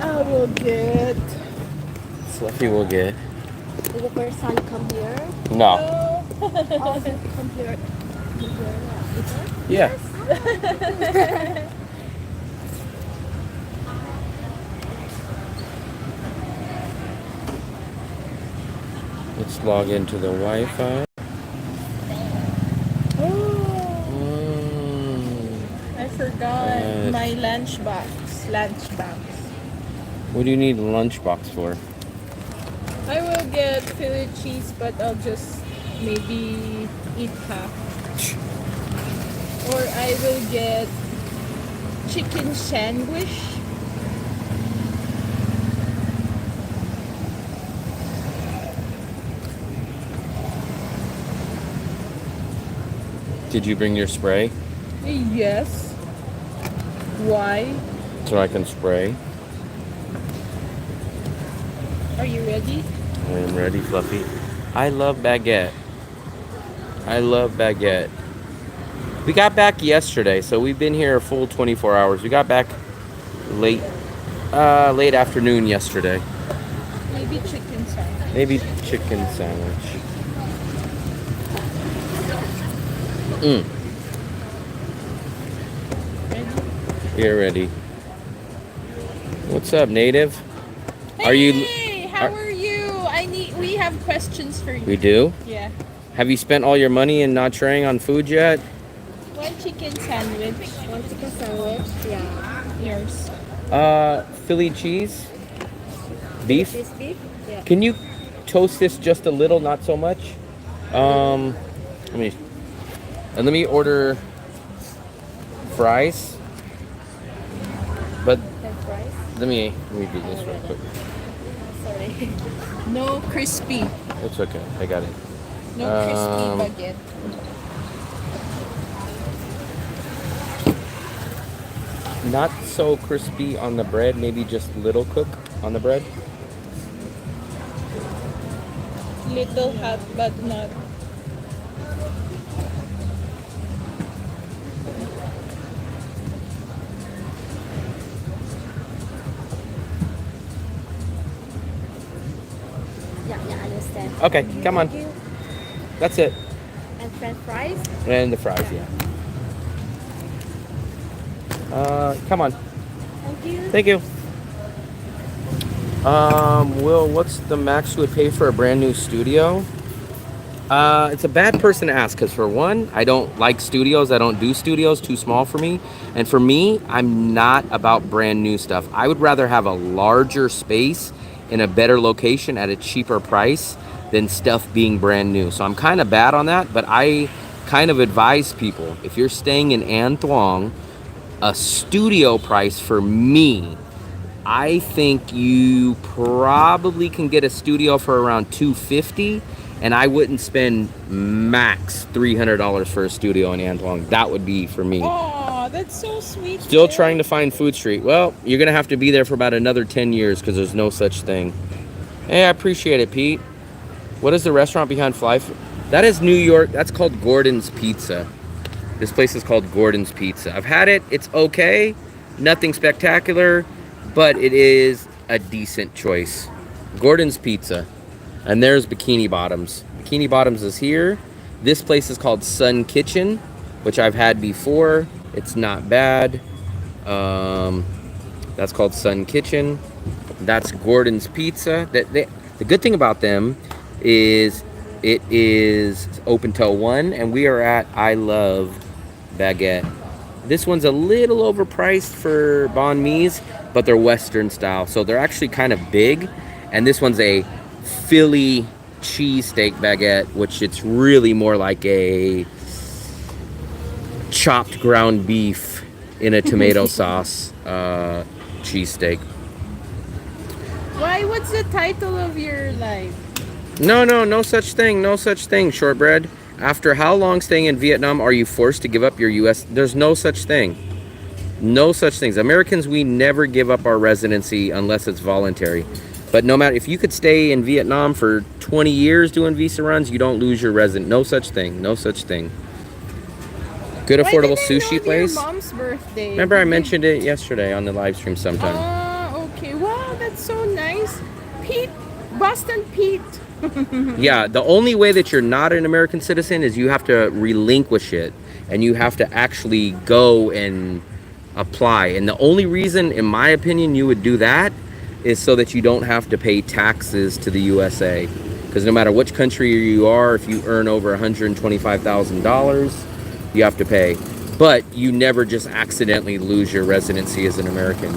I will get. Fluffy will get. Is the first time come here? No. Oh, Also come here. Yeah. Let's log into the Wi-Fi. I forgot my lunchbox. What do you need a lunchbox for? I will get Philly cheese, but I'll just maybe eat half. Or I will get chicken sandwich. Did you bring your spray? Yes. Why? So I can spray. Are you ready? I am ready, Fluffy. I love baguette. I love baguette. We got back yesterday, so we've been here a full 24 hours. We got back late afternoon yesterday. Maybe chicken sandwich. Maybe chicken sandwich. Ready? You're ready. What's up, native? Hey, Are you? how are you? We have questions for you. We do. Yeah. Have you spent all your money in Nha Trang on food yet? One chicken sandwich. One chicken sandwich. Yeah. Yours. Philly cheese, beef. This beef? Yeah. Can you toast this just a little, not so much? Let me order fries. But And fries? let me do this real quick. Sorry. No crispy. It's okay. I got it. No crispy baguette. Not so crispy on the bread. Maybe just little cook on the bread. Little hot, but not. Yeah, I understand. Okay, come on. Thank you. That's it. And French fries? And the fries, yeah. Come on. Thank you. Thank you. Will, what's the max you would pay for a brand new studio? It's a bad person to ask because for one, I don't like studios. I don't do studios, too small for me. And for me, I'm not about brand new stuff. I would rather have a larger space in a better location at a cheaper price than stuff being brand new. So I'm kind of bad on that, but I kind of advise people, if you're staying in An Thuong, a studio price for me, I think you probably can get a studio for around $250, and I wouldn't spend max $300 for a studio in An Thuong. That would be for me. Oh, that's so sweet. Still trying to find Food Street. Well, you're gonna have to be there for about another 10 years because there's no such thing. Hey, I appreciate it, Pete. What is the restaurant behind Fly? That is New York. That's called Gordon's Pizza. This place is called Gordon's Pizza. I've had it. It's okay. Nothing spectacular, but it is a decent choice. Gordon's Pizza. And there's Bikini Bottoms. Bikini Bottoms is here. This place is called Sun Kitchen, which I've had before. It's not bad. That's called Sun Kitchen. That's Gordon's Pizza. The good thing about them is it is open till 1, and we are at I Love Baguette. This one's a little overpriced for banh mi's, but they're Western style, so they're actually kind of big. And this one's a Philly cheesesteak baguette, which it's really more like a chopped ground beef in a tomato sauce cheesesteak. Why? What's the title of your life? No such thing, shortbread. After how long staying in Vietnam are you forced to give up your U.S.? There's no such thing. No such things. Americans, we never give up our residency unless it's voluntary. But no matter, if you could stay in Vietnam for 20 years doing visa runs, you don't lose your resident. No such thing. No such thing. Good Why affordable did I sushi know place. Your mom's birthday. Remember I mentioned it yesterday on the live stream sometime. Okay. Wow, that's so nice. Pete, Boston Pete. Yeah, the only way that you're not an American citizen is you have to relinquish it and you have to actually go and apply. And the only reason, in my opinion, you would do that is so that you don't have to pay taxes to the USA. Because no matter which country you are, if you earn over $125,000, you have to pay. But you never just accidentally lose your residency as an American.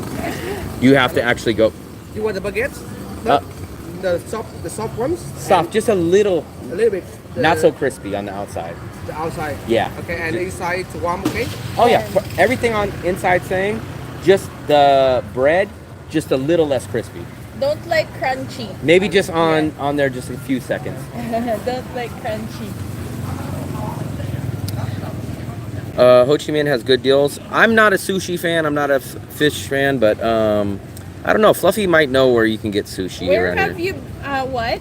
You have to actually go. You want the baguettes? Uh, The soft ones? Soft, just a little, A little bit. not so crispy on the outside. The outside. Yeah. Okay, and inside it's warm, okay? Oh yeah, everything on inside same, just the bread, just a little less crispy. Don't like crunchy. Maybe just on there just a few seconds. Don't like crunchy. Ho Chi Minh has good deals. I'm not a sushi fan. I'm not a fish fan, but I don't know. Fluffy might know where you can get sushi Where around have here. you? What?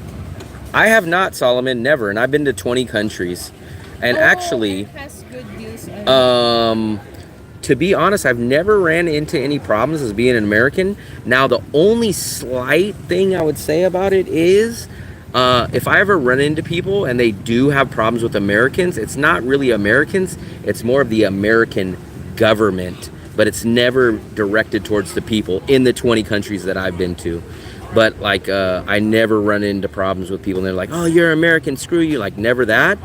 I have not, Solomon, never, and I've been to 20 countries. And actually, it has good deals. On to be honest, I've never ran into any problems as being an American. Now, the only slight thing I would say about it is if I ever run into people and they do have problems with Americans, it's not really Americans, it's more of the American government, but it's never directed towards the people in the 20 countries that I've been to. But like, I never run into problems with people and they're like, oh, you're American, screw you, like never that.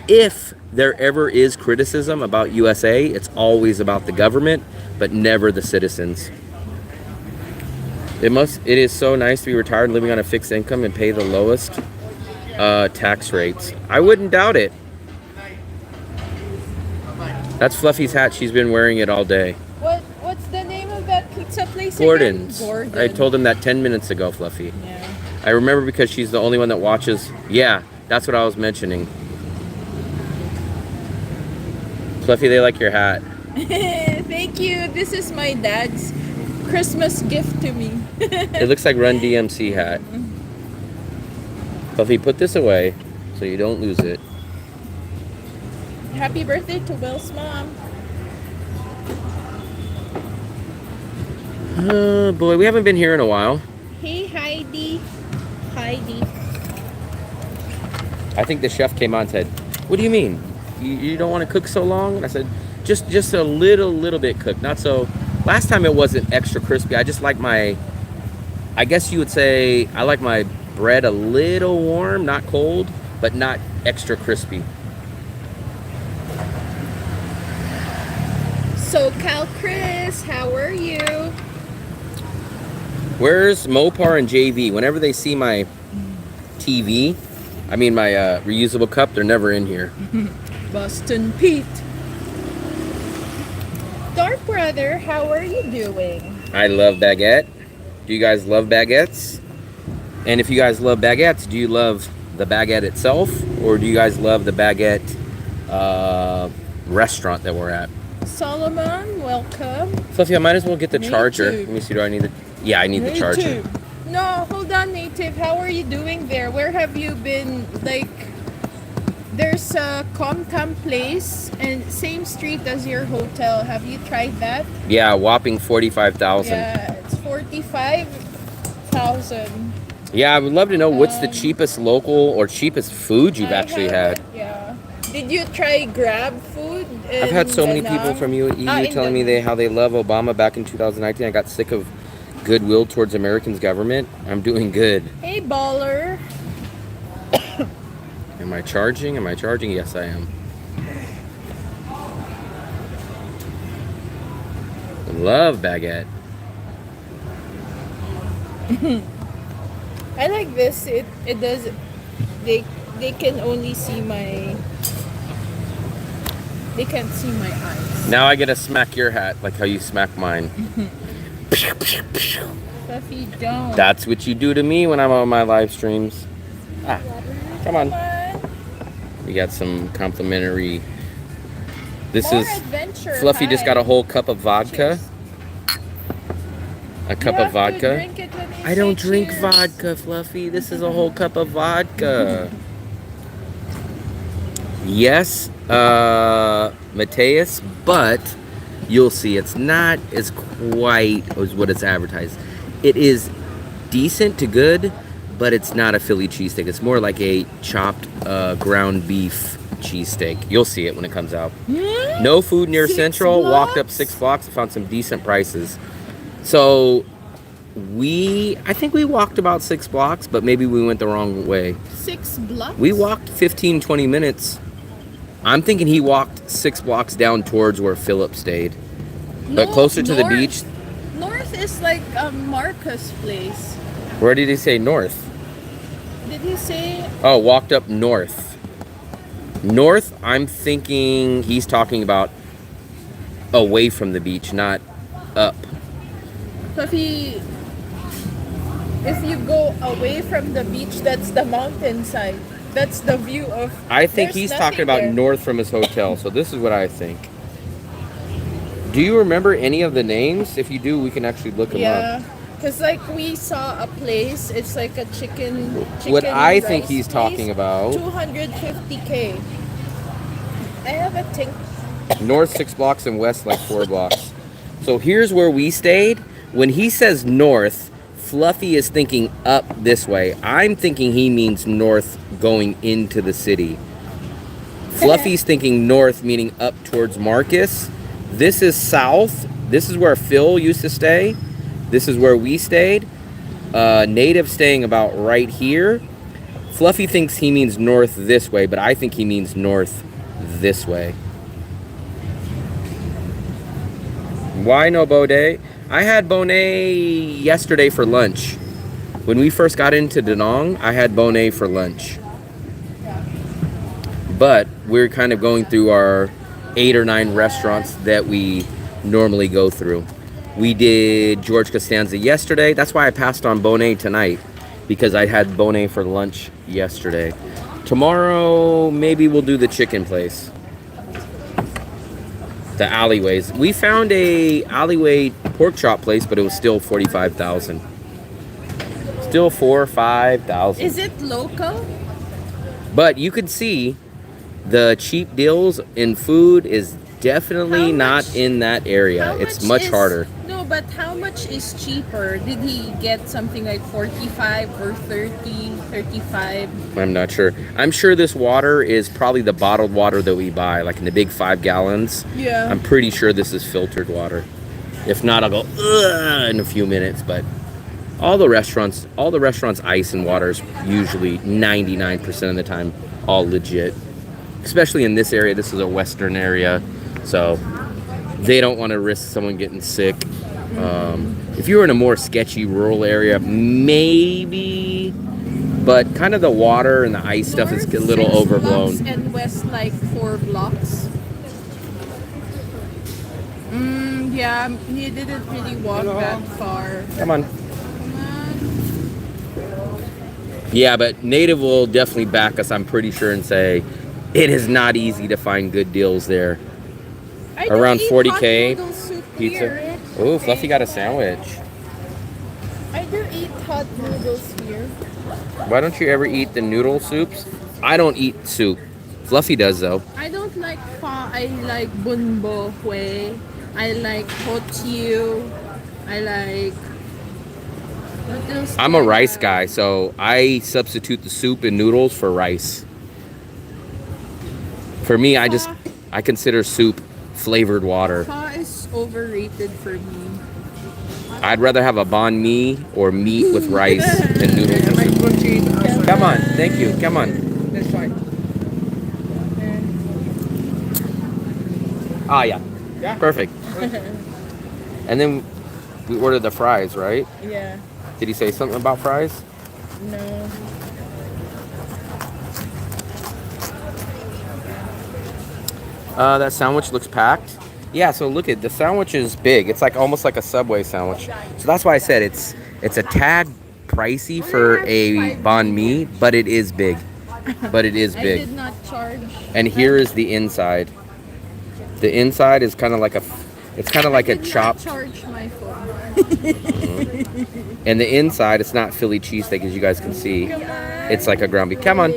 If there ever is criticism about USA, it's always about the government, but never the citizens. It is so nice to be retired, living on a fixed income, and pay the lowest tax rates. I wouldn't doubt it. That's Fluffy's hat. She's been wearing it all day. What's the name of that pizza place? Gordon's. Again? Gordon. I told him that 10 minutes ago, Fluffy. Yeah. I remember because she's the only one that watches. Yeah, that's what I was mentioning. Fluffy, they like your hat. Thank you. This is my dad's Christmas gift to me. It looks like Run DMC hat. Fluffy, put this away so you don't lose it. Happy birthday to Will's mom. Oh boy, we haven't been here in a while. Hey Heidi. Heidi. I think the chef came on and said, what do you mean? You don't want to cook so long? And I said, just a little bit cooked. Not so. Last time it wasn't extra crispy. I just like my, I guess you would say, I like my bread a little warm, not cold, but not extra crispy. SoCal Chris, how are you? Where's Mopar and JV? Whenever they see my TV, I mean my reusable cup, they're never in here. Boston Pete. Dark brother, how are you doing? I love baguette. Do you guys love baguettes? And if you guys love baguettes, do you love the baguette itself, or do you guys love the baguette restaurant that we're at? Solomon, welcome. Fluffy, I might as well get the charger. Native. Let me see, do I need the... Yeah, I need the charger. Native. No, hold on, Native. How are you doing there? Where have you been? Like, there's a Comcom place and same street as your hotel. Have you tried that? Yeah, whopping 45,000. Yeah, it's 45,000. Yeah, I would love to know what's the cheapest local or cheapest food you've actually had. Yeah. Did you try Grab food? I've had so many in people from EU in telling me how they love Obama back in 2019. I got sick of goodwill towards Americans' government. I'm doing good. Hey, baller. Am I charging? Am I charging? Yes, I am. Love baguette. I like this. It does. They can only see my. They can't see my eyes. Now I get to smack your hat like how you smack mine. Fluffy, don't. That's what you do to me when I'm on my live streams. Ah, come on. We got some complimentary. This More is adventure. Fluffy just got a whole cup of vodka. Cheers. A cup You of have to vodka. drink it when you I don't say drink cheers. vodka, Fluffy. This is a whole cup of vodka. Yes, Mateus, but you'll see it's not as quite as what it's advertised. It is decent to good, but it's not a Philly cheesesteak. It's more like a chopped ground beef cheesesteak. You'll see it when it comes out. No food near 6 Central. Walked up blocks? 6 blocks and found some decent prices. So I think we walked about 6 blocks, but maybe we went the wrong way. 6 blocks? We walked 15, 20 minutes. I'm thinking he walked 6 blocks down towards where Philip stayed. But No, closer to the north. beach. North is like Marcus' place. Where did he say north? Did he say? Oh, walked up north. North, I'm thinking he's talking about away from the beach, not up. So if you go away from the beach, that's the mountainside. That's the view of. I think There's he's nothing talking about there. north from his hotel. So this is what I think. Do you remember any of the names? If you do, we can actually look them up. Yeah, because like we saw a place. It's like a chicken. What I think rice he's talking place, about. 250K. I have a think. North 6 blocks and west like 4 blocks. So here's where we stayed. When he says north, Fluffy is thinking up this way. I'm thinking he means north going into the city. Fluffy's thinking north, meaning up towards Marcus. This is south. This is where Phil used to stay. This is where we stayed. Native staying about right here. Fluffy thinks he means north this way, but I think he means north this way. Why no Baudet? I had Bonet yesterday for lunch. When we first got into Da Nang, I had Bonet for lunch. But we're kind of going through our 8 or 9 restaurants that we normally go through. We did George Costanza yesterday. That's why I passed on Bonet tonight, because I had Bonet for lunch yesterday. Tomorrow, maybe we'll do the chicken place. The alleyways. We found a alleyway pork chop place, but it was still 45,000. Still 4 or 5,000. Is it local? But you could see the cheap deals in food is definitely How not much- in that area. How It's much much is- harder. No, but how much is cheaper? Did he get something like 45 or 30, 35? I'm not sure. I'm sure this water is probably the bottled water that we buy, like in the big 5 gallons. Yeah. I'm pretty sure this is filtered water. If not, I'll go ugh in a few minutes. But all the restaurants, ice and water is usually 99% of the time all legit. Especially in this area. This is a western area, so they don't want to risk someone getting sick. If you were in a more sketchy rural area, maybe, but kind of the water and the ice stuff is a little 6 overblown. blocks and west like 4 blocks. Yeah, he didn't really walk that far. Come on. Yeah, but Native will definitely back us, I'm pretty sure, and say it is not easy to find good deals there. I do Around eat 40K hot noodle soup Pizza. here. Oh, Fluffy got a sandwich. I do eat hot noodles here. Why don't you ever eat the noodle soups? I don't eat soup. Fluffy does, though. I don't like pho. I like bun bo hui. I like hotiu. I like. What else I'm do a I rice like? guy, so I substitute the soup and noodles for rice. For me, I consider soup flavored water. Pho is overrated for me. I'd rather have a banh mi or meat with rice than noodles Am I and soup. going to eat outside? Come on, thank you. Come on. This side. Ah, yeah. Yeah. Perfect. And then we ordered the fries, right? Yeah. Did he say something about fries? No. That sandwich looks packed. Yeah, so look at the sandwich is big. It's like almost like a Subway sandwich. So that's why I said it's a tad pricey for a banh mi, but it is big. But it is I big. did not charge. And here is the inside. The inside is kind of like a I did chopped. not charge my phone. And the inside, it's not Philly cheesesteak, as you guys can see. It's like a ground beef. Come on.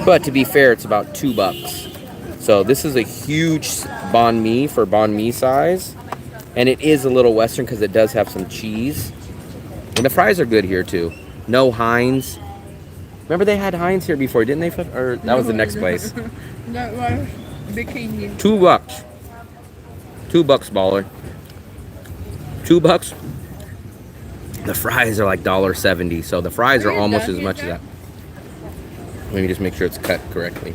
But to be fair, it's about $2. So this is a huge banh mi for banh mi size. And it is a little Western because it does have some cheese. And the fries are good here too. No Heinz. Remember they had Heinz here before, didn't they? Or that was the next place. That was bikini. $2. $2, baller. $2. The fries are like $1.70, so the fries are almost as much as that. Let me just make sure it's cut correctly.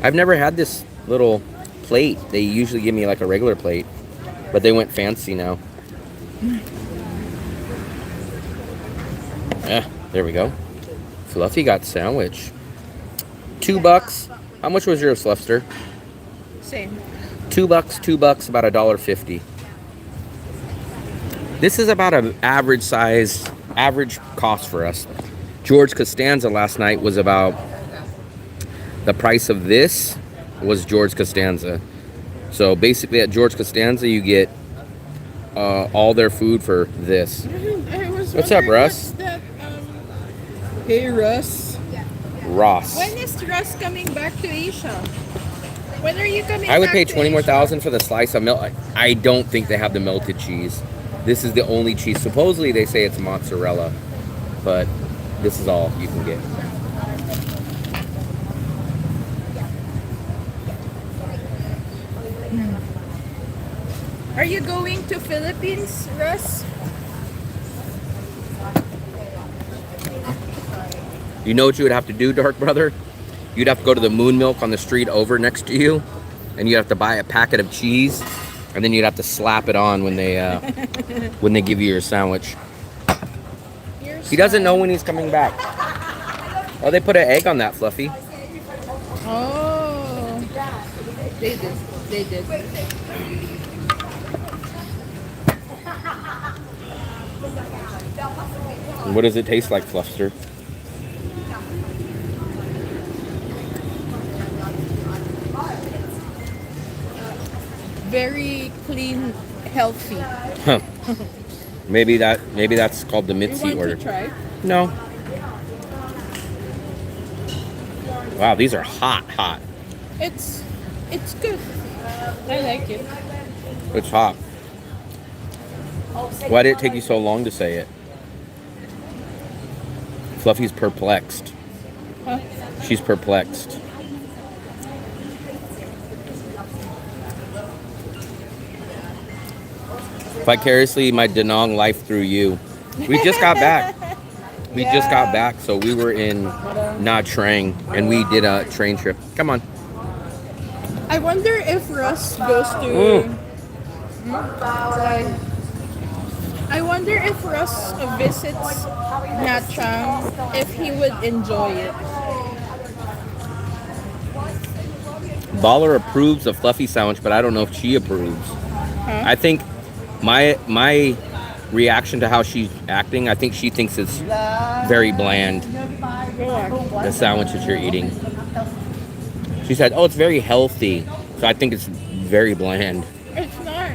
I've never had this little plate. They usually give me like a regular plate, but they went fancy now. Yeah, there we go. Fluffy got sandwich. $2. How much was yours, Fluffster? Same. $2, $2, about $1.50. This is about an average size, average cost for us. George Costanza last night was about, the price of this was George Costanza. So basically at George Costanza you get all their food for this. What's up, Russ? That, hey, Russ. Ross. When is Russ coming back to Asia? When are you coming I would back pay to $20,000 Asia? for the slice of milk. I don't think they have the melted cheese. This is the only cheese. Supposedly they say it's mozzarella, but this is all you can get. Are you going to Philippines, Russ? You know what you would have to do, Dark Brother? You'd have to go to the Moon Milk on the street over next to you, and you'd have to buy a packet of cheese, and then you'd have to slap it on when they give you your sandwich. He doesn't know when he's coming back. Oh, they put an egg on that, Fluffy. Oh, they did. They did. What does it taste like, Fluffster? Very clean, healthy. Huh. Maybe that's called the You Mitzi want order. to try? No. Wow, these are hot. It's good. I like it. It's hot. Why did it take you so long to say it? Fluffy's perplexed. Huh? She's perplexed. Vicariously, my Danong life through you. We just got back. We just got back, so we were in Nha Trang, and we did a train trip. Come on. I wonder if Russ goes to. I wonder if Russ visits Nha Trang, if he would enjoy it. Baller approves of Fluffy sandwich, but I don't know if she approves. Huh? I think my reaction to how she's acting, I think she thinks it's very bland, the sandwich that you're eating. She said, oh, it's very healthy. So I think it's very bland. It's not.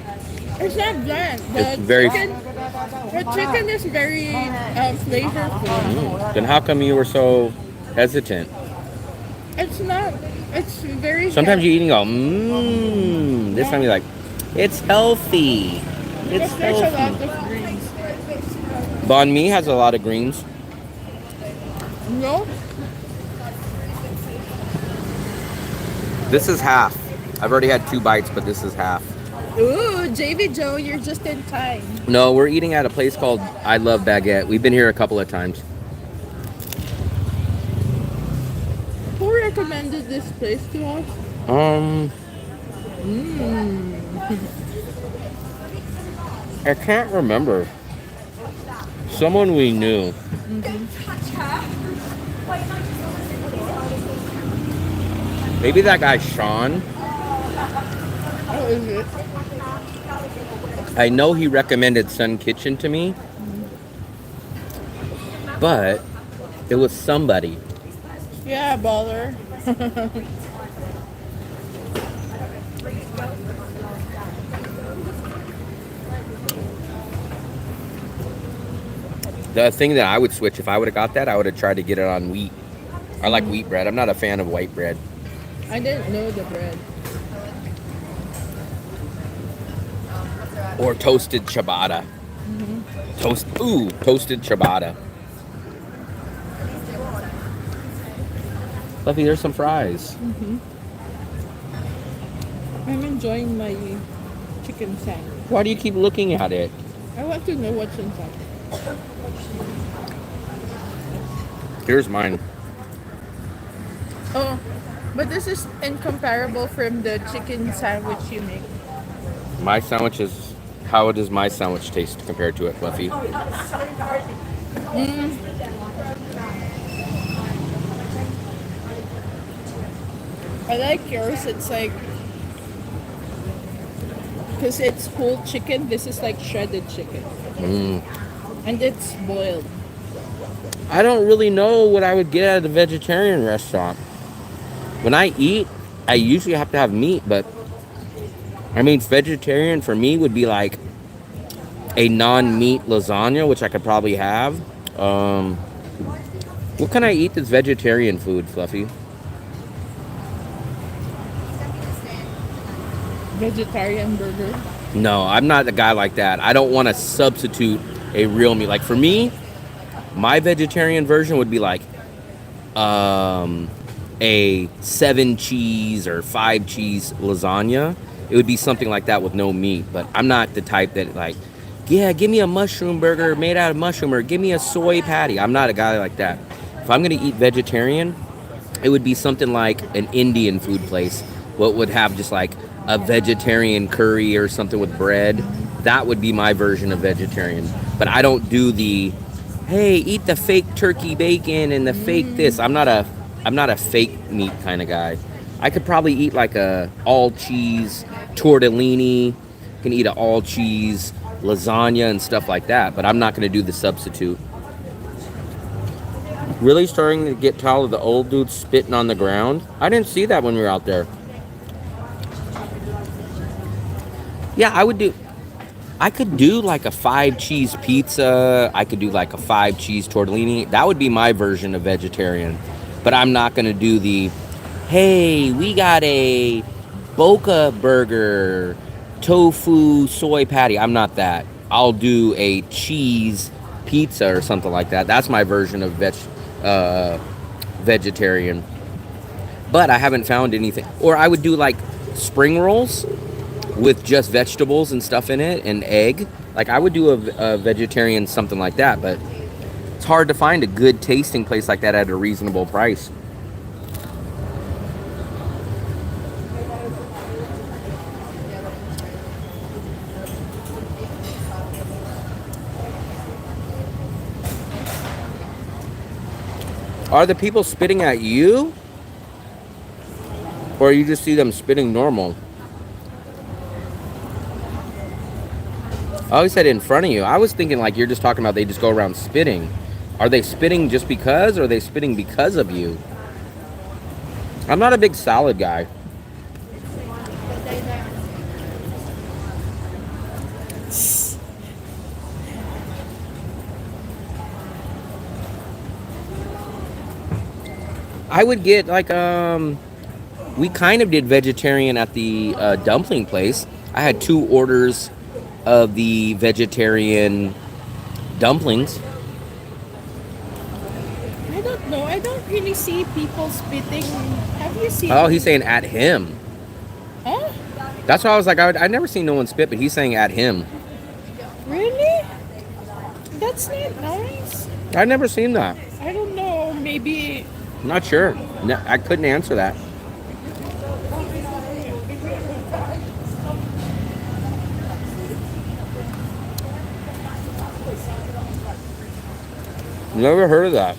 It's not bland. It's very- The chicken is very flavorful. Then how come you were so hesitant? It's not. It's very. Sometimes you eat and go, This time you're like, it's healthy. It's Because there's a lot healthy. of greens. Banh mi has a lot of greens. No. This is half. I've already had 2 bites, but this is half. Ooh, JV Joe, you're just in time. No, we're eating at a place called I Love Baguette. We've been here a couple of times. Who recommended this place to us? I can't remember. Someone we knew. Maybe that guy Sean. How is it? I know he recommended Sun Kitchen to me, but it was somebody. Yeah, baller. The thing that I would switch if I would have got that, I would have tried to get it on wheat. I like wheat bread. I'm not a fan of white bread. I didn't know the bread. Or toasted ciabatta. Toasted ciabatta. Fluffy, there's some fries. I'm enjoying my chicken sandwich. Why do you keep looking at it? I want to know what's inside. Here's mine. Oh, but this is incomparable from the chicken sandwich you make. My sandwich is... How does my sandwich taste compared to it, Fluffy? I like yours. It's like, because it's whole chicken. This is like shredded chicken, and it's boiled. I don't really know what I would get at a vegetarian restaurant. When I eat, I usually have to have meat, but I mean, vegetarian for me would be like a non-meat lasagna, which I could probably have. What can I eat that's vegetarian food, Fluffy? Vegetarian burger. No, I'm not a guy like that. I don't want to substitute a real meat. Like for me, my vegetarian version would be like a 7 cheese or 5 cheese lasagna. It would be something like that with no meat. But I'm not the type that like, yeah, give me a mushroom burger made out of mushroom, or give me a soy patty. I'm not a guy like that. If I'm gonna eat vegetarian, it would be something like an Indian food place. What would have just like a vegetarian curry or something with bread. That would be my version of vegetarian. But I don't do the, hey, eat the fake turkey bacon and the fake this. I'm not a fake meat kind of guy. I could probably eat like a all cheese tortellini. Can eat an all cheese lasagna and stuff like that. But I'm not going to do the substitute. Really starting to get tired of the old dude spitting on the ground. I didn't see that when we were out there. Yeah, I could do like a 5 cheese pizza. I could do like a 5 cheese tortellini. That would be my version of vegetarian. But I'm not going to do the, hey, we got a Boca burger, tofu, soy patty. I'm not that. I'll do a cheese pizza or something like that. That's my version of vegetarian. But I haven't found anything. Or I would do like spring rolls with just vegetables and stuff in it and egg. Like I would do a vegetarian something like that, but it's hard to find a good tasting place like that at a reasonable price. Are the people spitting at you? Or you just see them spitting normal? I always said in front of you. I was thinking like you're just talking about they just go around spitting. Are they spitting just because, or are they spitting because of you? I'm not a big salad guy. I would get like, we kind of did vegetarian at the dumpling place. I had 2 orders of the vegetarian dumplings. I don't know. I don't really see people spitting. Have you seen? Oh, he's saying at him. Huh? That's why I was like, I'd never seen no one spit, but he's saying at him. Really? That's not nice. I'd never seen that. I don't know. Maybe. Not sure. No, I couldn't answer that. Never heard of that.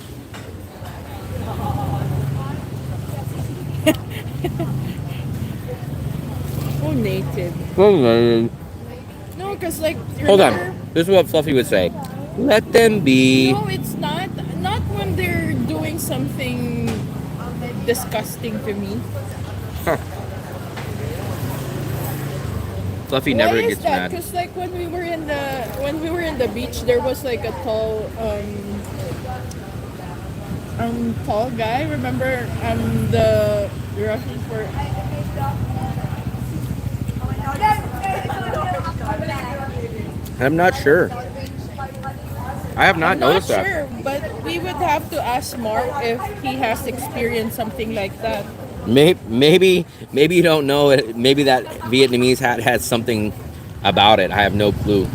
Oh, native. No, because like. Hold on. This is what Fluffy would say. Let them be. No, it's not. Not when they're doing something disgusting to me. Huh. Fluffy never Why is gets that? mad. Because like when we were in the beach, there was like a tall tall guy. Remember the Russian for I'm not sure. I have not I'm not noticed that. sure, but we would have to ask Mark if he has experienced something like that. Maybe you don't know it. Maybe that Vietnamese hat has something about it. I have no clue.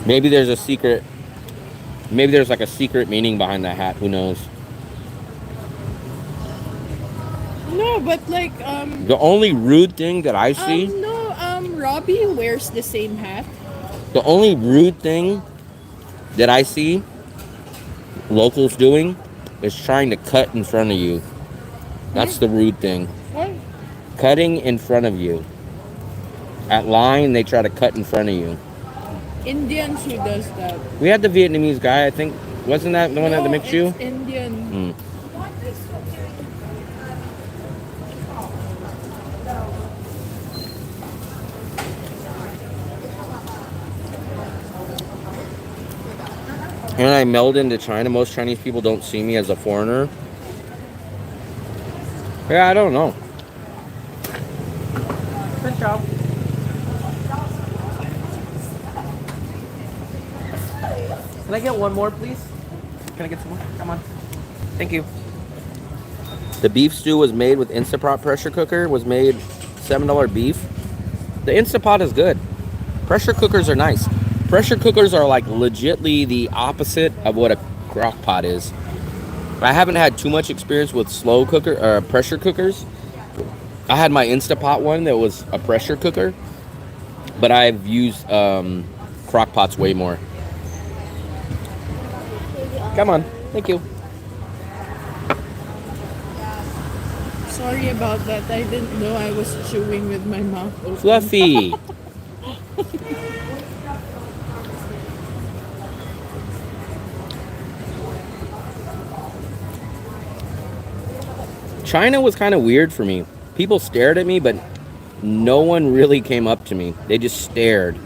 Maybe there's a secret. Maybe there's like a secret meaning behind that hat. Who knows? No, but like The only rude thing that I see, no, Robbie wears the same hat. the only rude thing that I see locals doing is trying to cut in front of you. That's the rude thing. What? Cutting in front of you. At line, they try to cut in front of you. Indians who does that. We had the Vietnamese guy, I think. Wasn't that the one at the No, mixed shoe? it's Indian. Mm. When I meld into China, most Chinese people don't see me as a foreigner. Yeah, I don't know. Good job. Can I get one more, please? Can I get some more? Come on. Thank you. The beef stew was made with Instapot pressure cooker. Was made $7 beef. The Instapot is good. Pressure cookers are nice. Pressure cookers are like legitly the opposite of what a crock pot is. I haven't had too much experience with slow cooker or pressure cookers. I had my Instapot one that was a pressure cooker, but I've used crock pots way more. Come on, thank you. Sorry about that. I didn't know I was chewing with my mouth open. Fluffy. China was kind of weird for me. People stared at me, but no one really came up to me. They just stared.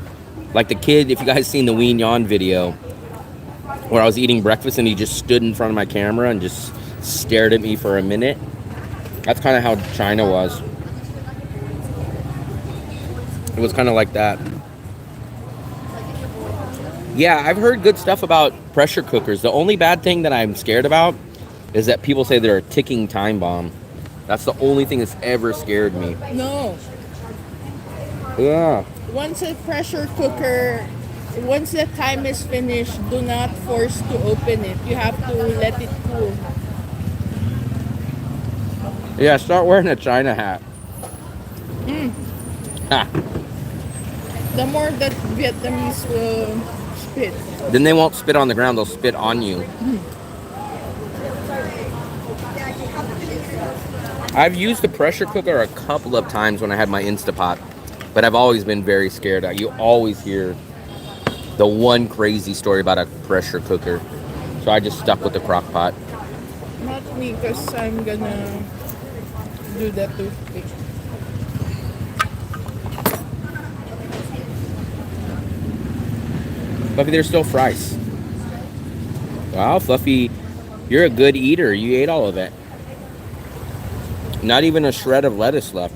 Like the kid, if you guys seen the Ween Yon video, where I was eating breakfast and he just stood in front of my camera and just stared at me for a minute. That's kind of how China was. It was kind of like that. Yeah, I've heard good stuff about pressure cookers. The only bad thing that I'm scared about is that people say they're a ticking time bomb. That's the only thing that's ever scared me. No. Yeah. Once a pressure cooker, once the time is finished, do not force to open it. You have to let it cool. Yeah, start wearing a China hat. Ha. The more that Vietnamese will spit. Then they won't spit on the ground, they'll spit on you. I've used the pressure cooker a couple of times when I had my Instapot, but I've always been very scared. You always hear the one crazy story about a pressure cooker. So I just stuck with the crock pot. Not me, because I'm gonna do that toothpick. Fluffy, there's still fries. Wow, Fluffy, you're a good eater. You ate all of it. Not even a shred of lettuce left.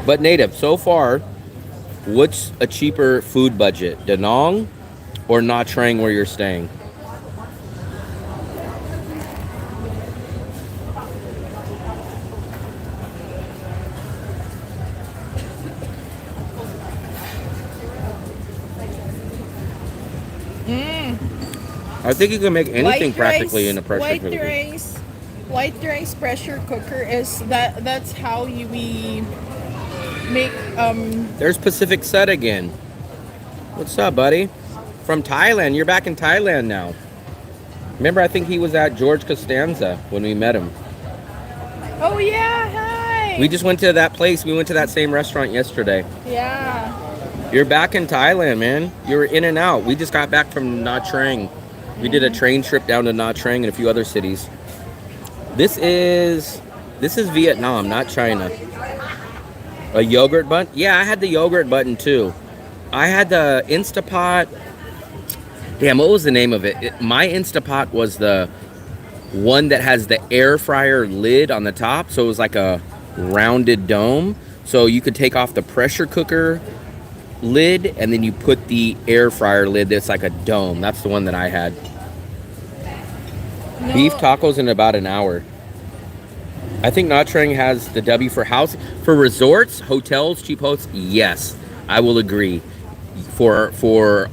But Native, so far, what's a cheaper food budget? Da Nang or Nha Trang where you're staying? I think you can make anything practically in a pressure cooker. White rice pressure cooker is that's how we make There's Pacific Set again. What's up, buddy? From Thailand. You're back in Thailand now. Remember, I think he was at George Costanza when we met him. Oh yeah, hi. We just went to that place. We went to that same restaurant yesterday. Yeah. You're back in Thailand, man. You were in and out. We just got back from Nha Trang. We did a train trip down to Nha Trang and a few other cities. This is Vietnam, not China. A yogurt bun? Yeah, I had the yogurt button too. I had the Instapot. Damn, what was the name of it? My Instapot was the one that has the air fryer lid on the top. So it was like a rounded dome. So you could take off the pressure cooker lid and then you put the air fryer lid that's like a dome. That's the one that I had. No, Beef tacos in about an hour. I think Nha Trang has the W for housing. For resorts, hotels, cheap hotels, yes, I will agree. For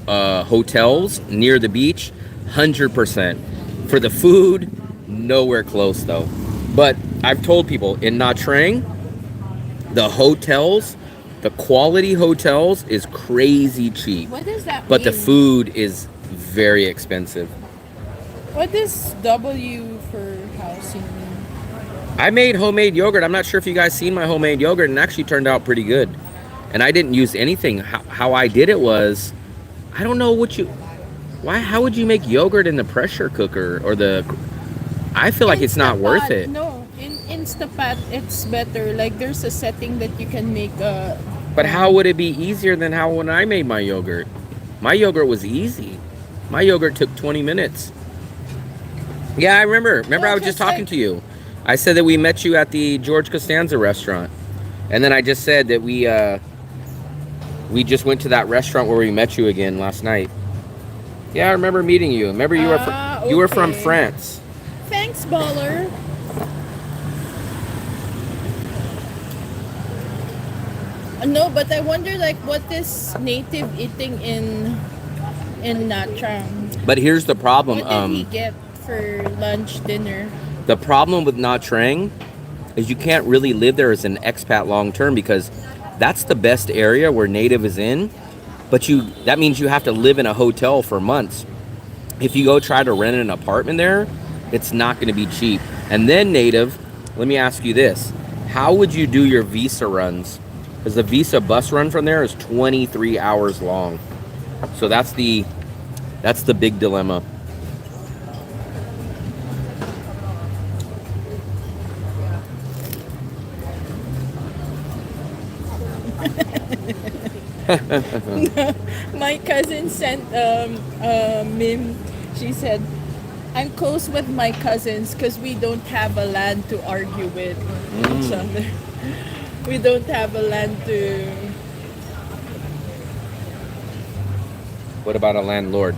hotels near the beach, 100%. For the food, nowhere close though. But I've told people in Nha Trang, the hotels, the quality hotels is crazy cheap. what does that But mean? the food is very expensive. What does W for housing mean? I made homemade yogurt. I'm not sure if you guys seen my homemade yogurt, and it actually turned out pretty good. And I didn't use anything. How I did it was, I don't know how would you make yogurt in the pressure cooker or I feel like it's not worth it. No, in Instapot, it's better. Like, there's a setting that you can make a... But how would it be easier than how when I made my yogurt? My yogurt was easy. My yogurt took 20 minutes. Yeah, I remember. Remember, I was just talking to you. I said that we met you at the George Costanza restaurant. And then I just said that we just went to that restaurant where we met you again last night. Yeah, I remember meeting you. Remember you were from okay. France. Thanks, baller. No, but I wonder, like, what is native eating in Nha Trang? But here's the problem. What did he get for lunch, dinner? The problem with Nha Trang is you can't really live there as an expat long term because that's the best area where native is in. But that means you have to live in a hotel for months. If you go try to rent an apartment there, it's not going to be cheap. And then native, let me ask you this. How would you do your visa runs? Because the visa bus run from there is 23 hours long. So that's the big dilemma. My cousin sent a meme. She said, I'm close with my cousins because we don't have a land to argue with each other. We don't have a land to... What about a landlord?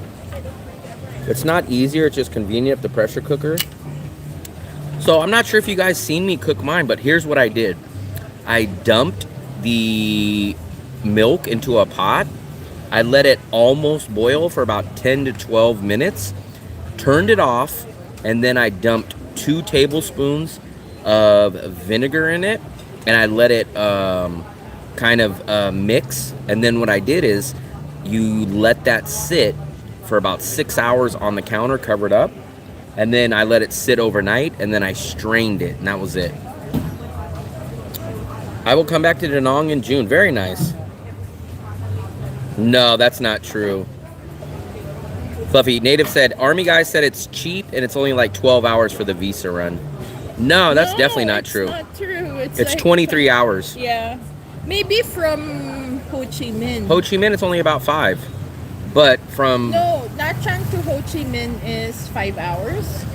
It's not easier, it's just convenient, the pressure cooker. So I'm not sure if you guys seen me cook mine, but here's what I did. I dumped the milk into a pot. I let it almost boil for about 10 to 12 minutes, turned it off, and then I dumped 2 tablespoons of vinegar in it, and I let it mix. And then what I did is you let that sit for about 6 hours on the counter, covered up, and then I let it sit overnight, and then I strained it, and that was it. I will come back to Da Nang in June. Very nice. No, that's not true. Fluffy, Native said, Army guy said it's cheap and it's only like 12 hours for the visa run. No, that's definitely not true. It's not true. It's like 23 hours. Yeah. Maybe from Ho Chi Minh. Ho Chi Minh, it's only about 5. But from... No, Nha Trang to Ho Chi Minh is 5 hours.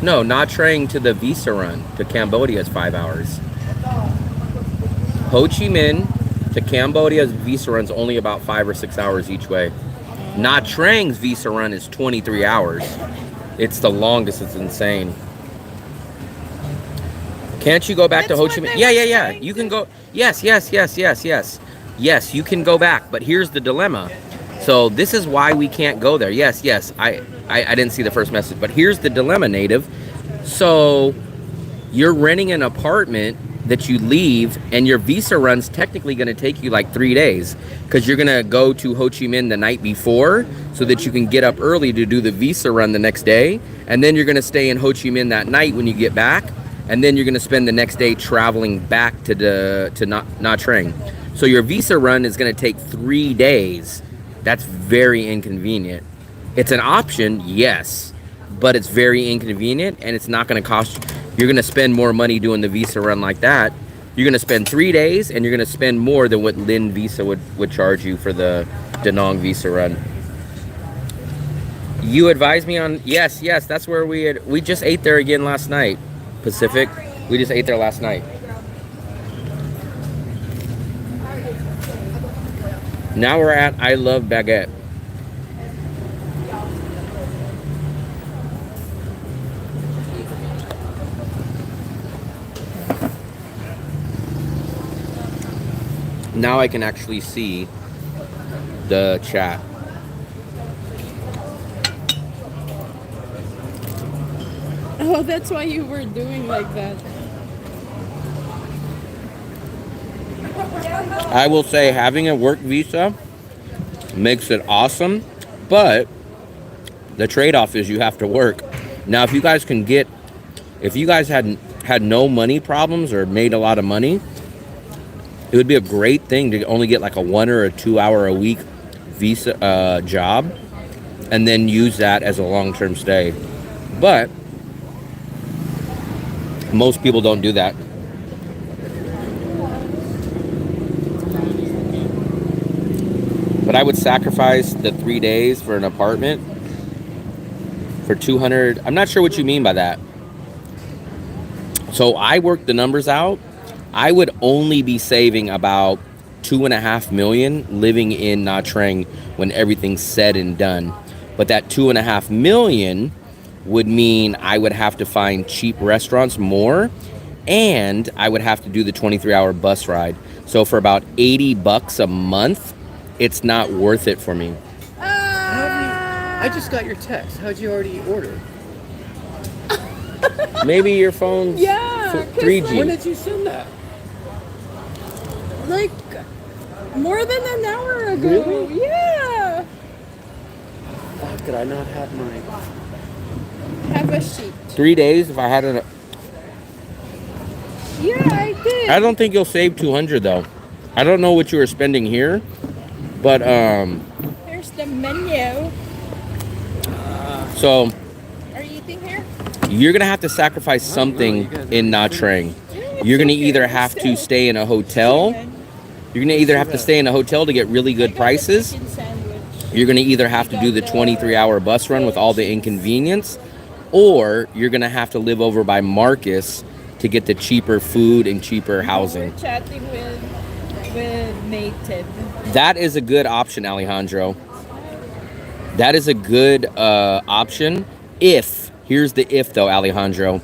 No, Nha Trang to the visa run to Cambodia is 5 hours. Ho Chi Minh to Cambodia's visa run's only about 5 or 6 hours each way. Nha Trang's visa run is 23 hours. It's the longest. It's insane. Can't you go back to Ho Chi Minh? Yeah. You can go. Yes. Yes, you can go back. But here's the dilemma. So this is why we can't go there. Yes. I didn't see the first message. But here's the dilemma, Native. So you're renting an apartment that you leave, and your visa run's technically going to take you like 3 days because you're going to go to Ho Chi Minh the night before so that you can get up early to do the visa run the next day, and then you're going to stay in Ho Chi Minh that night when you get back, and then you're going to spend the next day traveling back to Nha Trang. So your visa run is going to take 3 days. That's very inconvenient. It's an option, yes, but it's very inconvenient, and it's not going to cost you. You're going to spend more money doing the visa run like that. you're gonna spend 3 days, and you're gonna spend more than what Lin Visa would charge you for the Da Nang Visa run. You advised me on yes, that's where we just ate there again last night. Pacific. We just ate there last night. Now we're at I Love Baguette. Now I can actually see the chat. Oh, that's why you were doing like that. I will say having a work visa makes it awesome, but the trade-off is you have to work. Now, if you guys had no money problems or made a lot of money, it would be a great thing to only get like a 1 or a 2 hour a week visa job, and then use that as a long-term stay. But most people don't do that. But I would sacrifice the 3 days for an apartment for 200. I'm not sure what you mean by that. So I worked the numbers out. I would only be saving about 2.5 million living in Nha Trang when everything's said and done. But that 2.5 million would mean I would have to find cheap restaurants more, and I would have to do the 23-hour bus ride. So for about $80 a month, it's not worth it for me. I just got your text. How'd you already order? Maybe your phone's Yeah, 'cause 3G. When did you send that? Like more than an hour ago. Really? Yeah. Fuck, could I not have mine? Have a sheet. 3 days if I had it. Yeah, I did. I don't think you'll save 200 though. I don't know what you were spending here, but Here's the menu. so Are you eating here? you're gonna have to sacrifice something in Nha Trang. You're gonna either have to stay in a hotel. You're gonna either have to stay in a hotel to get really good prices. You're gonna either have to do the 23-hour bus run with all the inconvenience, or you're gonna have to live over by Marcus to get the cheaper food and cheaper housing. We're chatting with native. That is a good option, Alejandro. That is a good option if, here's the if though, Alejandro,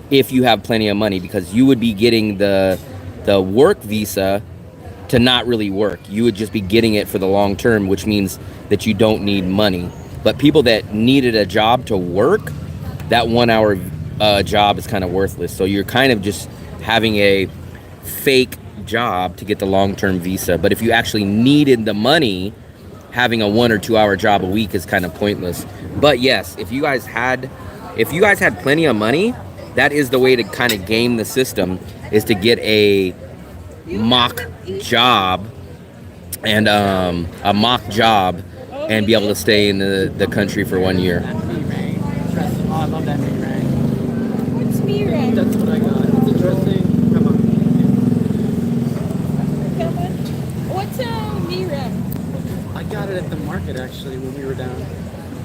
if you have plenty of money, because you would be getting the work visa to not really work. You would just be getting it for the long term, which means that you don't need money. But people that needed a job to work, that 1 hour job is kind of worthless. So you're kind of just having a fake job to get the long-term visa. But if you actually needed the money, having a 1 or 2 hour job a week is kind of pointless. But yes, if you guys had plenty of money, that is the way to kind of game the system, is to get a mock job and be able to stay in the country for 1 year. That meat ring. Oh, I love that meat ring. What's mirror? That's what I got. It's interesting. Come on. Come on. What's a mirror? I got it at the market actually when we were down.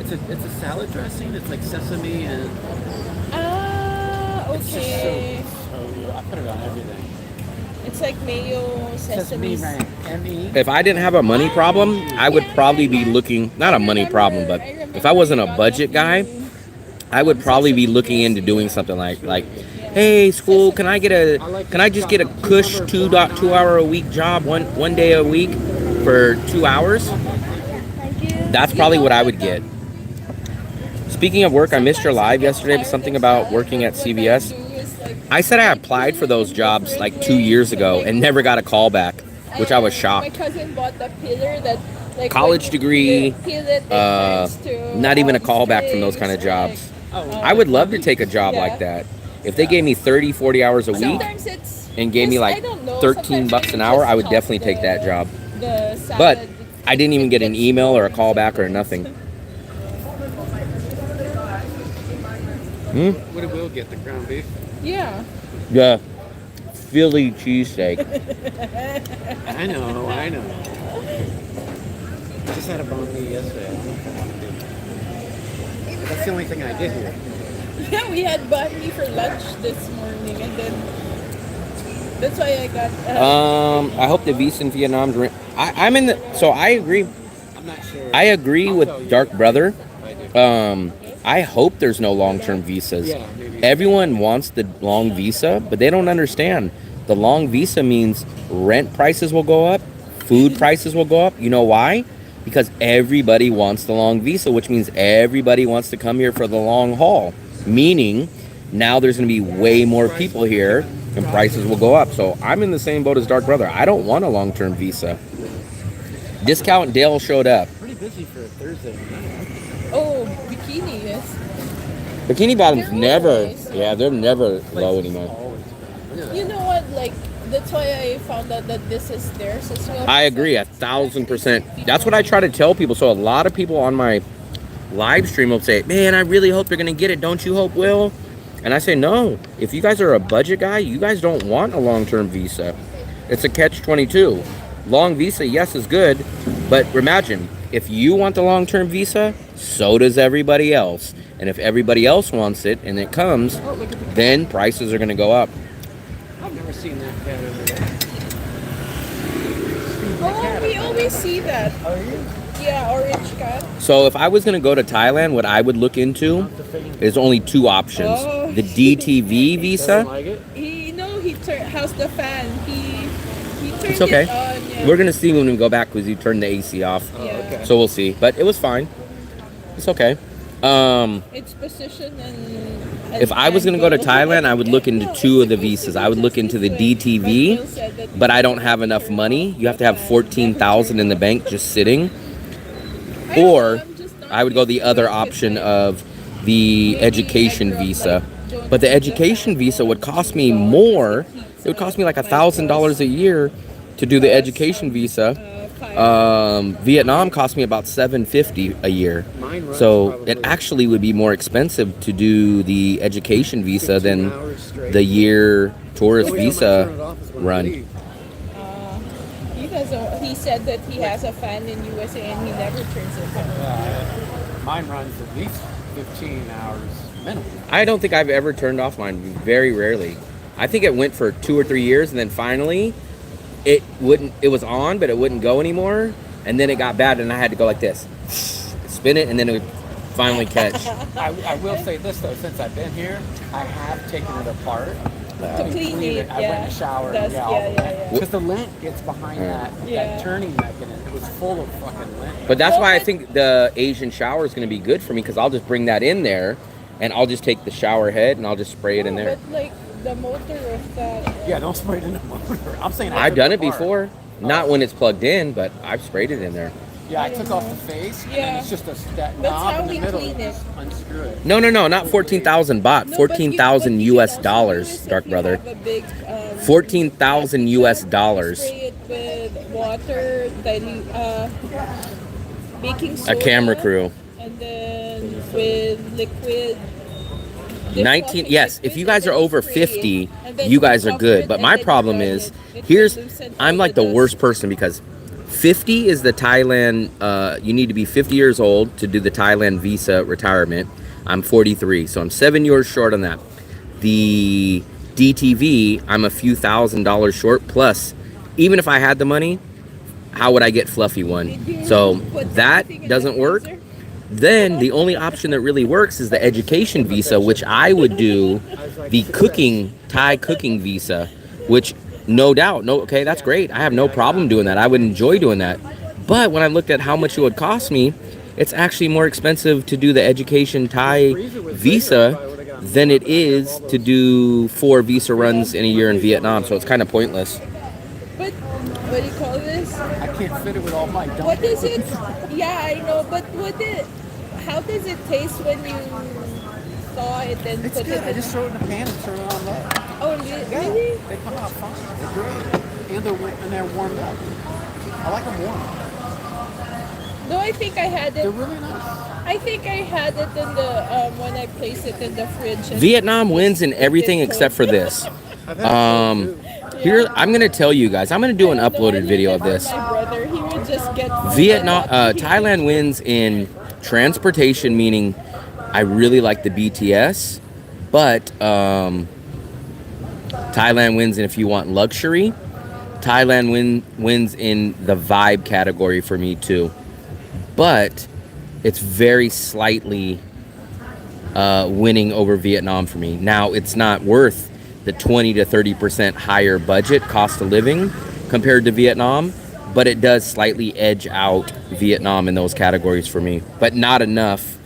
It's a salad dressing. It's like sesame and Ah, it's just okay. so I put it on everything. It's like mayo, sesame. Sesame ring. M-E. If I didn't have a money problem, I would probably be looking, not a money problem, but if I wasn't a budget guy, I would probably be looking into doing something like, hey, school, can I just get a cush 2 hour a week job, one day a week for 2 hours? That's probably what I would get. Speaking of work, I missed your live yesterday, but something about working at CVS. I said I applied for those jobs like 2 years ago and never got a call back, which I was My shocked. cousin bought a pillar that like College degree, peel it, turns to, not even a call back from those kind of jobs. I would love to take a job like that. If they gave me 30, 40 hours a week Sometimes it's and gave me like 13 bucks an hour, I would definitely take that job. But I didn't even get an email or a call back or nothing. What it will get, the ground beef. Yeah. Yeah. Philly cheesesteak. I know. I just had a banh mi yesterday. I don't know if I want to do it. But that's the only thing I did here. Yeah, we had banh mi for lunch this morning, and then that's why I got. I hope the visa in Vietnam's. I'm in the. So I agree. I'm not sure. I agree I'll with tell you. Dark Brother. I do. I hope there's no long-term visas. Yeah, maybe. Everyone wants the long visa, but they don't understand. The long visa means rent prices will go up, food prices will go up. You know why? Because everybody wants the long visa, which means everybody wants to come here for the long haul. Meaning, now there's going to be way more people here, and prices will go up. So I'm in the same boat as Dark Brother. I don't want a long-term visa. Discount Dale showed up. Pretty busy for a Thursday. Oh, bikini, yes. Bikini Bottom's They're never, always- yeah, they're never low anymore. You know what? Like, that's why I found out that this is theirs as well. I agree, 1,000%. That's what I try to tell people. So a lot of people on my live stream will say, man, I really hope you're going to get it. Don't you hope, Will? And I say, no. If you guys are a budget guy, you guys don't want a long-term visa. It's a catch-22. Long visa, yes, is good. But imagine, if you want the long-term visa, so does everybody else. And if everybody else wants it and it comes, then prices are going to go up. I've never seen that cat over there. Oh, we always see that. Oh, you? Yeah, orange cat. So if I was going to go to Thailand, what I would look into is only two options. Oh. The DTV visa. Like it? He how's the fan? He turned It's okay. it on. Yeah. We're going to see when we go back because you turned the AC off. Oh, Yeah. okay. So we'll see. But it was fine. It's okay. Its position and. If I was going to go to Thailand, I would look into two of the visas. I would look into the DTV, but I don't have enough money. You have to have 14,000 in the bank just sitting. Or I would go the other option of the education visa. But the education visa would cost me more. It would cost me like $1,000 a year to do the education visa. Vietnam cost me about $750 a year. Mine runs So probably it actually would be more expensive to do the education visa than 2 hours straight. the year tourist The only time I visa turn it off is when I run. leave. He said that he has a fan in USA and he never turns it on. Mine runs at least 15 hours minimum. I don't think I've ever turned off mine. Very rarely. I think it went for 2 or 3 years, and then finally, it was on, but it wouldn't go anymore. And then it got bad, and I had to go like this, spin it, and then it would finally catch. I will say this though, since I've been here, I have taken it apart. To clean it, I went in the shower. Dust, yeah. Because the lint gets behind Yeah. that turning mechanism. It was full of fucking lint. But that's why I think the Asian shower is going to be good for me, because I'll just bring that in there, and I'll just take the shower head and I'll just spray it in there. But like the motor of that. Yeah, don't spray it in the motor. I'm saying I've done it apart. before. Not when it's plugged in, but I've sprayed it in there. Yeah, I took off the face, and Yeah. it's just that That's knob how in the we middle. clean it. Just unscrew it. No, not 14,000 baht. No, 14,000 but you US can also dollars, use if Dark you Brother. have a big, 14,000 US dollars. Spray it with water, baking soda. A camera crew. And then with liquid. 19, yes, if you guys are over 50, and then you guys are cover good. it But and my then problem run is, it. It here's, will loosen I'm all like the dust. worst person, because 50 is the Thailand, you need to be 50 years old to do the Thailand visa retirement. I'm 43, so I'm 7 years short on that. The DTV, I'm a few $1,000s short, plus, even if I had the money, how would I get fluffy one? So that doesn't work. Then the only option that really works is the education visa, which I would do the Thai cooking visa, which no doubt, okay, that's great. I have no problem doing that. I would enjoy doing that. But when I looked at how much it would cost me, it's actually more expensive to do the education Thai visa than it is to do 4 visa runs in a year in Vietnam. So it's kind of pointless. But what do you call this? I can't fit it with all my dump. What is it? Yeah, I know, but how does it taste when you thaw it and It's put good. it I in? just throw it in a pan and turn it on low. Oh, really? They come out fine. They're great. And they're warmed up. I like them warm. No, I think I had They're it. really nice. I think I had it in the when I placed it in the fridge. And Vietnam wins in everything except for this. I've had Here, I'm gonna tell you guys. I'm gonna do an uploaded video of this. My brother, he would just get Vietnam, Thailand wins in transportation, meaning I really like the BTS, but Thailand wins in if you want luxury. Thailand wins in the vibe category for me too, but it's very slightly winning over Vietnam for me. Now, it's not worth the 20 to 30% higher budget cost of living compared to Vietnam, but it does slightly edge out Vietnam in those categories for me, but not enough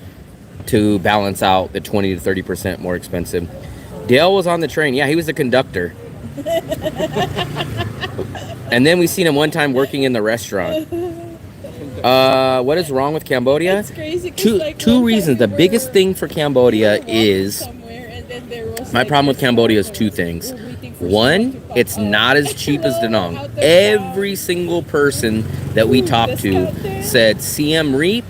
to balance out the 20 to 30% more expensive. Dale was on the train. Yeah, he was the conductor. And then we seen him one time working in the restaurant. What is wrong with Cambodia? It's crazy. 'Cause, like, Two one reasons. time The we biggest were- thing for Cambodia we were walking is somewhere, and then there was, my like, problem with this Cambodia is couple two things. waiting for One, someone to pop it's up. not as cheap as Da Nang. Out the Every single person that we talked to discount there. said Siem Reap,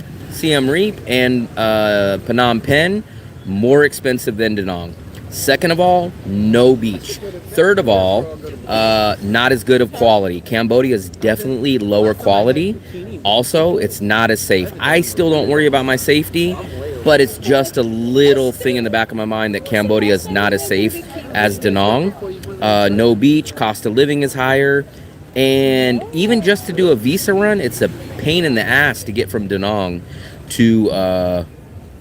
and Phnom Penh more expensive than Da Nang. Second of all, no beach. Third of all, not as good of quality. Cambodia is definitely lower quality. Also, it's not as safe. I still don't worry about my safety, but it's just a little thing in the back of my mind that Cambodia is not as safe as Da Nang. No beach, cost of living is higher, and even just to do a visa run, it's a pain in the ass to get from Da Nang to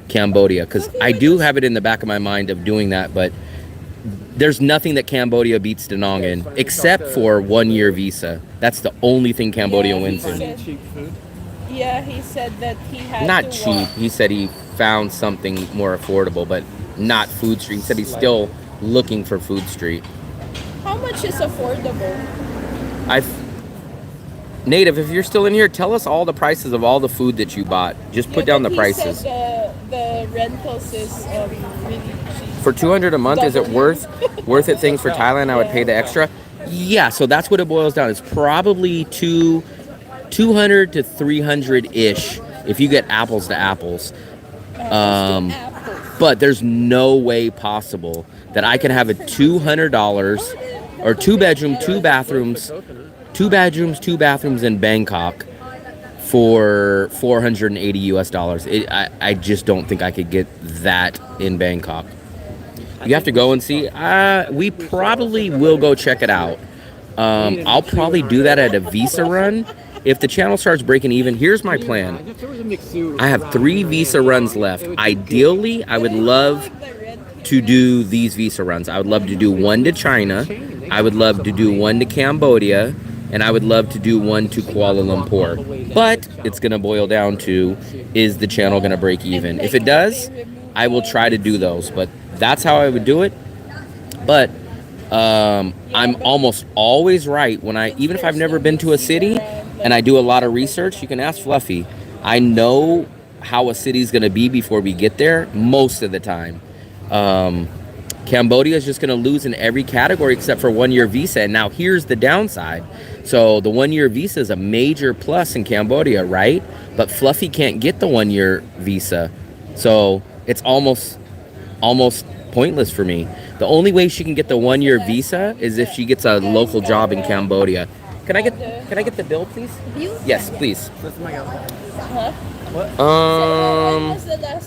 Cambodia, because I do have it in the back of my mind of doing that, but there's nothing that Cambodia beats Da Nang in, except for 1 year visa. That's the only thing Cambodia Yeah, he wins in. said- Cheap food. Yeah, he said that he had Not to cheap. walk. He said he found something more affordable, but not food street. He said he's still looking for food street. How much is affordable? Native, if you're still in here, tell us all the prices of all the food that you bought. Just put Yeah, down the but he prices. said the rentals is really cheap. For 200 a month, is it worth it? Things for Thailand, I would pay the extra. Yeah, so that's what it boils down. It's probably 200 to 300 ish if you get apples to apples. Apples. But there's no way possible that I can have a $200 or 2 bedroom, 2 bathrooms, 2 bathrooms in Bangkok for $480 US. I just don't think I could get that in Bangkok. You have to go and see. We probably will go check it out. I'll probably do that at a visa run. If the channel starts breaking even, here's my plan. If there was a mixu, I have 3 visa runs left. Ideally, I would love to do these visa runs. I would love to do one to China. I would love to do one to Cambodia. And I would love to do one to Kuala Lumpur. But it's going to boil down to, is the channel going to break even? If it does, I will try to do those. But that's how I would do it. But I'm almost always right when even if I've never been to a city and I do a lot of research, you can ask Fluffy. I know how a city's going to be before we get there most of the time. Cambodia is just going to lose in every category except for 1 year visa. And now here's the downside. So the 1 year visa is a major plus in Cambodia, right? But Fluffy can't get the 1 year visa. So it's almost pointless for me. The only way she can get the 1 year visa is if she gets a local job in Cambodia. Can I get the bill, please? Yes, please. That's my girlfriend.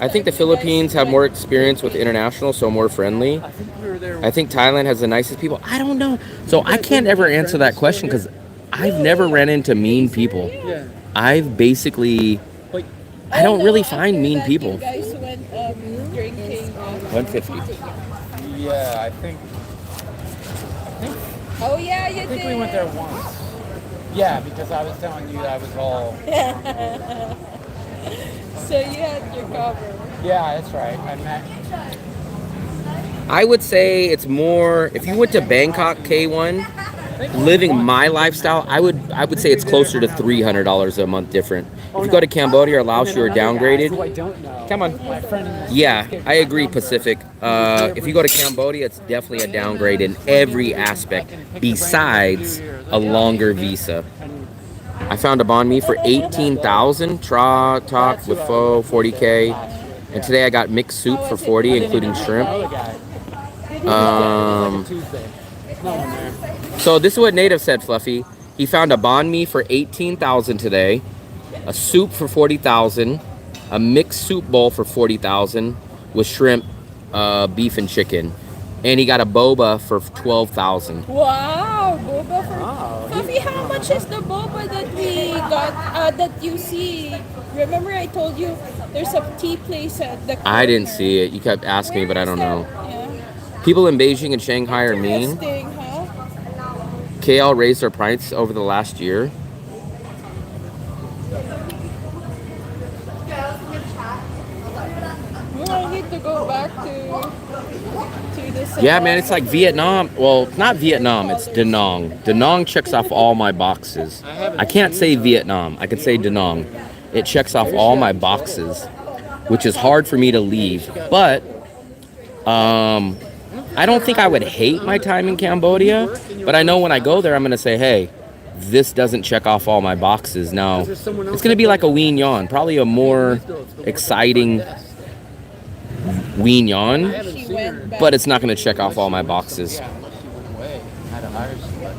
I think the Philippines have more experience with international, so more friendly. I think we were there. I think Thailand has the nicest people. I don't know. So I can't ever answer that question because I've never ran into mean people. Yeah. I've basically, Like, I don't really find mean people. You guys went drinking. 150. yeah, I think Oh yeah, you I think did. we went there once. Yeah, because I was telling you I was all. So you had your cover. Yeah, that's right. I met. I would say it's more, if you went to Bangkok K1, living my lifestyle, I would say it's closer to $300 a month different. If you go to Cambodia or Laos, you're Who I downgraded. don't know. Come on. My friend. Yeah, I agree, Pacific. If you go to Cambodia, it's definitely a downgrade in every aspect besides a longer visa. I found a banh mi for 18,000, tra talk with pho 40K, and today I got mixed soup for 40, including shrimp. Another guy. Um, Tuesday. No one there. So this is what Native said, Fluffy. He found a banh mi for 18,000 today, a soup for 40,000, a mixed soup bowl for 40,000 with shrimp, beef and chicken, and he got a boba for 12,000. Wow, boba for. Wow. Fluffy, how much is the boba that we got? That you see? Remember, I told you there's a tea place at the. I didn't corner. see it. You kept asking me, but I don't know. Yeah. People in Beijing and Shanghai are mean. Interesting, huh? KL raised their price over the last year. I need to go back to the. Yeah, man, it's like Vietnam. Well, it's not Vietnam, it's Da Nang. Da Nang checks off all my boxes. I can't say Vietnam, I can say Da Nang. It checks off all my boxes, which is hard for me to leave. But I don't think I would hate my time in Cambodia, but I know when I go there, I'm going to say, hey, this doesn't check off all my boxes. Now, it's going to be like a Wien Yon, probably a more exciting Wien Yon, She went back. but it's not going to check off all my boxes. Yeah, unless you went away. I had to hire somebody.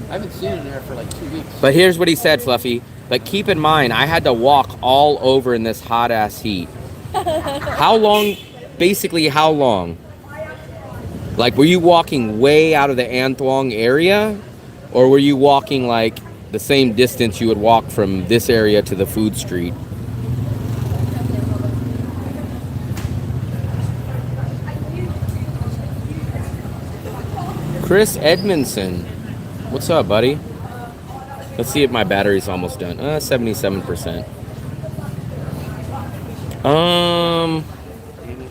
I haven't seen it in there for like 2 weeks. But here's what he said, Fluffy. But keep in mind, I had to walk all over in this hot ass heat. How long? Basically, how long? Like, were you walking way out of the An Thuong area? Or were you walking like the same distance you would walk from this area to the food street? Chris Edmondson. What's up, buddy? Let's see if my battery's almost done. 77%.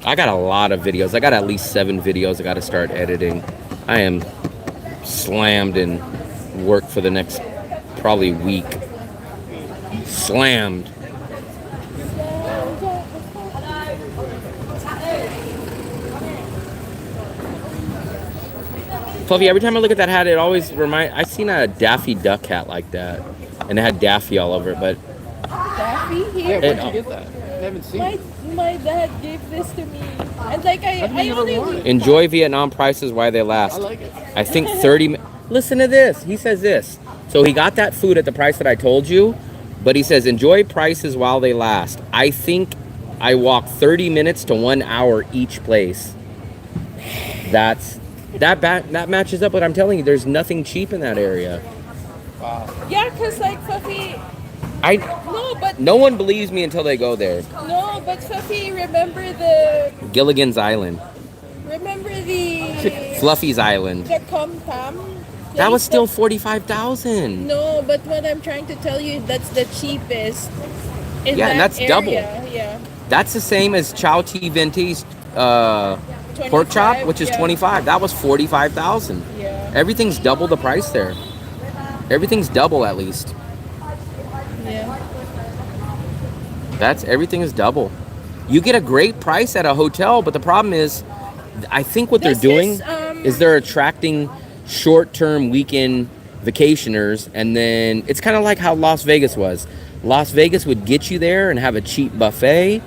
I got a lot of videos. I got at least 7 videos I got to start editing. I am slammed in work for the next probably week. Slammed. Fluffy, every time I look at that hat, it always I've seen a Daffy Duck hat like that, and it had Daffy all over it. But Daffy Yeah, here. where'd you get that? I haven't seen it. My dad gave this to me, and like I never only. worn it. enjoy Vietnam prices while they last. I like it. I think 30. Listen to this. He says this. So he got that food at the price that I told you, but he says enjoy prices while they last. I think I walk 30 minutes to 1 hour each place. That matches up what I'm telling you. There's nothing cheap in that area. Yeah, cause like Fluffy. But No one believes me until they go there. no, but Fluffy, remember the Gilligan's Island, Fluffy's Island. the Com Tam. That was place still 45,000. No, but what I'm trying to tell you, that's the cheapest. In Yeah, and that that's double. area. Yeah. That's the same as Chow Ti Venti's pork chop, 25, which is yeah. 25. That was 45,000. Yeah. Everything's double the price there. Everything's double at least. Yeah. Everything is double. You get a great price at a hotel, but the problem is, I think what This they're doing is, is they're attracting short-term weekend vacationers, and then it's kind of like how Las Vegas was. Las Vegas would get you there and have a cheap buffet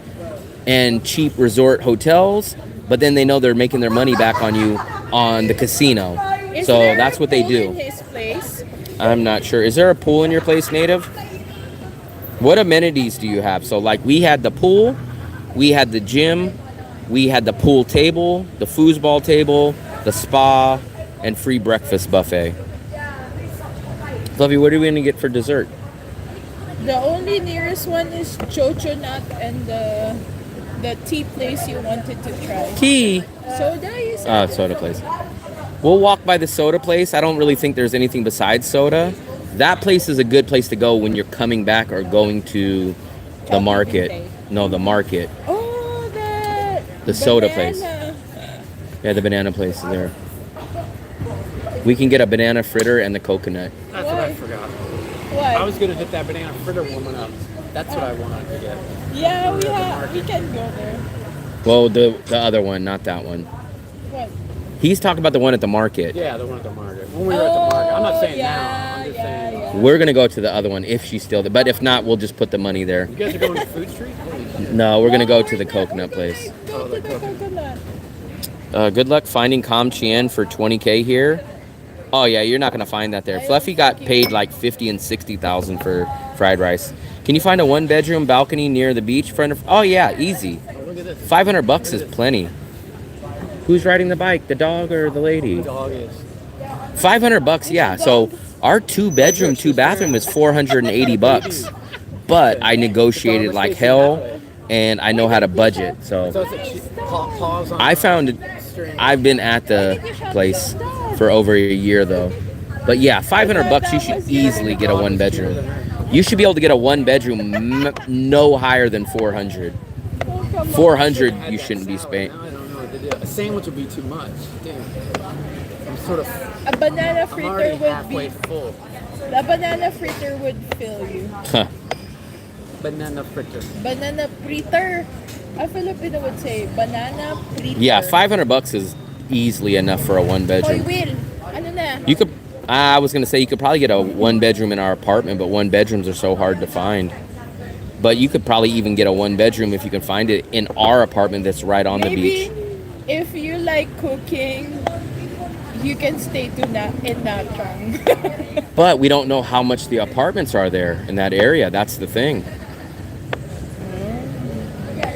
and cheap resort hotels, but then they know they're making their money back on you on the casino. Is So there that's a what they pool do. in his place? I'm not sure. Is there a pool in your place, Native? What amenities do you have? So like we had the pool, we had the gym, we had the pool table, the foosball table, the spa, and free breakfast buffet. Fluffy, what are we gonna get for dessert? The only nearest one is Chocho Nut and the tea place you wanted to try. Tea. Soda, you said? Soda place. We'll walk by the soda place. I don't really think there's anything besides soda. That place is a good place to go when you're coming back or going to the Chocolate market. Day. No, the market. Oh, The soda place. banana. Yeah, the banana place is there. We can get a banana fritter and the coconut. That's what I forgot. What? I was gonna hit that banana fritter woman up. That's what I wanted to get. Yeah, we can go there. Well, the other one, not that one. What? He's talking about the one at the market. Yeah, the one at the market. When we were at the market. I'm not saying yeah, now. I'm just saying. yeah. We're gonna go to the other one if she's still there. But if not, we'll just put the money there. You guys are going to Food Street? Holy shit. No, we're gonna go to we're the not. coconut We're place. gonna Go to the coconut. Good luck finding Com Chien for 20K here. Oh yeah, you're not gonna find that there. Fluffy got paid like 50 and 60,000 for fried rice. Can you find a 1-bedroom balcony near the beach front of? Oh yeah, easy. Oh, look at this. 500 bucks is plenty. Who's riding the bike? The dog or the lady? Dog is. 500 bucks, yeah. So our 2-bedroom, 2-bathroom is 480 bucks. But I negotiated like hell, and I know how to budget. So So it's a pause on. I found I've been at the place for over a year though. But yeah, 500 bucks you should easily get a 1-bedroom. You should be able to get a 1-bedroom no higher than 400. 400 you shouldn't be spending. Now I don't know what to do. A sandwich would be too much. Damn. I'm sort of. A banana I'm fritter already would halfway be. full. The banana fritter would fill you. Huh. Banana fritter. Banana fritter. A Filipino would say banana fritter. Yeah, 500 bucks is easily enough for a Hoy, 1-bedroom. Will. Ano na? You could I was gonna say you could probably get a 1-bedroom in our apartment, but 1-bedrooms are so hard to find. But you could probably even get a 1-bedroom if you can find it in our apartment that's right on the Maybe beach. if you like cooking, you can stay in Nha Trang. But we don't know how much the apartments are there in that area. That's the thing.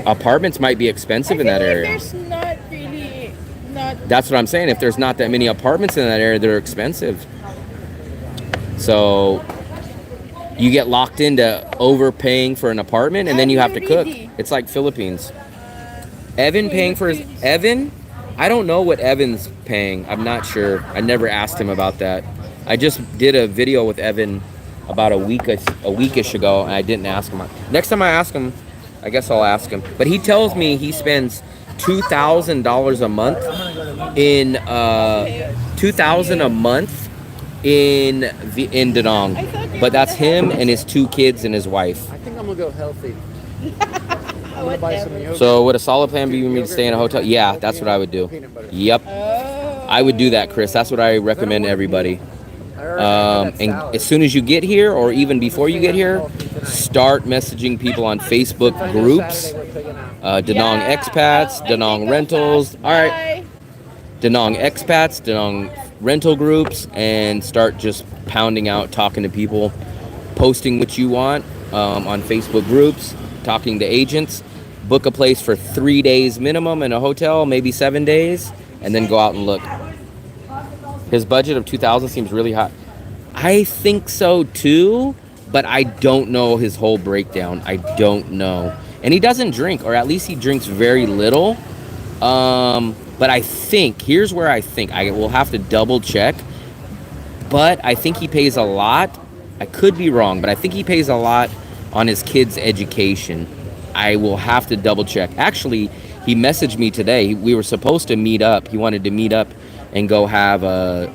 Apartments might be expensive in that area. There's not really not. That's what I'm saying. If there's not that many apartments in that area, they're expensive. So you get locked into overpaying for an apartment, and then you have to cook. It's like Philippines. Evan paying for his Evan? I don't know what Evan's paying. I'm not sure. I never asked him about that. I just did a video with Evan about a weekish ago, and I didn't ask him. Next time I ask him, I guess I'll ask him. But he tells me he spends $2,000 a month in $2,000 a month in Da Nang. But that's him and his 2 kids and his wife. I think I'm gonna go healthy. I'm gonna buy some yogurt. So would a solid plan be for me to stay in a hotel? Yeah, that's what I would do. Yep. I would do that, Chris. That's what I recommend to everybody. And as soon as you get here, or even before you get here, start messaging people on Facebook groups. Da Nang expats, Da Nang rentals. All right. Da Nang expats, Da Nang rental groups, and start just pounding out, talking to people, posting what you want on Facebook groups, talking to agents. Book a place for 3 days minimum in a hotel, maybe 7 days, and then go out and look. His budget of $2,000 seems really high. I think so too, but I don't know his whole breakdown. I don't know. And he doesn't drink, or at least he drinks very little. But I think, here's where I think, I will have to double check, but I think he pays a lot. I could be wrong, but I think he pays a lot on his kids' education. I will have to double check. Actually, he messaged me today. We were supposed to meet up. He wanted to meet up and go have a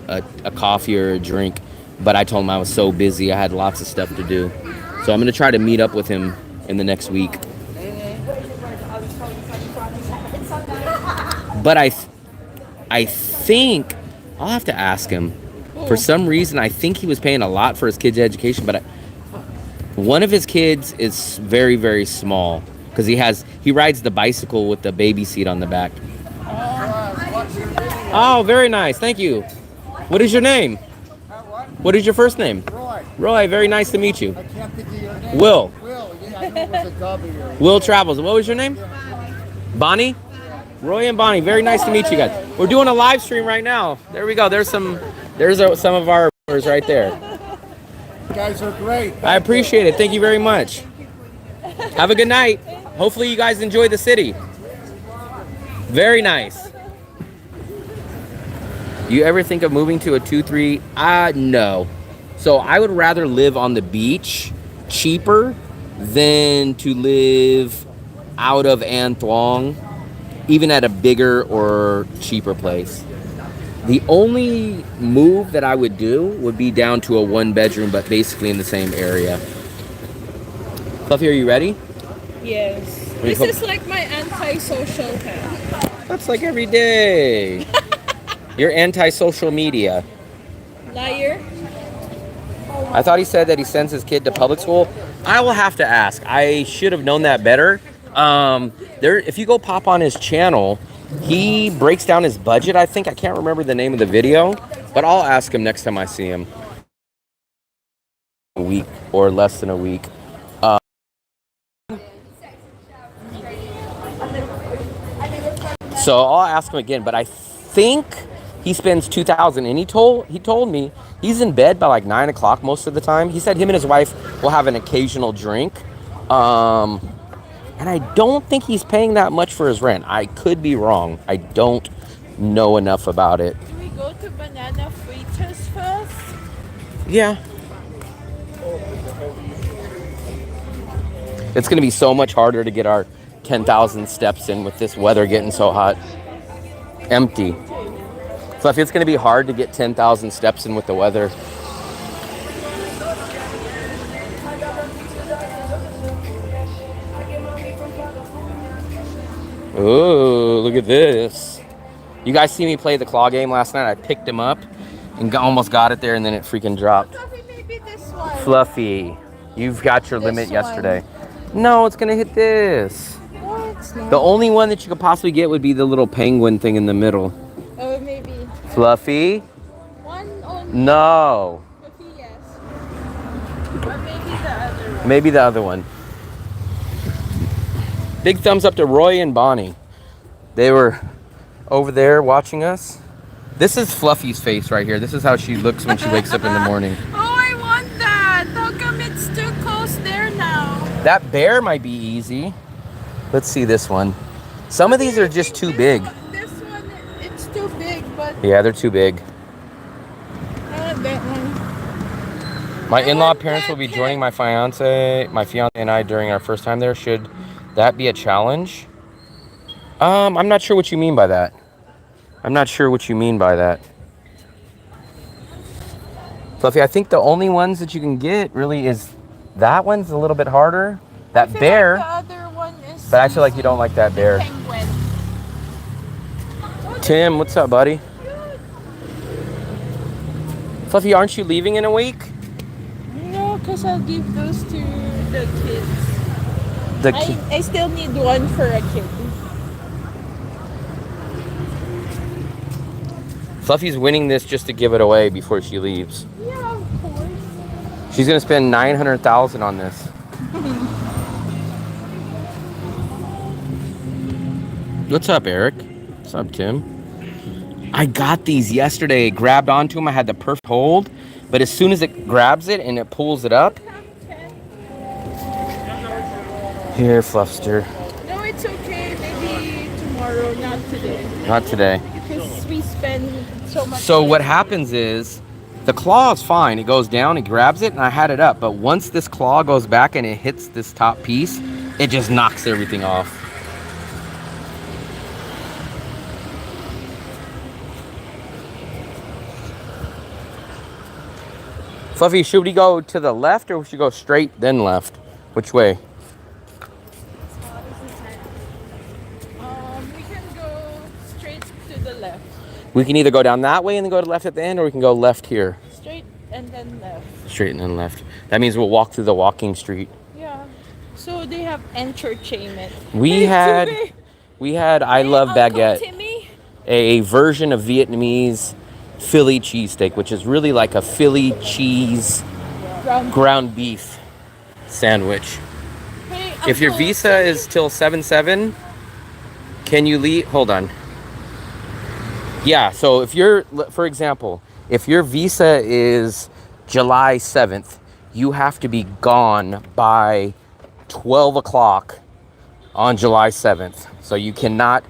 coffee or a drink, but I told him I was so busy. I had lots of stuff to do. So I'm going to try to meet up with him in the next week. But I think I'll have to ask him. For some reason, I think he was paying a lot for his kids' education, but one of his kids is very, very small because he rides the bicycle with the baby seat on the back. Oh, very nice. Thank you. What is your name? What is your first name? Roy. Roy, very nice to meet you. I can't think of your name. Will. Will, yeah, I knew it was a W. Will Travels. What was your name? Bonnie? Roy and Bonnie, very nice to meet you guys. We're doing a live stream right now. There we go. There's some of our viewers right there. You guys are great. I appreciate it. Thank you very much. Have a good night. Hopefully you guys enjoy the city. Very nice. You ever think of moving to a 2-3? No. So I would rather live on the beach, cheaper, than to live out of An Thuong, even at a bigger or cheaper place. The only move that I would do would be down to a 1-bedroom, but basically in the same area. Fluffy, are you ready? Yes. This is like my anti-social path. That's like every day. You're anti-social media. Liar. I thought he said that he sends his kid to public school. I will have to ask. I should have known that better. If you go pop on his channel, He breaks down his budget, I think. I can't remember the name of the video, but I'll ask him next time I see him. A week or less than a week. So I'll ask him again, but I think he spends $2,000, and he told me he's in bed by like 9 o'clock most of the time. He said him and his wife will have an occasional drink. And I don't think he's paying that much for his rent. I could be wrong. I don't know enough about it. Do we go to Banana Fritas first? Yeah. It's going to be so much harder to get our 10,000 steps in with this weather getting so hot. Empty. So if it's going to be hard to get 10,000 steps in with the weather. Ooh, look at this. You guys see me play the claw game last night? I picked him up and almost got it there, and then it freaking dropped. Fluffy, maybe this one. Fluffy, you've got your This limit one. yesterday. No, it's going to hit this. No, it's not. The only one that you could possibly get would be the little penguin thing in the middle. Oh, maybe. Fluffy? One only. No. Fluffy, yes. Or maybe the other one. Maybe the other one. Big thumbs up to Roy and Bonnie. They were over there watching us. This is Fluffy's face right here. This is how she looks when she wakes up in the morning. Oh, I want that. How come it's too close there now? That bear might be easy. Let's see this one. Some of these are just too big. This one, it's too big, but Yeah, they're too big. I want that one. My in-law parents will be joining my fiance and I during our first time there. Should that be a challenge? I'm not sure what you mean by that. Fluffy, I think the only ones that you can get really is that one's a little bit harder. That I feel bear, like the other one is but I feel like you don't like that bear. penguin. Tim, what's up, buddy? Fluffy, aren't you leaving in a week? No, because I'll give those to the kids. The I still need one for a kid. Fluffy's winning this just to give it away before she leaves. Yeah, of course. She's gonna spend $900,000 on this. What's up, Eric? What's up, Tim? I got these yesterday. Grabbed onto them. I had the perfect hold, but as soon as it grabs it and it pulls it up, here, Fluffster. No, it's okay. Maybe tomorrow, not today. Not today. Because we spend so much. So what happens is the claw is fine. It goes down, it grabs it, and I had it up. But once this claw goes back and it hits this top piece, it just knocks everything off. Fluffy, should we go to the left or should we go straight then left? Which way? We can go straight to the left. We can either go down that way and then go to left at the end, or we can go left here. Straight and then left. Straight and then left. That means we'll walk through the walking street. Yeah. So they have entertainment. We had I Love Uncle Baguette, Timmy. a version of Vietnamese Philly cheesesteak, which is really like a Philly cheese ground beef sandwich. Hey, If your Uncle visa Timmy. is till 7/7, can you leave? Hold on. Yeah, so if you're, for example, if your visa is July 7th, you have to be gone by 12 o'clock on July 7th. So you cannot,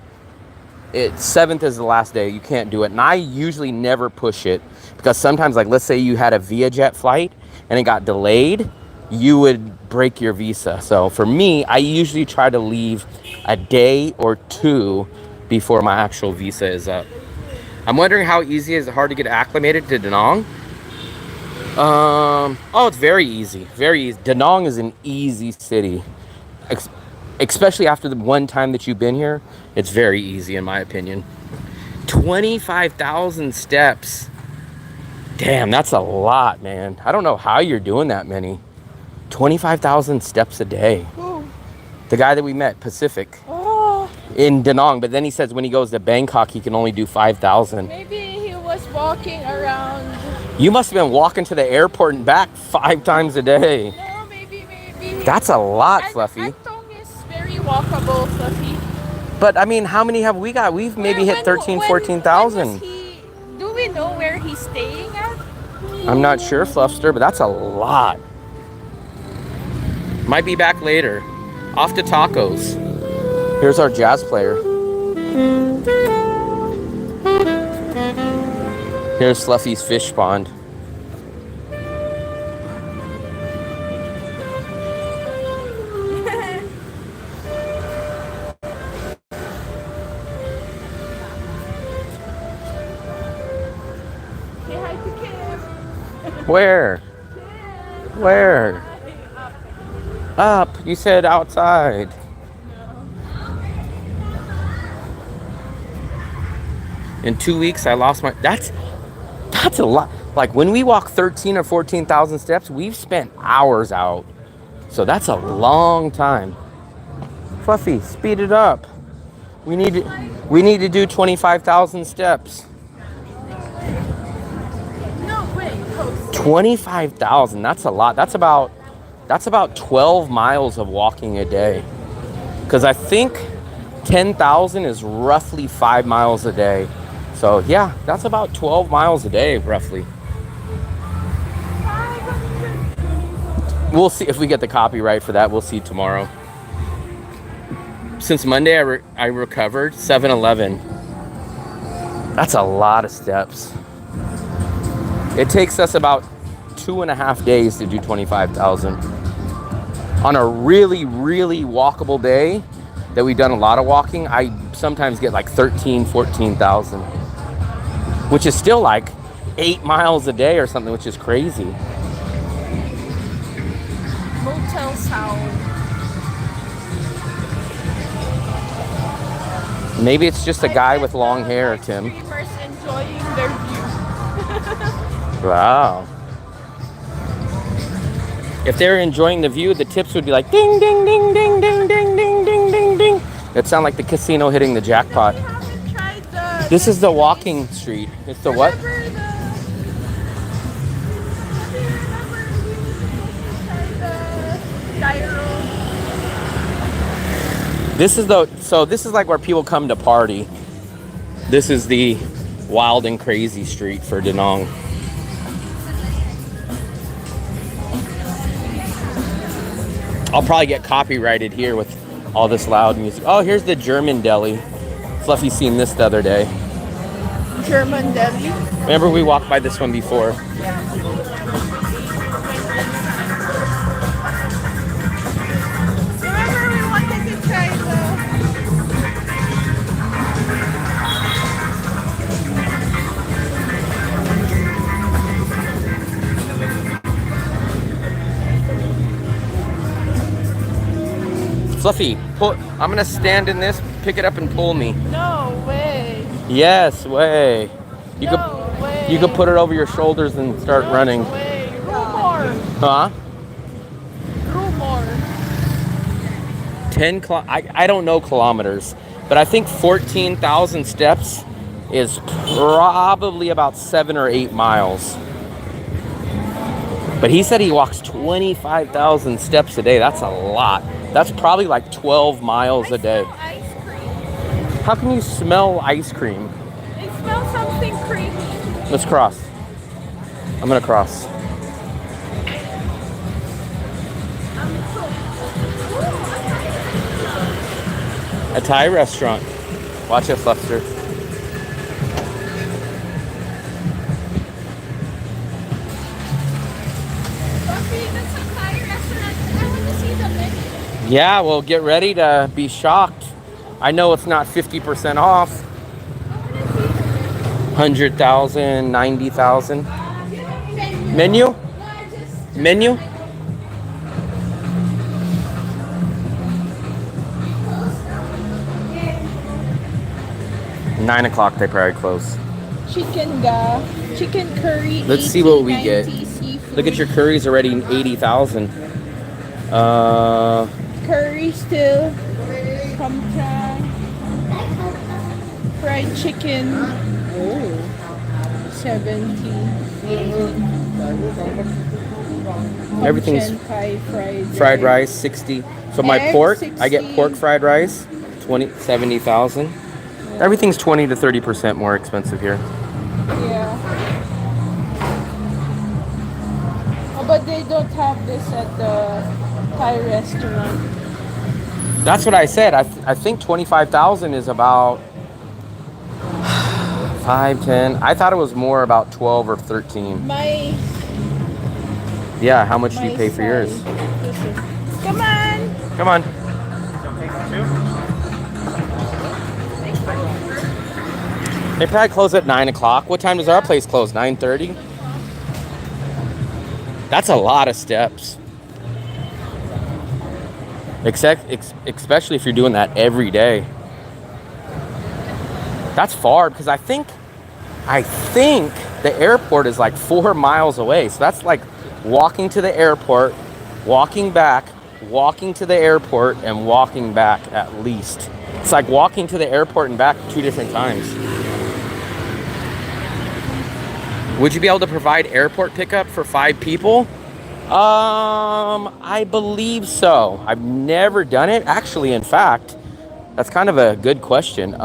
7th is the last day. You can't do it. And I usually never push it because sometimes, like, let's say you had a ViaJet flight and it got delayed, you would break your visa. So for me, I usually try to leave a day or two before my actual visa is up. I'm wondering how easy is it hard to get acclimated to Da Nang? Oh, it's very easy. Very easy. Da Nang is an easy city. Especially after the one time that you've been here, it's very easy in my opinion. 25,000 steps. Damn, that's a lot, man. I don't know how you're doing that many. 25,000 steps a day. Who? The guy that we met, Pacific. Oh. in Da Nang, but then he says when he goes to Bangkok, he can only do 5,000. Maybe he was walking around. You must have been walking to the airport and back 5 times a day. No, maybe. That's a lot, Fluffy. Antong is very walkable, Fluffy. But I mean, how many have we got? We've maybe hit 13, 14,000. Do we know where he's staying at? I'm not sure, Fluffster, but that's a lot. Might be back later. Off to tacos. Here's our jazz player. Here's Fluffy's fish pond. Say hi to Kim. Where? Where? Up. You said outside. In 2 weeks, I lost my... That's a lot. Like, when we walk 13 or 14,000 steps, we've spent hours out. So that's a long time. Fluffy, speed it up. We need to do 25,000 steps. No, wait. 25,000. That's a lot. That's about 12 miles of walking a day. Because I think 10,000 is roughly 5 miles a day. So yeah, that's about 12 miles a day, roughly. We'll see if we get the copyright for that. We'll see tomorrow. Since Monday, I recovered 7-Eleven. That's a lot of steps. It takes us about 2.5 days to do 25,000. On a really, really walkable day that we've done a lot of walking, I sometimes get like 13, 14,000. Which is still like 8 miles a day or something, which is crazy. Motel sound. Maybe it's just a guy with long hair, Tim. Streamers enjoying their view. Wow. If they're enjoying the view, the tips would be like ding, ding, ding, ding, ding, ding, ding, ding, ding, ding. It'd sound like the casino hitting the jackpot. We haven't tried This is the walking street. It's the what? This is like where people come to party. This is the wild and crazy street for Da Nang. I'll probably get copyrighted here with all this loud music. Oh, here's the German deli. Fluffy seen this the other day. German deli. Remember we walked by this one before. Remember we wanted to try Fluffy, I'm gonna stand in this, pick it up and pull me. No way. Yes, way. You could put it over your shoulders and start running. Way. Rumor. Huh? Rumor. 10 I don't know kilometers, but I think 14,000 steps is probably about 7 or 8 miles. But he said he walks 25,000 steps a day. That's a lot. That's probably like 12 miles a day. Smell ice cream. How can you smell ice cream? It smells something creamy. Let's cross. I'm gonna cross. A Thai restaurant. Watch it, Fluster. That's a Thai restaurant. I want to see the menu. Yeah, well, get ready to be shocked. I know it's not 50% off. 100,000, 90,000. Menu? Menu? Nine o'clock, they probably close. Chicken curry. Let's see what we 80, get. 90 seafood. Look at your curries already in 80,000. Curry still. From Trang. Fried chicken. Oh. 70. Everything's Pumpkin pie fried rice 60. So my Egg, pork, I get 60. pork fried rice 70,000. Everything's 20 to 30% more expensive here. Yeah. Oh, but they don't have this at the Thai restaurant. That's what I said. I think 25,000 is about 5, 10. I thought it was more about 12 or 13. My Yeah, how much do you my pay for yours? side. Listen. Come on. Come on. They probably close at 9 o'clock. What time does our place close? 9:30? That's a lot of steps. Especially if you're doing that every day. That's far because I think the airport is like 4 miles away. So that's like walking to the airport, walking back, walking to the airport, and walking back at least. It's like walking to the airport and back 2 different times. Would you be able to provide airport pickup for 5 people? I believe so. I've never done it. Actually, in fact, that's kind of a good question.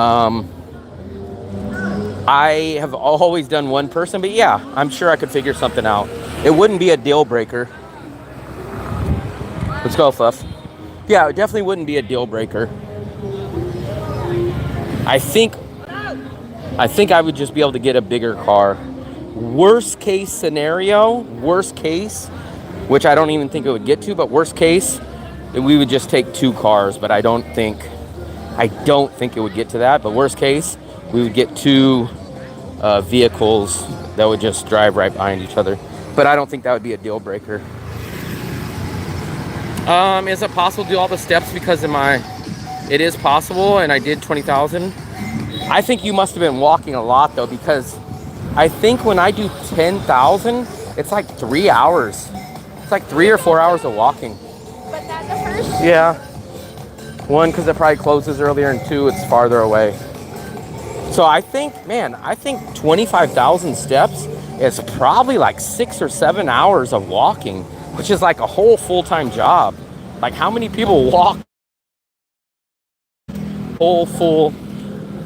I have always done one person, but yeah, I'm sure I could figure something out. It wouldn't be a deal breaker. Let's go, Fluff. Yeah, it definitely wouldn't be a deal breaker. I think I would just be able to get a bigger car. Worst case scenario, which I don't even think it would get to, but worst case, we would just take 2 cars, but I don't think it would get to that. But worst case, we would get 2 vehicles that would just drive right behind each other. But I don't think that would be a deal breaker. Is it possible to do all the steps because of it is possible, and I did 20,000. I think you must have been walking a lot though, because I think when I do 10,000, it's like 3 hours. It's like 3 or 4 hours of walking. But not the first. Yeah. 1, because it probably closes earlier, and 2, it's farther away. So I think 25,000 steps is probably like 6 or 7 hours of walking, which is like a whole full-time job. Like how many people walk whole full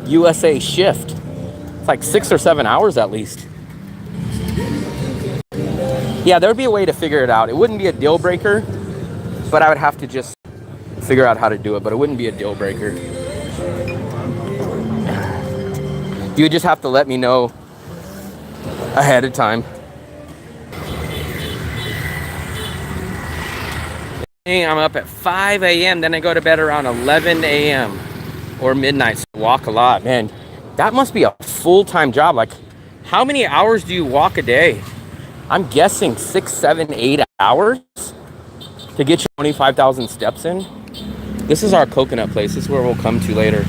USA shift? It's like 6 or 7 hours at least. Yeah, there would be a way to figure it out. It wouldn't be a deal breaker, but I would have to just figure out how to do it, but it wouldn't be a deal breaker. You would just have to let me know ahead of time. I'm up at 5 a.m. Then I go to bed around 11 a.m. or midnight. So I walk a lot, man. That must be a full-time job. Like, how many hours do you walk a day? I'm guessing 6, 7, 8 hours to get your 25,000 steps in. This is our coconut place. This is where we'll come to later.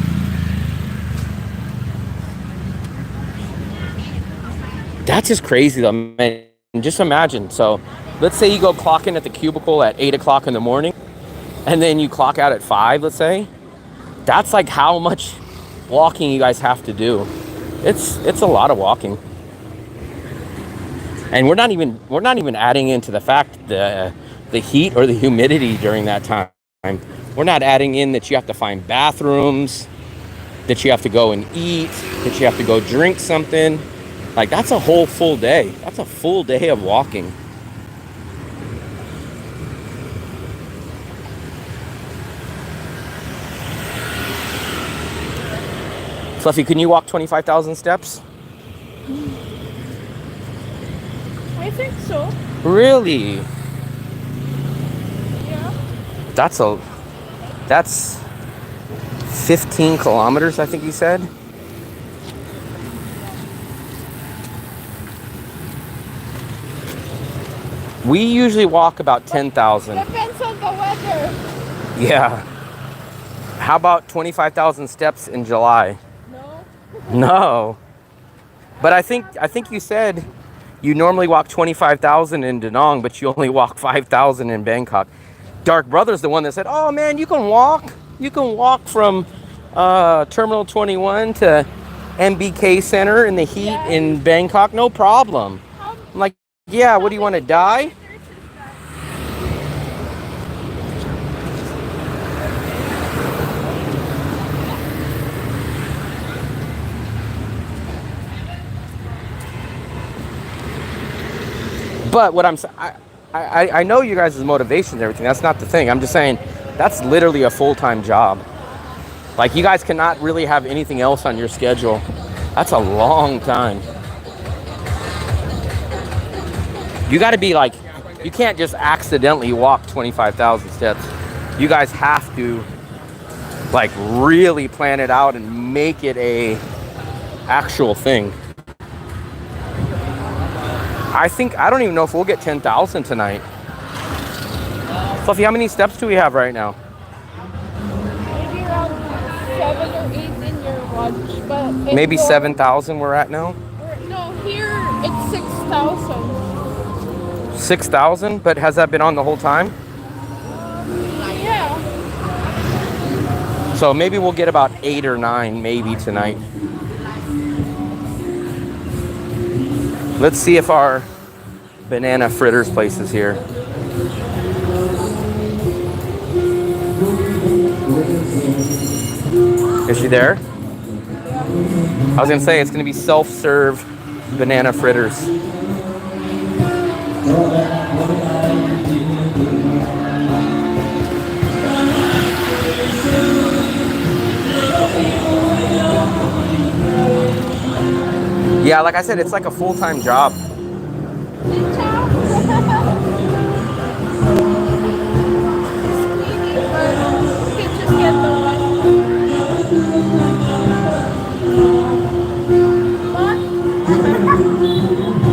That's just crazy though, man. Just imagine. So let's say you go clock in at the cubicle at 8 o'clock in the morning, and then you clock out at 5, let's say. That's like how much walking you guys have to do. It's a lot of walking. And we're not even adding into the fact the heat or the humidity during that time. We're not adding in that you have to find bathrooms, that you have to go and eat, that you have to go drink something. Like, that's a whole full day. That's a full day of walking. Fluffy, can you walk 25,000 steps? I think so. Really? Yeah. That's 15 kilometers, I think you said. We usually walk about 10,000. Depends on the weather. Yeah. How about 25,000 steps in July? No. No. But I think you said you normally walk 25,000 in Da Nang, but you only walk 5,000 in Bangkok. Dark Brother's the one that said, "Oh man, you can walk. You can walk from Terminal 21 to MBK Center in the heat in Bangkok, no problem. I'm like, yeah, what do you want to die? But what I'm saying, I know you guys' motivation and everything. That's not the thing. I'm just saying that's literally a full-time job. Like, you guys cannot really have anything else on your schedule. That's a long time. You got to be like, you can't just accidentally walk 25,000 steps. You guys have to like really plan it out and make it a actual thing. I don't even know if we'll get 10,000 tonight. Fluffy, how many steps do we have right now? Maybe around 7 or 8 in your watch, but Maybe 7,000 we're at now. No, here it's 6,000. 6,000, but has that been on the whole time? Yeah. So maybe we'll get about 8 or 9 maybe tonight. Let's see if our banana fritters place is here. Is she there? I was gonna say it's gonna be self-serve banana fritters. Yeah, like I said, it's like a full-time job.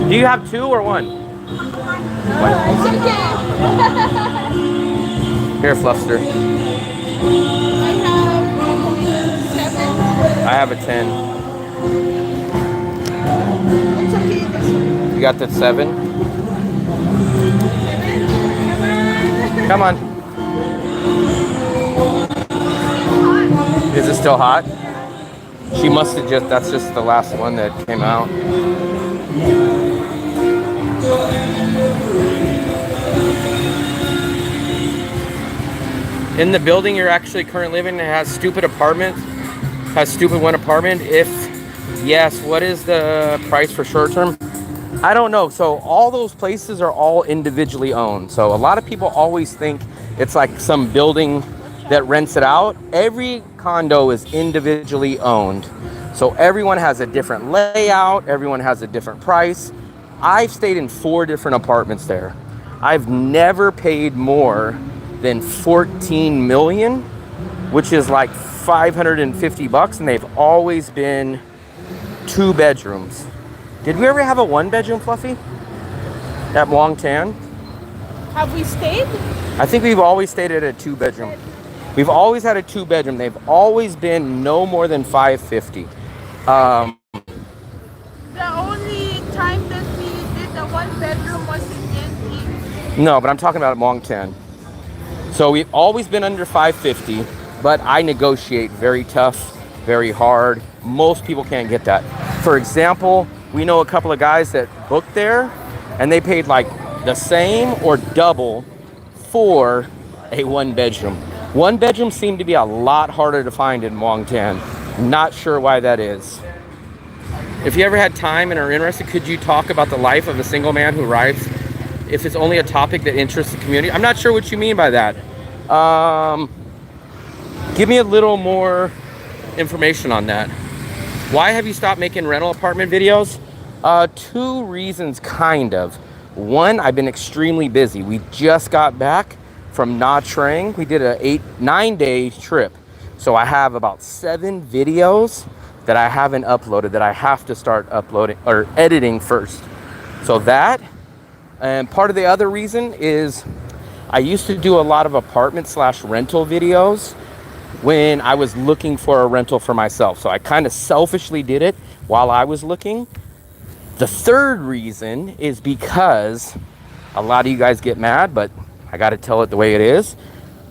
Do you have 2 or 1? Here, Fluffster. I have a 10. You got that 7? Come on. Is it still hot? She must have that's just the last one that came out. In the building you're actually currently living in, has stupid apartment, has stupid one apartment. If yes, what is the price for short term? I don't know. So all those places are all individually owned. So a lot of people always think it's like some building that rents it out. Every condo is individually owned. So everyone has a different layout. Everyone has a different price. I've stayed in 4 different apartments there. I've never paid more than 14 million, which is like 550 bucks. And they've always been 2 bedrooms. Did we ever have a 1-bedroom, Fluffy? At Muang Tan? Have we stayed? I think we've always stayed at a 2-bedroom. We've always had a 2-bedroom. They've always been no more than 550. The only time that we did the 1-bedroom was in Yankee. No, but I'm talking about at Muang Tan. So we've always been under 550, but I negotiate very tough, very hard. Most people can't get that. For example, we know a couple of guys that booked there and they paid like the same or double for a 1-bedroom. 1-bedroom seemed to be a lot harder to find in Muang Tan. Not sure why that is. If you ever had time and are interested, could you talk about the life of a single man who arrives? If it's only a topic that interests the community. I'm not sure what you mean by that. Give me a little more information on that. Why have you stopped making rental apartment videos? 2 reasons, kind of. One, I've been extremely busy. We just got back from Nha Trang. We did a 9-day trip. So I have about 7 videos that I haven't uploaded that I have to start uploading or editing first. So that, and part of the other reason is I used to do a lot of apartment/rental videos when I was looking for a rental for myself. So I kind of selfishly did it while I was looking. The third reason is because a lot of you guys get mad, but I got to tell it the way it is.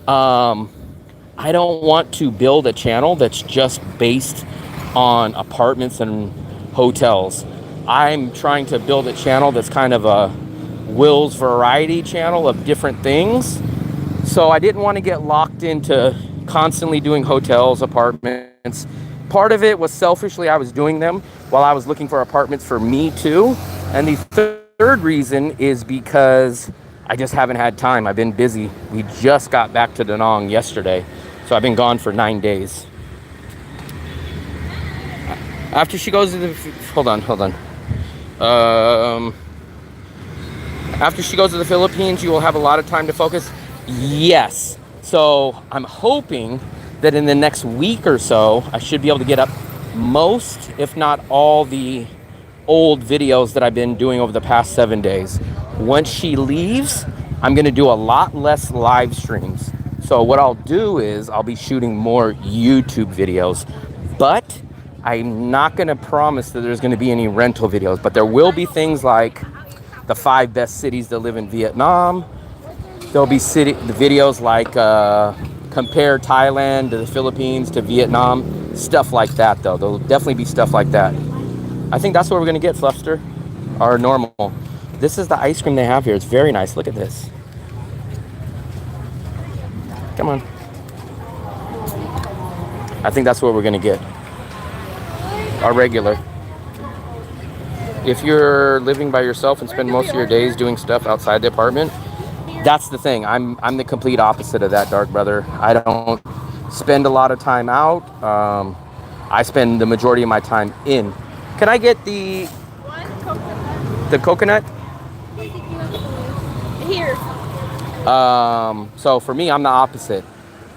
I don't want to build a channel that's just based on apartments and hotels. I'm trying to build a channel that's kind of a Will's variety channel of different things. So I didn't want to get locked into constantly doing hotels, apartments. Part of it was selfishly I was doing them while I was looking for apartments for me too. And the third reason is because I just haven't had time. I've been busy. We just got back to Da Nang yesterday. So I've been gone for 9 days. After she goes to the... Hold on. After she goes to the Philippines, you will have a lot of time to focus. Yes. So I'm hoping that in the next week or so, I should be able to get up most, if not all, the old videos that I've been doing over the past 7 days. Once she leaves, I'm going to do a lot less live streams. So what I'll do is I'll be shooting more YouTube videos, but I'm not going to promise that there's going to be any rental videos, but there will be things like the 5 best cities to live in Vietnam. There'll be the videos like compare Thailand to the Philippines to Vietnam, stuff like that though. There'll definitely be stuff like that. I think that's what we're gonna get, Fluffster, our normal. This is the ice cream they have here. It's very nice. Look at this. Come on. I think that's what we're gonna get. Our regular. If you're living by yourself and spend most of your days doing stuff outside the apartment, that's the thing. I'm the complete opposite of that, Dark Brother. I don't spend a lot of time out. I spend the majority of my time in. Can I get the coconut? Here. So for me, I'm the opposite.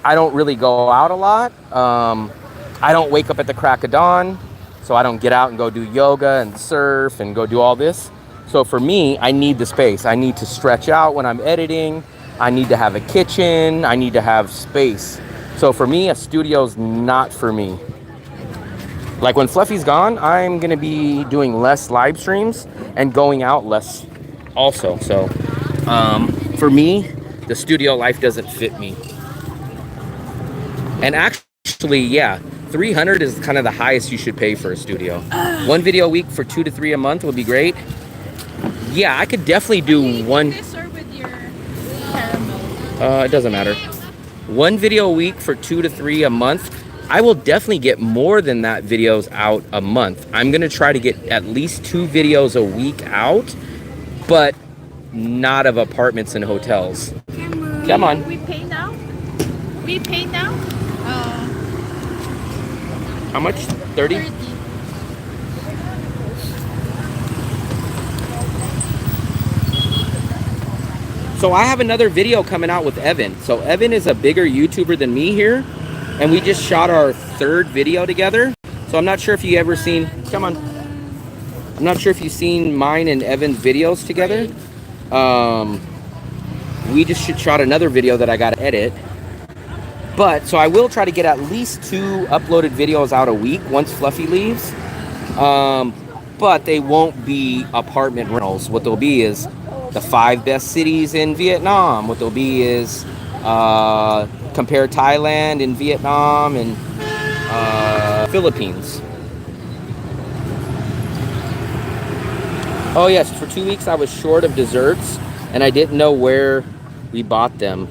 I don't really go out a lot. I don't wake up at the crack of dawn. So I don't get out and go do yoga and surf and go do all this. So for me, I need the space. I need to stretch out when I'm editing. I need to have a kitchen. I need to have space. So for me, a studio's not for me. Like when Fluffy's gone, I'm gonna be doing less live streams and going out less also. So for me, the studio life doesn't fit me. And actually, yeah, 300 is kind of the highest you should pay for a studio. 1 video a week for 2 to 3 a month would be great. Yeah, I could definitely do one. This or with your caramel? It doesn't matter. 1 video a week for 2 to 3 a month. I will definitely get more than that videos out a month. I'm gonna try to get at least 2 videos a week out, but not of apartments and hotels. Come on. We pay now? We pay now? How much? 30? So I have another video coming out with Evan. So Evan is a bigger YouTuber than me here, and we just shot our 3rd video together. So I'm not sure if you ever seen, come on. I'm not sure if you've seen mine and Evan's videos together. We just shot another video that I got to edit. But, so I will try to get at least 2 uploaded videos out a week once Fluffy leaves. But they won't be apartment rentals. What they'll be is the 5 best cities in Vietnam. What they'll be is compare Thailand and Vietnam and Philippines. Oh yes, for 2 weeks I was short of desserts and I didn't know where we bought them.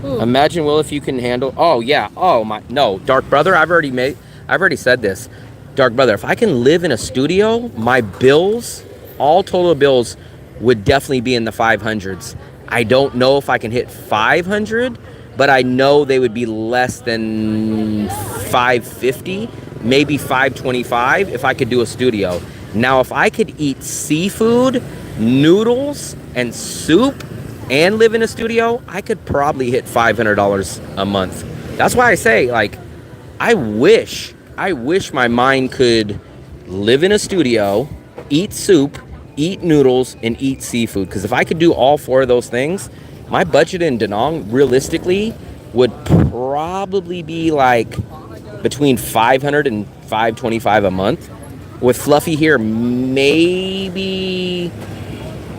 Ooh. Imagine, Will, if you can handle. Oh yeah. Oh my. No, Dark Brother. I've already said this. Dark Brother. If I can live in a studio, my bills, all total bills, would definitely be in the 500s. I don't know if I can hit 500, but I know they would be less than 550, maybe 525 if I could do a studio. Now, if I could eat seafood, noodles, and soup, and live in a studio, I could probably hit $500 a month. That's why I say, like, I wish my mind could live in a studio, eat soup, eat noodles, and eat seafood. Because if I could do all 4 of those things, my budget in Da Nang, realistically, would probably be like between 500 and 525 a month. With Fluffy here, maybe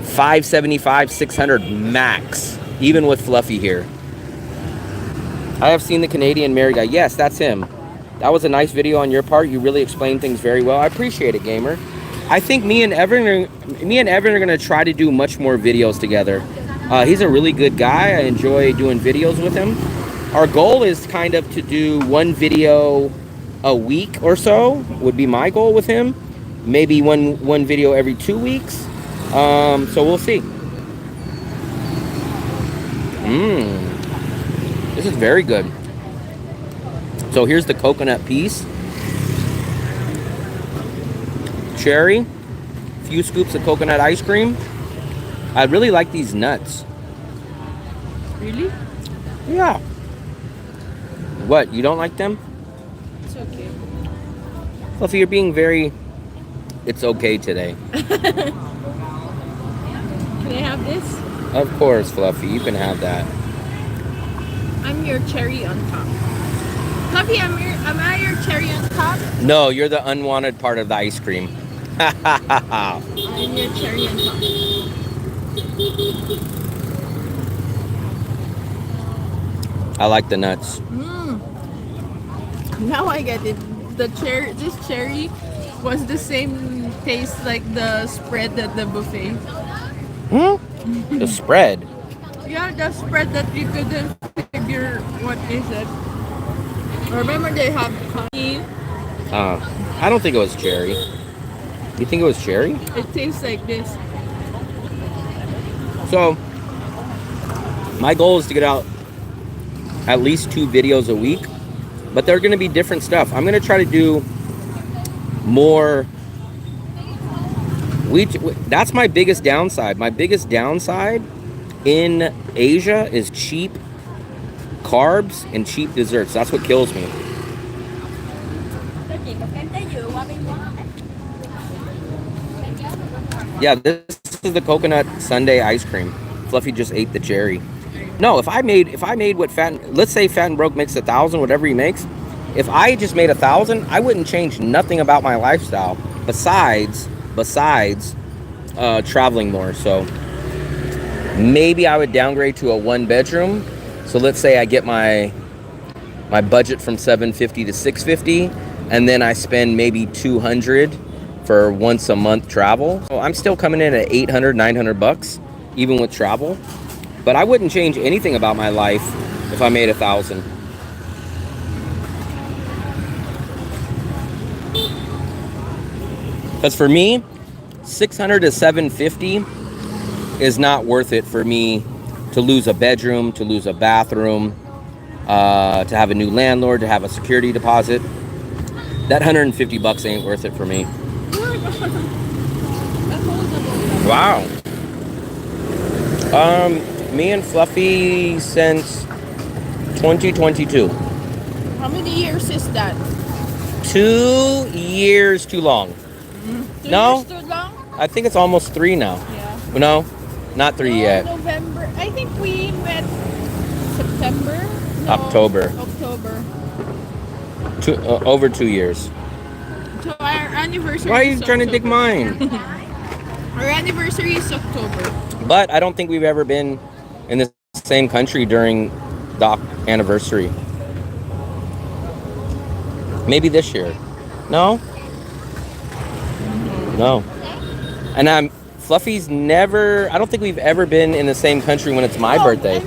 575, 600 max, even with Fluffy here. I have seen the Canadian married guy. Yes, that's him. That was a nice video on your part. You really explained things very well. I appreciate it, gamer. I think me and Evan are gonna try to do much more videos together. He's a really good guy. I enjoy doing videos with him. Our goal is kind of to do one video a week or so, would be my goal with him. Maybe one video every 2 weeks. So we'll see. This is very good. So here's the coconut piece. Cherry. Few scoops of coconut ice cream. I really like these nuts. Really? Yeah. What, you don't like them? It's okay. Fluffy, you're being very... It's okay today. Can I have this? Of course, Fluffy, you can have that. I'm your cherry on top. Fluffy, am I your cherry on top? No, you're the unwanted part of the ice cream. I'm your cherry on top. I like the nuts. Now I get it. This cherry was the same taste like the spread at the buffet. The spread. Yeah, the spread that you couldn't figure what is it. Remember they have honey. I don't think it was cherry. You think it was cherry? It tastes like this. So, my goal is to get out at least 2 videos a week, but they're going to be different stuff. I'm going to try to do more. That's my biggest downside. My biggest downside in Asia is cheap carbs and cheap desserts. That's what kills me. Yeah, this is the coconut sundae ice cream. Fluffy just ate the cherry. No, if I made what let's say Fat and Broke makes 1,000, whatever he makes. If I just made 1,000, I wouldn't change nothing about my lifestyle besides traveling more. So maybe I would downgrade to a 1-bedroom. So let's say I get my budget from $750 to $650, and then I spend maybe $200 for once a month travel. So I'm still coming in at $800, $900 even with travel. But I wouldn't change anything about my life if I made 1,000. Because for me, $600 to $750 is not worth it for me to lose a bedroom, to lose a bathroom, to have a new landlord, to have a security deposit. That $150 ain't worth it for me. Wow. Me and Fluffy since 2022. How many years is that? 2 years too long. 2 No. years too long? I think it's almost 3 now. Yeah. No, not 3 yet. November. I think we met September. No, October. October. Over 2 years. So our anniversary. Why are you is trying to dig October. mine? Our anniversary is October. But I don't think we've ever been in the same country during the anniversary. Maybe this year. No? No. And Fluffy's never, I don't think we've ever been in the same country when it's my birthday.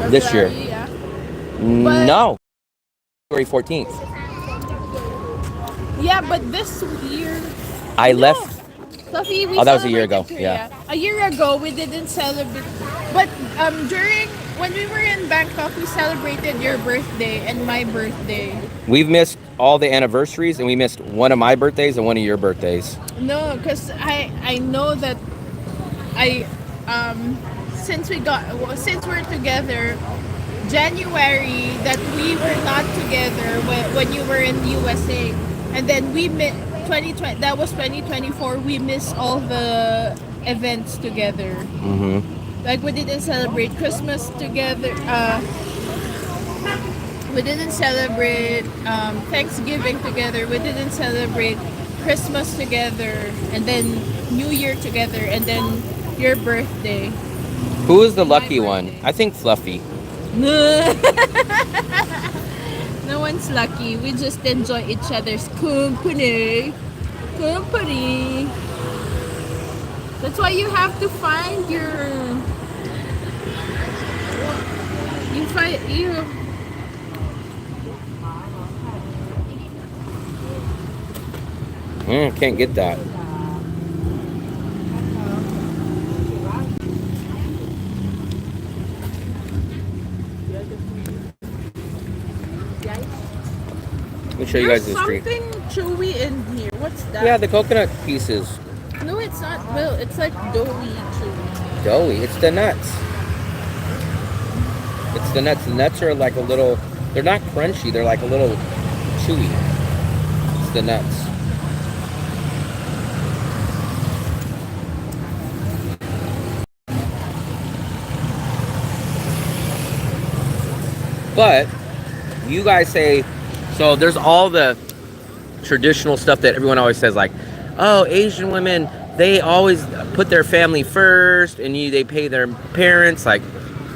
This year. Yeah. No. February 14th. Yeah, but this year. I left. Fluffy, we Oh, that was a year ago, celebrated yeah. Korea. A year ago, we didn't celebrate. But when we were in Bangkok, we celebrated your birthday and my birthday. We've missed all the anniversaries, and we missed one of my birthdays and one of your birthdays. No, because I know that since we're together, January that we were not together when you were in USA, and then we met 2020. That was 2024. We missed all the events together. Like we didn't celebrate Christmas together. We didn't celebrate Thanksgiving together. We didn't celebrate Christmas together, and then New Year together, and then your birthday. Who is the lucky one? I think Fluffy. No one's lucky. We just enjoy each other's company. Company. That's why you have to find your. You find you. Can't get that. Let me show you guys There's the street. something chewy in here. What's that? Yeah, the coconut pieces. No, it's not. Well, it's like doughy chewy. Doughy. It's the nuts. It's the nuts. The nuts are like a little. They're not crunchy. They're like a little chewy. It's the nuts. But you guys say, so there's all the traditional stuff that everyone always says, like, oh, Asian women, they always put their family first and they pay their parents. Like,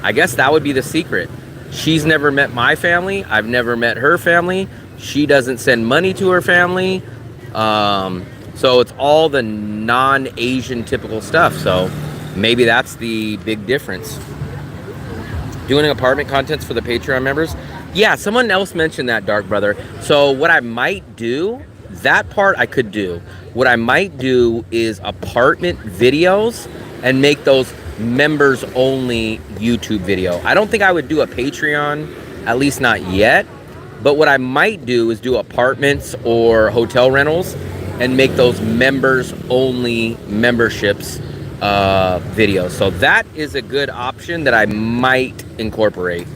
I guess that would be the secret. She's never met my family. I've never met her family. She doesn't send money to her family. So it's all the non-Asian typical stuff. So maybe that's the big difference. Doing apartment contents for the Patreon members. Yeah, someone else mentioned that, Dark Brother. So what I might do, that part I could do. What I might do is apartment videos and make those members only YouTube video. I don't think I would do a Patreon, at least not yet. But what I might do is do apartments or hotel rentals and make those members only memberships videos. So that is a good option that I might incorporate.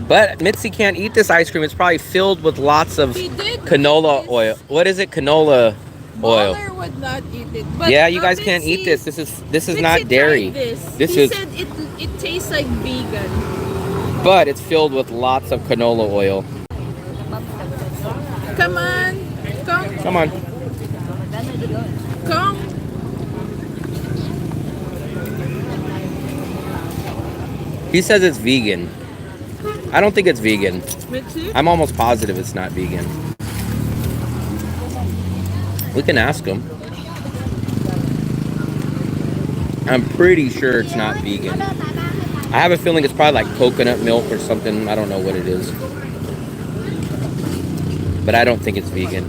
But Mitzi can't eat this ice cream. It's probably filled with lots of canola oil. What is it? Canola oil. Baller would not eat it. But Yeah, you guys can't eat this. This is not dairy. This he is, said it tastes like vegan. but it's filled with lots of canola oil. Come on, come, Come on. come. He says it's vegan. I don't think it's vegan. Mitzi? I'm almost positive it's not vegan. We can ask him. I'm pretty sure it's not vegan. I have a feeling it's probably like coconut milk or something. I don't know what it is. But I don't think it's vegan.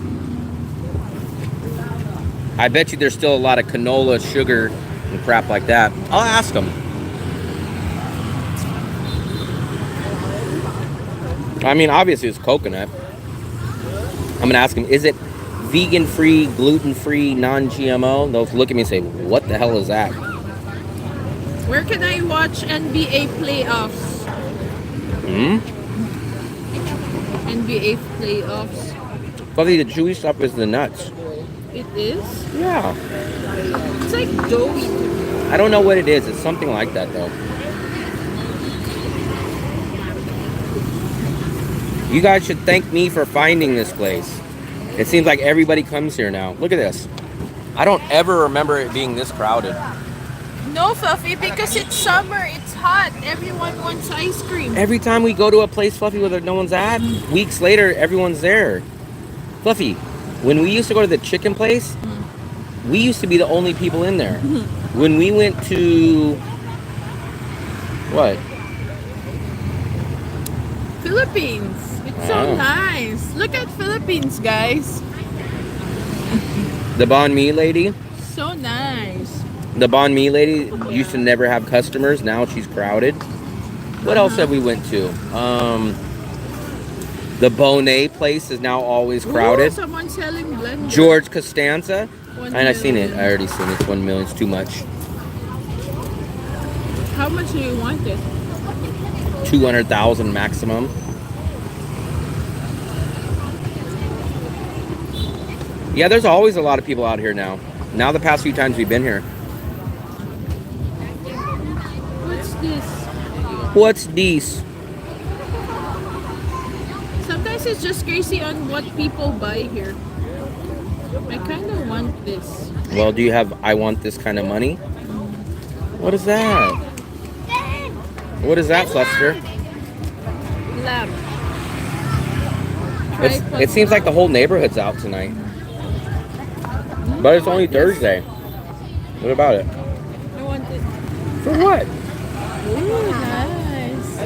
I bet you there's still a lot of canola, sugar, and crap like that. I'll ask him. I mean, obviously it's coconut. I'm gonna ask him, is it vegan-free, gluten-free, non-GMO? They'll look at me and say, what the hell is that? Where can I watch NBA playoffs? NBA playoffs. Fluffy, the chewy stuff is the nuts. It is? Yeah. It's like doughy. I don't know what it is. It's something like that, though. You guys should thank me for finding this place. It seems like everybody comes here now. Look at this. I don't ever remember it being this crowded. No, Fluffy, because it's summer, it's hot. Everyone wants ice cream. Every time we go to a place, Fluffy, where no one's at, weeks later, everyone's there. Fluffy, when we used to go to the chicken place, we used to be the only people in there. When we went to... What? Philippines. It's so nice. Look at Philippines, guys. The banh mi lady? So nice. The banh mi lady used to never have customers. Now she's crowded. What else have we went to? The Bonet place is now always crowded. Ooh, someone selling blender. George Costanza. 1 And I've seen it. million. I already seen it. 1 million is too much. How much do you want it? 200,000 maximum. Yeah, there's always a lot of people out here now. Now the past few times we've been here. What's this? What's this? Sometimes it's just crazy on what people buy here. I kind of want this. Well, do you have I want this kind of money? What is that? What is that, Fluster? Lamb. It seems like the whole neighborhood's out tonight. But it's only Thursday. What about it? I want it. For what? Ooh, nice.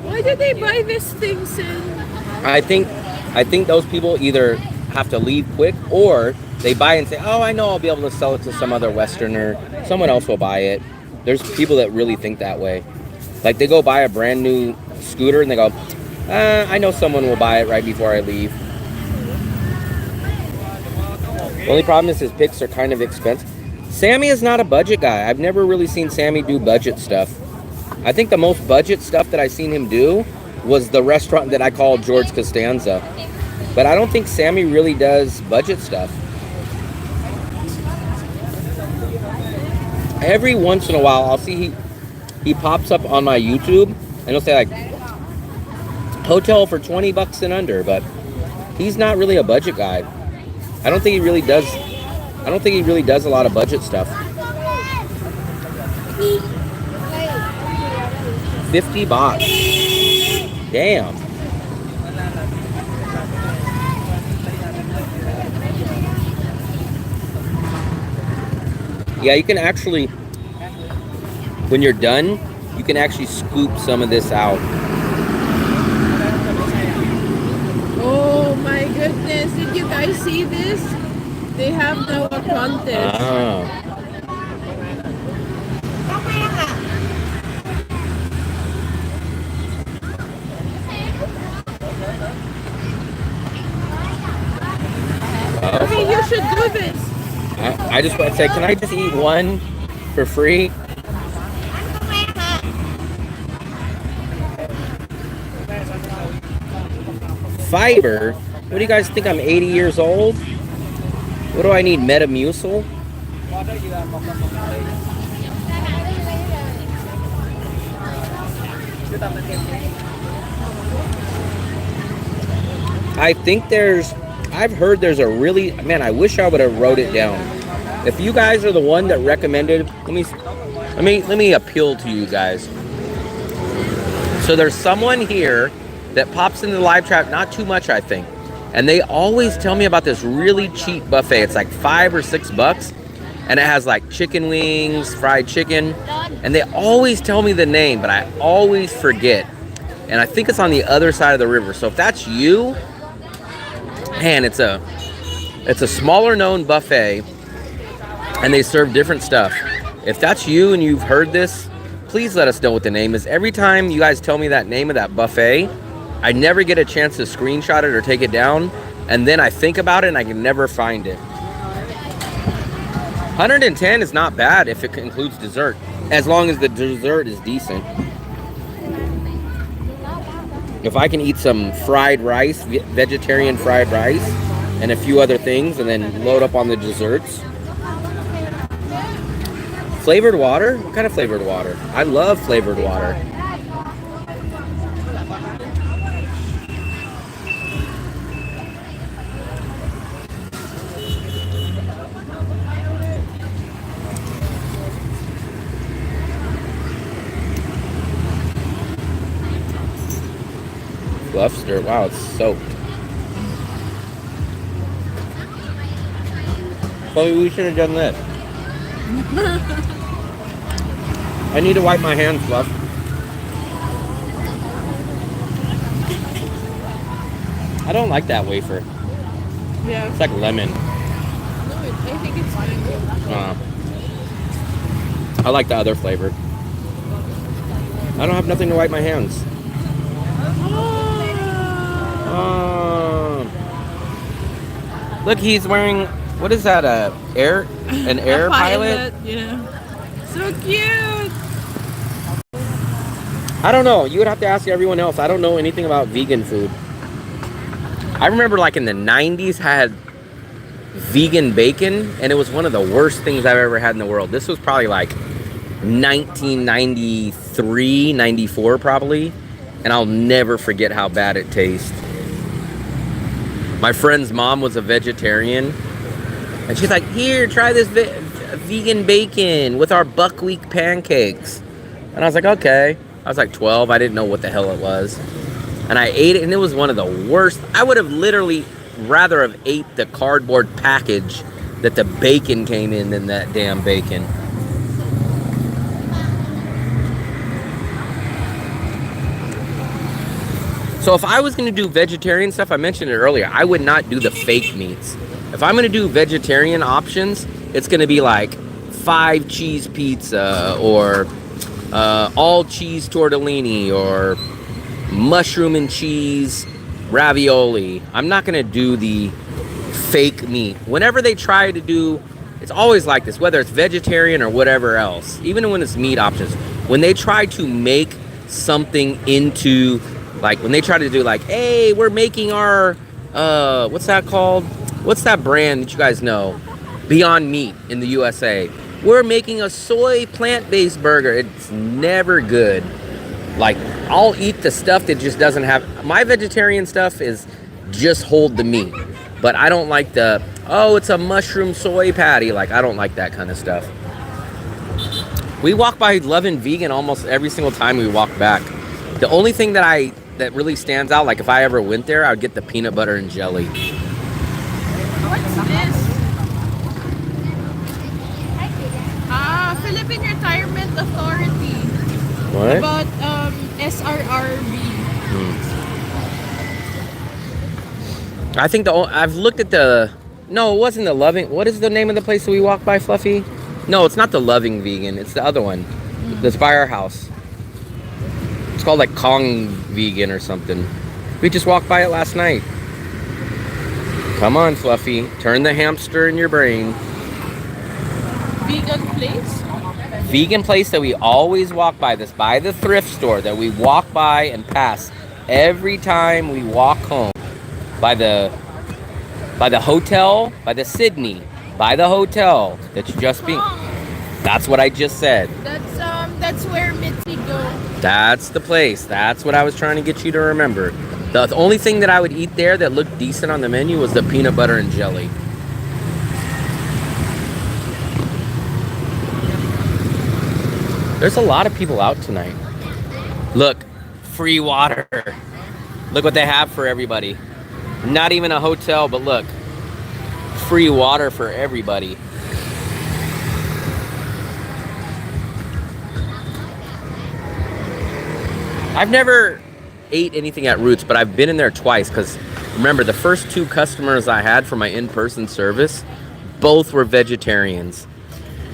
Why do they buy these things in? I think those people either have to leave quick or they buy and say, oh, I know I'll be able to sell it to some other Westerner. Someone else will buy it. There's people that really think that way. Like they go buy a brand new scooter and they go, I know someone will buy it right before I leave. The only problem is his picks are kind of expensive. Sammy is not a budget guy. I've never really seen Sammy do budget stuff. I think the most budget stuff that I've seen him do was the restaurant that I call George Costanza. But I don't think Sammy really does budget stuff. Every once in a while, I'll see he pops up on my YouTube and he'll say like, hotel for 20 bucks and under, but he's not really a budget guy. I don't think he really does a lot of budget stuff. 50 bucks. Damn. Yeah, you can actually, when you're done, you can actually scoop some of this out. Oh my goodness, did you guys see this? They have now a contest. Oh. I mean, you should do this. I just want to say, can I just eat one for free? Fiber? What do you guys think? I'm 80 years old? What do I need? Metamucil? I've heard there's a really, man, I wish I would have wrote it down. If you guys are the one that recommended, let me appeal to you guys. So there's someone here that pops into the live chat, not too much, I think. And they always tell me about this really cheap buffet. It's like $5 or $6. And it has like chicken wings, fried chicken. And they always tell me the name, but I always forget. And I think it's on the other side of the river. So if that's you, man, it's a smaller known buffet. And they serve different stuff. If that's you and you've heard this, please let us know what the name is. Every time you guys tell me that name of that buffet, I never get a chance to screenshot it or take it down, and then I think about it and I can never find it. 110 is not bad if it includes dessert, as long as the dessert is decent. If I can eat some fried rice, vegetarian fried rice, and a few other things, and then load up on the desserts. Flavored water? What kind of flavored water? I love flavored water. Lobster, wow, it's soaked. Well, we should have done this. I need to wipe my hands, Fluff. I don't like that wafer. Yeah. It's like lemon. No, I think it's mango. I like the other flavor. I don't have nothing to wipe my hands. Look, he's wearing, what is that, an air pilot? Yeah. So cute. I don't know. You would have to ask everyone else. I don't know anything about vegan food. I remember like in the 90s had vegan bacon, and it was one of the worst things I've ever had in the world. This was probably like 1993, 94 probably, and I'll never forget how bad it tastes. My friend's mom was a vegetarian, And she's like, here, try this vegan bacon with our buckwheat pancakes. And I was like, okay. I was like 12. I didn't know what the hell it was. And I ate it, and it was one of the worst. I would have literally rather have ate the cardboard package that the bacon came in than that damn bacon. So if I was going to do vegetarian stuff, I mentioned it earlier, I would not do the fake meats. If I'm going to do vegetarian options, it's going to be like 5 cheese pizza or all cheese tortellini or mushroom and cheese ravioli. I'm not going to do the fake meat. Whenever they try to do, it's always like this, whether it's vegetarian or whatever else, even when it's meat options, when they try to make something into, like when they try to do like, hey, we're making our, what's that called? What's that brand that you guys know? Beyond Meat in the USA. We're making a soy plant-based burger. It's never good. Like, I'll eat the stuff that just doesn't have, my vegetarian stuff is just hold the meat. But I don't like the, oh, it's a mushroom soy patty. Like, I don't like that kind of stuff. We walk by Lovin' Vegan almost every single time we walk back. The only thing that really stands out, like if I ever went there, I would get the peanut butter and jelly. What's this? Philippine Retirement Authority. What? About SRRB. I think I've looked at the, no, it wasn't the Loving, what is the name of the place that we walked by, Fluffy? No, it's not the Loving Vegan, it's the other one that's by our house. It's called like Kong Vegan or something. We just walked by it last night. Come on, Fluffy, turn the hamster in your brain. Vegan place? Vegan place that we always walk by, this by the thrift store that we walk by and pass every time we walk home. By the hotel, by the Sydney, by the hotel that you just being. That's what I just said. That's where Mitzi goes. That's the place. That's what I was trying to get you to remember. The only thing that I would eat there that looked decent on the menu was the peanut butter and jelly. There's a lot of people out tonight. Look, free water. Look what they have for everybody. Not even a hotel, but look, free water for everybody. I've never ate anything at Roots, but I've been in there twice because remember the first 2 customers I had for my in-person service, both were vegetarians.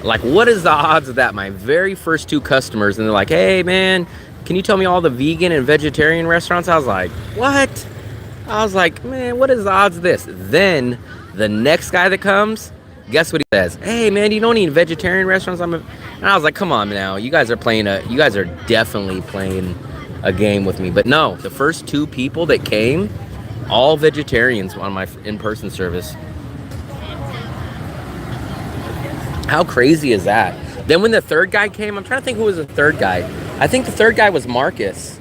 Like, what is the odds of that? My very first 2 customers, and they're like, hey man, can you tell me all the vegan and vegetarian restaurants? I was like, what? I was like, man, what is the odds of this? Then the next guy that comes, guess what he says? Hey man, do you know any vegetarian restaurants? And I was like, come on now, you guys are definitely playing a game with me. But no, the first 2 people that came, all vegetarians on my in-person service. How crazy is that? Then when the third guy came, I'm trying to think who was the third guy. I think the third guy was Marcus.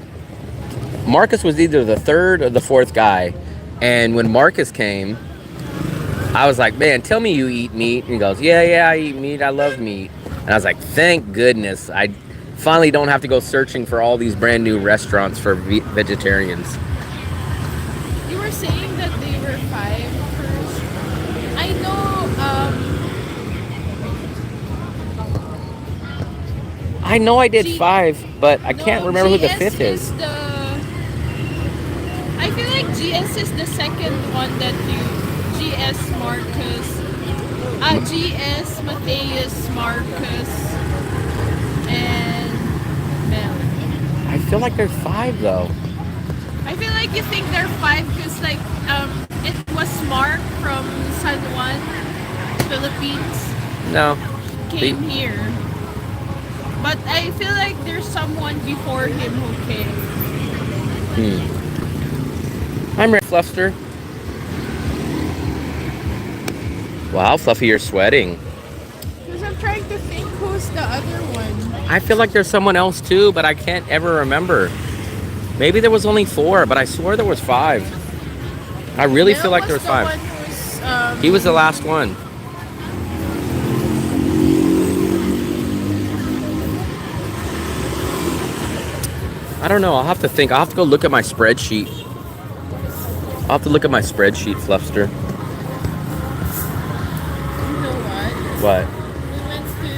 Marcus was either the third or the fourth guy. And when Marcus came, I was like, man, tell me you eat meat. And he goes, yeah, I eat meat. I love meat. And I was like, thank goodness. I finally don't have to go searching for all these brand new restaurants for vegetarians. You were saying that they were 5 first. I know, I know I did 5, but I can't remember who the GS 5th is. I feel like GS is the second one that you, GS Marcus, GS Mateus Marcus, and Mel. I feel like there's 5 though. I feel like you think they're 5 because like it was Mark from San Juan, Philippines, No. came here. But I feel like there's someone before him who came. I'm ready, Fluffster. Wow, Fluffy, you're sweating. Because I'm trying to think who's the other one. I feel like there's someone else too, but I can't ever remember. Maybe there was only 4, but I swore there was 5. I really feel like there was 5. The one who's, He was the last one. I don't know. I'll have to think. I'll have to go look at my spreadsheet. I'll have to look at my spreadsheet, Fluffster. You know what? What? We went to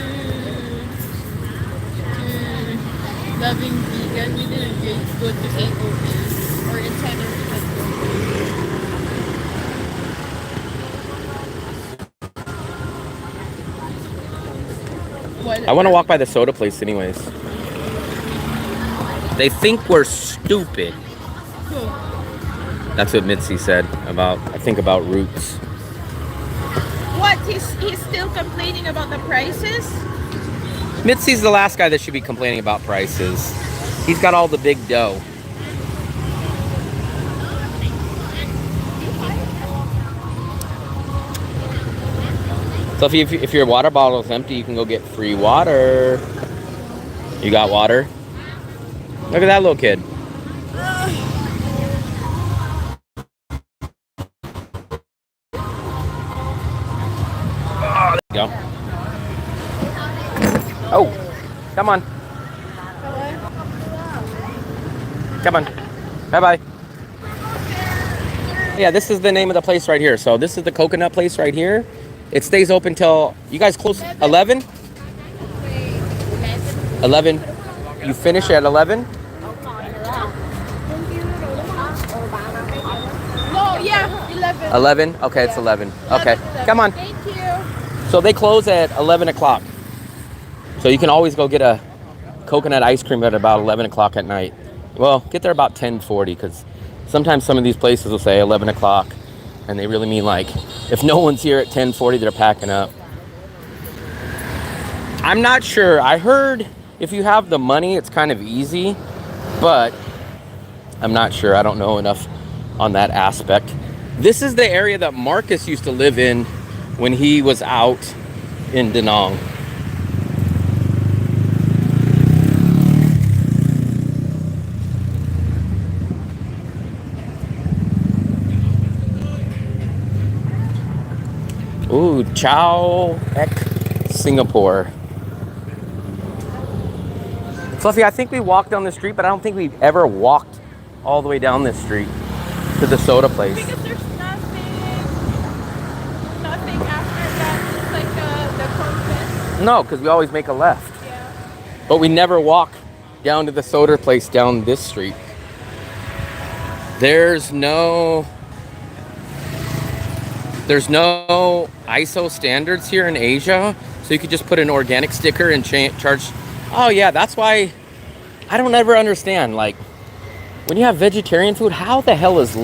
Loving Vegan. We didn't go to AOE or inside of what? I want to walk by the soda place anyways. They think we're stupid. Cool. That's what Mitzi said about, I think, about Roots. What? He's still complaining about the prices? Mitzi's the last guy that should be complaining about prices. He's got all the big dough. So if your water bottle is empty, you can go get free water. You got water? Look at that little kid. Oh, there you go. Oh, come on. Come on. Bye-bye. Yeah, this is the name of the place right here. So this is the coconut place right here. It stays open till, you guys close 11? 11. You finish at 11? No, yeah, 11. 11? Okay, it's 11. Okay, 11. come on. Thank you. So they close at 11 o'clock. So you can always go get a coconut ice cream at about 11 o'clock at night. Well, get there about 10:40 because sometimes some of these places will say 11 o'clock and they really mean like if no one's here at 10:40, they're packing up. I'm not sure. I heard if you have the money, it's kind of easy, but I'm not sure. I don't know enough on that aspect. This is the area that Marcus used to live in when he was out in Da Nang. Ooh, Chow Ek, Singapore. Fluffy, I think we walked down the street, but I don't think we've ever walked all the way down this street to the soda place. Because there's nothing after that. It's like the convent. No, because we always make a left. Yeah. But we never walk down to the soda place down this street. There's no ISO standards here in Asia, so you could just put an organic sticker and charge. Oh yeah, that's why I don't ever understand. Like when you have vegetarian food, how the hell is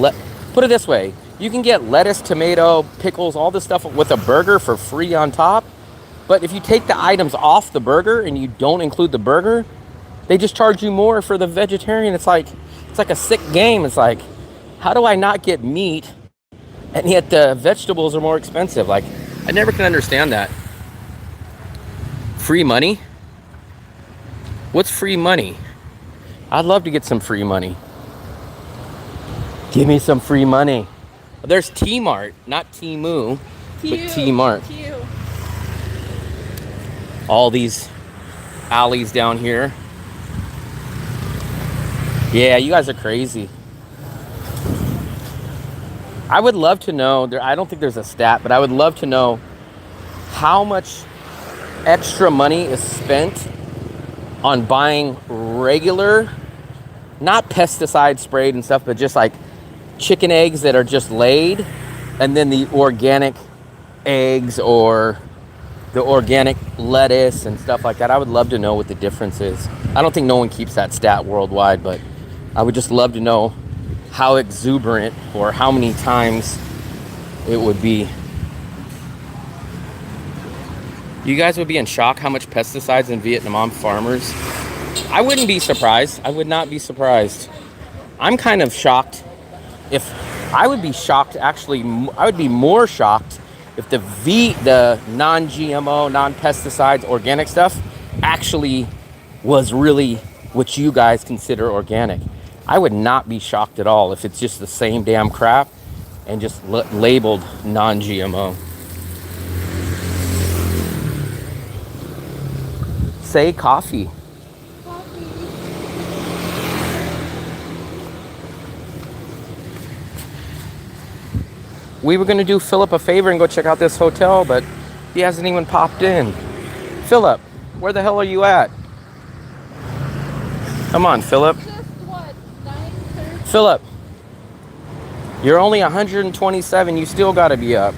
put it this way? You can get lettuce, tomato, pickles, all this stuff with a burger for free on top. But if you take the items off the burger and you don't include the burger, they just charge you more for the vegetarian. It's like a sick game. It's like, how do I not get meat and yet the vegetables are more expensive? Like, I never can understand that. Free money? What's free money? I'd love to get some free money. Give me some free money. There's T-Mart, not Temu, but T-Mart. All these alleys down here. Yeah, you guys are crazy. I would love to know, I don't think there's a stat, but I would love to know how much extra money is spent on buying regular, not pesticide sprayed and stuff, but just like chicken eggs that are just laid, and then the organic eggs or the organic lettuce and stuff like that. I would love to know what the difference is. I don't think no one keeps that stat worldwide, but I would just love to know how exuberant or how many times it would be. You guys would be in shock how much pesticides in Vietnam farmers. I wouldn't be surprised. I would not be surprised. I'm kind of shocked. I would be shocked, actually, I would be more shocked if the non-GMO, non-pesticides, organic stuff actually was really what you guys consider organic. I would not be shocked at all if it's just the same damn crap and just labeled non-GMO. Say coffee. we were gonna do Philip a favor and go check out this hotel, but he hasn't even popped in. Philip, where the hell are you at? Come on, Philip. Just what? 9:30? Philip, you're only 127. You still gotta be up.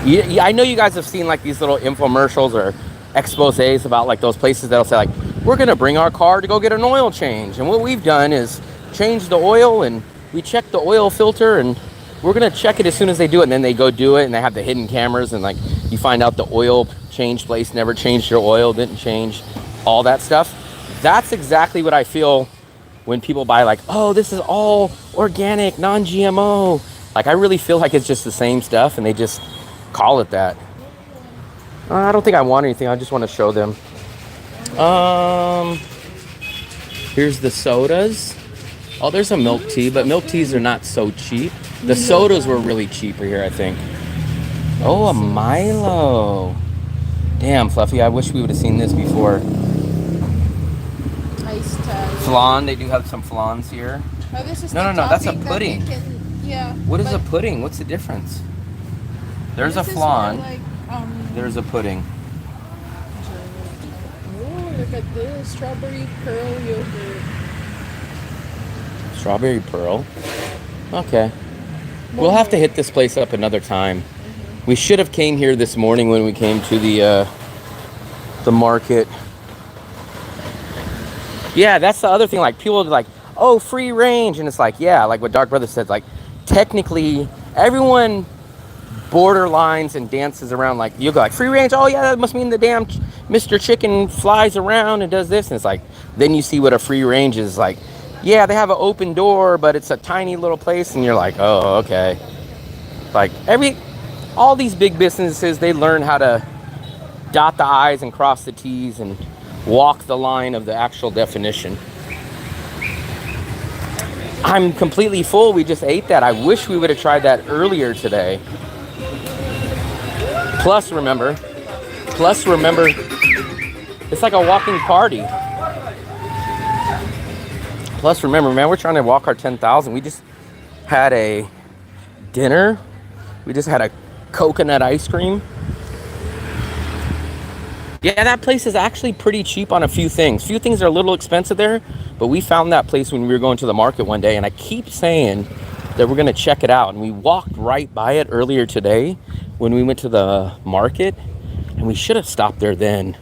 Yeah, I know you guys have seen like these little infomercials or exposés about like those places that'll say like, we're gonna bring our car to go get an oil change, and what we've done is change the oil, and we check the oil filter, and we're gonna check it as soon as they do it, and then they go do it, and they have the hidden cameras, and like you find out the oil change place never changed your oil, didn't change all that stuff. That's exactly what I feel when people buy like, oh, this is all organic, non-GMO. Like I really feel like it's just the same stuff, and they just call it that. I don't think I want anything. I just want to show them. Here's the sodas. Oh, there's a milk tea, but milk teas are not so cheap. The sodas were really cheaper here, I think. Oh, a Milo. Damn, Fluffy, I wish we would have seen this before. Iced tea. Flan, they do have some flans here. Oh, this is No, the that's a topping that pudding. you can- yeah. What is but a pudding? What's the difference? There's a this is flan. more like, There's a pudding. oh, look at this. Strawberry pearl yogurt. Strawberry pearl. Okay. We'll have to hit this place up another time. We should have came here this morning when we came to the market. Yeah, that's the other thing. Like people are like, oh, free range, and it's like, yeah, like what Dark Brother said. Like technically, everyone borderlines and dances around. Like you go like free range. Oh yeah, that must mean the damn Mr. Chicken flies around and does this. And it's like, then you see what a free range is like. Yeah, they have an open door, but it's a tiny little place, and you're like, oh, okay. Like all these big businesses, they learn how to dot the I's and cross the T's and walk the line of the actual definition. I'm completely full. We just ate that. I wish we would have tried that earlier today. Plus, remember, it's like a walking party. Plus, remember, man, we're trying to walk our 10,000. We just had a dinner. We just had a coconut ice cream. Yeah, that place is actually pretty cheap on a few things. Few things are a little expensive there, but we found that place when we were going to the market one day, and I keep saying that we're gonna check it out. And we walked right by it earlier today when we went to the market, and we should have stopped there then.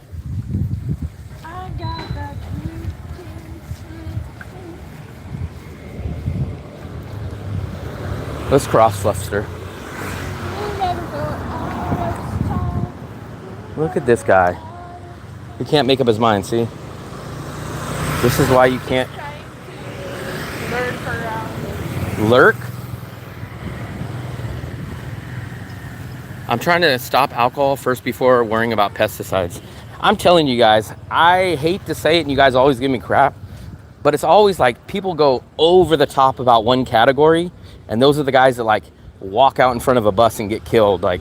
Let's cross Fluster. Look at this guy. He can't make up his mind, see? This is why you can't Lurk around. lurk. I'm trying to stop alcohol first before worrying about pesticides. I'm telling you guys, I hate to say it and you guys always give me crap, but it's always like people go over the top about one category, and those are the guys that like walk out in front of a bus and get killed. Like,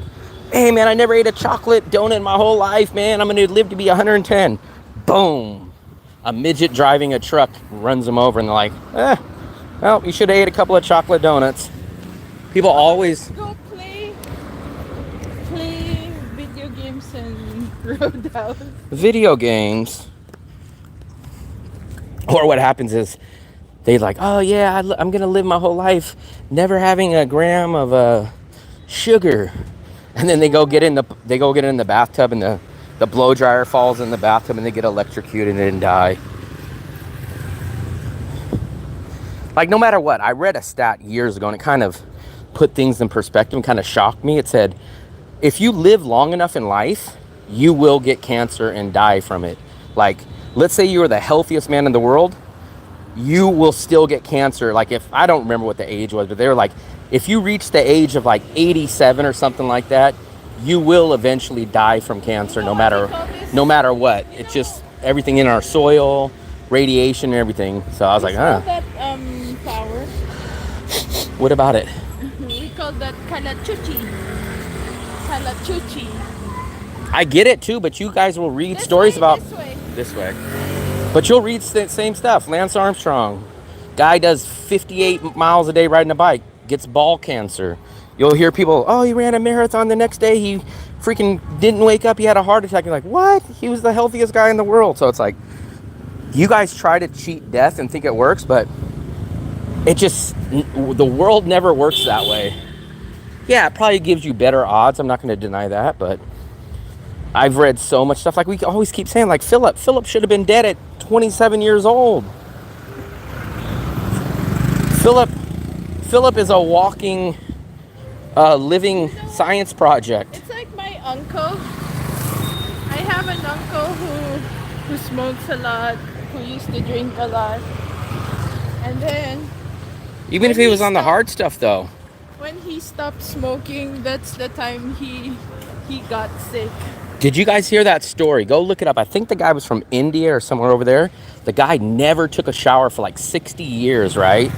hey man, I never ate a chocolate donut in my whole life, man. I'm gonna live to be 110. Boom. A midget driving a truck runs them over, and they're like, well, you should have ate a couple of chocolate donuts. People always... Go play video games and Roadhouse. Video games. Or what happens is they like, oh yeah, I'm gonna live my whole life never having a gram of sugar, and then they go get in the bathtub, and the blow dryer falls in the bathtub, and they get electrocuted and die. Like no matter what, I read a stat years ago, and it kind of put things in perspective and kind of shocked me. It said, if you live long enough in life, you will get cancer and die from it. Like, let's say you are the healthiest man in the world, you will still get cancer. Like if, I don't remember what the age was, but they were like, if you reach the age of like 87 or something like that, you will eventually die from cancer no matter what. It's just everything in our soil, radiation and everything. So I was like, That flower. What about it? We call that kalachuchi. Kalachuchi. I get it too, but you guys will read This stories way, about this way. this way. But you'll read the same stuff. Lance Armstrong, guy does 58 miles a day riding a bike, gets ball cancer. You'll hear people, oh, he ran a marathon the next day. He freaking didn't wake up. He had a heart attack. You're like, what? He was the healthiest guy in the world. So it's like, you guys try to cheat death and think it works, but it just, the world never works that way. Yeah, it probably gives you better odds. I'm not going to deny that, but I've read so much stuff. Like we always keep saying, like Philip should have been dead at 27 years old. Philip is a walking, living science project. It's like my uncle. I have an uncle who smokes a lot, who used to drink a lot. And then Even if he was on the hard stuff, though. when he stopped smoking, that's the time he got sick. Did you guys hear that story? Go look it up. I think the guy was from India or somewhere over there. The guy never took a shower for like 60 years, right?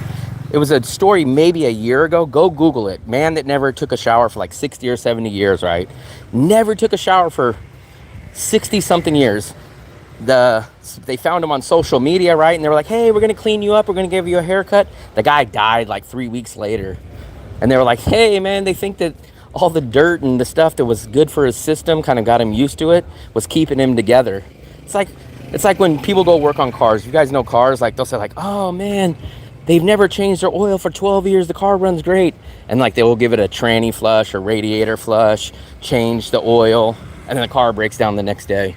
It was a story maybe a year ago. Go Google it. Man that never took a shower for like 60 or 70 years, right? Never took a shower for 60 something years. They found him on social media, right? And they were like, hey, we're going to clean you up. We're going to give you a haircut. The guy died like 3 weeks later. And they were like, hey, man, they think that all the dirt and the stuff that was good for his system kind of got him used to it, was keeping him together. It's like when people go work on cars. You guys know cars, like they'll say like, oh man, they've never changed their oil for 12 years. The car runs great. And like they will give it a tranny flush or radiator flush, change the oil, and then the car breaks down the next day.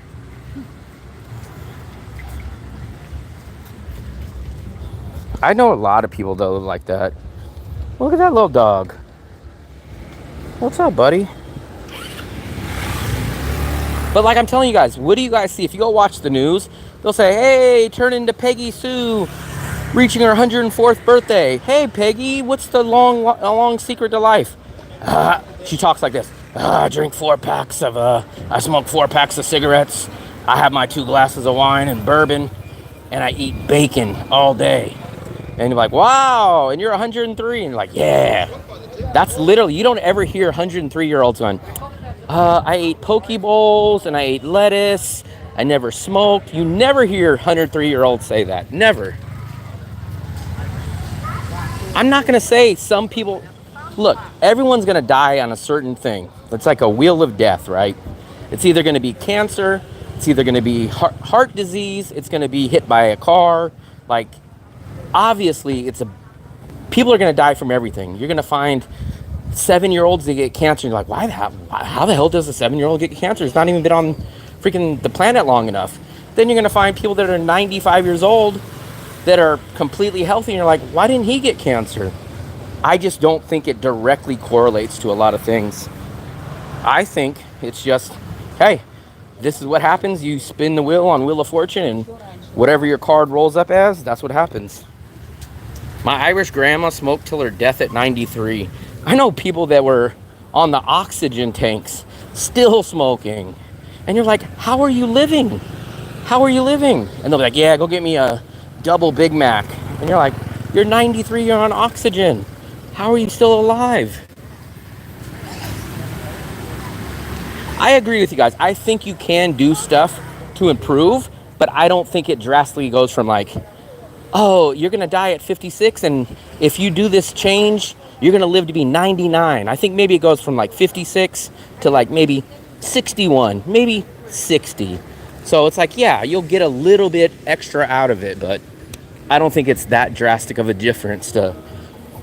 I know a lot of people though like that. Look at that little dog. What's up, buddy? But like I'm telling you guys, what do you guys see? If you go watch the news, they'll say, hey, turn into Peggy Sue, reaching her 104th birthday. Hey, Peggy, what's the long secret to life? She talks like this. I smoke 4 packs of cigarettes. I have my 2 glasses of wine and bourbon, and I eat bacon all day. And you're like, wow, and you're 103. And you're like, yeah. That's literally, you don't ever hear 103-year-olds going, I ate poke bowls and I ate lettuce. I never smoked. You never hear 103-year-olds say that. Never. I'm not going to say some people, look, everyone's going to die on a certain thing. It's like a wheel of death, right? It's either going to be cancer. It's either going to be heart disease. It's going to be hit by a car. Like, obviously, people are going to die from everything. You're going to find 7-year-olds that get cancer. And you're like, how the hell does a 7-year-old get cancer? It's not even been on freaking the planet long enough. Then you're going to find people that are 95 years old that are completely healthy. And you're like, why didn't he get cancer? I just don't think it directly correlates to a lot of things. I think it's just, hey, this is what happens. You spin the wheel on Wheel of Fortune, and whatever your card rolls up as, that's what happens. My Irish grandma smoked till her death at 93. I know people that were on the oxygen tanks still smoking. And you're like, how are you living? How are you living? And they'll be like, yeah, go get me a double Big Mac. And you're like, you're 93, you're on oxygen. How are you still alive? I agree with you guys. I think you can do stuff to improve, but I don't think it drastically goes from like, oh, you're going to die at 56, and if you do this change, you're going to live to be 99. I think maybe it goes from like 56 to like maybe 61, maybe 60. So it's like, yeah, you'll get a little bit extra out of it, but I don't think it's that drastic of a difference to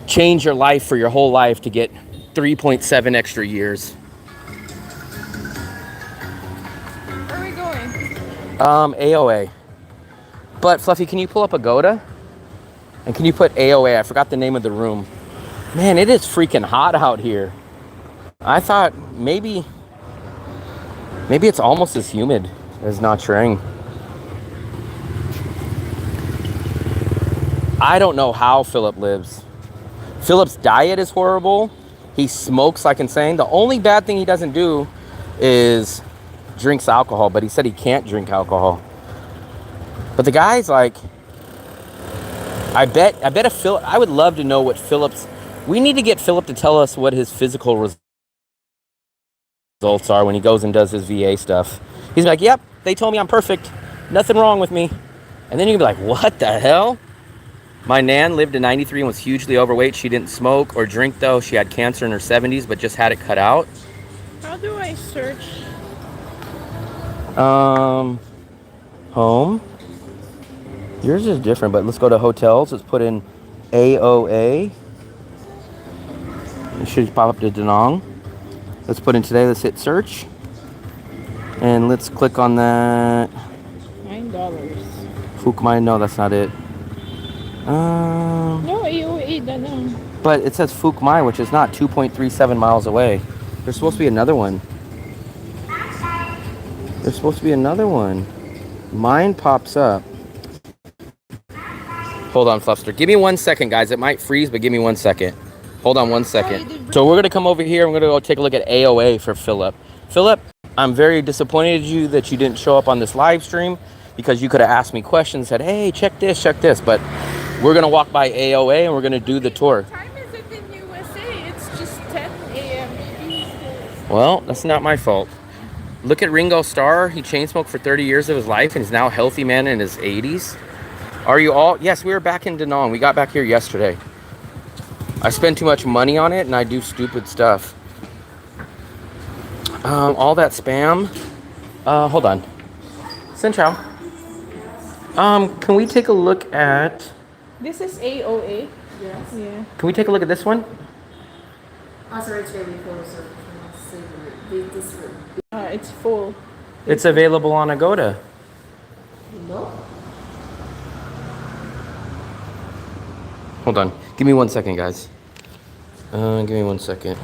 change your life for your whole life to get 3.7 extra years. Where are we going? AOA. But Fluffy, can you pull up Agoda? And can you put AOA? I forgot the name of the room. Man, it is freaking hot out here. I thought maybe it's almost as humid as Nha Trang. I don't know how Philip lives. Philip's diet is horrible. He smokes like insane. The only bad thing he doesn't do is drinks alcohol, but he said he can't drink alcohol. But the guy's like, I bet if Philip, I would love to know what Philip's We need to get Philip to tell us what his physical results are when he goes and does his VA stuff. He's like, yep, they told me I'm perfect. Nothing wrong with me. And then you can be like, what the hell? My nan lived to 93 and was hugely overweight. She didn't smoke or drink, though. She had cancer in her 70s, but just had it cut out. How do I search? Home. Yours is different, but let's go to hotels. Let's put in AOA. It should pop up to Danong. Let's put in today. Let's hit search. And let's click on that. $9. Phuc Mai. No, that's not it. No, AOA, Danang. But it says Phuc Mai, which is not 2.37 miles away. There's supposed to be another one. There's supposed to be another one. Mine pops up. Hold on, Fluffster. Give me 1 second, guys. It might freeze, but give me 1 second. Hold on 1 second. So we're going to come over here. I'm going to go take a look at AOA for Philip. Philip, I'm very disappointed in you that you didn't show up on this live stream because you could have asked me questions, said, hey, check this. But we're going to walk by AOA and we're going to do the tour. What time is it in USA? It's just 10 a.m. Well, that's not my fault. Look at Ringo Starr. He chain smoked for 30 years of his life and is now a healthy man in his 80s. Are you all? Yes, we were back in Danong. We got back here yesterday. I spend too much money on it and I do stupid stuff. All that spam. Hold on. Sin Chow. Can we take a look at... This is AOA. Yes. Yeah. Can we take a look at this one? Sorry, it's very full, so this one. It's full. It's available on Agoda. No? Hold on. Give me 1 second, guys. Give me 1 second.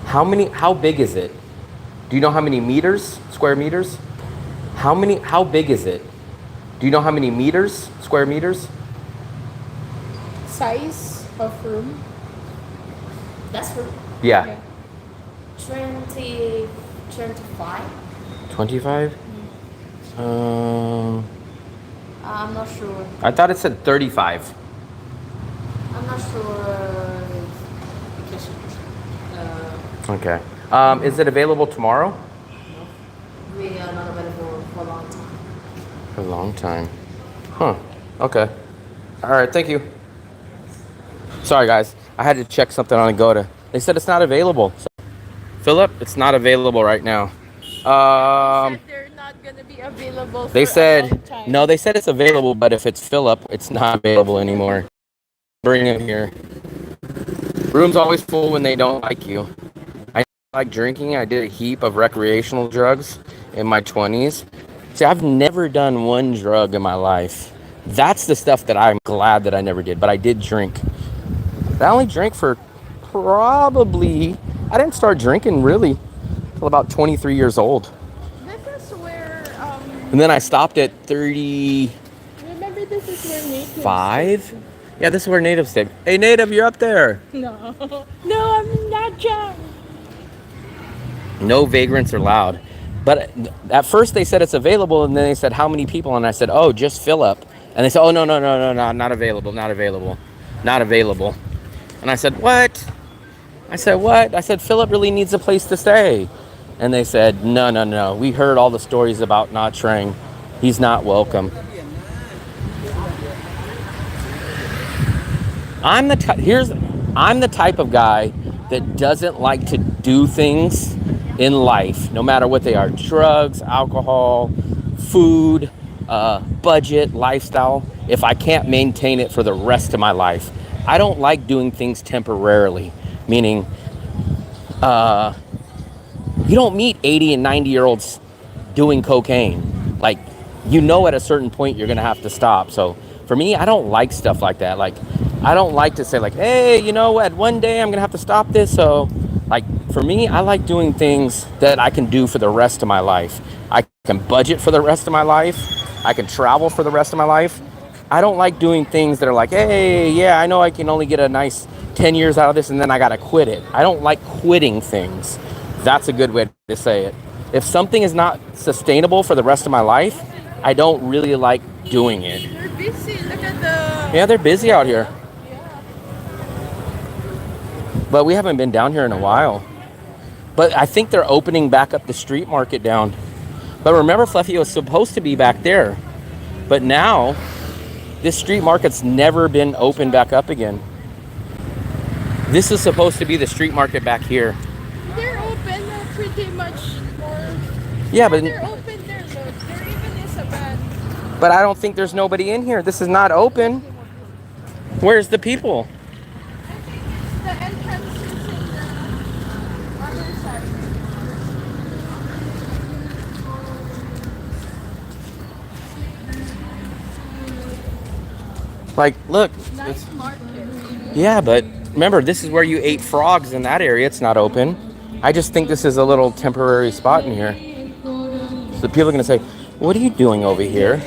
How big is it? Do you know how many meters, square meters? How big is it? Do you know how many meters, square meters? Size of room. That's for Yeah. 25. 25? I'm not sure. I thought it said 35. I'm not sure because Okay. Is it available tomorrow? we are not available for a long time. For a long time. Huh. Okay. All right. Thank you. Sorry, guys. I had to check something on Agoda. They said it's not available. So, Philip, it's not available right now. They're not gonna be available. They for a said long time. no. They said it's available, but if it's Philip, it's not available anymore. Bring him here. Room's always full when they don't like you. I like drinking. I did a heap of recreational drugs in my 20s. See, I've never done one drug in my life. That's the stuff that I'm glad that I never did, but I did drink. I only drank for probably, I didn't start drinking really until about 23 years old. This is where And then I stopped at 35. remember this is where natives Yeah, this is where natives stay. Hey, native, you're up there. No. No, I'm not John. No vagrants are allowed. But at first they said it's available, and then they said how many people, and I said, oh, just Philip. And they said, oh, no, not available. And I said, what? I said, Philip really needs a place to stay. And they said, no. We heard all the stories about Nha Trang. He's not welcome. I'm the type of guy that doesn't like to do things in life, no matter what they are: drugs, alcohol, food, budget, lifestyle, if I can't maintain it for the rest of my life. I don't like doing things temporarily, meaning you don't meet 80 and 90-year-olds doing cocaine. Like, at a certain point you're gonna have to stop. So for me, I don't like stuff like that. Like, I don't like to say like, hey, you know what, one day I'm gonna have to stop this. So like, for me, I like doing things that I can do for the rest of my life. I can budget for the rest of my life. I can travel for the rest of my life. I don't like doing things that are like, hey, yeah, I know I can only get a nice 10 years out of this and then I gotta quit it. I don't like quitting things. That's a good way to say it. If something is not sustainable for the rest of my life, I don't really like doing it. They're busy. Look at the... Yeah, they're busy out here. But we haven't been down here in a while. But I think they're opening back up the street market down. But remember, Fluffy, it was supposed to be back there. But now, this street market's never been opened back up again. This is supposed to be the street market back here. They're open pretty much more. Yeah, but They're open there, look. There even is a van. but I don't think there's nobody in here. This is not open. Where's the people? I think it's the entrance is in the other side. Like, look. Nice market. Yeah, but remember, this is where you ate frogs in that area. It's not open. I just think this is a little temporary spot in here. So people are going to say, what are you doing over here?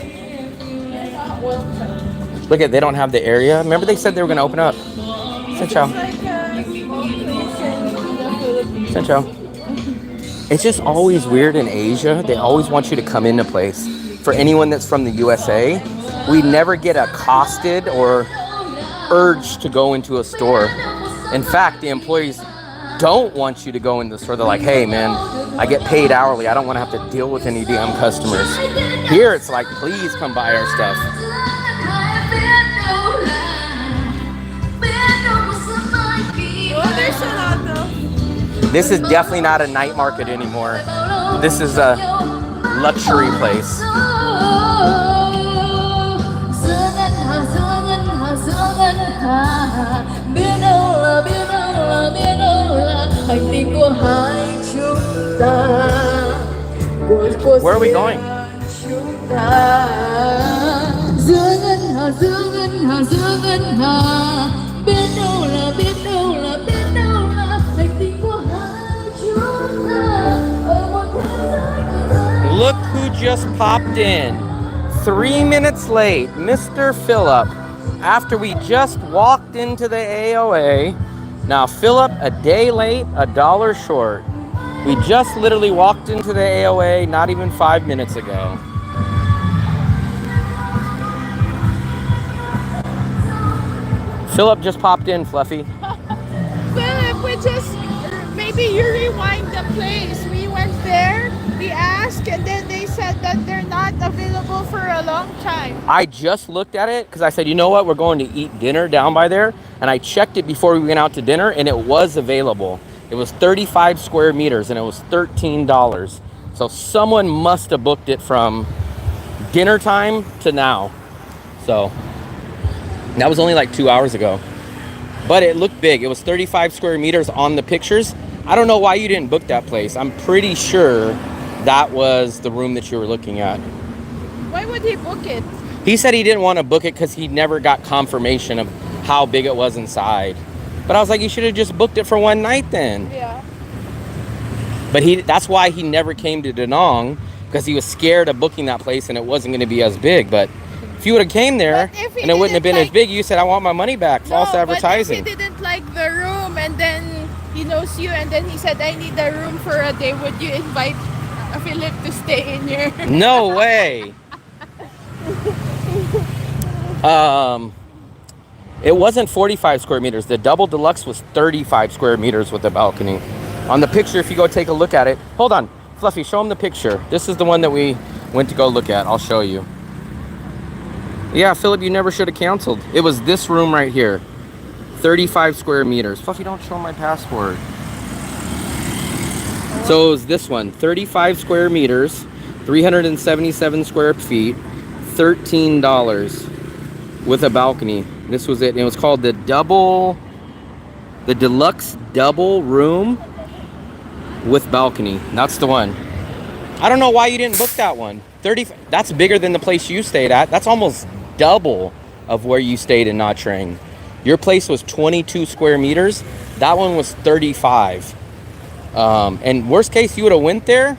Look at, they don't have the area. Remember they said they were going to open up. Sencho. Sencho. It's just always weird in Asia. They always want you to come into place. For anyone that's from the USA, we never get accosted or urged to go into a store. In fact, the employees don't want you to go in the store. They're like, hey man, I get paid hourly. I don't want to have to deal with any damn customers. Here it's like, please come buy our stuff. Oh, there's a lot though. This is definitely not a night market anymore. This is a luxury place. Where are we going? Look who just popped in. 3 minutes late, Mr. Phillip. After we just walked into the AOA. Now Phillip, a day late, $1 short. We just literally walked into the AOA not even 5 minutes ago. Phillip just popped in, Fluffy. Philip, maybe you rewind the place. We went there, we asked, and then they said that they're not available for a long time. I just looked at it because I said, you know what, we're going to eat dinner down by there. And I checked it before we went out to dinner and it was available. It was 35 square meters and it was $13. So someone must have booked it from dinner time to now. So that was only like 2 hours ago. But it looked big. It was 35 square meters on the pictures. I don't know why you didn't book that place. I'm pretty sure that was the room that you were looking at. Why would he book it? He said he didn't want to book it because he never got confirmation of how big it was inside. But I was like, you should have just booked it for one night then. Yeah. But that's why he never came to Da Nang, because he was scared of booking that place and it wasn't going to be as big. But if you would have came there and it wouldn't have been as big, you said, I want my money back. False advertising. But if he didn't like the room and then he knows you and then he said, I need a room for a day, would you invite Philip to stay in here? No way. It wasn't 45 square meters. The double deluxe was 35 square meters with a balcony. On the picture, if you go take a look at it, hold on, Fluffy, show him the picture. This is the one that we went to go look at. I'll show you. Yeah, Philip, you never should have canceled. It was this room right here, 35 square meters. Fluffy, don't show my passport. So it was this one, 35 square meters, 377 square feet, $13 with a balcony. This was it. And it was called the deluxe double room with balcony. That's the one. I don't know why you didn't book that one. That's bigger than the place you stayed at. That's almost double of where you stayed in Nha Trang. Your place was 22 square meters. That one was 35. And worst case, you would have went there.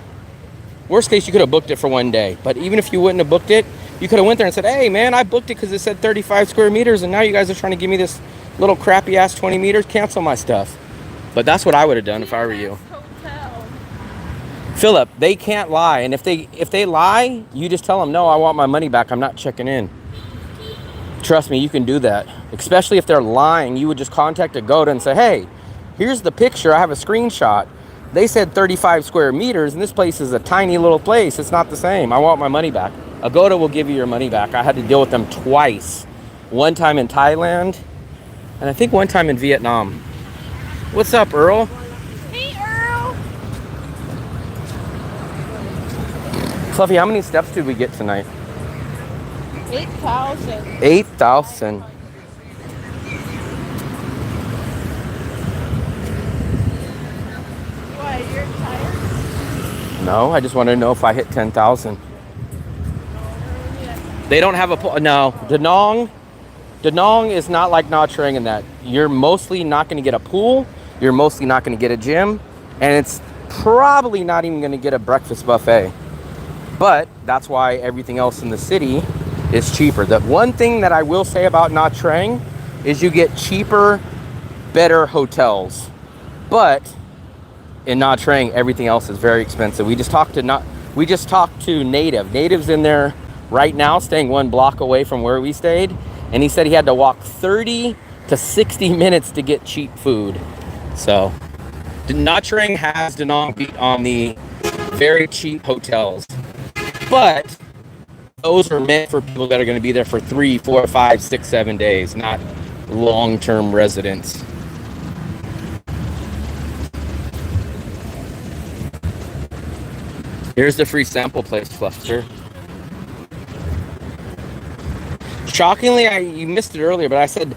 Worst case, you could have booked it for one day. But even if you wouldn't have booked it, you could have went there and said, hey man, I booked it because it said 35 square meters and now you guys are trying to give me this little crappy ass 20 meters. Cancel my stuff. But that's what I would have done if I were you. Hotel. Philip, they can't lie. And if they lie, you just tell them, no, I want my money back. I'm not checking in. Trust me, you can do that. Especially if they're lying, you would just contact Agoda and say, hey, Here's the picture. I have a screenshot. They said 35 square meters, and this place is a tiny little place. It's not the same. I want my money back. Agoda will give you your money back. I had to deal with them twice. One time in Thailand, and I think one time in Vietnam. What's up, Earl? Hey, Earl. Fluffy, how many steps did we get tonight? 8,000. 8,000. Why, you're tired? No, I just wanted to know if I hit 10,000. They don't have a pool. No, Danong is not like Nha Trang in that you're mostly not going to get a pool. You're mostly not going to get a gym. And it's probably not even going to get a breakfast buffet. But that's why everything else in the city is cheaper. The one thing that I will say about Nha Trang is you get cheaper, better hotels. But in Nha Trang, everything else is very expensive. We just talked to Native. Native's in there right now, staying 1 block away from where we stayed, and he said he had to walk 30 to 60 minutes to get cheap food. So Nha Trang has Danang beat on the very cheap hotels, but those are meant for people that are going to be there for 3, 4, 5, 6, 7 days, not long-term residents. Here's the free sample place, Fluster. Shockingly, you missed it earlier, but I said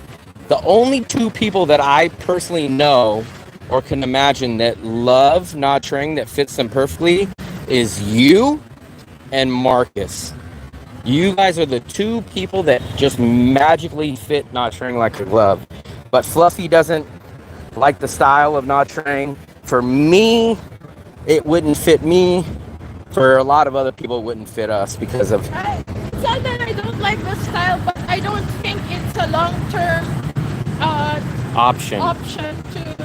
the only 2 people that I personally know or can imagine that love Nha Trang, that fits them perfectly, is you and Marcus. You guys are the 2 people that just magically fit Nha Trang like a glove. But Fluffy doesn't like the style of Nha Trang. For me, it wouldn't fit me. For a lot of other people, it wouldn't fit us because of... It's not that I don't like the style, but I don't think it's a long-term option to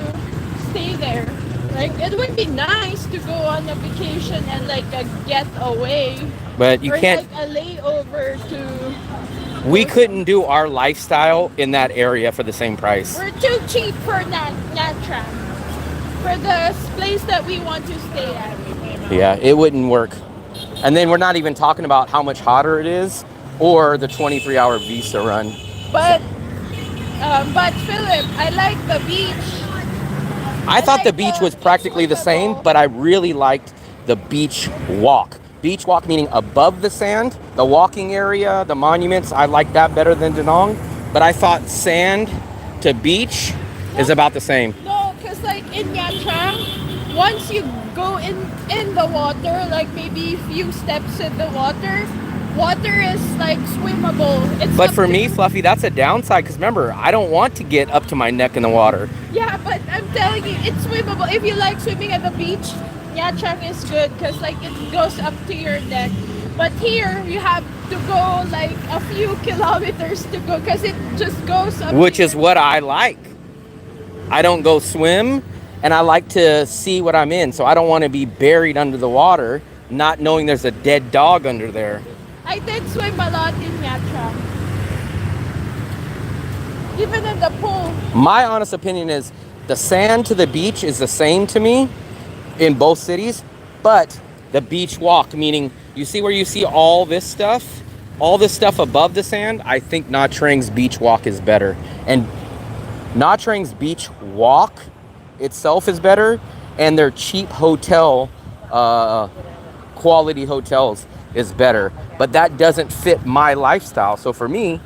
stay there. Like, it would be nice to go on a vacation and like a getaway. But you or can't... like a layover to... We couldn't do our lifestyle in that area for the same price. We're too cheap for Nha Trang. For the place that we want to stay at. Yeah, it wouldn't work. And then we're not even talking about how much hotter it is or the 23-hour visa run. But Philip, I like the beach. I thought the beach was practically the same, but I really liked the beach walk. Beach walk meaning above the sand, the walking area, the monuments. I like that better than Danong. But I thought sand to beach is about the same. No, because like in Nha Trang, once you go in the water, like maybe a few steps in the water is like swimmable. But for me, Fluffy, that's a downside because remember, I don't want to get up to my neck in the water. Yeah, but I'm telling you, it's swimmable. If you like swimming at the beach, Nha Trang is good because like it goes up to your neck. But here, you have to go like a few kilometers to go because it just goes up. Which is what I like. I don't go swim, and I like to see what I'm in. So I don't want to be buried under the water, not knowing there's a dead dog under there. I did swim a lot in Nha Trang. Even in the pool. My honest opinion is the sand to the beach is the same to me in both cities, but the beach walk, meaning you see where you see all this stuff above the sand, I think Nha Trang's beach walk is better. And Nha Trang's beach walk itself is better, and their cheap hotel, quality hotels is better. But that doesn't fit my lifestyle. So for me,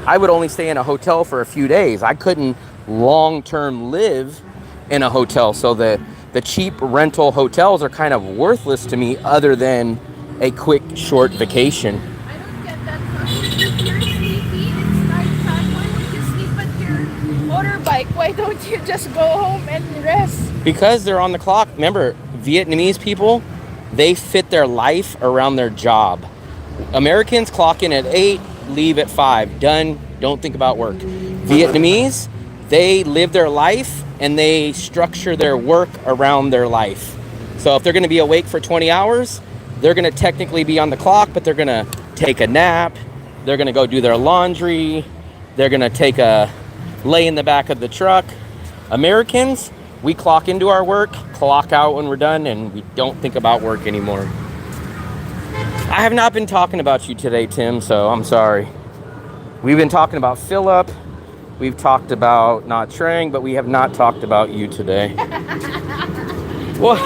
I would only stay in a hotel for a few days. I couldn't long-term live in a hotel. So the cheap rental hotels are kind of worthless to me other than a quick, short vacation. I don't get that much. If you're sleepy, it's nighttime. Why would you sleep at your motorbike? Why don't you just go home and rest? Because they're on the clock. Remember, Vietnamese people, they fit their life around their job. Americans clock in at 8, leave at 5. Done, don't think about work. Vietnamese, they live their life and they structure their work around their life. So if they're going to be awake for 20 hours, they're going to technically be on the clock, but they're going to take a nap. They're going to go do their laundry. They're going to lay in the back of the truck. Americans, We clock into our work, clock out when we're done, and we don't think about work anymore. I have not been talking about you today, Tim, so I'm sorry. We've been talking about Philip. We've talked about Nha Trang, but we have not talked about you today. What?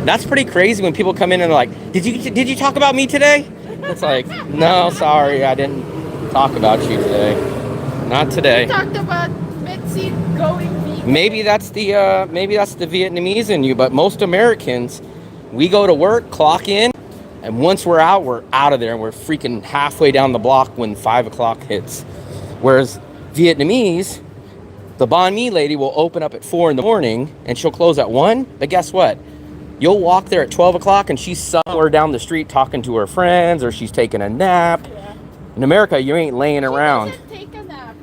That's pretty crazy when people come in and they're like, did you talk about me today? It's like, no, sorry, I didn't talk about you today. Not today. We talked about Betsy going vegan. Maybe that's the Vietnamese in you, but most Americans, we go to work, clock in, and once we're out of there, and we're freaking halfway down the block when 5 o'clock hits. Whereas Vietnamese, the banh mi lady will open up at 4 in the morning and she'll close at 1. But guess what? You'll walk there at 12 o'clock and she's somewhere down the street talking to her friends, or she's taking a nap. Yeah. In America, you ain't laying around. She doesn't take a nap.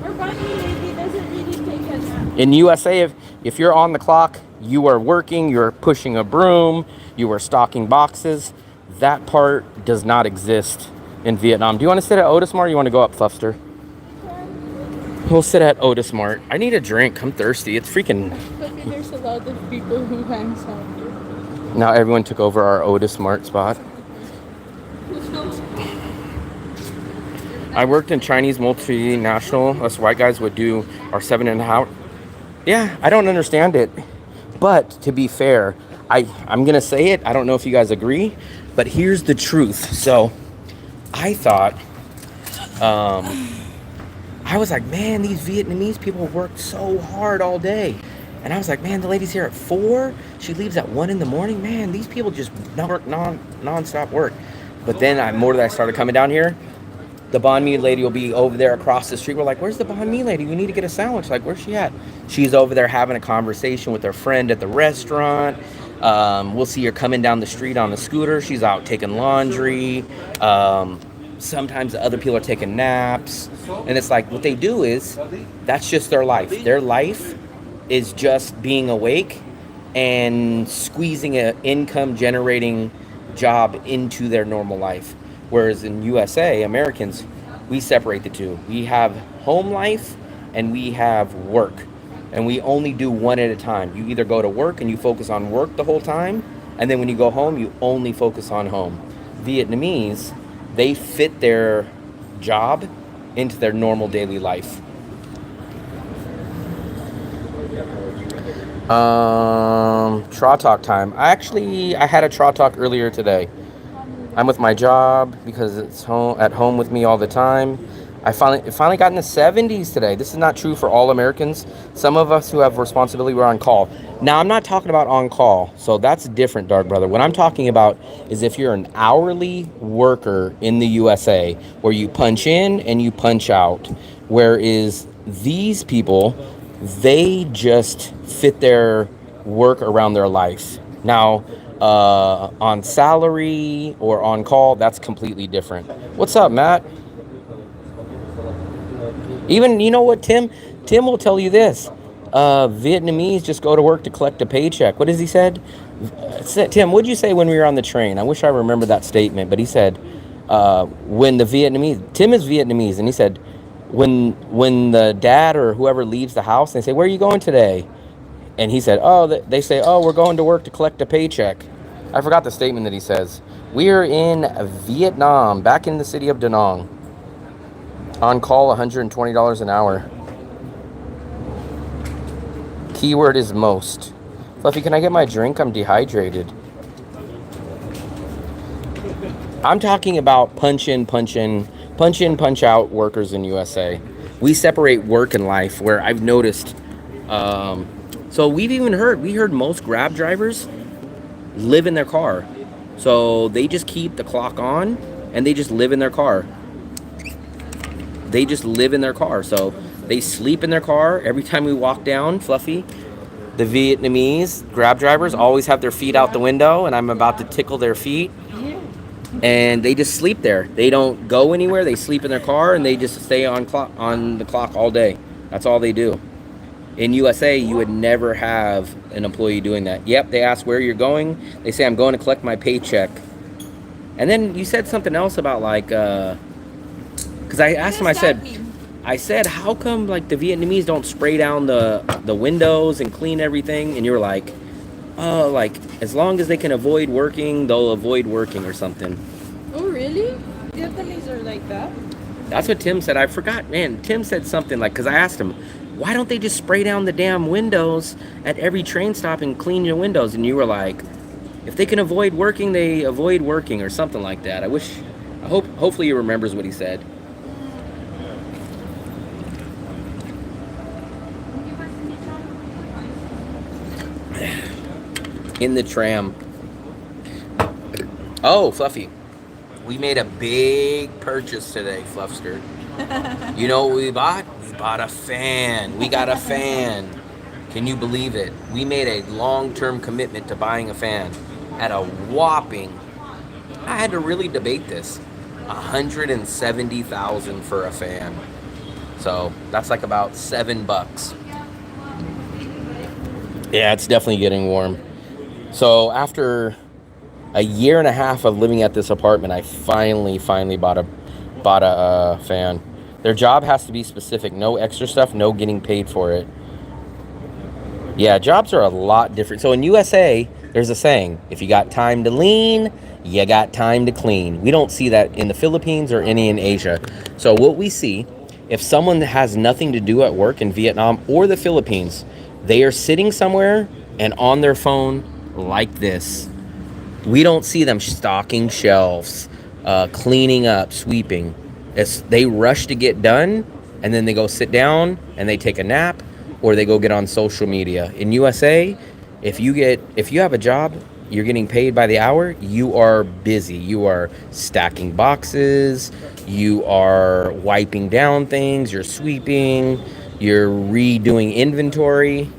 Our bunny lady doesn't really take a nap. In USA, if you're on the clock, you are working, you're pushing a broom, you are stocking boxes. That part does not exist in Vietnam. Do you want to sit at Otis Mart or you want to go up Fluffster? We'll sit at Otis Mart. I need a drink. I'm thirsty. It's freaking... But there's a lot of people who hangs out here. Now everyone took over our Otis Mart spot. I worked in Chinese multinational. Us white guys would do our 7.5. Yeah, I don't understand it. But to be fair, I'm going to say it. I don't know if you guys agree, but here's the truth. So I thought, I was like, man, these Vietnamese people work so hard all day. And I was like, man, the lady's here at 4. She leaves at 1 in the morning. Man, these people just work non-stop work. But then I started coming down here, the banh mi lady will be over there across the street. We're like, where's the banh mi lady? We need to get a sandwich. Like, where's she at? She's over there having a conversation with her friend at the restaurant. We'll see her coming down the street on a scooter. She's out taking laundry. Sometimes the other people are taking naps. And it's like, what they do is, that's just their life. Their life is just being awake and squeezing an income generating job into their normal life. Whereas in USA, Americans, we separate the two. We have home life and we have work. And we only do one at a time. You either go to work and you focus on work the whole time, and then when you go home, you only focus on home. Vietnamese, they fit their job into their normal daily life. Tra talk time. I had a tra talk earlier today. I'm with my job because it's at home with me all the time. It finally got in the 70s today. This is not true for all Americans. Some of us who have responsibility, we're on call. Now, I'm not talking about on call, so that's different, Dark Brother. What I'm talking about is if you're an hourly worker in the USA, where you punch in and you punch out, whereas these people, they just fit their work around their life. Now, on salary or on call, that's completely different. What's up, Matt? Even, you know what, Tim will tell you this. Vietnamese just go to work to collect a paycheck. What has he said? Tim, what did you say when we were on the train? I wish I remember that statement, but he said, when the Vietnamese, Tim is Vietnamese, and he said, when the dad or whoever leaves the house, they say, where are you going today? And he said, they say, we're going to work to collect a paycheck. I forgot the statement that he says. We are in Vietnam, back in the city of Da Nang. On call, $120 an hour. Keyword is most. Fluffy, can I get my drink? I'm dehydrated. I'm talking about punch in, punch out workers in USA. We separate work and life, where I've noticed. So we heard most Grab drivers live in their car. So they just keep the clock on and they just live in their car. So they sleep in their car. Every time we walk down, Fluffy, the Vietnamese Grab drivers always have their feet out the window, and I'm about to tickle their feet. And they just sleep there. They don't go anywhere. They sleep in their car and they just stay on the clock all day. That's all they do. In USA, you would never have an employee doing that. Yep, they ask where you're going. They say, I'm going to collect my paycheck. And then you said something else about like, because I asked him, I said, I said, how come like the Vietnamese don't spray down the windows and clean everything? And you were like, oh, like as long as they can avoid working, they'll avoid working or something. Oh, really? Vietnamese are like that? That's what Tim said. I forgot, man. Tim said something like, because I asked him, why don't they just spray down the damn windows at every train stop and clean your windows? And you were like, if they can avoid working, they avoid working or something like that. Hopefully he remembers what he said. In the tram. Oh, Fluffy. We made a big purchase today, Fluffster. You know what we bought? We bought a fan. We got a fan. Can you believe it? We made a long-term commitment to buying a fan at a whopping, I had to really debate this, $170,000 for a fan. So that's like about $7. Yeah, it's definitely getting warm. So after a year and a half of living at this apartment, I finally bought a fan. Their job has to be specific. No extra stuff, no getting paid for it. Yeah, jobs are a lot different. So in USA, there's a saying, if you got time to lean, you got time to clean. We don't see that in the Philippines or any in Asia. So what we see, if someone has nothing to do at work in Vietnam or the Philippines, they are sitting somewhere and on their phone like this. We don't see them stocking shelves, cleaning up, sweeping. They rush to get done, and then they go sit down and they take a nap, or they go get on social media. In USA, if you have a job, you're getting paid by the hour, you are busy. You are stacking boxes, you are wiping down things, you're sweeping, you're redoing inventory.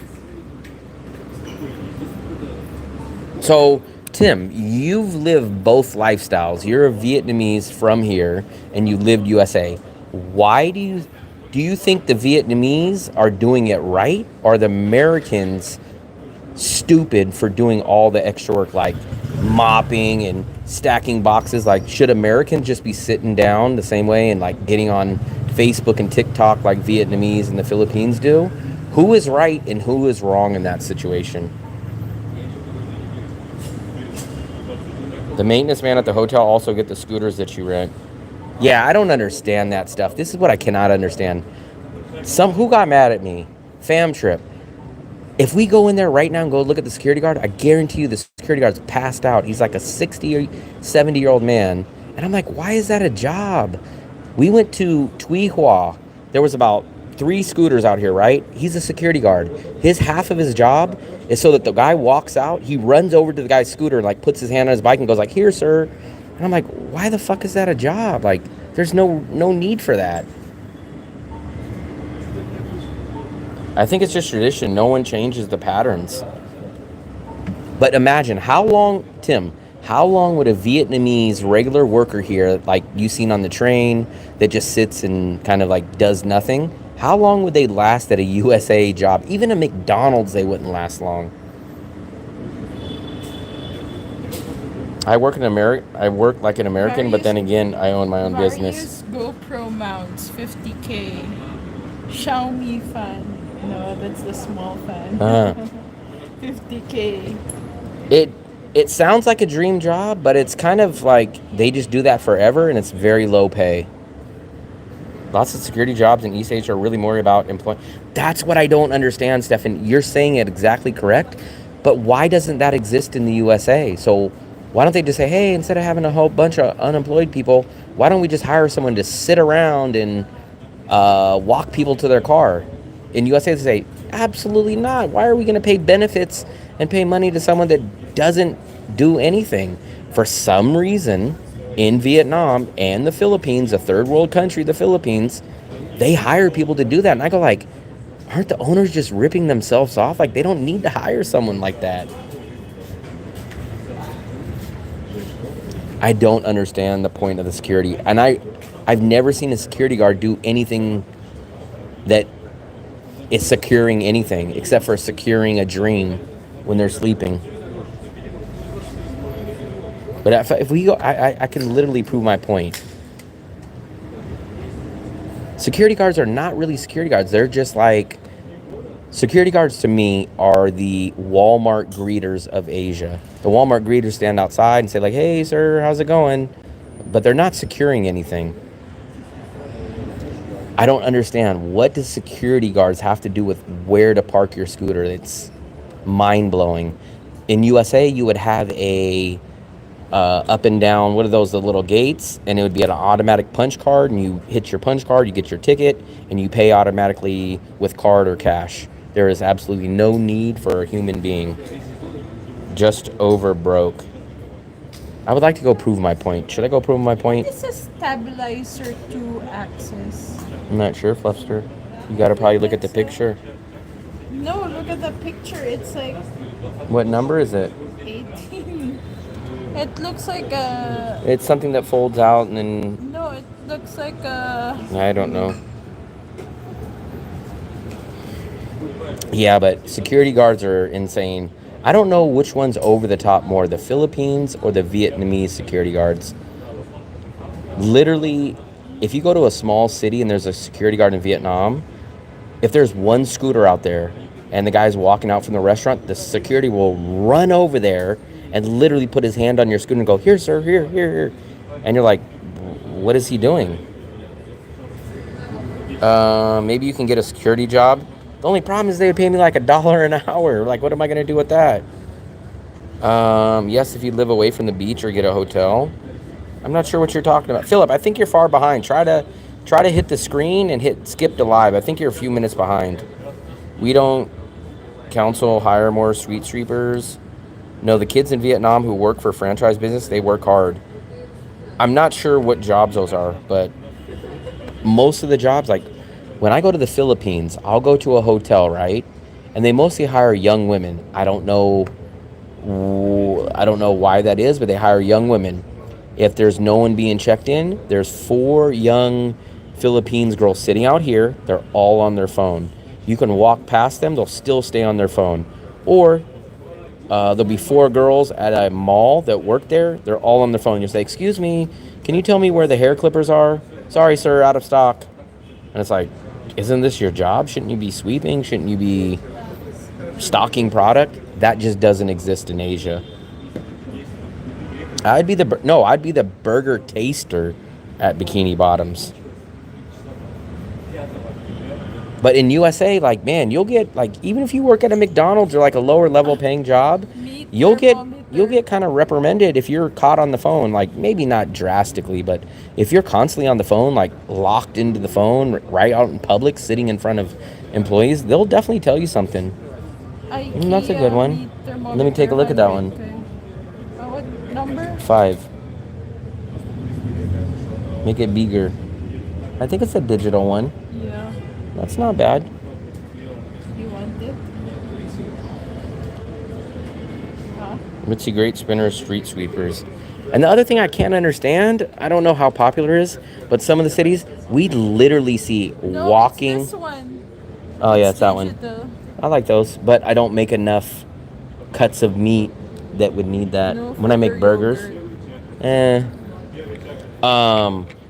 So, Tim, you've lived both lifestyles. You're a Vietnamese from here, and you lived USA. Why do you think the Vietnamese are doing it right, or are the Americans stupid for doing all the extra work, like mopping and stacking boxes? Like, should Americans just be sitting down the same way and like getting on Facebook and TikTok like Vietnamese and the Philippines do? Who is right and who is wrong in that situation? The maintenance man at the hotel also get the scooters that you rent. Yeah, I don't understand that stuff. This is what I cannot understand. Who got mad at me? Fam trip. If we go in there right now and go look at the security guard, I guarantee you the security guard's passed out. He's like a 60 or 70-year-old man. And I'm like, why is that a job? We went to Tuy Hoa. There was about 3 scooters out here, right? He's a security guard. Half of his job is so that the guy walks out, he runs over to the guy's scooter and like puts his hand on his bike and goes like, here, sir. And I'm like, why the fuck is that a job? Like, there's no need for that. I think it's just tradition. No one changes the patterns. But imagine how long would a Vietnamese regular worker here, like you seen on the train, that just sits and kind of like does nothing, how long would they last at a USA job? Even a McDonald's, they wouldn't last long. I work like an American, but then again, I own my own business. GoPro mounts, 50K. Xiaomi fan. No, that's the small fan. 50K. It sounds like a dream job, but it's kind of like they just do that forever, and it's very low pay. Lots of security jobs in East Asia are really more about employment. That's what I don't understand, Stefan. You're saying it exactly correct, but why doesn't that exist in the USA? So why don't they just say, hey, instead of having a whole bunch of unemployed people, why don't we just hire someone to sit around and walk people to their car? In USA, they say, absolutely not. Why are we going to pay benefits and pay money to someone that doesn't do anything? For some reason, in Vietnam and the Philippines, a third world country, the Philippines, they hire people to do that. And I go like, aren't the owners just ripping themselves off? Like, they don't need to hire someone like that. I don't understand the point of the security. And I've never seen a security guard do anything that is securing anything except for securing a dream when they're sleeping. But if we go, I can literally prove my point. Security guards are not really security guards. They're just like security guards to me are the Walmart greeters of Asia. The Walmart greeters stand outside and say like, "Hey, sir, how's it going?" But they're not securing anything. I don't understand. What does security guards have to do with where to park your scooter? It's mind blowing. In USA, you would have a up and down, what are those, the little gates, and it would be an automatic punch card, and you hit your punch card, you get your ticket, and you pay automatically with card or cash. There is absolutely no need for a human being. Just over broke. I would like to go prove my point. Should I go prove my point? This is stabilizer 2 axis. I'm not sure, Fluffster. You gotta probably look at the picture. No, look at the picture. It's like What number is it? 18. It looks like a. It's something that folds out and then No, it looks like a. I don't know. Yeah, but security guards are insane. I don't know which one's over the top more, the Philippines or the Vietnamese security guards. Literally, if you go to a small city and there's a security guard in Vietnam, if there's one scooter out there and the guy's walking out from the restaurant, the security will run over there and literally put his hand on your scooter and go, "Here, sir, here, here, here." And you're like, what is he doing? Maybe you can get a security job. The only problem is they would pay me like $1 an hour. Like, what am I going to do with that? Yes, if you live away from the beach or get a hotel. I'm not sure what you're talking about. Philip, I think you're far behind. Try to hit the screen and hit skip to live. I think you're a few minutes behind. We don't counsel hire more street sweepers. No, the kids in Vietnam who work for franchise business, they work hard. I'm not sure what jobs those are, but most of the jobs, like when I go to the Philippines, I'll go to a hotel, right? And they mostly hire young women. I don't know why that is, but they hire young women. If there's no one being checked in, there's 4 young Philippines girls sitting out here. They're all on their phone. You can walk past them, they'll still stay on their phone. Or there'll be 4 girls at a mall that work there. They're all on their phone. You say, "Excuse me, can you tell me where the hair clippers are?" "Sorry, sir, out of stock." And it's like, isn't this your job? Shouldn't you be sweeping? Shouldn't you be stocking product? That just doesn't exist in Asia. I'd be the burger taster at Bikini Bottoms. But in USA, like, man, you'll get, like, even if you work at a McDonald's or like a lower level paying job, you'll get kind of reprimanded if you're caught on the phone. Like, maybe not drastically, but if you're constantly on the phone, like locked into the phone right out in public, sitting in front of employees, they'll definitely tell you something. That's a good one. Let me take a look at that one. What number? 5. Make it bigger. I think it's a digital one. Yeah. That's not bad. You want it? Huh? Ritzy Great Spinners, Street Sweepers. And the other thing I can't understand, I don't know how popular it is, but some of the cities, we literally see No, walking. It's this one. Oh, yeah, it's that one. Digital. I like those, but I don't make enough cuts of meat that would need that. No, When I make for burgers, yogurt.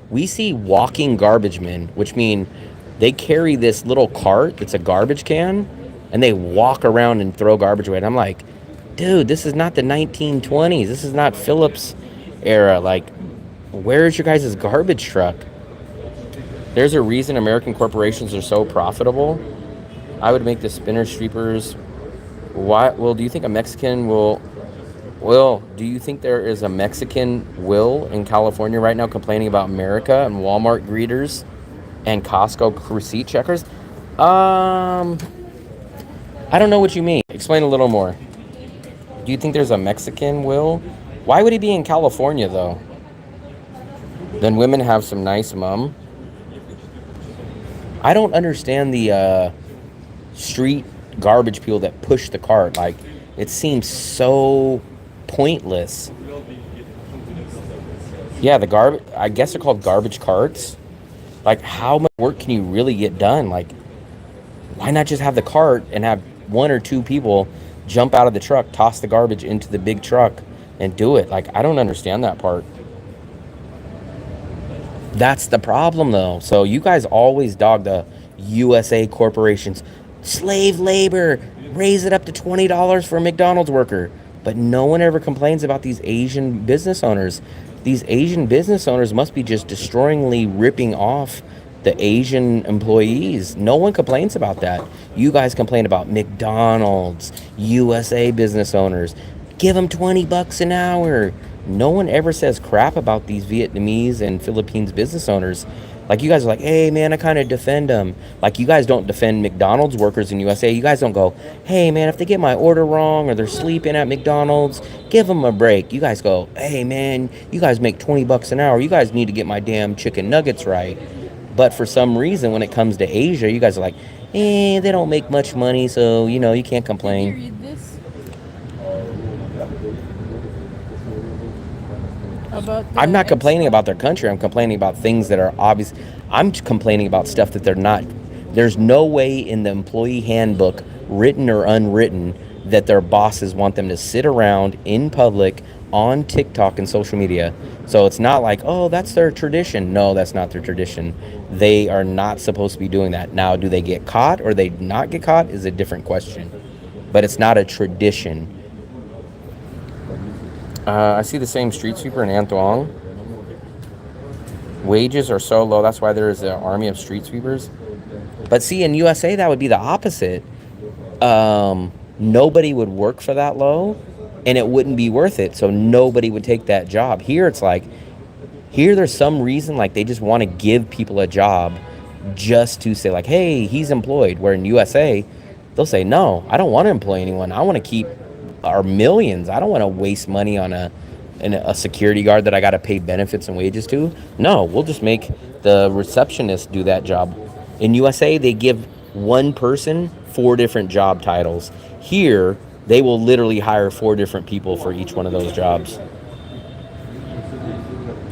we see walking garbage men, which mean they carry this little cart that's a garbage can, and they walk around and throw garbage away. And I'm like, dude, this is not the 1920s. This is not Phillips era. Like, where's your guys' garbage truck? There's a reason American corporations are so profitable. I would make the spinner sweepers. Why? Well, do you think a Mexican will? Well, do you think there is a Mexican will in California right now complaining about America and Walmart greeters and Costco receipt checkers? I don't know what you mean. Explain a little more. Do you think there's a Mexican will? Why would he be in California though? Then women have some nice mum. I don't understand the street garbage people that push the cart. Like, it seems so pointless. Yeah, the garbage, I guess they're called garbage carts. Like, how much work can you really get done? Like, why not just have the cart and have 1 or 2 people jump out of the truck, toss the garbage into the big truck and do it? Like, I don't understand that part. That's the problem, though. So you guys always dog the USA corporations. Slave labor. Raise it up to $20 for a McDonald's worker. But no one ever complains about these Asian business owners. These Asian business owners must be just destroyingly ripping off the Asian employees. No one complains about that. You guys complain about McDonald's, USA business owners. Give them $20 an hour. No one ever says crap about these Vietnamese and Philippines business owners. Like, you guys are like, hey man, I kind of defend them. Like, you guys don't defend McDonald's workers in USA. You guys don't go, hey man, if they get my order wrong or they're sleeping at McDonald's, give them a break. You guys go, hey man, you guys make $20 an hour. You guys need to get my damn chicken nuggets right. But for some reason, when it comes to Asia, you guys are like, they don't make much money, so you can't Can you complain. read this? About the I'm not complaining expat. about their country. I'm complaining about things that are obvious. I'm complaining about stuff that they're not. There's no way in the employee handbook, written or unwritten, that their bosses want them to sit around in public on TikTok and social media. So it's not like, oh, that's their tradition. No, that's not their tradition. They are not supposed to be doing that. Now, do they get caught or they not get caught is a different question. But it's not a tradition. I see the same street sweeper in An Thuong. Wages are so low. That's why there is an army of street sweepers. But see, in USA, that would be the opposite. Nobody would work for that low, and it wouldn't be worth it. So nobody would take that job. Here, it's like, there's some reason, like, they just want to give people a job just to say, like, hey, he's employed. Where in USA, they'll say, no, I don't want to employ anyone. I want to keep our millions. I don't want to waste money on a security guard that I got to pay benefits and wages to. No, we'll just make the receptionist do that job. In USA, they give one person 4 different job titles. Here, they will literally hire 4 different people for each one of those jobs.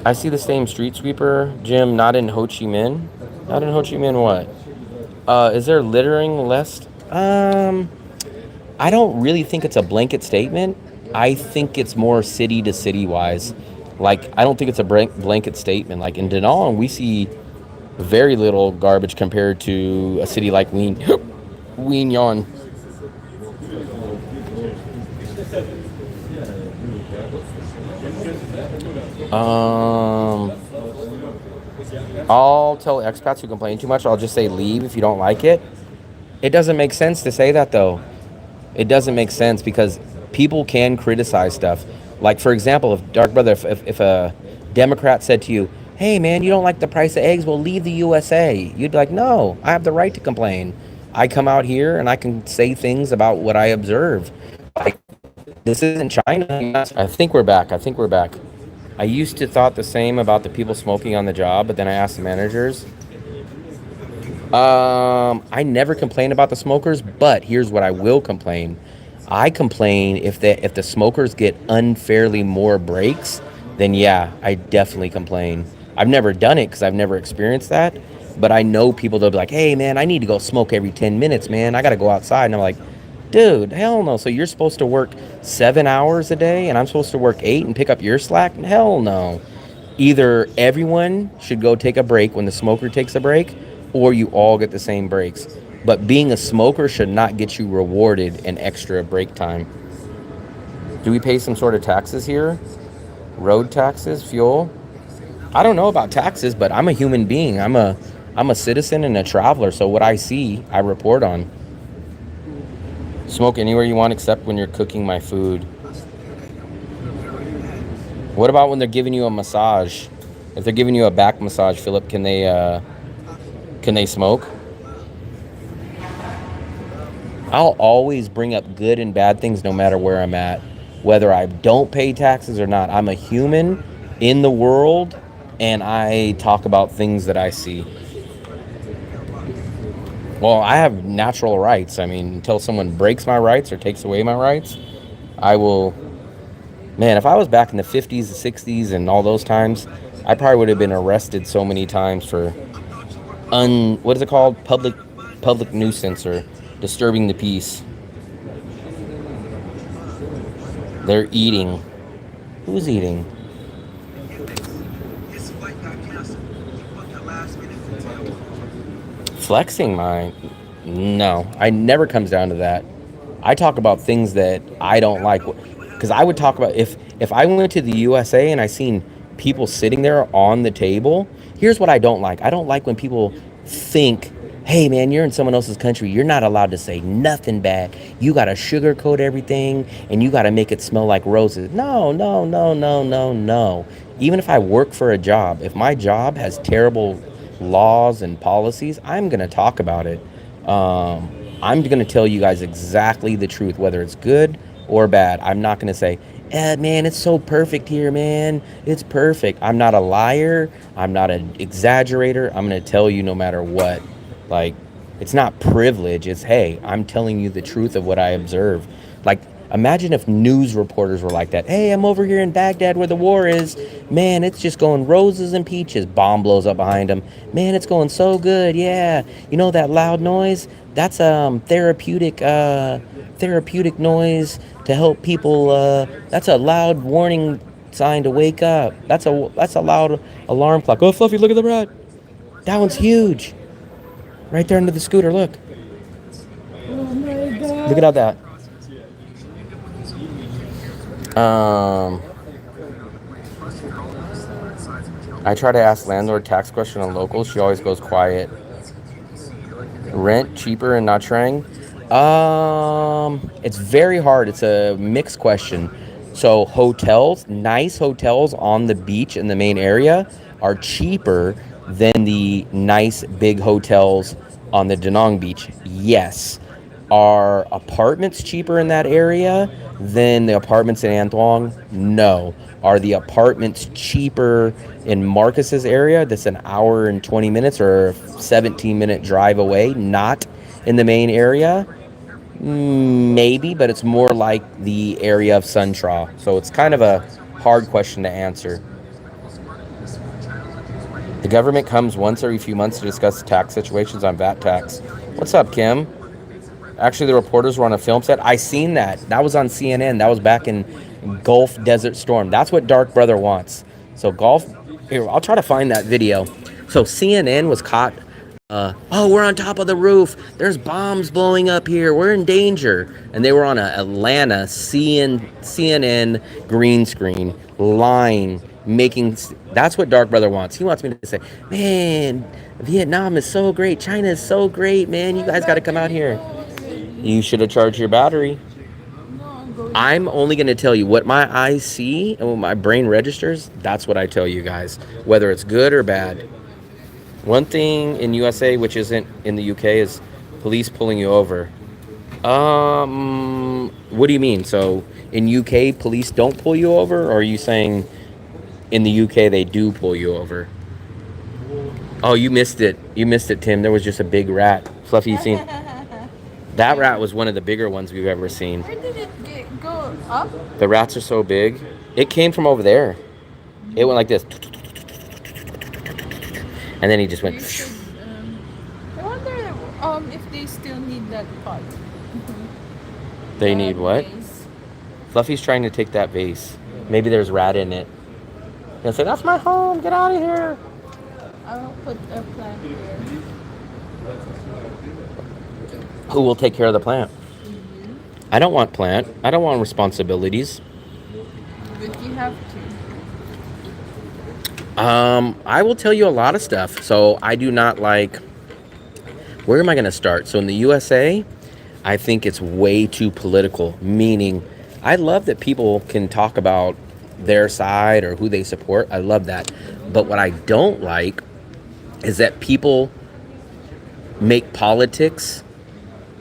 I see the same street sweeper, Jim, not in Ho Chi Minh. Not in Ho Chi Minh what? Is there littering less? I don't really think it's a blanket statement. I think it's more city to city wise. Like, I don't think it's a blanket statement. Like, in Da Nang, we see very little garbage compared to a city like Wien Yon. I'll tell expats who complain too much, I'll just say leave if you don't like it. It doesn't make sense to say that, though. It doesn't make sense because people can criticize stuff. Like, for example, if Dark Brother, if a Democrat said to you, hey man, you don't like the price of eggs, well, leave the USA. You'd be like, no, I have the right to complain. I come out here and I can say things about what I observe. Like, this isn't China. I think we're back. I used to thought the same about the people smoking on the job, but then I asked the managers. I never complain about the smokers, but here's what I will complain. I complain if the smokers get unfairly more breaks, then yeah, I definitely complain. I've never done it because I've never experienced that, but I know people, they'll be like, hey man, I need to go smoke every 10 minutes, man. I got to go outside. And I'm like, dude, hell no. So you're supposed to work 7 hours a day and I'm supposed to work 8 and pick up your slack? Hell no. Either everyone should go take a break when the smoker takes a break, or you all get the same breaks. But being a smoker should not get you rewarded an extra break time. Do we pay some sort of taxes here? Road taxes, fuel? I don't know about taxes, but I'm a human being. I'm a citizen and a traveler, so what I see, I report on. Smoke anywhere you want except when you're cooking my food. What about when they're giving you a massage? If they're giving you a back massage, Philip, can they smoke? I'll always bring up good and bad things no matter where I'm at, whether I don't pay taxes or not. I'm a human in the world, and I talk about things that I see. Well, I have natural rights. I mean, until someone breaks my rights or takes away my rights, I will... Man, if I was back in the 50s, the 60s, and all those times, I probably would have been arrested so many times for what is it called? Public nuisance or disturbing the peace. They're eating. Who's eating? Flexing my, no, I never comes down to that. I talk about things that I don't like, because I would talk about if I went to the USA and I seen people sitting there on the table. Here's what I don't like. I don't like when people think, hey man, you're in someone else's country, you're not allowed to say nothing bad, you got to sugarcoat everything and you got to make it smell like roses. No, no, no, no, no, no. Even if I work for a job, if my job has terrible laws and policies, I'm going to talk about it. I'm going to tell you guys exactly the truth, whether it's good or bad. I'm not going to say, man, it's so perfect here, man. It's perfect. I'm not a liar. I'm not an exaggerator. I'm going to tell you no matter what. Like, it's not privilege. It's, hey, I'm telling you the truth of what I observe. Like, imagine if news reporters were like that. Hey, I'm over here in Baghdad where the war is. Man, it's just going roses and peaches. Bomb blows up behind them. Man, it's going so good. Yeah. You know that loud noise? That's therapeutic noise to help people. That's a loud warning sign to wake up. That's a loud alarm clock. Oh, Fluffy, look at the rat. That one's huge. Right there under the scooter. Look. Oh my god. Look at all that. I try to ask landlord tax question on locals. She always goes quiet. Rent cheaper in Nha Trang? It's very hard. It's a mixed question. So hotels, nice hotels on the beach in the main area are cheaper than the nice big hotels on the Da Nang beach. Yes. Are apartments cheaper in that area than the apartments in An Thuong? No. Are the apartments cheaper in Marcus's area that's an hour and 20 minutes or a 17-minute drive away, not in the main area? Maybe, but it's more like the area of Sun Tra. So it's kind of a hard question to answer. The government comes once every few months to discuss tax situations on VAT tax. What's up, Kim? Actually, the reporters were on a film set. I seen that. That was on CNN. That was back in Gulf Desert Storm. That's what Dark Brother wants. So Gulf, here, I'll try to find that video. So CNN was caught. Oh, we're on top of the roof. There's bombs blowing up here. We're in danger. And they were on a Atlanta CNN green screen, lying, making. That's what Dark Brother wants. He wants me to say, man, Vietnam is so great. China is so great, man. You guys got to come out here. You should have charged your battery. I'm only going to tell you what my eyes see and what my brain registers. That's what I tell you guys, whether it's good or bad. One thing in USA, which isn't in the UK, is police pulling you over. What do you mean? So in UK, police don't pull you over? Or are you saying in the UK, they do pull you over? Oh, you missed it. You missed it, Tim. There was just a big rat. Fluffy, you seen? That rat was one of the bigger ones we've ever seen. Where did it go up? The rats are so big. It came from over there. It went like this. And then he just went. You should, I wonder if they still need that pot. They need what? Vase. Fluffy's trying to take that vase. Maybe there's rat in it. He'll say, that's my home. Get out of here. I'll put a plant here. Who will take care of the plant? I don't want plant. I don't want responsibilities. But you have to. I will tell you a lot of stuff. So I do not like. Where am I going to start? So in the USA, I think it's way too political. Meaning, I love that people can talk about their side or who they support. I love that. But what I don't like is that people make politics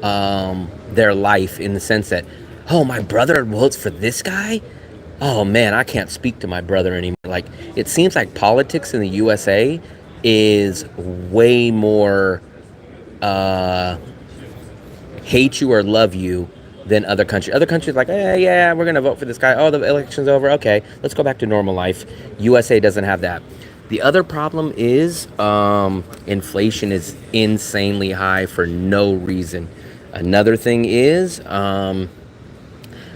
their life, in the sense that, oh, my brother votes for this guy? Oh man, I can't speak to my brother anymore. Like, it seems like politics in the USA is way more hate you or love you than other countries. Other countries like, yeah, we're gonna vote for this guy. Oh, the election's over. Okay, let's go back to normal life. USA doesn't have that. The other problem is inflation is insanely high for no reason. Another thing is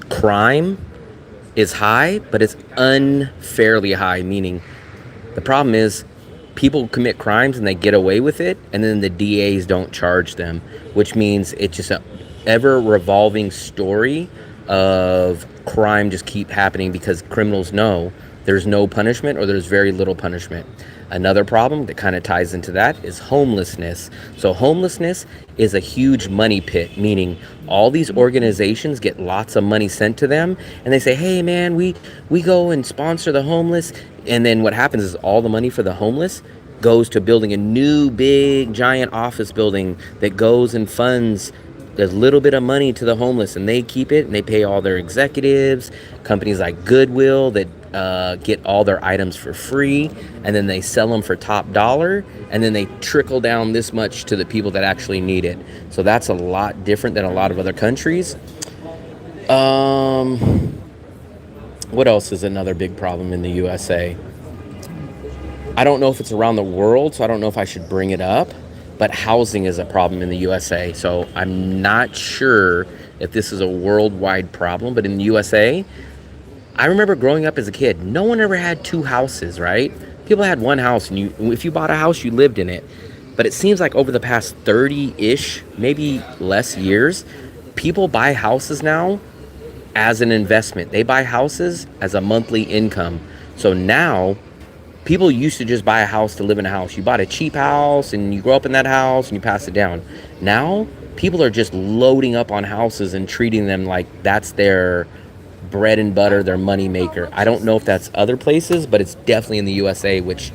crime is high, but it's unfairly high, meaning the problem is people commit crimes and they get away with it, and then the DAs don't charge them, which means it's just a ever revolving story of crime just keep happening because criminals know there's no punishment or there's very little punishment. Another problem that kind of ties into that is homelessness. So homelessness is a huge money pit, meaning all these organizations get lots of money sent to them and they say, hey man, we go and sponsor the homeless. And then what happens is all the money for the homeless goes to building a new big giant office building that goes and funds a little bit of money to the homeless, and they keep it and they pay all their executives, companies like Goodwill that get all their items for free, and then they sell them for top dollar, and then they trickle down this much to the people that actually need it. So that's a lot different than a lot of other countries. What else is another big problem in the USA? I don't know if it's around the world, so I don't know if I should bring it up, but housing is a problem in the USA. So I'm not sure if this is a worldwide problem, but in the USA, I remember growing up as a kid, no one ever had two houses, right? People had one house, and if you bought a house, you lived in it. But it seems like over the past 30-ish, maybe less years, people buy houses now as an investment. They buy houses as a monthly income. So now, people used to just buy a house to live in a house. You bought a cheap house and you grow up in that house and you pass it down. Now, people are just loading up on houses and treating them like that's their bread and butter, their money maker. I don't know if that's other places, but it's definitely in the USA, which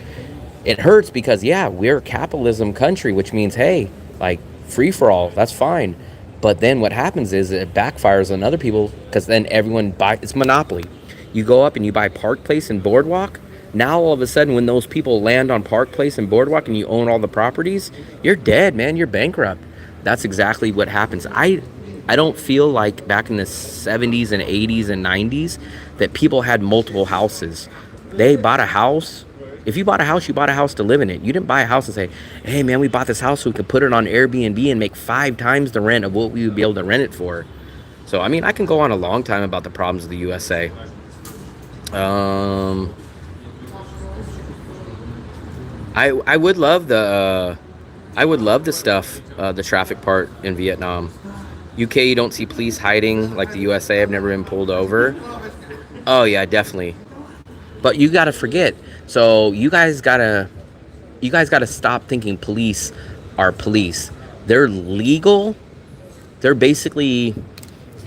it hurts because, yeah, we're a capitalism country, which means, hey, like free for all, that's fine. But then what happens is it backfires on other people because then everyone buys, it's monopoly. You go up and you buy Park Place and Boardwalk. Now, all of a sudden, when those people land on Park Place and Boardwalk and you own all the properties, you're dead, man. You're bankrupt. That's exactly what happens. I don't feel like back in the 70s and 80s and 90s that people had multiple houses. They bought a house. If you bought a house, you bought a house to live in it. You didn't buy a house and say, hey, man, we bought this house so we could put it on Airbnb and make 5 times the rent of what we would be able to rent it for. So, I mean, I can go on a long time about the problems of the USA. I would love the stuff, the traffic part in Vietnam. UK, you don't see police hiding like the USA. I've never been pulled over. Oh yeah, definitely. But you gotta forget. So you guys gotta stop thinking police are police. They're legal. They're basically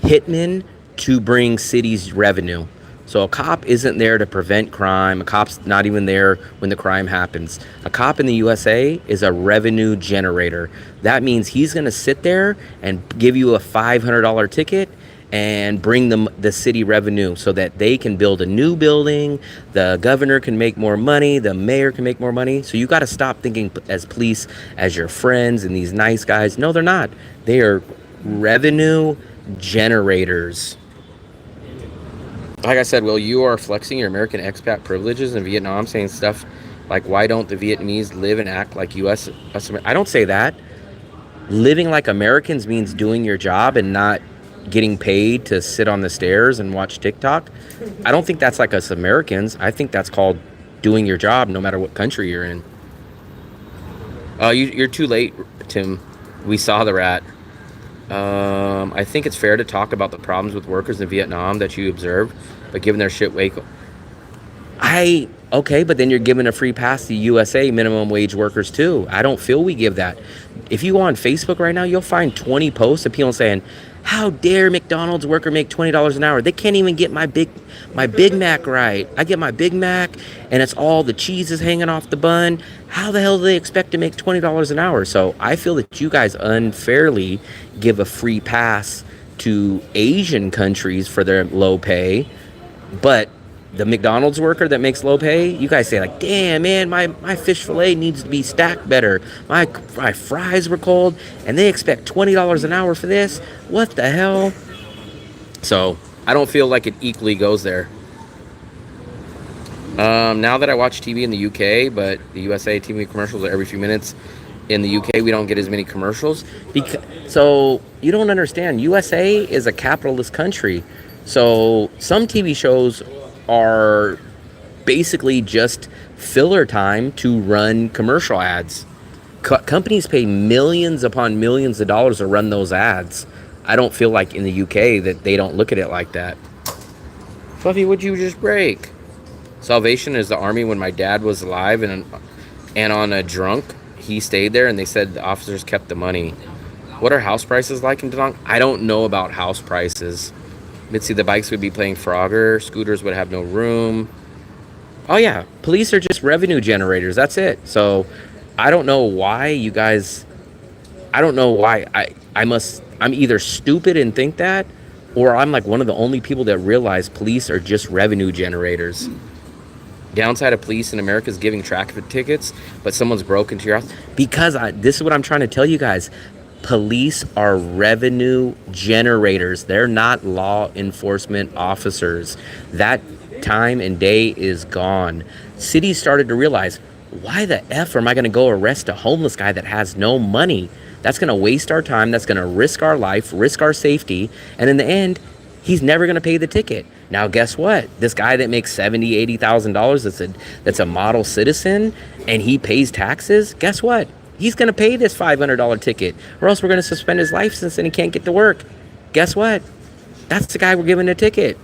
hitmen to bring cities revenue. So a cop isn't there to prevent crime. A cop's not even there when the crime happens. A cop in the USA is a revenue generator. That means he's going to sit there and give you a $500 ticket and bring them the city revenue so that they can build a new building. The governor can make more money. The mayor can make more money. So you got to stop thinking as police as your friends and these nice guys. No, they're not. They are revenue generators. Like I said, Will, you are flexing your American expat privileges in Vietnam, saying stuff like, why don't the Vietnamese live and act like us? I don't say that. Living like Americans means doing your job and not getting paid to sit on the stairs and watch TikTok. I don't think that's like us Americans. I think that's called doing your job no matter what country you're in. You're too late, Tim. We saw the rat. I think it's fair to talk about the problems with workers in Vietnam that you observed, but given their shit wake. Okay, but then you're giving a free pass to USA minimum wage workers too. I don't feel we give that. If you go on Facebook right now, you'll find 20 posts of people saying, how dare McDonald's worker make $20 an hour? They can't even get my Big Mac right. I get my Big Mac and it's all the cheese is hanging off the bun. How the hell do they expect to make $20 an hour? So I feel that you guys unfairly give a free pass to Asian countries for their low pay, but the McDonald's worker that makes low pay, you guys say like, damn man, my fish fillet needs to be stacked better. My fries were cold and they expect $20 an hour for this. What the hell? So I don't feel like it equally goes there. Now that I watch TV in the UK, but the USA TV commercials are every few minutes. In the UK, we don't get as many commercials. So you don't understand. USA is a capitalist country. So some TV shows are basically just filler time to run commercial ads. Companies pay millions upon millions of dollars to run those ads. I don't feel like in the UK that they don't look at it like that. Fluffy, would you just break? Salvation is the army. When my dad was alive and on a drunk, he stayed there, and they said the officers kept the money. What are house prices like in Da Nang? I don't know about house prices. Mitzi, the bikes would be playing Frogger. Scooters would have no room. Oh yeah, police are just revenue generators. That's it. So I don't know why you guys. I don't know why I'm either stupid and think that, or I'm like one of the only people that realize police are just revenue generators. Downside of police in America is giving traffic tickets, but someone's broke into your house. Because this is what I'm trying to tell you guys. Police are revenue generators. They're not law enforcement officers. That time and day is gone. Cities started to realize, why the F am I going to go arrest a homeless guy that has no money? That's going to waste our time. That's going to risk our life, risk our safety. And in the end, he's never going to pay the ticket. Now, guess what? This guy that makes $70,000, $80,000, that's a model citizen, and he pays taxes, guess what? He's going to pay this $500 ticket, or else we're going to suspend his license and he can't get to work. Guess what? That's the guy we're giving a ticket.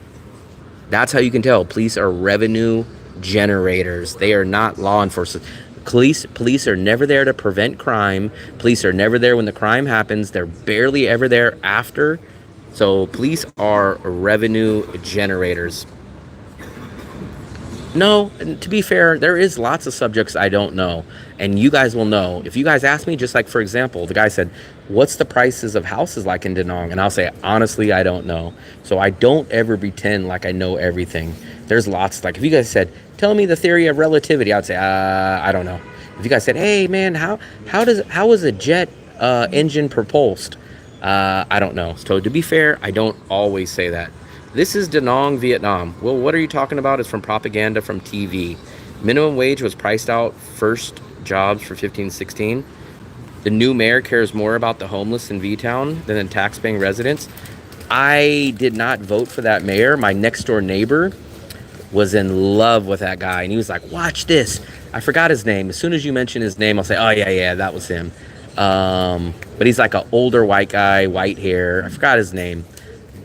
That's how you can tell. Police are revenue generators. They are not law enforcement. Police are never there to prevent crime. Police are never there when the crime happens. They're barely ever there after. So police are revenue generators. No, to be fair, there is lots of subjects I don't know, and you guys will know. If you guys ask me, just like, for example, the guy said, what's the prices of houses like in Da Nang? And I'll say, honestly, I don't know. So I don't ever pretend like I know everything. There's lots, like if you guys said, tell me the theory of relativity, I'd say, I don't know. If you guys said, hey man, how is a jet engine propulsed? I don't know. So to be fair, I don't always say that. This is Da Nang, Vietnam. Well, what are you talking about? It's from propaganda from TV. Minimum wage was priced out first jobs for 15-16. The new mayor cares more about the homeless in V-Town than the tax-paying residents. I did not vote for that mayor. My next door neighbor was in love with that guy, and he was like, watch this. I forgot his name. As soon as you mention his name, I'll say, oh yeah, that was him. But he's like an older white guy, white hair. I forgot his name.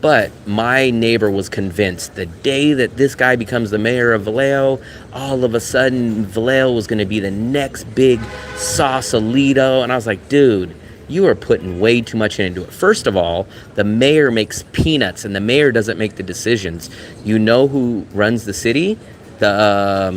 But my neighbor was convinced the day that this guy becomes the mayor of Vallejo, all of a sudden Vallejo was going to be the next big Sausalito. And I was like, dude, you are putting way too much into it. First of all, the mayor makes peanuts, and the mayor doesn't make the decisions. You know who runs the city? Now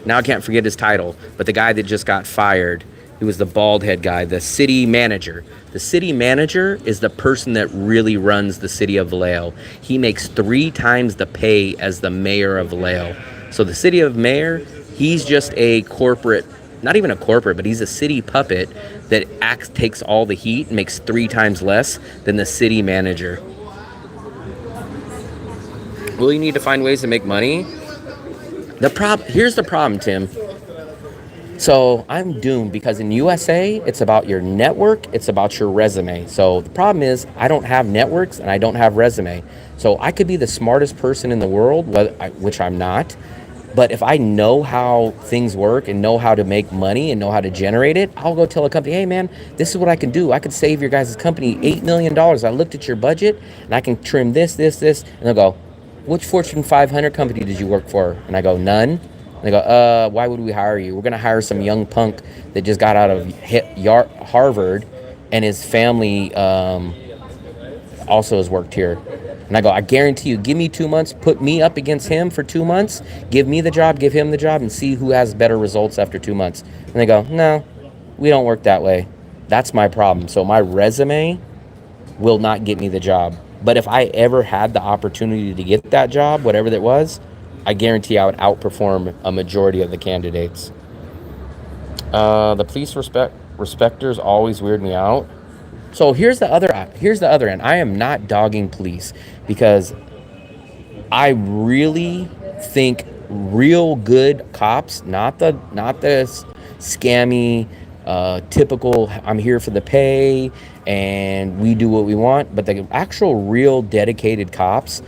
I can't forget his title, but the guy that just got fired. He was the bald head guy, the city manager. The city manager is the person that really runs the city of Vallejo. He makes 3 times the pay as the mayor of Vallejo. So the city of mayor, he's just a corporate, not even a corporate, but he's a city puppet that takes all the heat and makes 3 times less than the city manager. Will you need to find ways to make money? Here's the problem, Tim. So I'm doomed because in USA, it's about your network, it's about your resume. So the problem is I don't have networks and I don't have resume. So I could be the smartest person in the world, which I'm not. But if I know how things work and know how to make money and know how to generate it, I'll go tell a company, hey man, this is what I can do. I could save your guys' company $8 million. I looked at your budget and I can trim this. And they'll go, which Fortune 500 company did you work for? And I go, none. They go, why would we hire you? We're going to hire some young punk that just got out of Harvard, and his family also has worked here. And I go, I guarantee you, give me 2 months, put me up against him for 2 months, give me the job, give him the job, and see who has better results after 2 months. And they go, no, we don't work that way. That's my problem. So my resume will not get me the job. But if I ever had the opportunity to get that job, whatever that was, I guarantee I would outperform a majority of the candidates. The police respecters always weird me out. So here's the other end. I am not dogging police because I really think real good cops, not the scammy, typical, I'm here for the pay and we do what we want, but the actual real dedicated cops,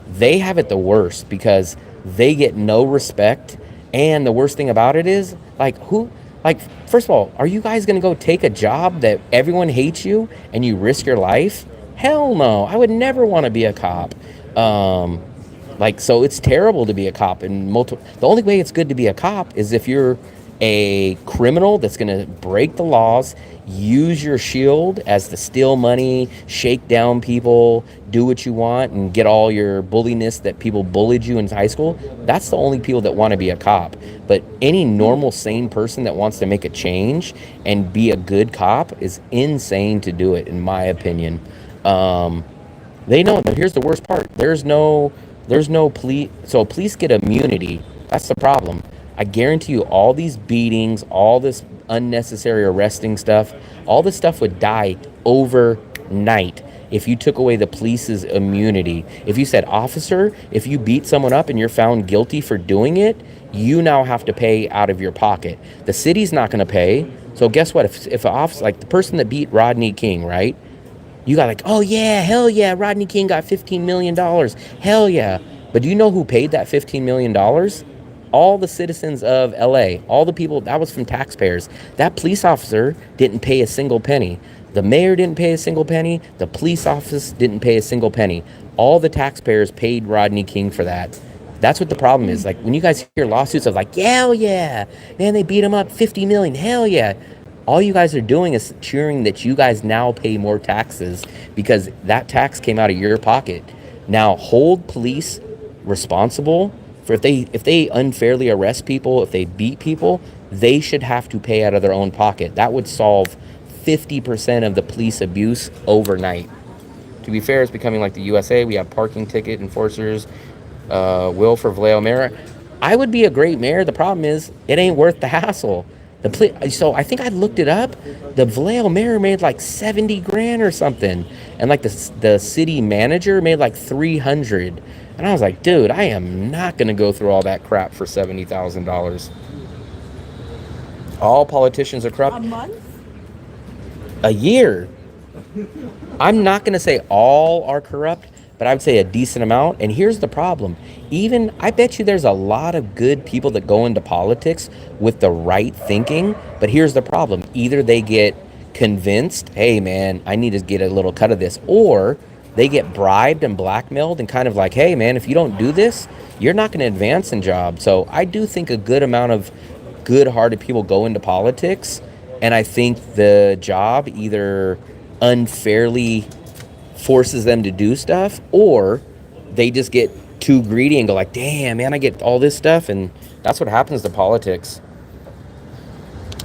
they have it the worst because they get no respect And the worst thing about it is, like, first of all, are you guys going to go take a job that everyone hates you and you risk your life? Hell no. I would never want to be a cop. So it's terrible to be a cop. And the only way it's good to be a cop is if you're a criminal that's going to break the laws, use your shield as to steal money, shake down people, do what you want, and get all your bulliness that people bullied you in high school. That's the only people that want to be a cop. But any normal, sane person that wants to make a change and be a good cop is insane to do it, in my opinion. They know. Here's the worst part. There's no police. So police get immunity. That's the problem. I guarantee you, all these beatings, all this unnecessary arresting stuff, all this stuff would die overnight if you took away the police's immunity. If you said, officer, if you beat someone up and you're found guilty for doing it, you now have to pay out of your pocket. The city's not going to pay. So guess what? If an officer, like the person that beat Rodney King, right? You got like, oh yeah, hell yeah, Rodney King got $15 million. Hell yeah. But do you know who paid that $15 million? All the citizens of LA, all the people, that was from taxpayers. That police officer didn't pay a single penny. The mayor didn't pay a single penny. The police office didn't pay a single penny. All the taxpayers paid Rodney King for that. That's what the problem is. Like when you guys hear lawsuits of like, yeah, hell yeah, man, they beat him up 50 million, hell yeah. All you guys are doing is cheering that you guys now pay more taxes because that tax came out of your pocket. Now hold police responsible for if they unfairly arrest people, if they beat people, they should have to pay out of their own pocket. That would solve 50% of the police abuse overnight. To be fair, it's becoming like the USA. We have parking ticket enforcers. Will for Vallejo mayor. I would be a great mayor. The problem is it ain't worth the hassle. So I think I looked it up. The Vallejo mayor made like 70 grand or something, and like the city manager made like 300. And I was like, dude, I am not gonna go through all that crap for $70,000. All politicians are corrupt. A month? A year. I'm not gonna say all are corrupt, but I would say a decent amount. And here's the problem. I bet you there's a lot of good people that go into politics with the right thinking, but here's the problem. Either they get convinced, hey man, I need to get a little cut of this, or they get bribed and blackmailed and kind of like, hey man, if you don't do this, you're not going to advance in job. So I do think a good amount of good-hearted people go into politics, and I think the job either unfairly forces them to do stuff, or they just get too greedy and go like, damn man, I get all this stuff, and that's what happens to politics.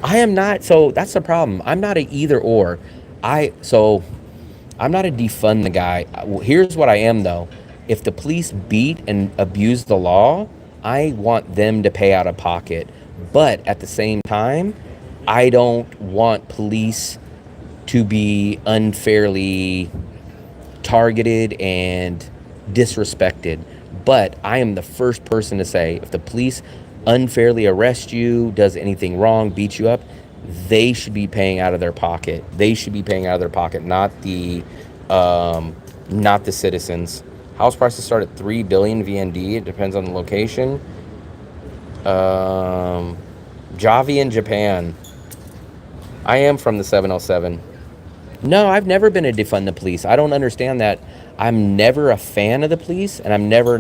I'm not a either or. I'm not a defund the guy. Here's what I am though. If the police beat and abuse the law, I want them to pay out of pocket. But at the same time, I don't want police to be unfairly targeted and disrespected. But I am the first person to say, if the police unfairly arrest you, does anything wrong, beat you up, they should be paying out of their pocket. They should be paying out of their pocket, not the citizens. House prices start at $3 billion VND. It depends on the location. Javi in Japan. I am from the 707. No, I've never been a defund the police. I don't understand that. I'm never a fan of the police, and I'm never a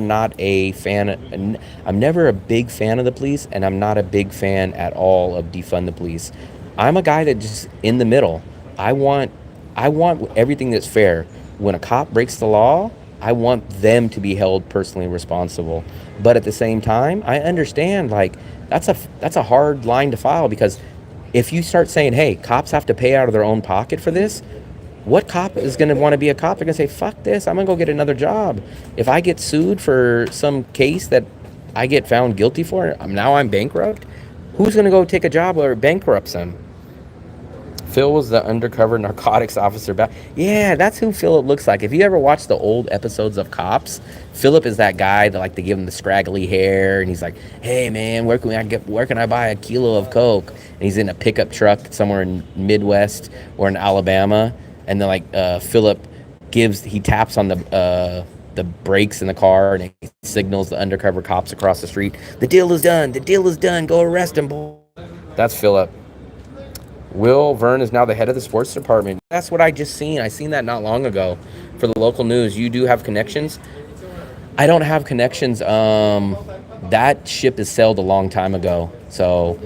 big fan of the police, and I'm not a big fan at all of defund the police. I'm a guy that just in the middle. I want everything that's fair. When a cop breaks the law, I want them to be held personally responsible. But at the same time, I understand like that's a hard line to file, because if you start saying, hey, cops have to pay out of their own pocket for this, what cop is going to want to be a cop? They're going to say, fuck this, I'm going to go get another job. If I get sued for some case that I get found guilty for, now I'm bankrupt, who's going to go take a job where it bankrupts them? Phil was the undercover narcotics officer back. Yeah, that's who Philip looks like. If you ever watch the old episodes of Cops, Philip is that guy that like they give him the scraggly hair, and he's like, "Hey man, where can I buy a kilo of coke?" And he's in a pickup truck somewhere in Midwest or in Alabama, and then like Philip taps on the the brakes in the car, and it signals the undercover cops across the street. The deal is done. The deal is done. Go arrest him, boy. That's Philip. Will Vern is now the head of the sports department. That's what I just seen. I seen that not long ago for the local news. You do have connections. I don't have connections. That ship has sailed a long time ago. So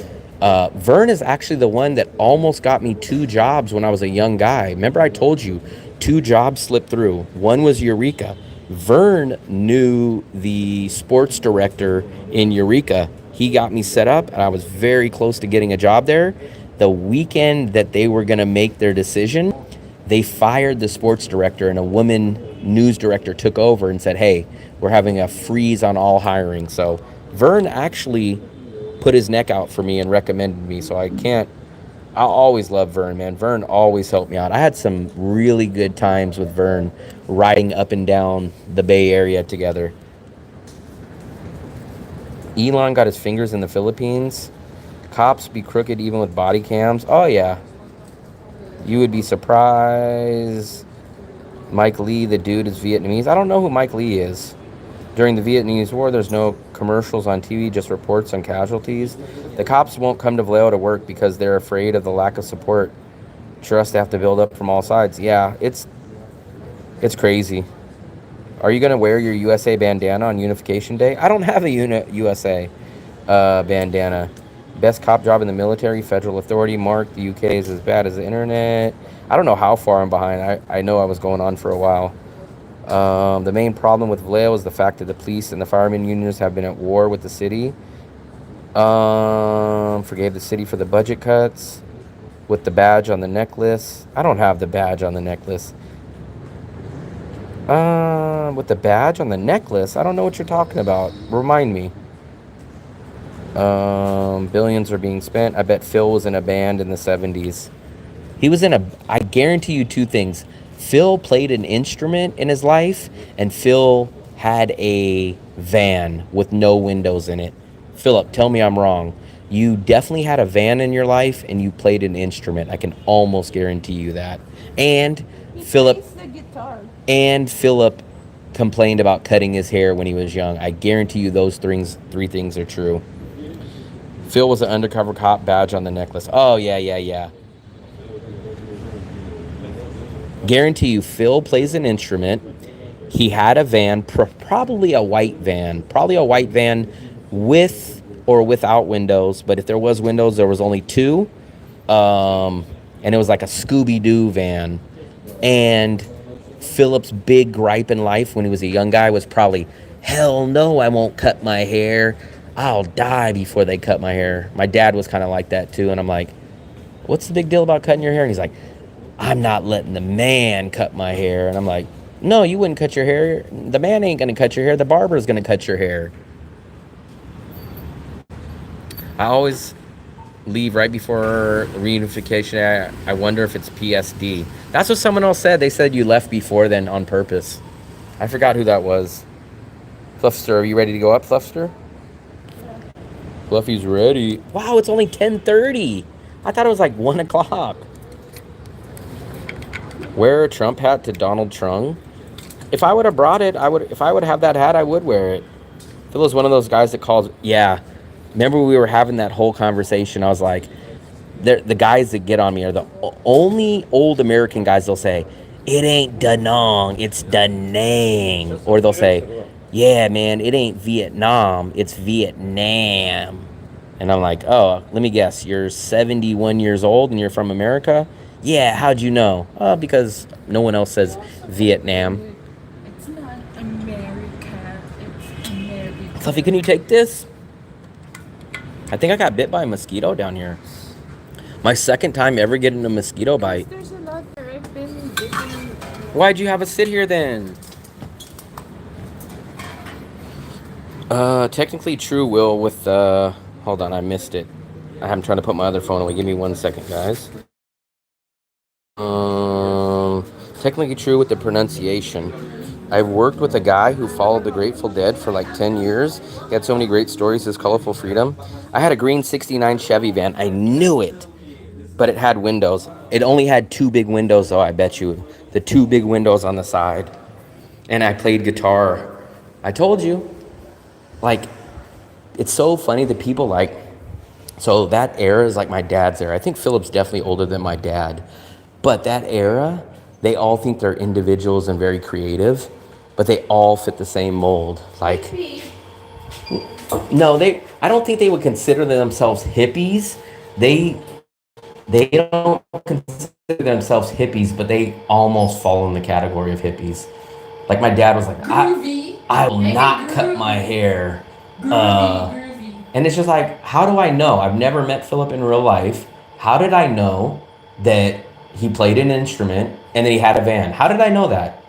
Vern is actually the one that almost got me 2 jobs when I was a young guy. Remember I told you 2 jobs slipped through. One was Eureka. Vern knew the sports director in Eureka. He got me set up, and I was very close to getting a job there. The weekend that they were going to make their decision, they fired the sports director, and a woman news director took over and said, hey, we're having a freeze on all hiring. So Vern actually put his neck out for me and recommended me. So I'll always love Vern, man. Vern always helped me out. I had some really good times with Vern riding up and down the Bay Area together. Elon got his fingers in the Philippines. Cops be crooked even with body cams. Oh, yeah. You would be surprised. Mike Lee, the dude, is Vietnamese. I don't know who Mike Lee is. During the Vietnamese War, there's no commercials on TV, just reports on casualties. The cops won't come to Vallejo to work because they're afraid of the lack of support. Trust they have to build up from all sides. Yeah, it's crazy. Are you going to wear your USA bandana on Unification Day? I don't have a USA bandana. Best cop job in the military, federal authority. Mark, the UK is as bad as the internet. I don't know how far I'm behind. I know I was going on for a while. The main problem with Vallejo is the fact that the police and the firemen unions have been at war with the city. Forgave the city for the budget cuts. With the badge on the necklace. I don't have the badge on the necklace. With the badge on the necklace? I don't know what you're talking about. Remind me. Billions are being spent. I bet Phil was in a band in the 70s. He was I guarantee you 2 things. Phil played an instrument in his life, and Phil had a van with no windows in it. Philip, tell me I'm wrong. You definitely had a van in your life, and you played an instrument. I can almost guarantee you that. And Philip complained about cutting his hair when he was young. I guarantee you those 3 things are true. Phil was an undercover cop, badge on the necklace. Oh, yeah. Guarantee you Phil plays an instrument. He had a van, probably a white van. Probably a white van with or without windows. But if there was windows, there was only 2. And it was like a Scooby-Doo van. And Philip's big gripe in life when he was a young guy was probably, hell no, I won't cut my hair. I'll die before they cut my hair. My dad was kind of like that too. And I'm like, what's the big deal about cutting your hair? And he's like, I'm not letting the man cut my hair. And I'm like, no, you wouldn't cut your hair. The man ain't going to cut your hair. The barber's going to cut your hair. I always leave right before reunification. I wonder if it's PSD. That's what someone else said. They said you left before then on purpose. I forgot who that was. Fluffster, are you ready to go up, Fluffster? Fluffy's ready. Wow, it's only 10:30. I thought it was like 1 o'clock. Wear a Trump hat to Donald Trump. If I would have brought it, if I would have that hat, I would wear it. Phil is one of those guys that calls, yeah. Remember we were having that whole conversation. I was like, the guys that get on me are the only old American guys. They'll say, it ain't Da Nang, it's Da Nang. Or they'll say, yeah, man, it ain't Vietnam, it's Vietnam. And I'm like, oh, let me guess, you're 71 years old and you're from America? Yeah, how'd you know? Because no one else says Vietnam. It's not America, it's America. Fluffy, can you take this? I think I got bit by a mosquito down here. My second time ever getting a mosquito bite. There's a lot there. I've been bitten. Why'd you have us sit here then? Technically true, Will, with, hold on, I missed it. I'm trying to put my other phone away. Give me 1 second, guys. Technically true with the pronunciation. I've worked with a guy who followed the Grateful Dead for like 10 years. He had so many great stories, his colorful freedom. I had a green 69 Chevy van. I knew it, but it had windows. It only had 2 big windows, though, I bet you. The 2 big windows on the side. and I played guitar. I told you. Like, it's so funny that people like, so that era is like my dad's era. I think Philip's definitely older than my dad. But that era, they all think they're individuals and very creative, but they all fit the same mold. Like, no, I don't think they would consider themselves hippies. They don't consider themselves hippies, but they almost fall in the category of hippies. Like my dad was like, I will not cut my hair. And it's just like, how do I know? I've never met Philip in real life. How did I know that he played an instrument and that he had a van? How did I know that?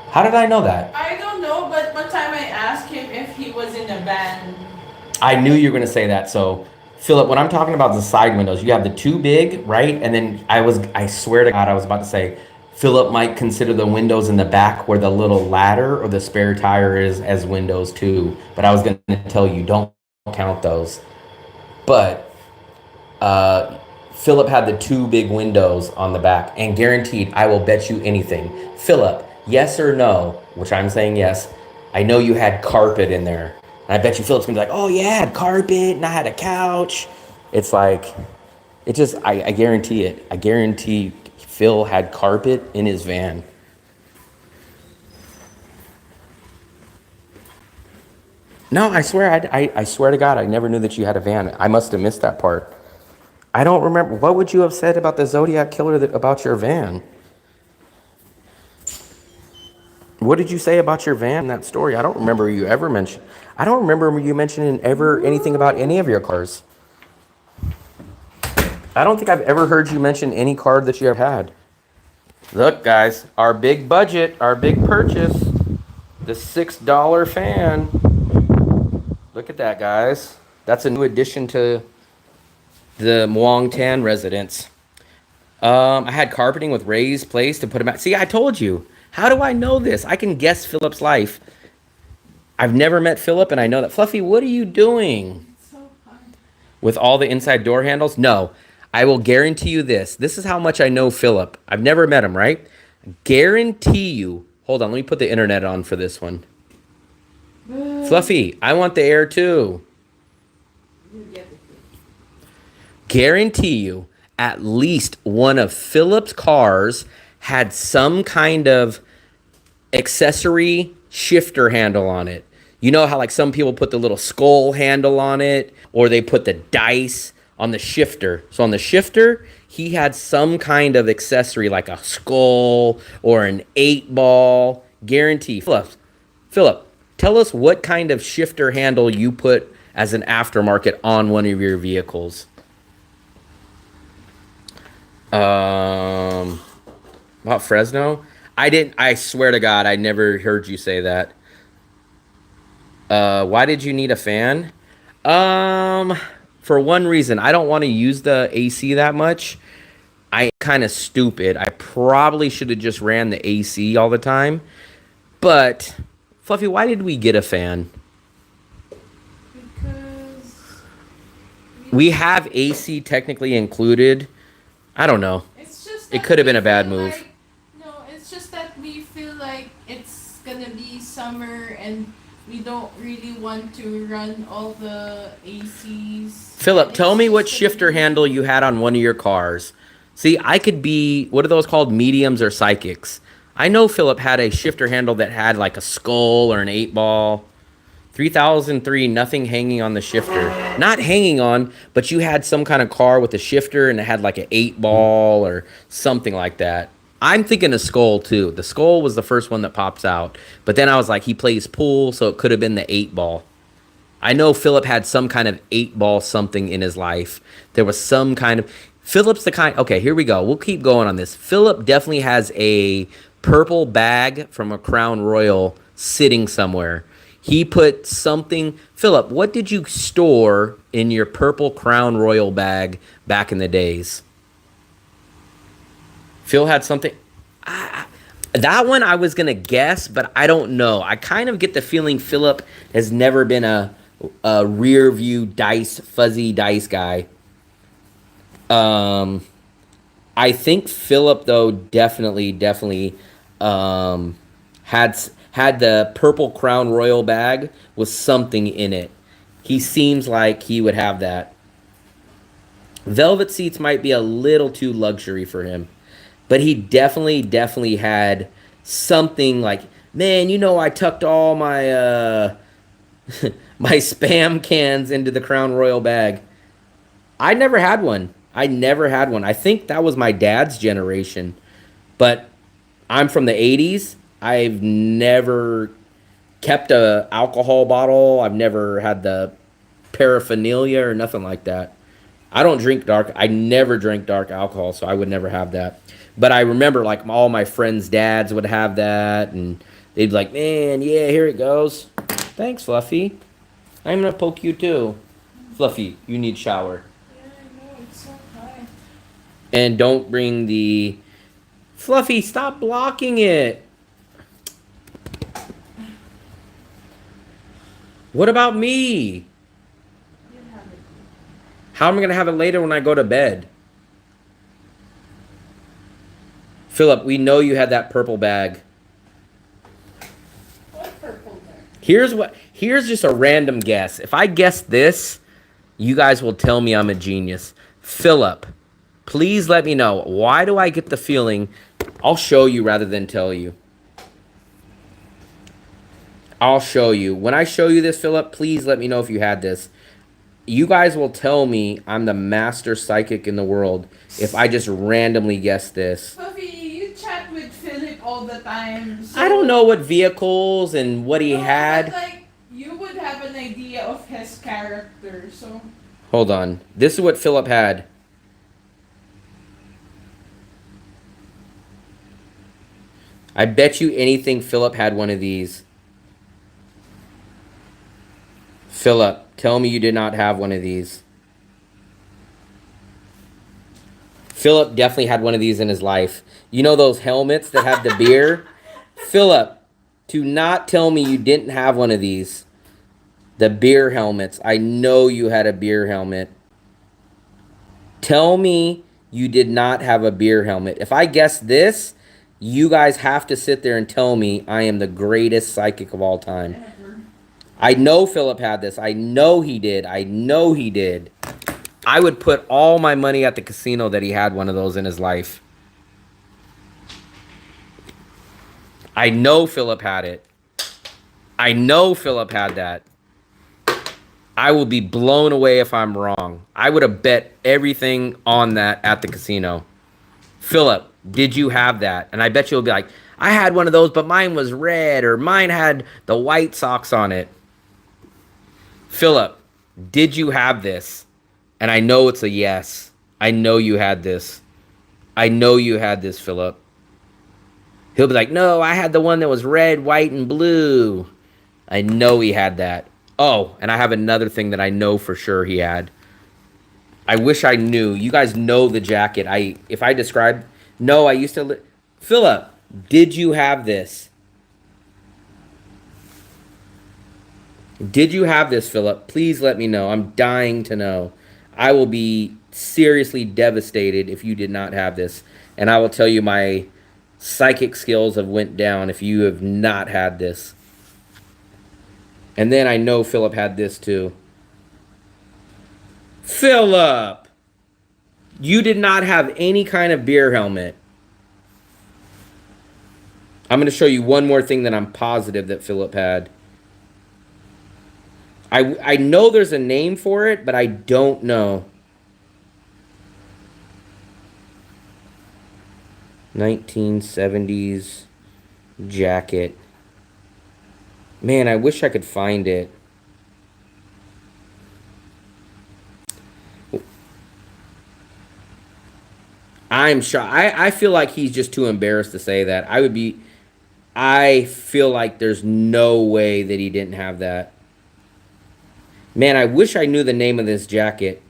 How did I know that? I don't know, but one time I asked him if he was in a band. I knew you were going to say that. So, Philip, when I'm talking about the side windows, you have the two big, right? And then I swear to God, I was about to say, Philip might consider the windows in the back where the little ladder or the spare tire is as windows too. But I was going to tell you, don't count those. But Philip had the two big windows on the back, and guaranteed, I will bet you anything. Philip, yes or no, which I'm saying yes, I know you had carpet in there. And I bet you Philip's gonna be like, oh yeah, I had carpet and I had a couch. It's like, it just, I guarantee it. I guarantee Phil had carpet in his van. No, I swear, I swear to God, I never knew that you had a van. I must have missed that part. I don't remember. What would you have said about the Zodiac Killer about your van? What did you say about your van in that story? I don't remember you ever mention. I don't remember you mentioning ever anything about any of your cars. I don't think I've ever heard you mention any car that you have had. Look, guys, our big budget, our big purchase, the $6 fan. Look at that, guys. That's a new addition to the Muang Tan residence. I had carpeting with raised place to put them out. See, I told you. How do I know this? I can guess Philip's life. I've never met Philip, and I know that. Fluffy, what are you doing? So fun. With all the inside door handles? No. I will guarantee you this. This is how much I know Philip. I've never met him, right? Guarantee you. Hold on, let me put the internet on for this one. Fluffy, I want the air too. Guarantee you, at least one of Philip's cars had some kind of accessory shifter handle on it. You know how like some people put the little skull handle on it, or they put the dice on the shifter. So on the shifter, he had some kind of accessory like a skull or an 8-ball. Guarantee. Philip, tell us what kind of shifter handle you put as an aftermarket on one of your vehicles. About Fresno? I swear to God, I never heard you say that. Why did you need a fan? For one reason, I don't want to use the AC that much. I'm kind of stupid. I probably should have just ran the AC all the time. But, Fluffy, why did we get a fan? Because we have AC technically included. I don't know. it's just It could have been a bad move. No, it's just that we feel like it's gonna be summer and we don't really want to run all the ACs. Philip, tell me what It's just shifter gonna be- handle you had on one of your cars. See, I could be, what are those called, mediums or psychics? I know Philip had a shifter handle that had like a skull or an 8-ball. 3003, nothing hanging on the shifter. Not hanging on, but you had some kind of car with a shifter and it had like an 8-ball or something like that. I'm thinking a skull too. The skull was the first one that pops out. But then I was like, he plays pool, so it could have been the 8-ball. I know Philip had some kind of 8-ball something in his life. There was some kind of... Philip's the kind... Okay, here we go. We'll keep going on this. Philip definitely has a purple bag from a Crown Royal sitting somewhere. He put something... Philip, what did you store in your purple Crown Royal bag back in the days? Phil had something... that one I was going to guess, but I don't know. I kind of get the feeling Philip has never been a rear view dice, fuzzy dice guy. I think Philip, though, definitely had the purple Crown Royal bag with something in it. He seems like he would have that. Velvet seats might be a little too luxury for him, but he definitely had something like, man, you know, I tucked all my my spam cans into the Crown Royal bag. I never had one. I never had one. I think that was my dad's generation, but I'm from the 80s. I've never kept a alcohol bottle. I've never had the paraphernalia or nothing like that. I don't drink dark. I never drank dark alcohol, so I would never have that. But I remember like all my friends' dads would have that, and they'd be like, "Man, yeah, here it goes. Thanks, Fluffy. I'm gonna poke you too, Fluffy. You need shower." Yeah, I know, it's so high. And don't bring the Fluffy. Stop blocking it. What about me? How am I gonna have it later when I go to bed? Philip, we know you had that purple bag. What purple bag? Here's just a random guess. If I guess this, you guys will tell me I'm a genius. Philip, please let me know. Why do I get the feeling? I'll show you rather than tell you. I'll show you. When I show you this, Philip, please let me know if you had this. You guys will tell me I'm the master psychic in the world if I just randomly guess this. Puffy, you chat with Philip all the time. So I don't know what vehicles and what he No, had. But like, you would have an idea of his character, so. Hold on. This is what Philip had. I bet you anything Philip had one of these. Philip, tell me you did not have one of these. Philip definitely had one of these in his life. You know those helmets that have the beer? Philip, do not tell me you didn't have one of these. The beer helmets. I know you had a beer helmet. Tell me you did not have a beer helmet. If I guess this, you guys have to sit there and tell me I am the greatest psychic of all time. I know Philip had this. I know he did. I know he did. I would put all my money at the casino that he had one of those in his life. I know Philip had it. I know Philip had that. I will be blown away if I'm wrong. I would have bet everything on that at the casino. Philip, did you have that? And I bet you'll be like, I had one of those, but mine was red, or mine had the White Sox on it. Philip, did you have this? And I know it's a yes. I know you had this. I know you had this, Philip. He'll be like, no, I had the one that was red, white, and blue. I know he had that. Oh, and I have another thing that I know for sure he had. I wish I knew. You guys know the jacket. If I described... No, I used to... Philip, did you have this? Did you have this, Philip? Please let me know. I'm dying to know. I will be seriously devastated if you did not have this. And I will tell you my psychic skills have went down if you have not had this. And then I know Philip had this too. Philip! You did not have any kind of beer helmet. I'm going to show you one more thing that I'm positive that Philip had. I know there's a name for it, but I don't know. 1970s jacket. Man, I wish I could find it. I'm sure. I feel like he's just too embarrassed to say that. I feel like there's no way that he didn't have that. Man, I wish I knew the name of this jacket.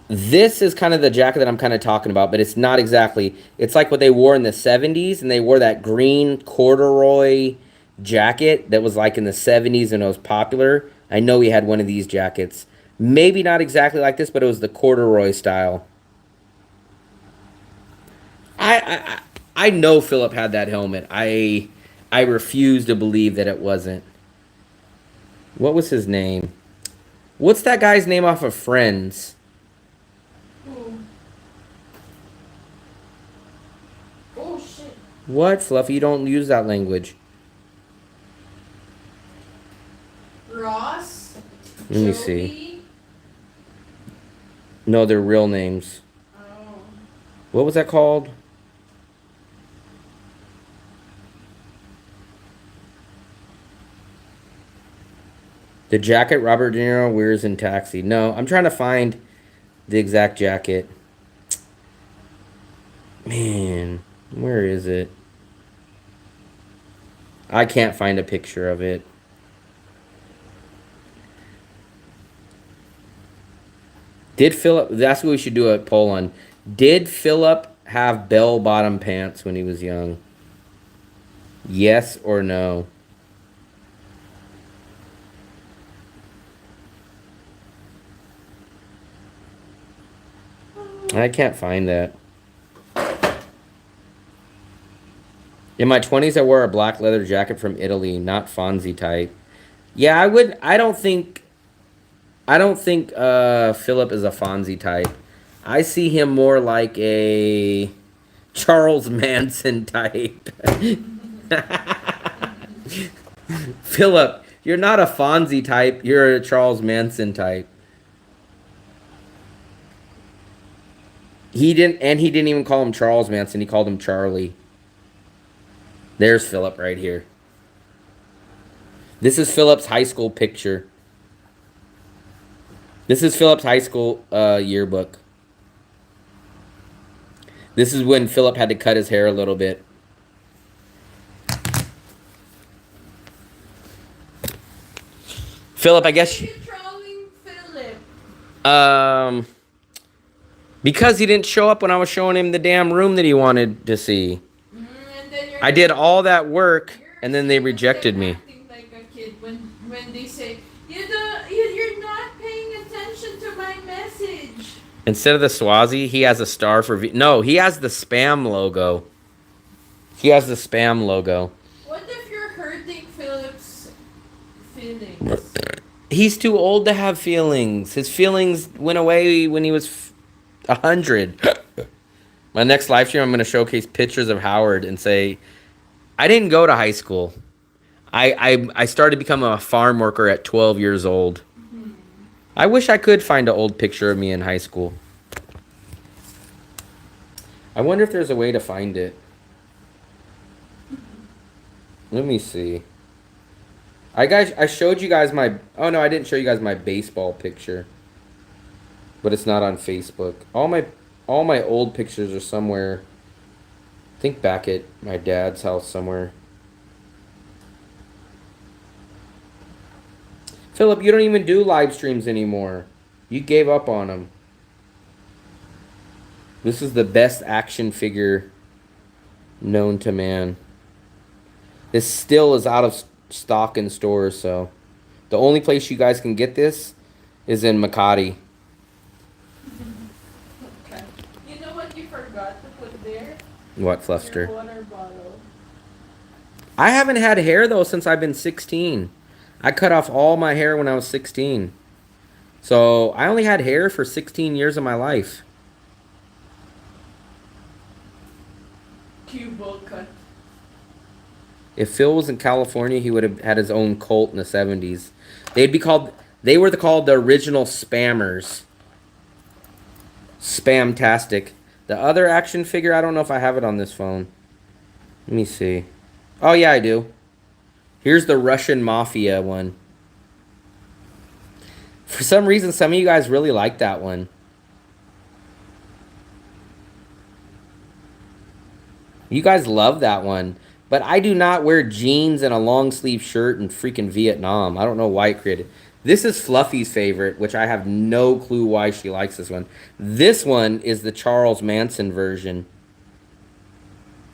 This is kind of the jacket that I'm kind of talking about, but it's not exactly. It's like what they wore in the 70s, and they wore that green corduroy jacket that was like in the 70s and it was popular. I know he had one of these jackets. Maybe not exactly like this, but it was the corduroy style. I know Philip had that helmet. I refuse to believe that it wasn't. What was his name? What's that guy's name off of Friends? Ooh. Oh shit. What, Fluffy? You don't use that language. Ross. Let me see. No, they're real names. Oh. What was that called? The jacket Robert De Niro wears in Taxi. No, I'm trying to find the exact jacket. Man, where is it? I can't find a picture of it. Did Philip, that's what we should do a poll on. Did Philip have bell-bottom pants when he was young? Yes or no? I can't find that. In my 20s, I wore a black leather jacket from Italy, not Fonzie type. Yeah, I don't think Philip is a Fonzie type. I see him more like a Charles Manson type. Philip, you're not a Fonzie type. You're a Charles Manson type. He didn't even call him Charles Manson. He called him Charlie. There's Philip right here. This is Philip's high school picture. This is Philip's high school yearbook. This is when Philip had to cut his hair a little bit. Philip, I guess. Why are you trolling Philip? Because he didn't show up when I was showing him the damn room that he wanted to see. And then you're I did all that work, and then they rejected me. acting like a kid when they say you're not paying attention to my message. Instead of the Swazi, he has a star for no, he has the spam logo. He has the spam logo. What if you're hurting Philip's feelings? He's too old to have feelings. His feelings went away when he was 100. My next live stream, I'm going to showcase pictures of Howard and say, I didn't go to high school. I started becoming a farm worker at 12 years old. I wish I could find an old picture of me in high school. I wonder if there's a way to find it. Let me see. I showed you guys my... Oh, no, I didn't show you guys my baseball picture. But it's not on Facebook. All my old pictures are somewhere. I think back at my dad's house somewhere. Philip, you don't even do live streams anymore. You gave up on them. This is the best action figure known to man. This still is out of stock in stores, so the only place you guys can get this is in Makati. Okay. You know what you forgot to put there? What, Your Fluster? water bottle. I haven't had hair though since I've been 16. I cut off all my hair when I was 16. So I only had hair for 16 years of my life. Cue bowl cut. If Phil was in California, he would have had his own cult in the 70s. They were called the original spammers. Spamtastic. The other action figure, I don't know if I have it on this phone. Let me see. Oh yeah, I do. Here's the Russian Mafia one. For some reason, some of you guys really like that one. You guys love that one. But I do not wear jeans and a long sleeve shirt in freaking Vietnam. I don't know why it created. This is Fluffy's favorite, which I have no clue why she likes this one. This one is the Charles Manson version.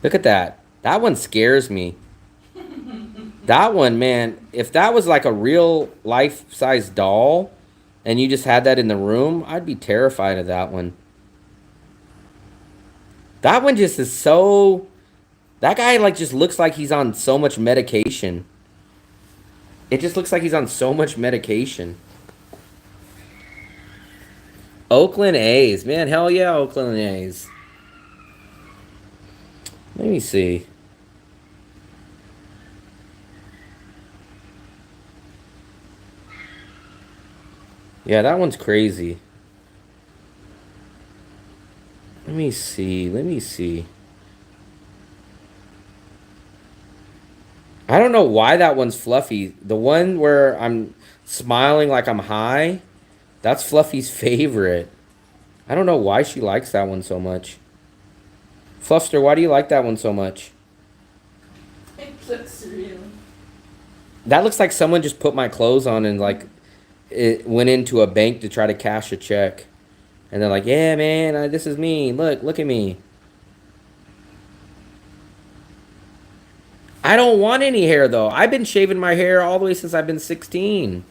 Look at that. That one scares me. That one, man, if that was like a real life-size doll and you just had that in the room, I'd be terrified of that one. That one just is so. That guy like just looks like he's on so much medication. It just looks like he's on so much medication. Oakland A's, man, hell yeah, Oakland A's. Let me see. Yeah, that one's crazy. Let me see. Let me see. I don't know why that one's Fluffy. The one where I'm smiling like I'm high, that's Fluffy's favorite. I don't know why she likes that one so much. Fluffster, why do you like that one so much? It looks real. That looks like someone just put my clothes on and like it went into a bank to try to cash a check. And they're like, yeah, man, this is me. Look at me. I don't want any hair, though. I've been shaving my hair all the way since I've been 16.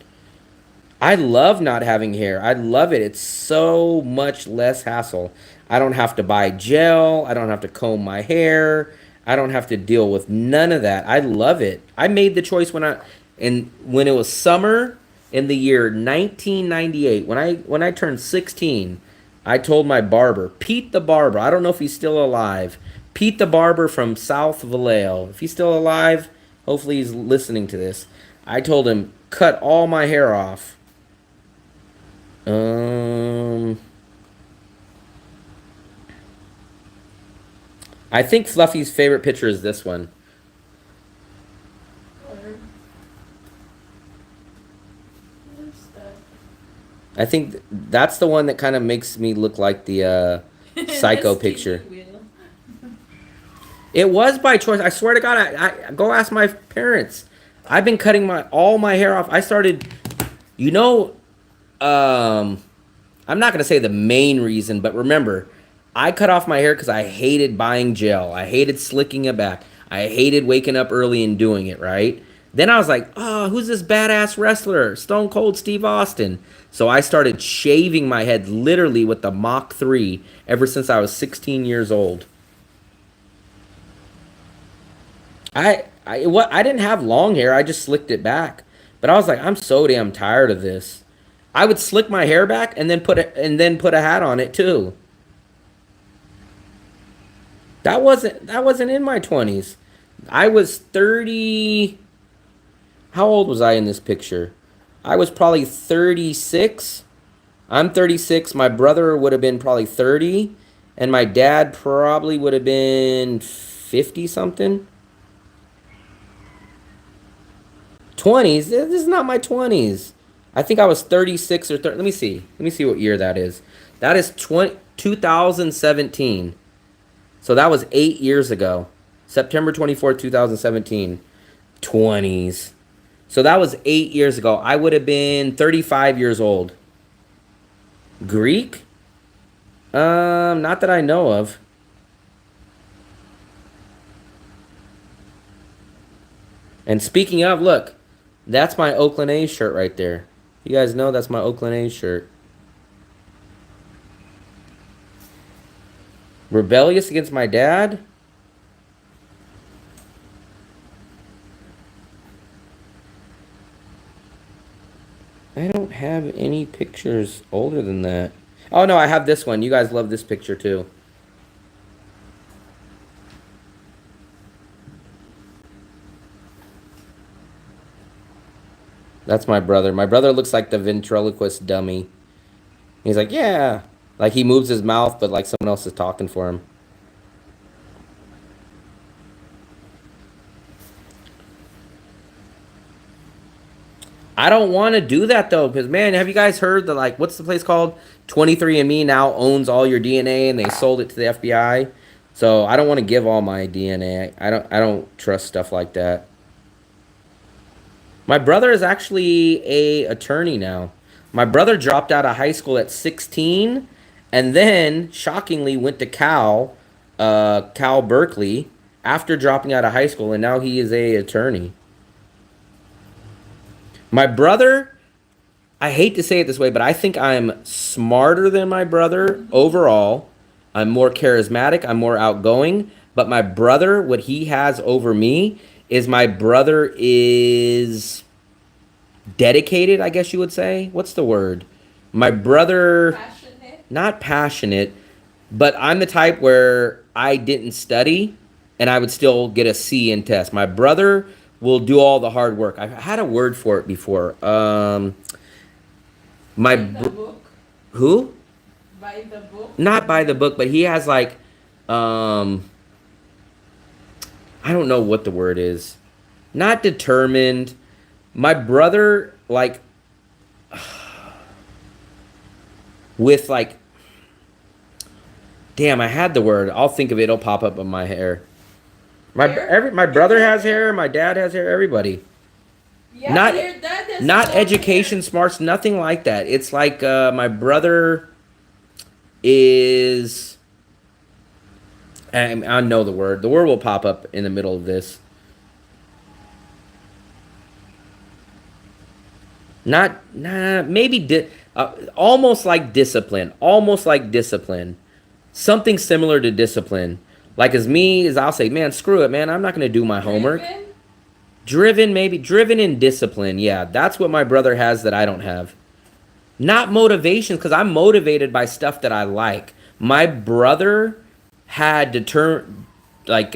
I love not having hair. I love it. It's so much less hassle. I don't have to buy gel. I don't have to comb my hair. I don't have to deal with none of that. I love it. I made the choice when it was summer in the year 1998, when I turned 16, I told my barber, Pete the barber, I don't know if he's still alive, Pete the barber from South Vallejo, if he's still alive, hopefully he's listening to this. I told him, cut all my hair off. I think Fluffy's favorite picture is this one. I think that's the one that kind of makes me look like the psycho picture. It was by choice. I swear to God, I go ask my parents. I've been cutting all my hair off. I started, I'm not gonna say the main reason, but remember, I cut off my hair because I hated buying gel. I hated slicking it back. I hated waking up early and doing it, right? Then I was like, oh, who's this badass wrestler? Stone Cold Steve Austin. So I started shaving my head literally with the Mach 3 ever since I was 16 years old. I didn't have long hair. I just slicked it back. But I was like, I'm so damn tired of this. I would slick my hair back and then put a hat on it too. That wasn't in my 20s. I was 30. How old was I in this picture? I was probably 36. I'm 36. My brother would have been probably 30. And my dad probably would have been 50 something. 20s? This is not my 20s. I think I was 36 or 30. Let me see. Let me see what year that is. That is 2017. So that was 8 years ago. September 24th, 2017. 20s. So that was 8 years ago. I would have been 35 years old. Greek? Not that I know of. And speaking of, look, that's my Oakland A's shirt right there. You guys know that's my Oakland A's shirt. Rebellious against my dad? I don't have any pictures older than that. Oh, no, I have this one. You guys love this picture, too. That's my brother. My brother looks like the ventriloquist dummy. He's like, yeah. Like he moves his mouth, but like someone else is talking for him. I don't want to do that though, because man, have you guys heard that like what's the place called? 23andMe now owns all your DNA and they sold it to the FBI. So I don't want to give all my DNA. I don't trust stuff like that. My brother is actually a attorney now. My brother dropped out of high school at 16 and then shockingly went to Cal Berkeley after dropping out of high school, and now he is a attorney. My brother, I hate to say it this way, but I think I'm smarter than my brother overall, I'm more charismatic. I'm more outgoing. But my brother, what he has over me is my brother is dedicated, I guess you would say. What's the word? My brother, Passionate. not passionate, but I'm the type where I didn't study and I would still get a C in tests. My brother will do all the hard work. I've had a word for it before. My By the book. who? By the book. Not by the book, but he has like um I don't know what the word is. Not determined. My brother like with like damn, I had the word. I'll think of it. It'll pop up on my hair. My brother has hair. My dad has hair. Everybody. Yeah, Not your dad has not long education hair. smarts. Nothing like that. It's like my brother is. I know the word. The word will pop up in the middle of this. Maybe almost like discipline. Almost like discipline. Something similar to discipline. Like as me, as I'll say, man, screw it, man. I'm not gonna do my homework. Driven? Driven, maybe driven in discipline. Yeah, that's what my brother has that I don't have. Not motivation, because I'm motivated by stuff that I like. My brother had like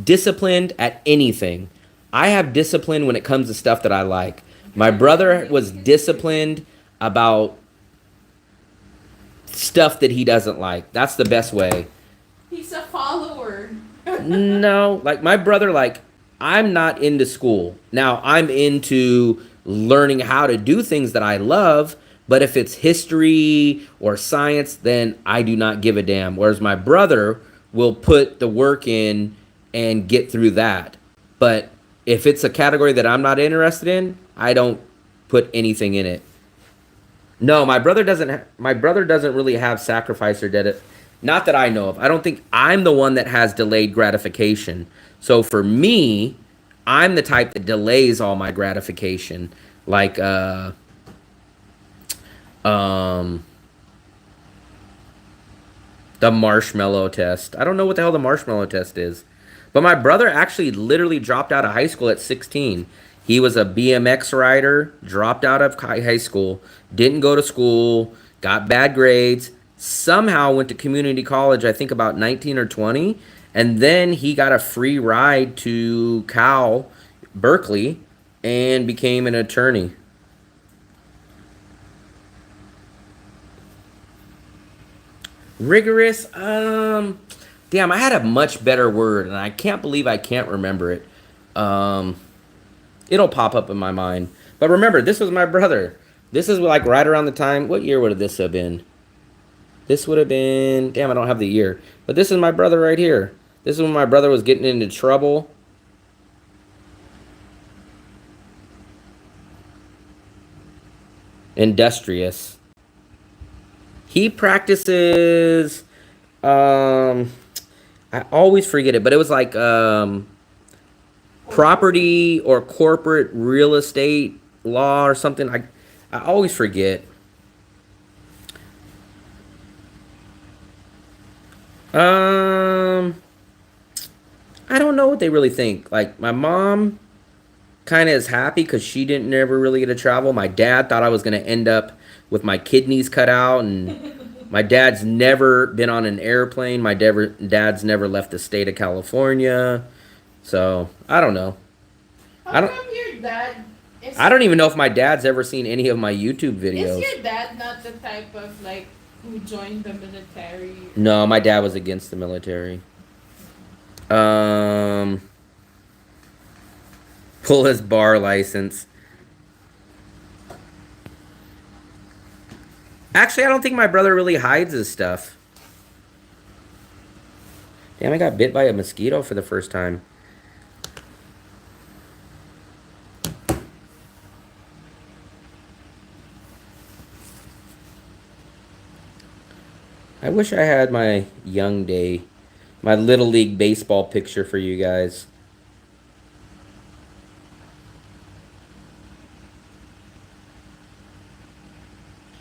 disciplined at anything. I have discipline when it comes to stuff that I like. My brother was disciplined about stuff that he doesn't like. That's the best way. He's a follower. No, like my brother, like I'm not into school. Now I'm into learning how to do things that I love, but if it's history or science, then I do not give a damn. Whereas my brother will put the work in and get through that. But if it's a category that I'm not interested in, I don't put anything in it. No, my brother doesn't. My brother doesn't really have sacrifice or debt. Not that I know of. I don't think I'm the one that has delayed gratification. So for me, I'm the type that delays all my gratification. Like um the marshmallow test. I don't know what the hell the marshmallow test is. But my brother actually literally dropped out of high school at 16. He was a BMX rider, dropped out of high school, didn't go to school, got bad grades, somehow went to community college, I think about 19 or 20, and then he got a free ride to Berkeley, and became an attorney. Rigorous, damn, I had a much better word, and I can't believe I can't remember it. It'll pop up in my mind. But remember, this was my brother. This is like right around the time. What year would this have been? This would have been. Damn, I don't have the year. But this is my brother right here. This is when my brother was getting into trouble. Industrious. He practices. I always forget it, but it was like property or corporate real estate law or something. I always forget. I don't know what they really think. Like my mom kind of is happy because she didn't never really get to travel. My dad thought I was gonna end up with my kidneys cut out, and my dad's never been on an airplane. My dad's never left the state of California. So I don't know. How come your dad is... I don't even know if my dad's ever seen any of my YouTube videos. Is your dad not the type of like who joined the military? No, my dad was against the military. Pull his bar license. Actually, I don't think my brother really hides his stuff. Damn, I got bit by a mosquito for the first time. I wish I had my young day, my Little League baseball picture for you guys.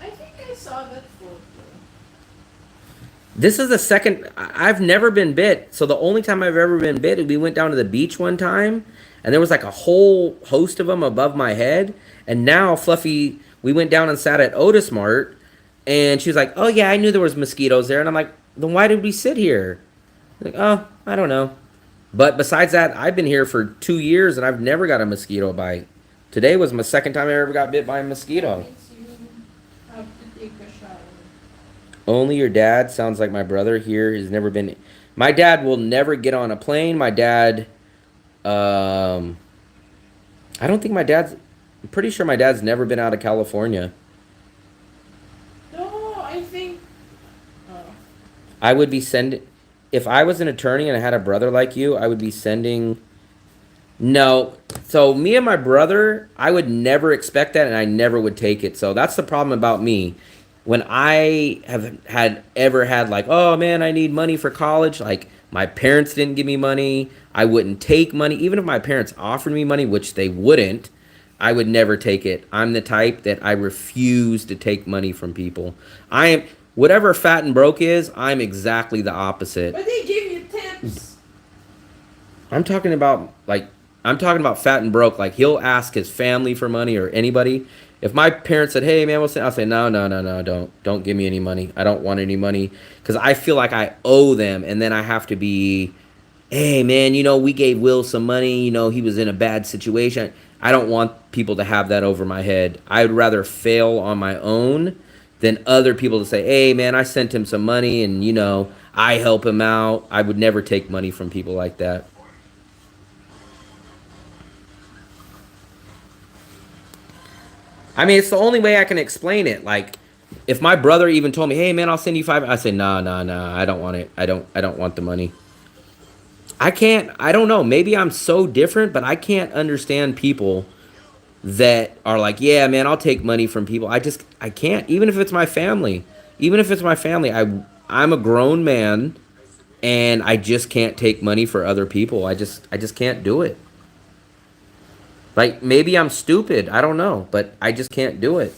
I think I saw that photo. This is the second. I've never been bit. So the only time I've ever been bit, we went down to the beach one time, and there was like a whole host of them above my head. And now Fluffy, we went down and sat at Otis Mart, and she was like, "Oh yeah, I knew there was mosquitoes there." And I'm like, "Then why did we sit here?" Like, "Oh, I don't know." But besides that, I've been here for 2 years and I've never got a mosquito bite. Today was my second time I ever got bit by a mosquito. Have to take a shower. Only your dad sounds like my brother here. He's never been. My dad will never get on a plane. My dad, I don't think my dad's. I'm pretty sure my dad's never been out of California. No, I think. Oh. I would be sending. If I was an attorney and I had a brother like you, I would be sending. No. So me and my brother, I would never expect that and I never would take it. So that's the problem about me. When I have had like, oh man, I need money for college, like my parents didn't give me money, I wouldn't take money. Even if my parents offered me money, which they wouldn't, I would never take it. I'm the type that I refuse to take money from people. I am whatever fat and broke is, I'm exactly the opposite. But they give you tips. I'm talking about fat and broke. Like he'll ask his family for money or anybody. If my parents said, "Hey man, I'll say no, don't give me any money. I don't want any money because I feel like I owe them, and then I have to be, hey man, we gave Will some money. He was in a bad situation. I don't want people to have that over my head. I'd rather fail on my own than other people to say, hey man, I sent him some money and I help him out. I would never take money from people like that. I mean, it's the only way I can explain it. Like, if my brother even told me, "Hey, man, I'll send you $5," I say, "No, I don't want it. I don't want the money." I can't. I don't know. Maybe I'm so different, but I can't understand people that are like, "Yeah, man, I'll take money from people." I can't. Even if it's my family. I'm a grown man, and I just can't take money for other people. I just can't do it. Like, maybe I'm stupid. I don't know. But I just can't do it.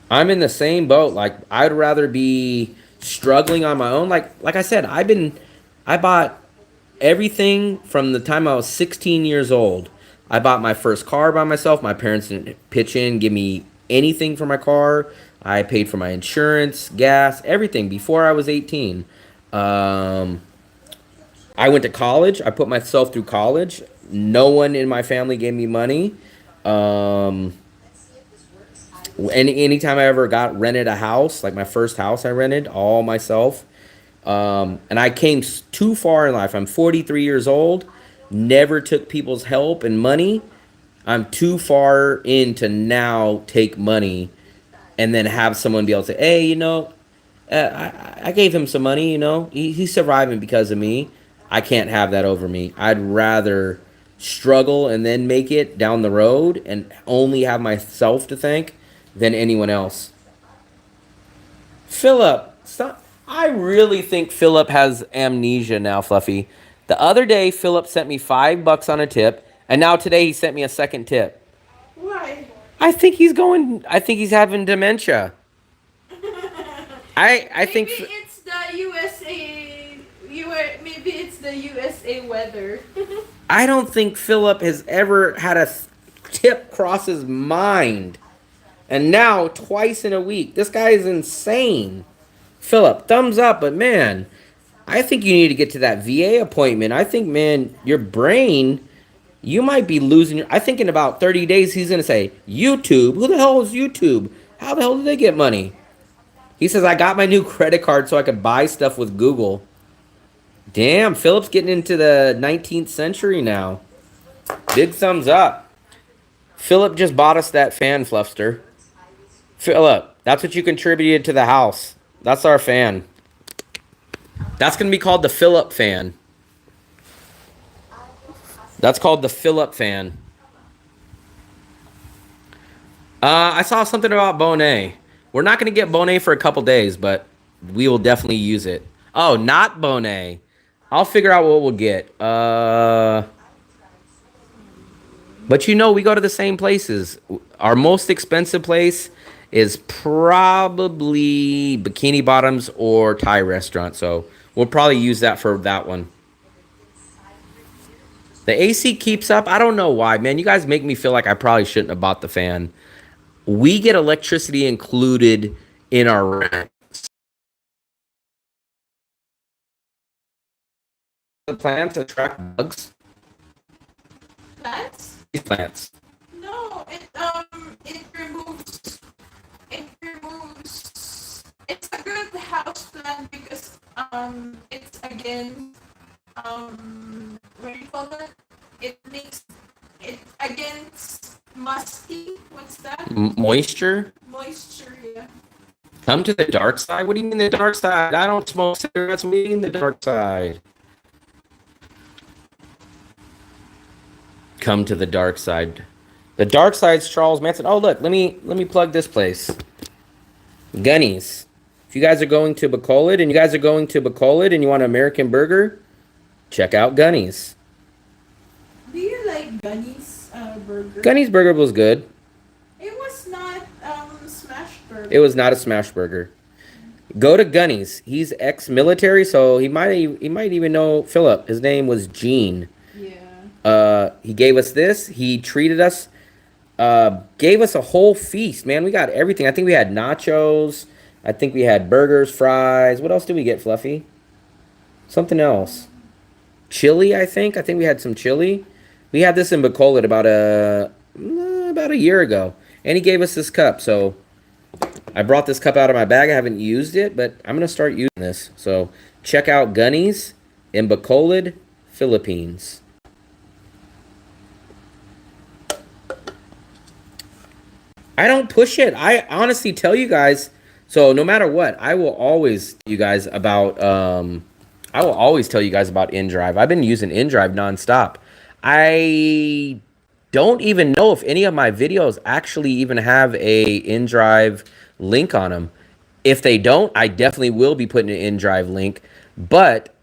I'm in the same boat. Like, I'd rather be struggling on my own. Like I said, I bought everything from the time I was 16 years old. I bought my first car by myself. My parents didn't pitch in, give me anything for my car. I paid for my insurance, gas, everything before I was 18. I went to college. I put myself through college. No one in my family gave me money. Anytime I ever rented a house, like my first house I rented, all myself. And I came too far in life. I'm 43 years old. Never took people's help and money. I'm too far in to now take money and then have someone be able to say, hey, I gave him some money, he's surviving because of me. I can't have that over me. I'd rather struggle and then make it down the road and only have myself to thank than anyone else. Philip, stop. I really think Philip has amnesia now, Fluffy. The other day, Philip sent me $5 on a tip, and now today he sent me a second tip. Why? I think he's having dementia. I think Maybe it's the USA. Maybe it's the USA weather. I don't think Philip has ever had a tip cross his mind. And now, twice in a week. This guy is insane. Philip, thumbs up, but man, I think you need to get to that VA appointment. I think, man, your brain, you might be losing I think in about 30 days, he's going to say, YouTube? Who the hell is YouTube? How the hell did they get money? He says, I got my new credit card so I could buy stuff with Google. Damn, Philip's getting into the 19th century now. Big thumbs up. Philip just bought us that fan, Fluffster. Philip, that's what you contributed to the house. That's our fan. That's going to be called the Philip fan. That's called the Philip fan. I saw something about Bonet. We're not going to get Bonet for a couple days, but we will definitely use it. Oh, not Bonet. I'll figure out what we'll get. But we go to the same places. Our most expensive place is probably Bikini Bottoms or Thai restaurant. So we'll probably use that for that one. The AC keeps up. I don't know why, man. You guys make me feel like I probably shouldn't have bought the fan. We get electricity included in our rent. The plants attract bugs. Plants? These plants. No, it removes. It's a good house plant because it's against what do you call that? It makes it against musty. What's that? Moisture. Moisture. Yeah. Come to the dark side. What do you mean the dark side? I don't smoke cigarettes. What do you mean the dark side? Come to the dark side. The dark side's Charles Manson. Oh look, let me plug this place. Gunnies. If you guys are going to Bacolod and you want an American burger, check out Gunnies. Do you like Gunny's burger? Gunnies burger was good. It was not smash burger. It was not a smash burger. Go to Gunnies. He's ex-military, so he might even know Philip. His name was Gene. Yeah. He gave us this. He treated us. Gave us a whole feast, man. We got everything. I think we had nachos. I think we had burgers, fries. What else did we get, Fluffy? Something else. Chili, I think. I think we had some chili. We had this in Bacolod about a year ago. And he gave us this cup. So I brought this cup out of my bag. I haven't used it, but I'm going to start using this. So check out Gunnies in Bacolod, Philippines. I don't push it. I honestly tell you guys. So no matter what, I will always tell you guys about InDrive. I've been using InDrive nonstop. I don't even know if any of my videos actually even have a InDrive link on them. If they don't, I definitely will be putting an InDrive link. But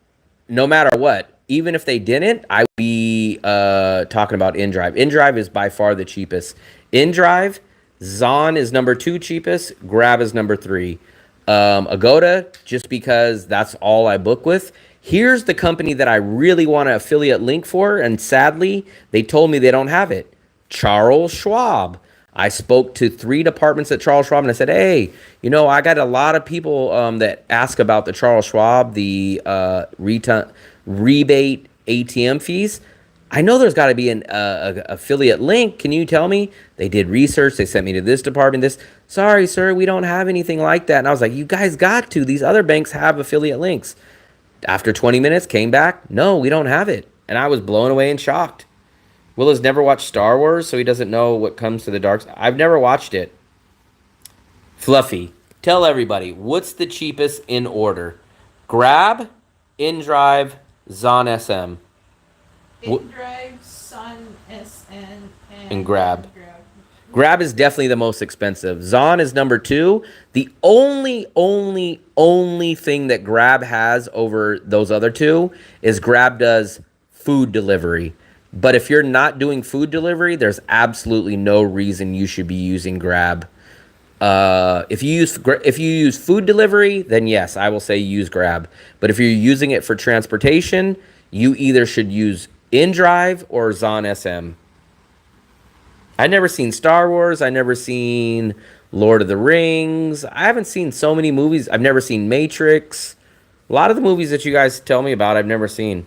no matter what, even if they didn't, I would be talking about InDrive. InDrive is by far the cheapest. InDrive, Zon is number 2 cheapest. Grab is number 3. Agoda, just because that's all I book with. Here's the company that I really want an affiliate link for, and sadly, they told me they don't have it. Charles Schwab. I spoke to 3 departments at Charles Schwab, and I said, hey, you know, I got a lot of people that ask about the Charles Schwab, the rebate ATM fees. I know there's got to be an affiliate link. Can you tell me? They did research. They sent me to this department. This. Sorry, sir, we don't have anything like that. And I was like, you guys got to. These other banks have affiliate links. After 20 minutes, came back. No, we don't have it. And I was blown away and shocked. Will has never watched Star Wars, so he doesn't know what comes to the dark side. I've never watched it. Fluffy, tell everybody, what's the cheapest in order? Grab, InDrive, Zon SM. InDrive, Sun, SN, and Grab. Grab is definitely the most expensive. Zon is number 2. The only thing that Grab has over those other 2 is Grab does food delivery. But if you're not doing food delivery, there's absolutely no reason you should be using Grab. If you use food delivery, then yes, I will say use Grab. But if you're using it for transportation, you either should use InDrive or Zon SM. I've never seen Star Wars. I've never seen Lord of the Rings. I haven't seen so many movies. I've never seen Matrix. A lot of the movies that you guys tell me about, I've never seen.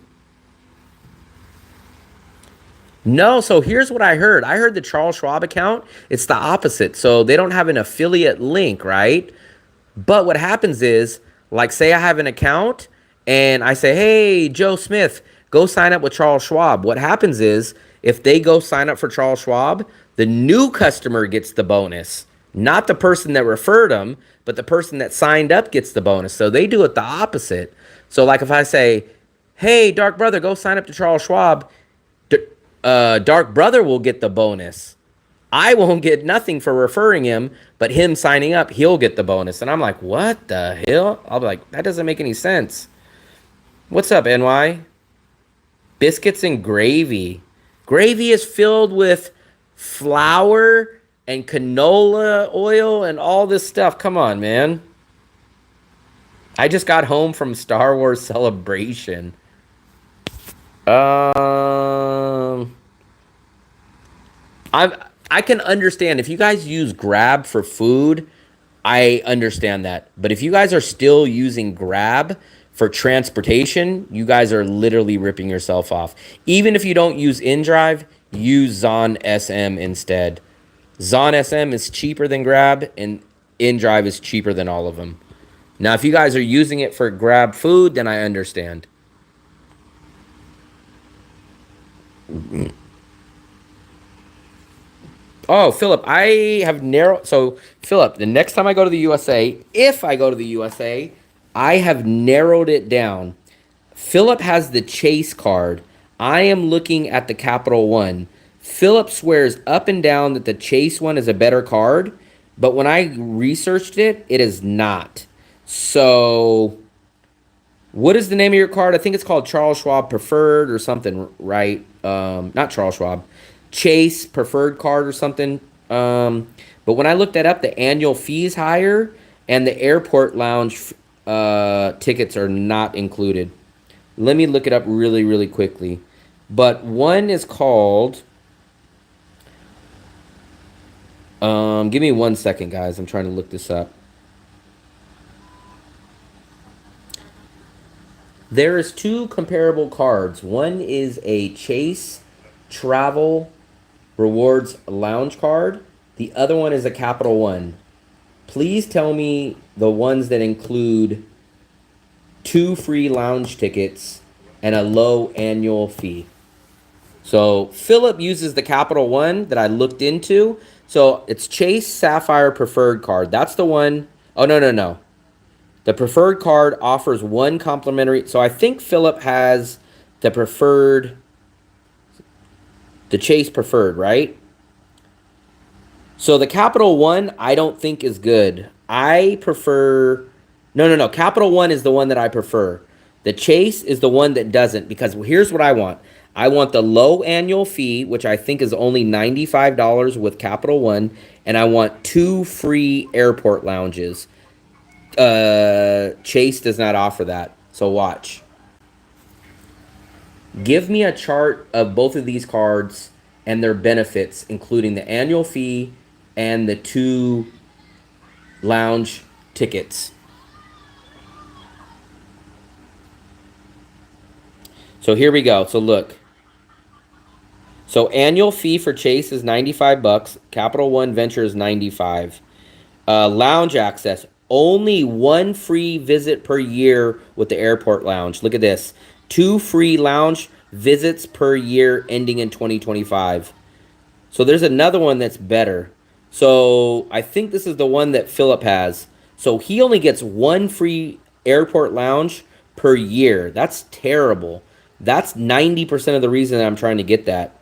No, so here's what I heard. I heard the Charles Schwab account, it's the opposite. So they don't have an affiliate link, right? But what happens is, like, say I have an account and I say, hey, Joe Smith, go sign up with Charles Schwab. What happens is, if they go sign up for Charles Schwab, the new customer gets the bonus. Not the person that referred them, but the person that signed up gets the bonus. So they do it the opposite. So like if I say, hey, Dark Brother, go sign up to Charles Schwab, Dark Brother will get the bonus. I won't get nothing for referring him, but him signing up, he'll get the bonus. And I'm like, what the hell? I'll be like, that doesn't make any sense. What's up, NY? Biscuits and gravy. Gravy is filled with flour and canola oil and all this stuff. Come on, man. I just got home from Star Wars Celebration. Um, I can understand if you guys use Grab for food. I understand that. But if you guys are still using Grab for transportation, you guys are literally ripping yourself off. Even if you don't use InDrive, use Zon SM instead. Zon SM is cheaper than Grab, and InDrive is cheaper than all of them. Now, if you guys are using it for Grab food, then I understand. Oh, Philip, I have narrowed. So, Philip, the next time I go to the USA, if I go to the USA, I have narrowed it down. Philip has the Chase card. I am looking at the Capital One. Philip swears up and down that the Chase one is a better card, but when I researched it, it is not. So, what is the name of your card? I think it's called Charles Schwab Preferred or something, right? Not Charles Schwab. Chase Preferred card or something. But when I looked that up, the annual fee is higher, and the airport lounge tickets are not included. Let me look it up really, really quickly. But one is called. Give me 1 second, guys. I'm trying to look this up. There is two comparable cards. One is a Chase Travel Rewards Lounge card. The other one is a Capital One. Please tell me the ones that include 2 free lounge tickets and a low annual fee. So Philip uses the Capital One that I looked into. So it's Chase Sapphire Preferred card. That's the one. Oh, no. The preferred card offers one complimentary. So I think Philip has the preferred, the Chase Preferred, right? So the Capital One, I don't think is good. I prefer, no. Capital One is the one that I prefer. The Chase is the one that doesn't, because here's what I want. I want the low annual fee, which I think is only $95 with Capital One, and I want 2 free airport lounges. Chase does not offer that, so watch. Give me a chart of both of these cards and their benefits, including the annual fee and the 2 lounge tickets. So here we go. So look. So annual fee for Chase is $95. Capital One Venture is $95. Lounge access, only 1 free visit per year with the airport lounge. Look at this. 2 free lounge visits per year ending in 2025. So there's another one that's better. So I think this is the one that Philip has. So he only gets 1 free airport lounge per year. That's terrible. That's 90% of the reason that I'm trying to get that.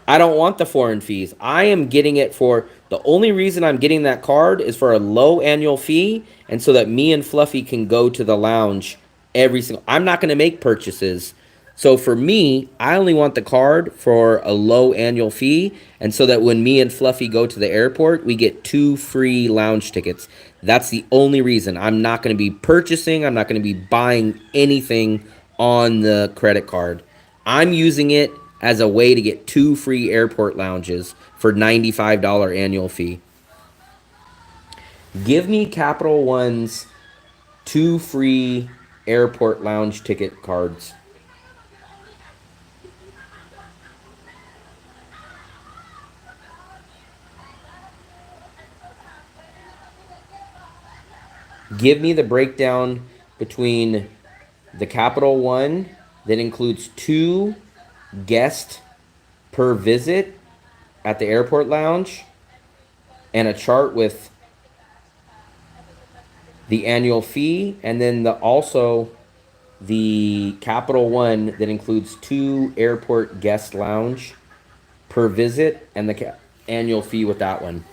I don't want the foreign fees. I am getting it for, the only reason I'm getting that card is for a low annual fee, and so that me and Fluffy can go to the lounge every single, I'm not going to make purchases. So for me, I only want the card for a low annual fee, and so that when me and Fluffy go to the airport, we get 2 free lounge tickets. That's the only reason. I'm not going to be purchasing, I'm not going to be buying anything on the credit card. I'm using it as a way to get 2 free airport lounges for $95 annual fee. Give me Capital One's 2 free airport lounge ticket cards. Give me the breakdown between the Capital One that includes 2 guests per visit at the airport lounge and a chart with the annual fee, and then also the Capital One that includes 2 airport guest lounge per visit and the annual fee with that one.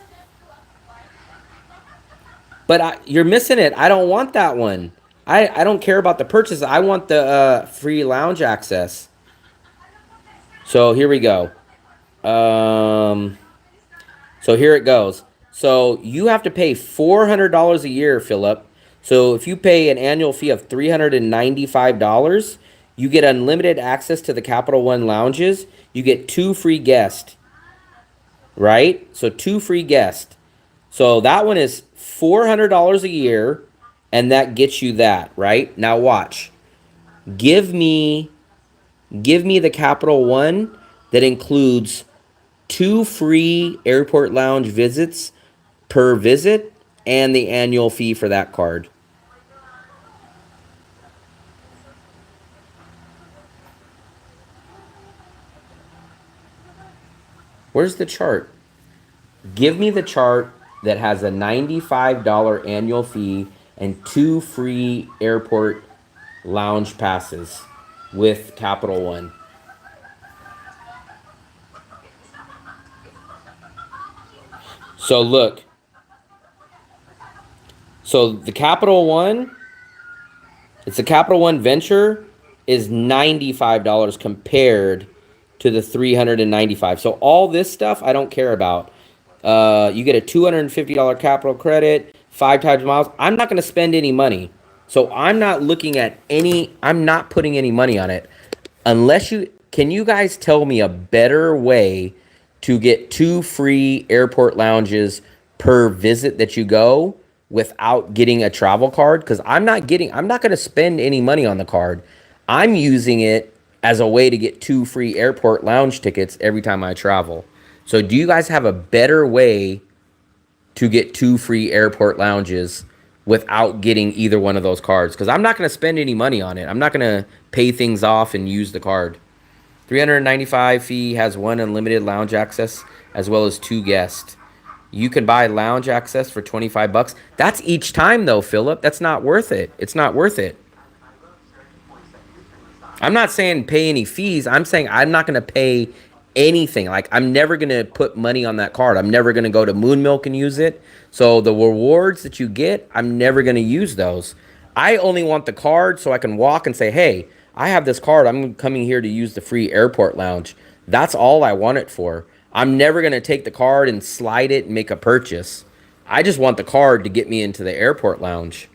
But you're missing it. I don't want that one. I don't care about the purchase. I want the free lounge access. So here we go. So here it goes. So you have to pay $400 a year, Philip. So if you pay an annual fee of $395, you get unlimited access to the Capital One lounges. You get 2 free guests, right? So 2 free guests. So that one is $400 a year, and that gets you that, right? Now watch. Give me the Capital One that includes 2 free airport lounge visits per visit and the annual fee for that card. Where's the chart? Give me the chart that has a $95 annual fee and 2 free airport lounge passes with Capital One. So look. So the Capital One, it's the Capital One Venture is $95 compared to the $395. So all this stuff I don't care about. You get a $250 capital credit, 5 times miles. I'm not going to spend any money. So I'm not looking at I'm not putting any money on it. Can you guys tell me a better way to get 2 free airport lounges per visit that you go without getting a travel card? Because I'm not going to spend any money on the card. I'm using it as a way to get 2 free airport lounge tickets every time I travel. So do you guys have a better way to get 2 free airport lounges without getting either one of those cards? Because I'm not going to spend any money on it. I'm not going to pay things off and use the card. $395 fee has 1 unlimited lounge access as well as 2 guests. You can buy lounge access for $25. That's each time though, Philip. That's not worth it. It's not worth it. I'm not saying pay any fees. I'm saying I'm not going to pay anything. Like, I'm never going to put money on that card. I'm never going to go to Moon Milk and use it. So the rewards that you get, I'm never going to use those. I only want the card so I can walk and say, hey, I have this card. I'm coming here to use the free airport lounge. That's all I want it for. I'm never going to take the card and slide it and make a purchase. I just want the card to get me into the airport lounge.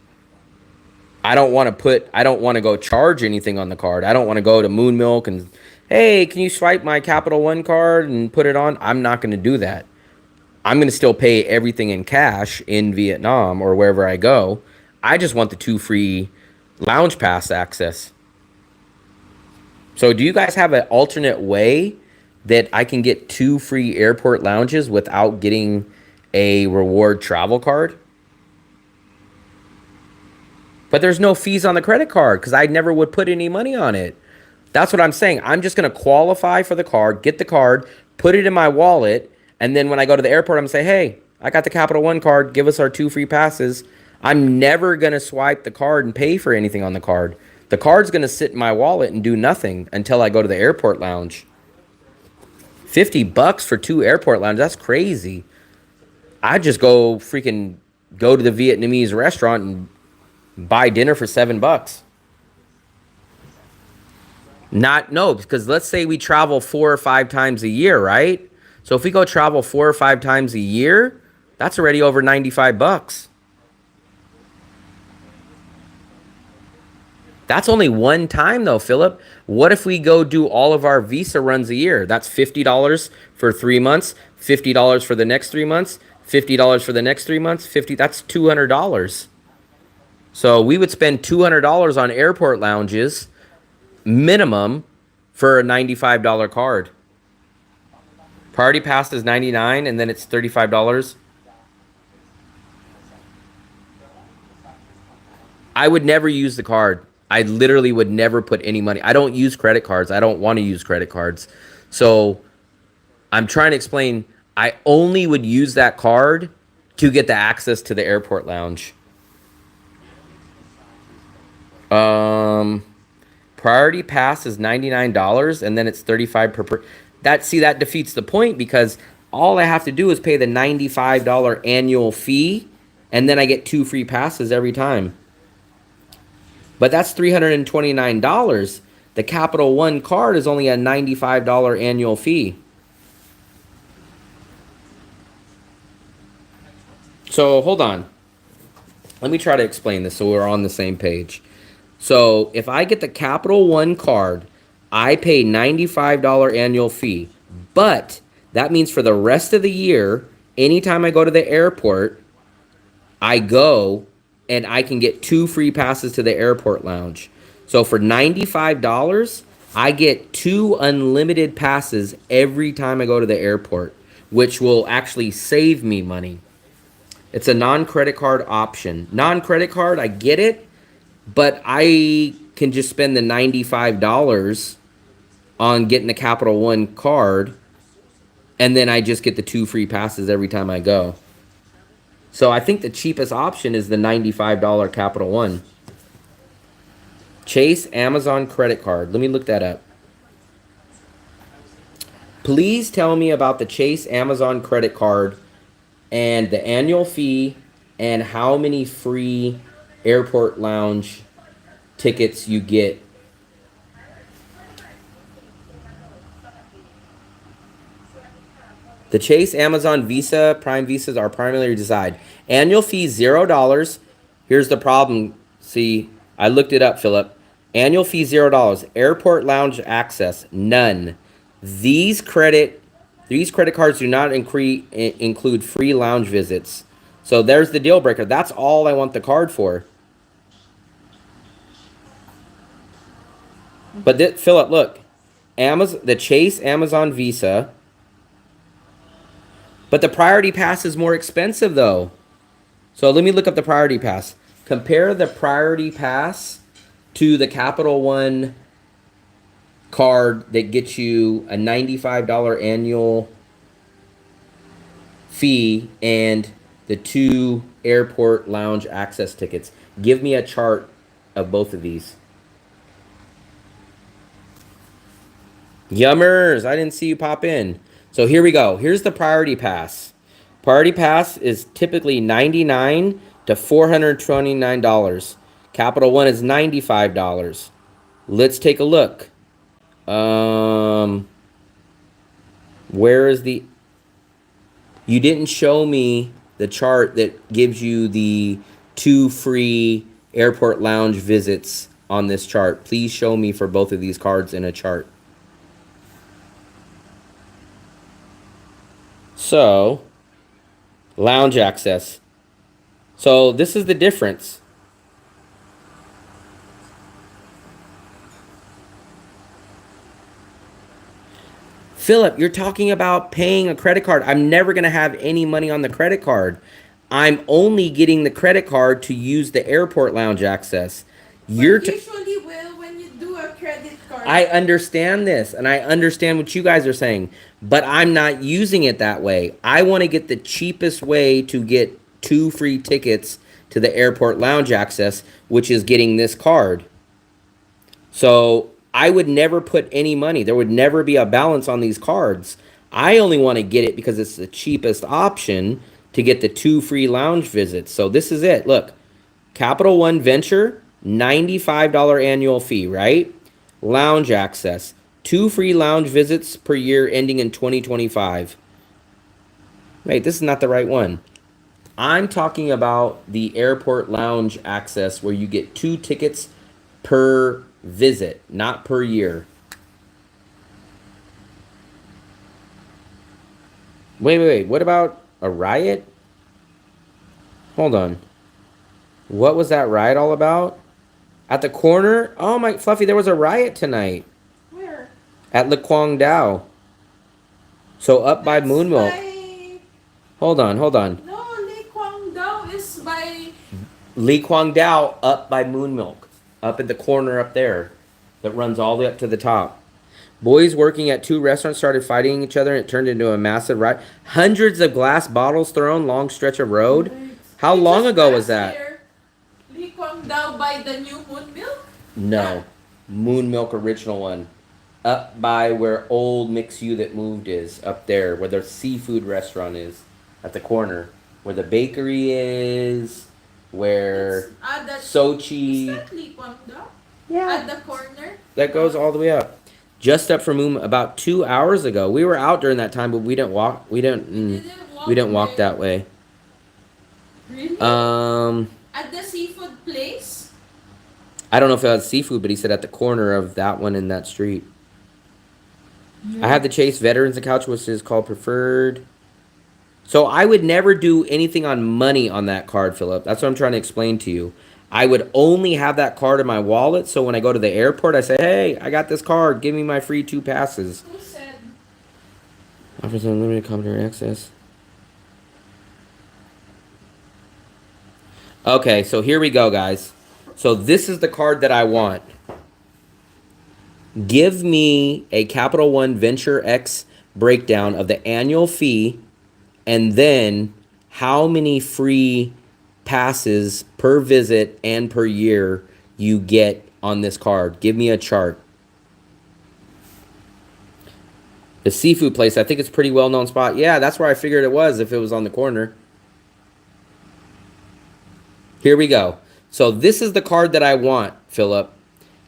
I don't want to go charge anything on the card. I don't want to go to Moon Milk and, hey, can you swipe my Capital One card and put it on? I'm not going to do that. I'm going to still pay everything in cash in Vietnam or wherever I go. I just want the 2 free lounge pass access. So do you guys have an alternate way that I can get 2 free airport lounges without getting a reward travel card? But there's no fees on the credit card because I never would put any money on it. That's what I'm saying. I'm just going to qualify for the card, get the card, put it in my wallet, and then when I go to the airport, I'm going to say, hey, I got the Capital One card. Give us our 2 free passes. I'm never going to swipe the card and pay for anything on the card. The card's going to sit in my wallet and do nothing until I go to the airport lounge. $50 for 2 airport lounges. That's crazy. I just go to the Vietnamese restaurant and buy dinner for $7. No, because let's say we travel 4 or 5 times a year, right? So if we go travel 4 or 5 times a year, that's already over $95. That's only one time though, Philip. What if we go do all of our visa runs a year? That's $50 for 3 months, $50 for the next 3 months, $50 for the next 3 months, that's $200. So we would spend $200 on airport lounges minimum for a $95 card. Priority pass is $99 and then it's $35. I would never use the card. I literally would never put any money. I don't use credit cards. I don't want to use credit cards. So I'm trying to explain, I only would use that card to get the access to the airport lounge. Priority pass is $99 and then it's $35 per that defeats the point because all I have to do is pay the $95 annual fee and then I get 2 free passes every time. But that's $329. The Capital One card is only a $95 annual fee. So hold on. Let me try to explain this so we're on the same page. So if I get the Capital One card, I pay $95 annual fee. But that means for the rest of the year, anytime I go to the airport, I go and I can get 2 free passes to the airport lounge. So for $95, I get 2 unlimited passes every time I go to the airport, which will actually save me money. It's a non-credit card option. Non-credit card, I get it, but I can just spend the $95 on getting the Capital One card, and then I just get the 2 free passes every time I go. So I think the cheapest option is the $95 Capital One. Chase Amazon credit card. Let me look that up. Please tell me about the Chase Amazon credit card and the annual fee and how many free airport lounge tickets you get. The Chase Amazon Visa Prime Visas are primarily designed. Annual fee $0. Here's the problem. See, I looked it up, Philip. Annual fee $0. Airport lounge access none. These credit cards do not include free lounge visits. So there's the deal breaker. That's all I want the card for. But Philip, look, the Chase Amazon Visa. But the Priority Pass is more expensive, though. So let me look up the Priority Pass. Compare the Priority Pass to the Capital One card that gets you a $95 annual fee and the 2 airport lounge access tickets. Give me a chart of both of these. Yummers, I didn't see you pop in. So here we go. Here's the Priority Pass. Priority Pass is typically $99 to $429. Capital One is $95. Let's take a look. Where is the... You didn't show me the chart that gives you the 2 free airport lounge visits on this chart. Please show me for both of these cards in a chart. So, lounge access. So this is the difference. Philip, you're talking about paying a credit card. I'm never going to have any money on the credit card. I'm only getting the credit card to use the airport lounge access. You're usually will when you do a credit card. I understand this, and I understand what you guys are saying, but I'm not using it that way. I want to get the cheapest way to get 2 free tickets to the airport lounge access, which is getting this card. So I would never put any money. There would never be a balance on these cards. I only want to get it because it's the cheapest option to get the 2 free lounge visits. So this is it. Look, Capital One Venture, $95 annual fee, right? Lounge access, 2 free lounge visits per year ending in 2025. Wait, this is not the right one. I'm talking about the airport lounge access where you get 2 tickets per visit, not per year. Wait. What about a riot? Hold on. What was that riot all about? At the corner? Oh my, Fluffy, there was a riot tonight. Where? At Le Quang Dao. So up by Moon Milk. Hold on. No, Le Quang Dao is by... Le Quang Dao up by Moon Milk. Up at the corner up there. That runs all the way up to the top. Boys working at 2 restaurants started fighting each other and it turned into a massive riot. Hundreds of glass bottles thrown, long stretch of road. How long ago was that? Le Quang Dao by the new Moon Milk? No. Moon Milk original one. Up by where old Mix You That Moved is. Up there. Where the seafood restaurant is. At the corner. Where the bakery is. Where Sochi. Is that Le Quang Dao? Yeah. At the corner? That goes all the way up. Just up from Moon about 2 hours ago. We were out during that time, but we didn't walk. We didn't walk that way. Really? Um, At the seafood place? I don't know if it was seafood, but he said at the corner of that one in that street. I have the Chase Veterans account, which is called Preferred. So I would never do anything on money on that card, Philip. That's what I'm trying to explain to you. I would only have that card in my wallet. So when I go to the airport, I say, hey, I got this card. Give me my free 2 passes. Who said? Offers unlimited complimentary access. Okay, so here we go, guys. So this is the card that I want. Give me a Capital One Venture X breakdown of the annual fee and then how many free passes per visit and per year you get on this card. Give me a chart. The seafood place, I think it's a pretty well-known spot. Yeah, that's where I figured it was if it was on the corner. Here we go. So this is the card that I want, Philip.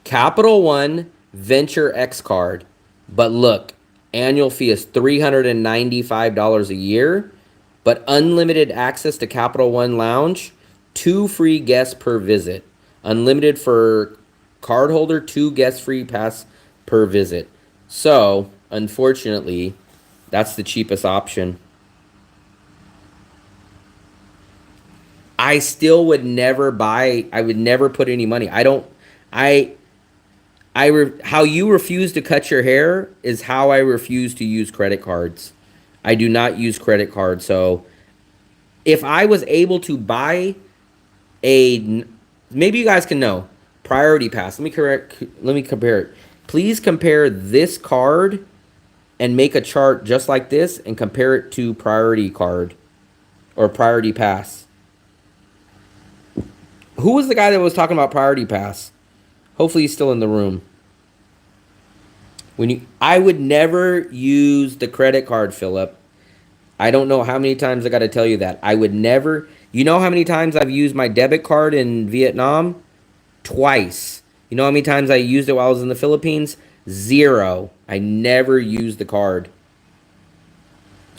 Capital One Venture X card. But look, annual fee is $395 a year, but unlimited access to Capital One Lounge, 2 free guests per visit. Unlimited for cardholder, 2 guest free pass per visit. So, unfortunately, that's the cheapest option. I still would never buy, I would never put any money. How you refuse to cut your hair is how I refuse to use credit cards. I do not use credit cards. So if I was able to buy maybe you guys can know, Priority Pass. Let me compare it. Please compare this card and make a chart just like this and compare it to Priority Card or Priority Pass. Who was the guy that was talking about Priority Pass? Hopefully he's still in the room. I would never use the credit card, Philip. I don't know how many times I got to tell you that. I would never. You know how many times I've used my debit card in Vietnam? Twice. You know how many times I used it while I was in the Philippines? 0. I never used the card.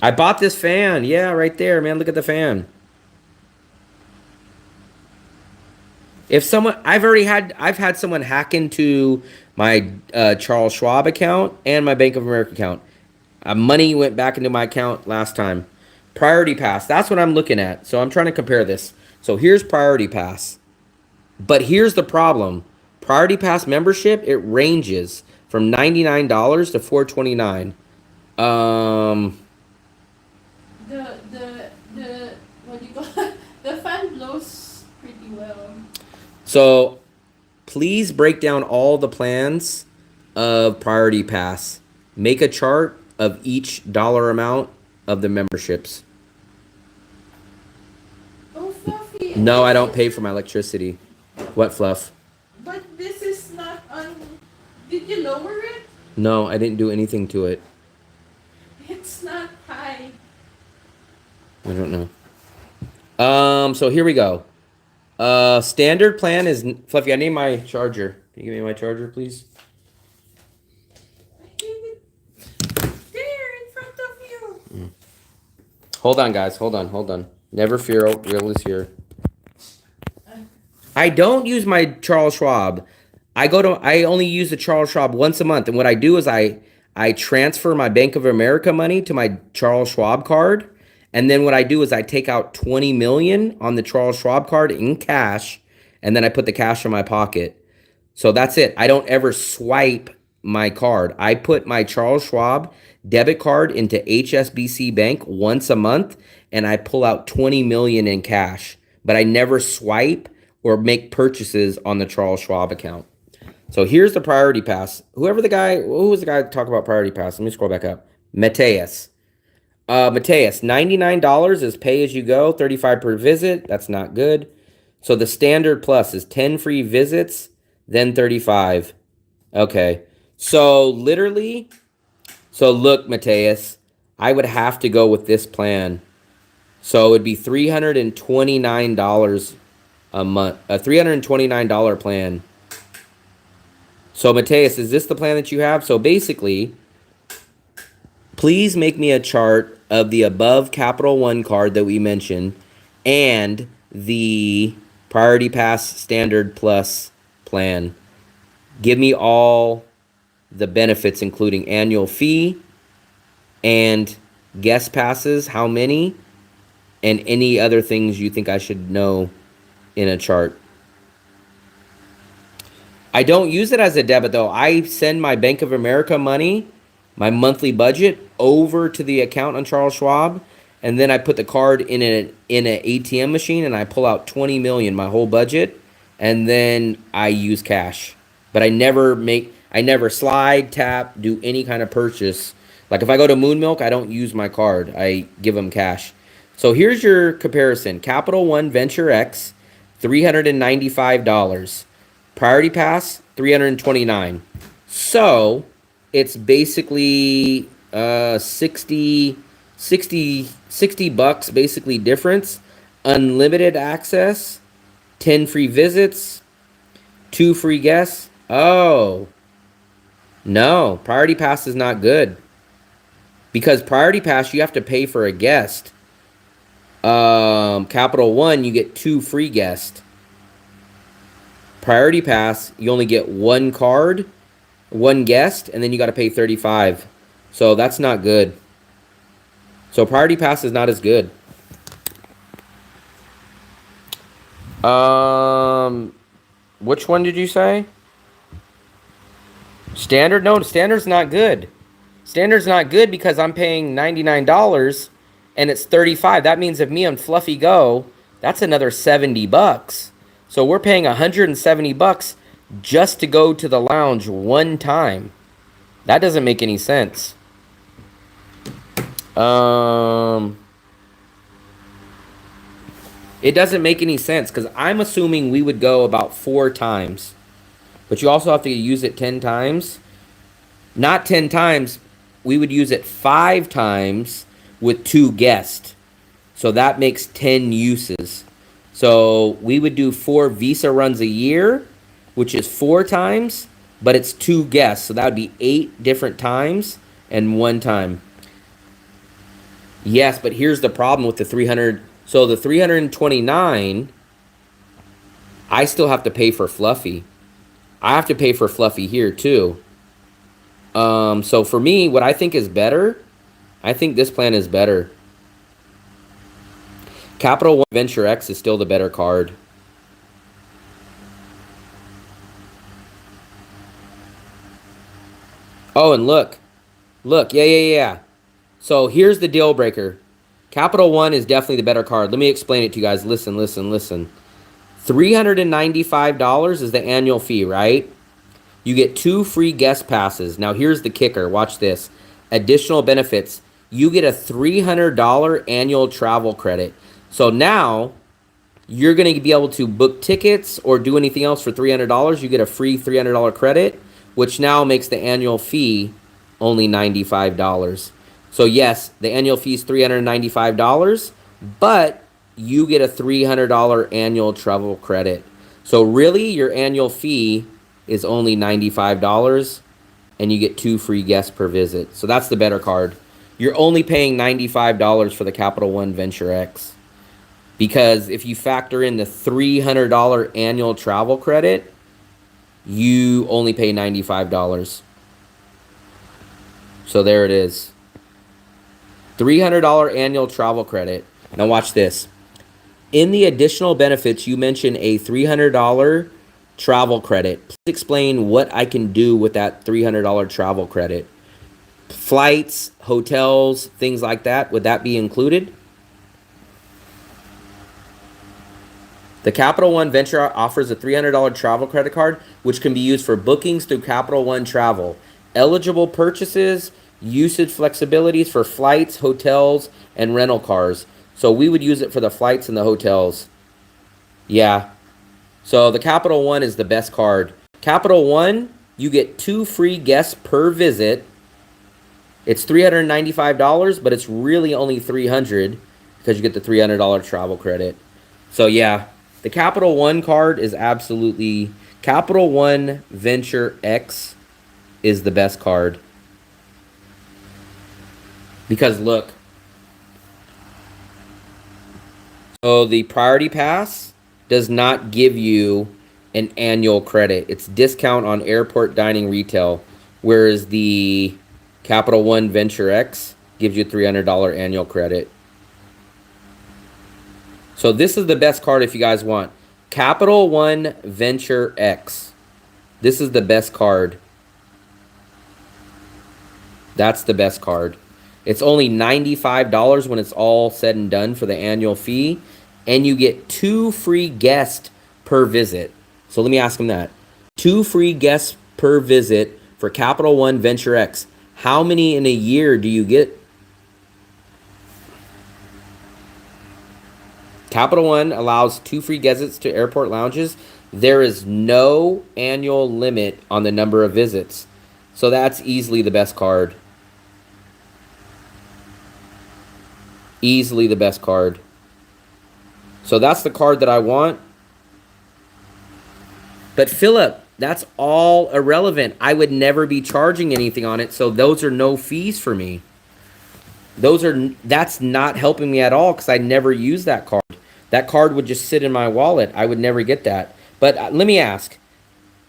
I bought this fan. Yeah, right there, man. Look at the fan. If someone, I've had someone hack into my Charles Schwab account and my Bank of America account. Money went back into my account last time. Priority Pass, that's what I'm looking at. So I'm trying to compare this. So here's Priority Pass. But here's the problem. Priority Pass membership, it ranges from $99 to $429. The what do you call it? The fan blows pretty well. So please break down all the plans of Priority Pass. Make a chart of each dollar amount of the memberships. Oh, Fluffy. No, I don't pay for my electricity. What, Fluff? But this is not on. Did you lower it? No, I didn't do anything to it. It's not high. I don't know. So here we go. Standard plan is Fluffy. I need my charger. Can you give me my charger, please? I gave it there in front of you. Hold on, guys. Hold on. Never fear. Real is here. I don't use my Charles Schwab. I only use the Charles Schwab once a month, and what I do is I transfer my Bank of America money to my Charles Schwab card. And then what I do is I take out $20 million on the Charles Schwab card in cash, and then I put the cash in my pocket. So that's it. I don't ever swipe my card. I put my Charles Schwab debit card into HSBC Bank once a month, and I pull out $20 million in cash. But I never swipe or make purchases on the Charles Schwab account. So here's the Priority Pass. Who was the guy talking about Priority Pass? Let me scroll back up. Mateus, $99 is pay as you go, $35 per visit. That's not good. So the standard plus is 10 free visits, then 35. Okay. So literally, look, Mateus, I would have to go with this plan. So it would be $329 a month, a $329 plan. So Mateus, is this the plan that you have? So basically, please make me a chart of the above Capital One card that we mentioned and the Priority Pass Standard Plus plan. Give me all the benefits, including annual fee and guest passes, how many, and any other things you think I should know in a chart. I don't use it as a debit though. I send my Bank of America money, my monthly budget, over to the account on Charles Schwab, and then I put the card in an ATM machine and I pull out 20 million, my whole budget, and then I use cash. But I never slide, tap, do any kind of purchase. Like if I go to Moon Milk, I don't use my card. I give them cash. So here's your comparison. Capital One Venture X, $395. Priority Pass, $329. So it's basically 60 bucks basically difference. Unlimited access, 10 free visits, 2 free guests. Oh, no, Priority Pass is not good. Because Priority Pass, you have to pay for a guest. Capital One, you get 2 free guests. Priority Pass, you only get 1 card, 1 guest, and then you got to pay $35. So that's not good. So Priority Pass is not as good. Which one did you say? Standard? No, Standard's not good. Standard's not good because I'm paying $99 and it's $35. That means if me and Fluffy go, that's another 70 bucks. So we're paying 170 bucks just to go to the lounge one time. That doesn't make any sense. It doesn't make any sense because I'm assuming we would go about 4 times. But you also have to use it 10 times. Not 10 times. We would use it 5 times with 2 guests. So that makes 10 uses. So we would do 4 Visa runs a year, which is 4 times, but it's 2 guests. So that would be 8 different times and 1 time. Yes, but here's the problem with the 300. So the 329, I still have to pay for Fluffy. I have to pay for Fluffy here too. So for me, what I think is better, I think this plan is better. Capital One Venture X is still the better card. Oh, and look. Yeah. So here's the deal breaker. Capital One is definitely the better card. Let me explain it to you guys. Listen. $395 is the annual fee, right? You get 2 free guest passes. Now here's the kicker. Watch this. Additional benefits. You get a $300 annual travel credit. So now you're going to be able to book tickets or do anything else for $300. You get a free $300 credit, which now makes the annual fee only $95. So yes, the annual fee is $395, but you get a $300 annual travel credit. So really, your annual fee is only $95, and you get 2 free guests per visit. So that's the better card. You're only paying $95 for the Capital One Venture X. Because if you factor in the $300 annual travel credit, you only pay $95. So there it is. $300 annual travel credit. Now watch this. In the additional benefits, you mention a $300 travel credit. Please explain what I can do with that $300 travel credit. Flights, hotels, things like that. Would that be included? The Capital One Venture offers a $300 travel credit card, which can be used for bookings through Capital One Travel. Eligible purchases, usage flexibilities for flights, hotels, and rental cars. So we would use it for the flights and the hotels. Yeah. So the Capital One is the best card. Capital One, you get 2 free guests per visit. It's $395, but it's really only $300 because you get the $300 travel credit. So yeah, the Capital One card is absolutely... Capital One Venture X is the best card. Because look. So the priority pass does not give you an annual credit. It's discount on airport dining retail, whereas the Capital One Venture X gives you $300 annual credit. So this is the best card if you guys want. Capital One Venture X. This is the best card. That's the best card. It's only $95 when it's all said and done for the annual fee. And you get 2 free guests per visit. So let me ask them that. 2 free guests per visit for Capital One Venture X. How many in a year do you get? Capital One allows 2 free visits to airport lounges. There is no annual limit on the number of visits. So that's easily the best card. Easily the best card. So that's the card that I want. But Philip, that's all irrelevant. I would never be charging anything on it. So those are no fees for me. That's not helping me at all because I never use that card. That card would just sit in my wallet. I would never get that. But let me ask.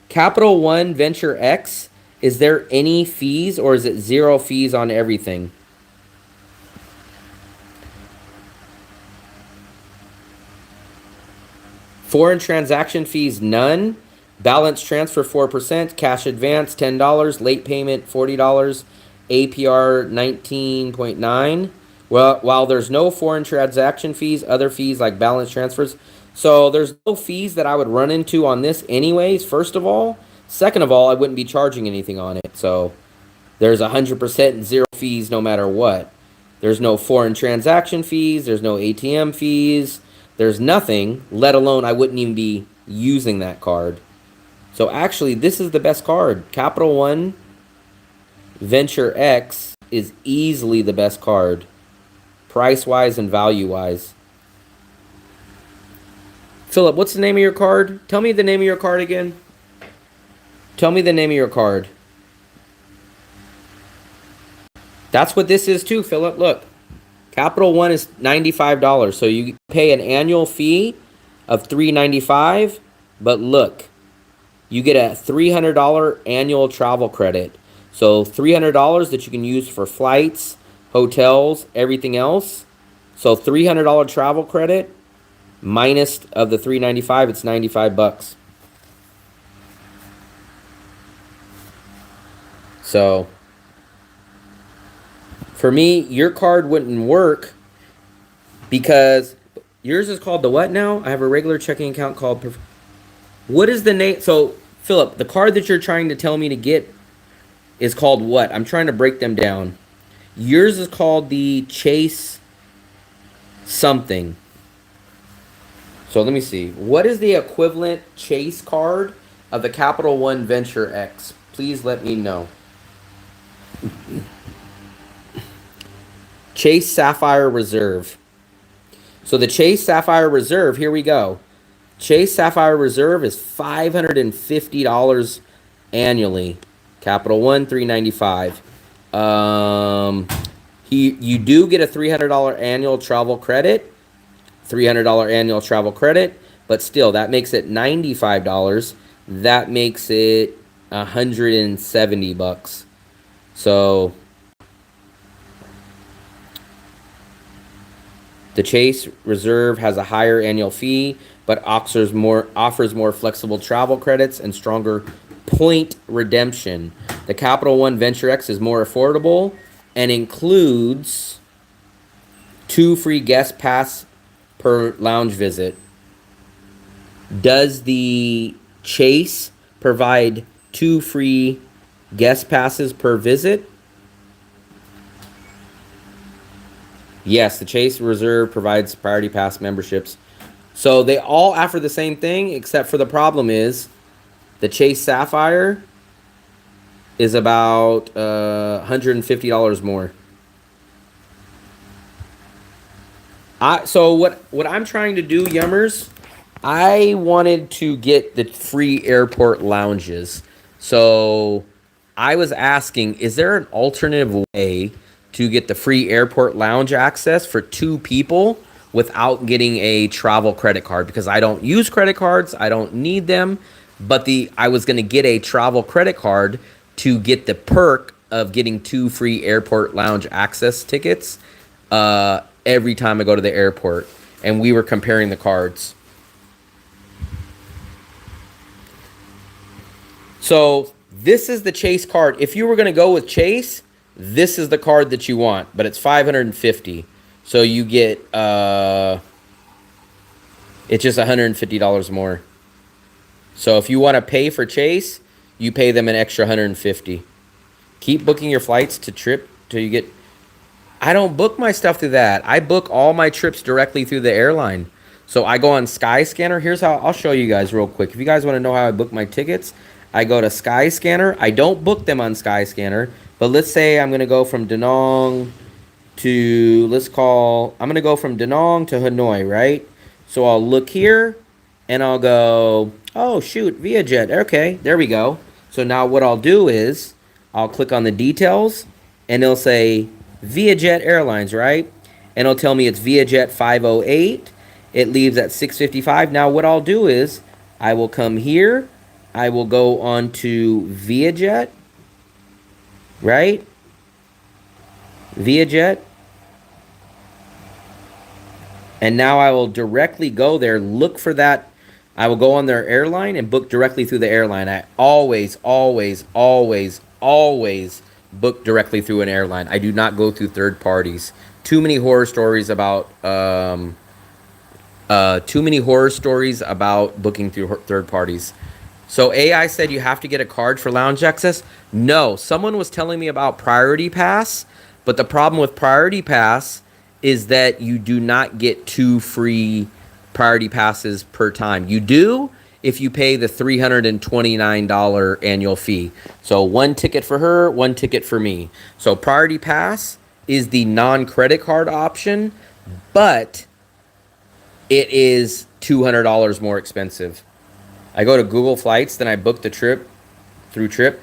Capital One Venture X, is there any fees or is it 0 fees on everything? Foreign transaction fees, none. Balance transfer, 4%. Cash advance, $10. Late payment, $40. APR, 19.9. Well, while there's no foreign transaction fees, other fees like balance transfers. So there's no fees that I would run into on this anyways, first of all. Second of all, I wouldn't be charging anything on it. So there's 100% 0 fees no matter what. There's no foreign transaction fees. There's no ATM fees. There's nothing, let alone I wouldn't even be using that card. So actually, this is the best card. Capital One Venture X is easily the best card. Price-wise and value-wise. Philip, what's the name of your card? Tell me the name of your card again. Tell me the name of your card. That's what this is too, Philip. Look. Capital One is $95. So you pay an annual fee of $395. But look, you get a $300 annual travel credit. So $300 that you can use for flights, hotels, everything else. So $300 travel credit minus of the $395, it's $95. So for me, your card wouldn't work because yours is called the what now? I have a regular checking account called... What is the name? So, Philip, the card that you're trying to tell me to get is called what? I'm trying to break them down. Yours is called the Chase something. So, let me see. What is the equivalent Chase card of the Capital One Venture X? Please let me know. Chase Sapphire Reserve. So the Chase Sapphire Reserve, here we go. Chase Sapphire Reserve is $550 annually. Capital One, $395. You do get a $300 annual travel credit. $300 annual travel credit, but still that makes it $95. That makes it $170. So the Chase Reserve has a higher annual fee, but offers more flexible travel credits and stronger point redemption. The Capital One Venture X is more affordable and includes 2 free guest pass per lounge visit. Does the Chase provide 2 free guest passes per visit? Yes, the Chase Reserve provides priority pass memberships. So they all offer the same thing, except for the problem is the Chase Sapphire is about $150 more. So what I'm trying to do, Yummers, I wanted to get the free airport lounges. So I was asking, is there an alternative way to get the free airport lounge access for 2 people without getting a travel credit card because I don't use credit cards. I don't need them. But I was going to get a travel credit card to get the perk of getting 2 free airport lounge access tickets every time I go to the airport. And we were comparing the cards. So this is the Chase card. If you were going to go with Chase, this is the card that you want, but it's $550. So you get it's just $150 more. So if you want to pay for Chase, you pay them an extra $150. Keep booking your flights to Trip till you get. I don't book my stuff through that. I book all my trips directly through the airline. So I go on Skyscanner. Here's how I'll show you guys real quick. If you guys want to know how I book my tickets, I go to Skyscanner. I don't book them on Skyscanner, but let's say I'm going to go from Da Nang to, I'm going to go from Da Nang to Hanoi, right? So I'll look here and I'll go, oh shoot, ViaJet. Okay, there we go. So now what I'll do is I'll click on the details and it'll say ViaJet Airlines, right? And it'll tell me it's ViaJet 508. It leaves at 6:55. Now what I'll do is I will come here. I will go on to ViaJet, right? ViaJet. And now I will directly go there, look for that. I will go on their airline and book directly through the airline. I always, always, always, always book directly through an airline. I do not go through third parties. Too many horror stories about booking through third parties. So AI said you have to get a card for lounge access. No, someone was telling me about Priority Pass, but the problem with Priority Pass is that you do not get 2 free Priority Passes per time. You do if you pay the $329 annual fee. So 1 ticket for her, 1 ticket for me. So Priority Pass is the non-credit card option, but it is $200 more expensive. I go to Google Flights, then I book the trip through Trip.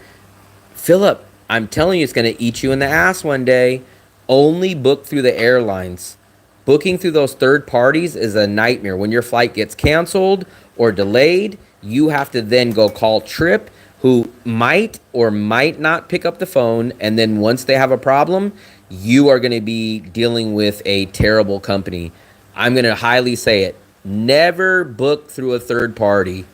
Philip, I'm telling you, it's going to eat you in the ass one day. Only book through the airlines. Booking through those third parties is a nightmare. When your flight gets canceled or delayed, you have to then go call Trip, who might or might not pick up the phone. And then once they have a problem, you are going to be dealing with a terrible company. I'm going to highly say it. Never book through a third party.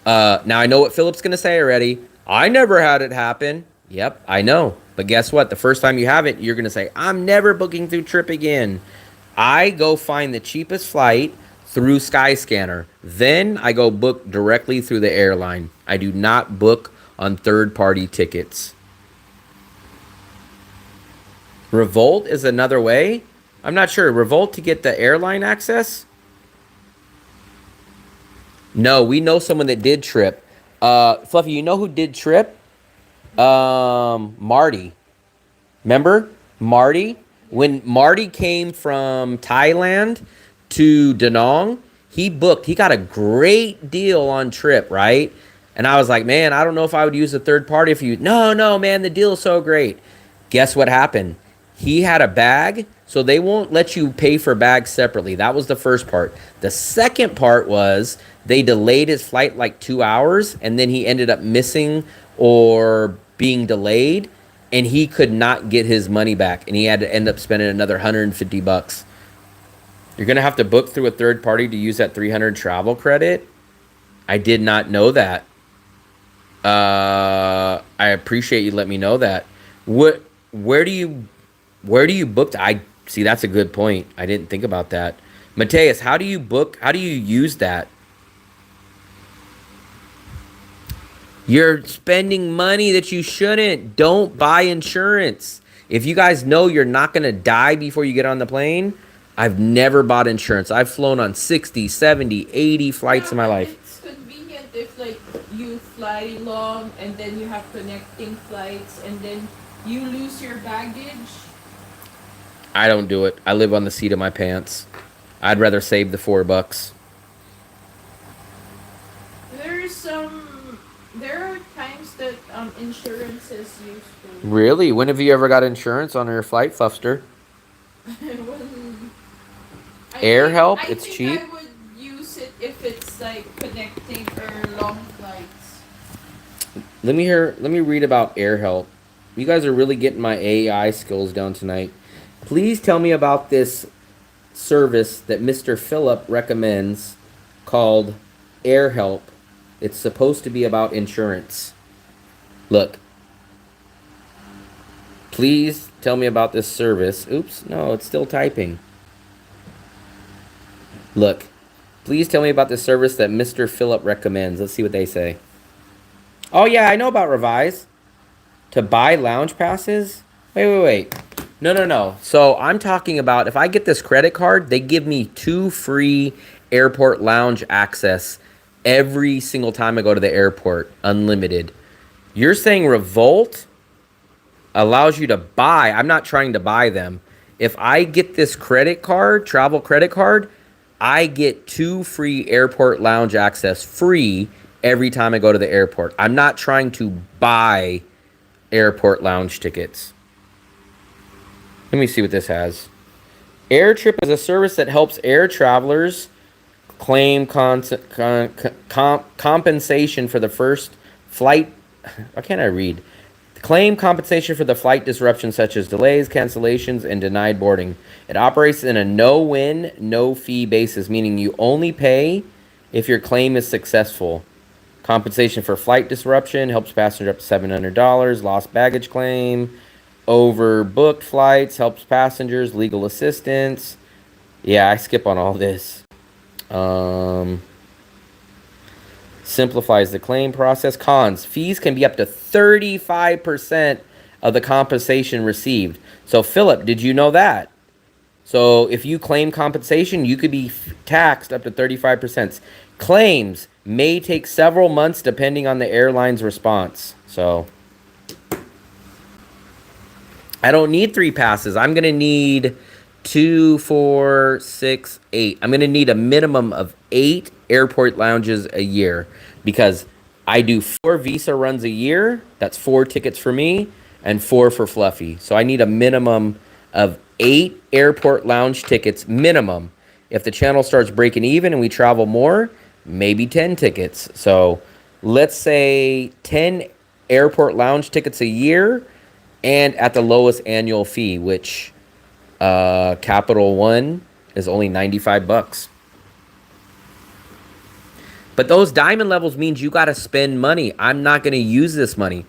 Now, I know what Philip's going to say already. I never had it happen. Yep, I know. But guess what? The first time you have it, you're going to say, I'm never booking through Trip again. I go find the cheapest flight through Skyscanner. Then I go book directly through the airline. I do not book on third-party tickets. Revolt is another way. I'm not sure. Revolt to get the airline access? No, we know someone that did Trip. Fluffy, you know who did Trip? Marty. Remember? Marty? When Marty came from Thailand to Da Nang, he got a great deal on Trip, right? And I was like, man, I don't know if I would use a third party if you... No, man, the deal is so great. Guess what happened? He had a bag, so they won't let you pay for bags separately. That was the first part. The second part was they delayed his flight like 2 hours, and then he ended up missing or being delayed, and he could not get his money back, and he had to end up spending another $150. You're going to have to book through a third party to use that 300 travel credit? I did not know that. I appreciate you letting me know that. Where do you book? I see, that's a good point. I didn't think about that. Mateus, how do you book? How do you use that? You're spending money that you shouldn't. Don't buy insurance. If you guys know you're not going to die before you get on the plane, I've never bought insurance. I've flown on 60, 70, 80 flights in my life. It's convenient if like you fly long and then you have connecting flights and then you lose your baggage. I don't do it. I live on the seat of my pants. I'd rather save the $4. There are times that insurance is useful. Really? When have you ever got insurance on your flight, Fluffster? When Air help, I it's think cheap. I would use it if it's like connecting or long flights. Let me read about air help. You guys are really getting my AI skills down tonight. Please tell me about this service that Mr. Phillip recommends called Air Help. It's supposed to be about insurance. Look, please tell me about this service. Oops, no, it's still typing. Look, please tell me about the service that Mr. Phillip recommends. Let's see what they say. Oh, yeah, I know about Revise. To buy lounge passes? Wait. No. So I'm talking about if I get this credit card, they give me 2 free airport lounge access every single time I go to the airport, unlimited. You're saying Revolt allows you to buy. I'm not trying to buy them. If I get this credit card, travel credit card, I get 2 free airport lounge access free every time I go to the airport. I'm not trying to buy airport lounge tickets. Let me see what this has. AirTrip is a service that helps air travelers claim compensation for the first flight. Why can't I read? Claim compensation for the flight disruptions such as delays, cancellations, and denied boarding. It operates in a no-win, no-fee basis, meaning you only pay if your claim is successful. Compensation for flight disruption helps passenger up to $700. Lost baggage claim. Overbooked flights helps passengers. Legal assistance. Yeah, I skip on all this. Simplifies the claim process. Cons. Fees can be up to 35% of the compensation received. So, Philip, did you know that? So, if you claim compensation, you could be taxed up to 35%. Claims may take several months depending on the airline's response. So, I don't need 3 passes. I'm going to need 2, 4, 6, 8. I'm going to need a minimum of 8 airport lounges a year because I do 4 Visa runs a year. That's 4 tickets for me and 4 for Fluffy. So I need a minimum of 8 airport lounge tickets minimum. If the channel starts breaking even and we travel more, maybe 10 tickets. So let's say 10 airport lounge tickets a year and at the lowest annual fee, which Capital One is only $95. But those diamond levels means you got to spend money. I'm not going to use this money.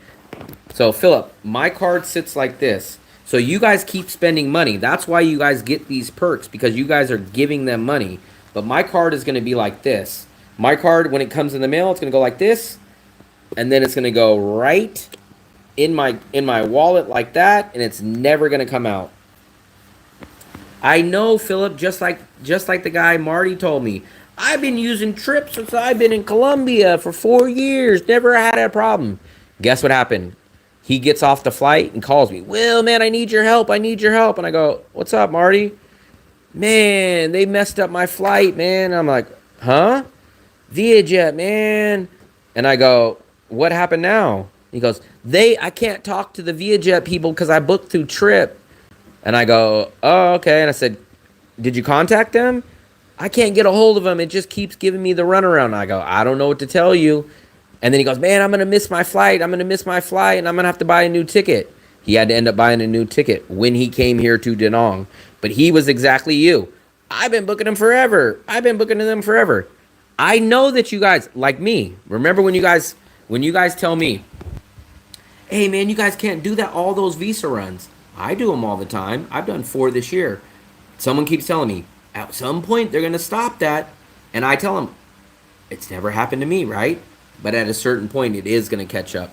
So, Philip, my card sits like this. So you guys keep spending money. That's why you guys get these perks, because you guys are giving them money. But my card is going to be like this. My card, when it comes in the mail, it's going to go like this. And then it's going to go right in my wallet like that. And it's never going to come out. I know, Philip, just like the guy Marty told me. I've been using trips since I've been in Colombia for 4 years. Never had a problem. Guess what happened? He gets off the flight and calls me. Will, man, I need your help. I need your help. And I go, what's up, Marty? Man, they messed up my flight, man. I'm like, huh? Viajet, man. And I go, what happened now? He goes, I can't talk to the Viajet people because I booked through Trip. And I go, oh, okay. And I said, did you contact them? I can't get a hold of them. It just keeps giving me the runaround. And I go, I don't know what to tell you. And then he goes, man, I'm going to miss my flight. I'm going to miss my flight, and I'm going to have to buy a new ticket. He had to end up buying a new ticket when he came here to Da Nang. But he was exactly you. I've been booking them forever. I know that you guys, like me, remember when you guys tell me, hey, man, you guys can't do that, all those Visa runs. I do them all the time. I've done 4 this year. Someone keeps telling me, at some point, they're going to stop that. And I tell them, it's never happened to me, right? But at a certain point, it is going to catch up.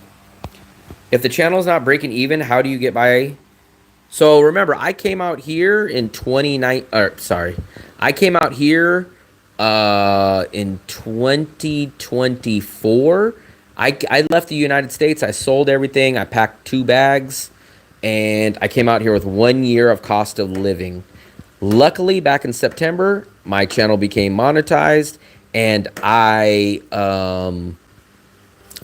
If the channel's not breaking even, how do you get by? So remember, I came out here in 2024. I left the United States. I sold everything. I packed 2 bags. And I came out here with 1 year of cost of living. Luckily, back in September, my channel became monetized. And I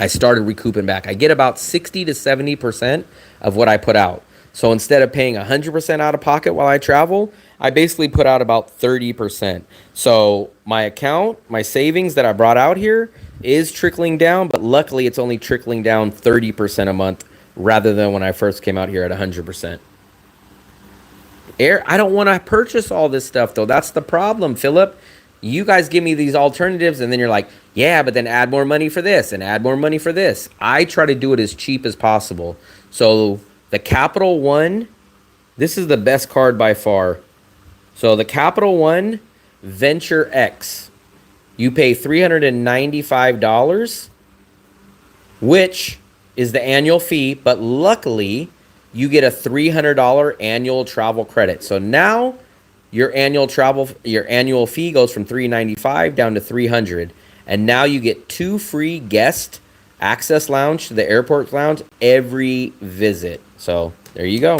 started recouping back. I get about 60 to 70% of what I put out. So instead of paying 100% out of pocket while I travel, I basically put out about 30%. So my account, my savings that I brought out here is trickling down, but luckily it's only trickling down 30% a month rather than when I first came out here at 100%. I don't want to purchase all this stuff though. That's the problem, Philip. You guys give me these alternatives and then you're like, yeah, but then add more money for this and add more money for this. I try to do it as cheap as possible. So the Capital One, this is the best card by far. So the Capital One Venture X, you pay $395, which is the annual fee, but luckily you get a $300 annual travel credit. So now your annual fee goes from $395 down to $300, and now you get 2 free guest access lounge to the airport lounge every visit. So there you go.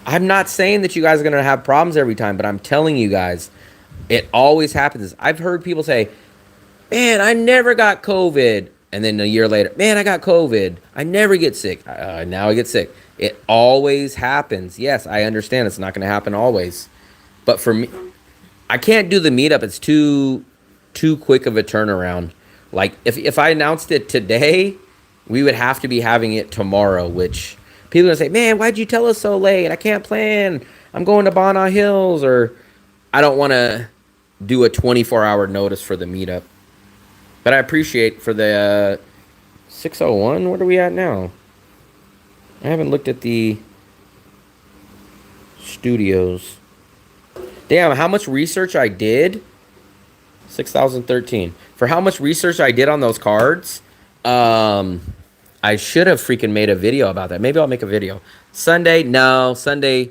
I'm not saying that you guys are going to have problems every time, but I'm telling you guys, it always happens. I've heard people say, man, I never got COVID. And then a year later, man, I got COVID. I never get sick. Now I get sick. It always happens. Yes, I understand it's not going to happen always. But for me, I can't do the meetup. It's too quick of a turnaround. Like, if I announced it today, we would have to be having it tomorrow, which people are going to say, man, why'd you tell us so late? I can't plan. I'm going to Bana Hills. Or I don't want to do a 24-hour notice for the meetup. But I appreciate for the 601. What are we at now? I haven't looked at the studios. Damn, how much research I did. 6,013. For how much research I did on those cards, I should have freaking made a video about that. Maybe I'll make a video. Sunday, no. Sunday,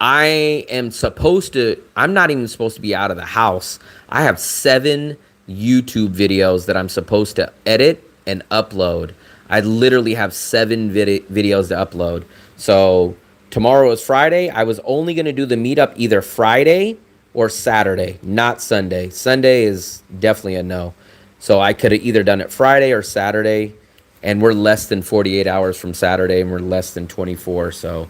I'm not even supposed to be out of the house. I have 7 YouTube videos that I'm supposed to edit and upload. I literally have 7 videos to upload. So tomorrow is Friday. I was only going to do the meetup either Friday or Saturday, not Sunday. Sunday is definitely a no. So I could have either done it Friday or Saturday, and we're less than 48 hours from Saturday, and we're less than 24. So,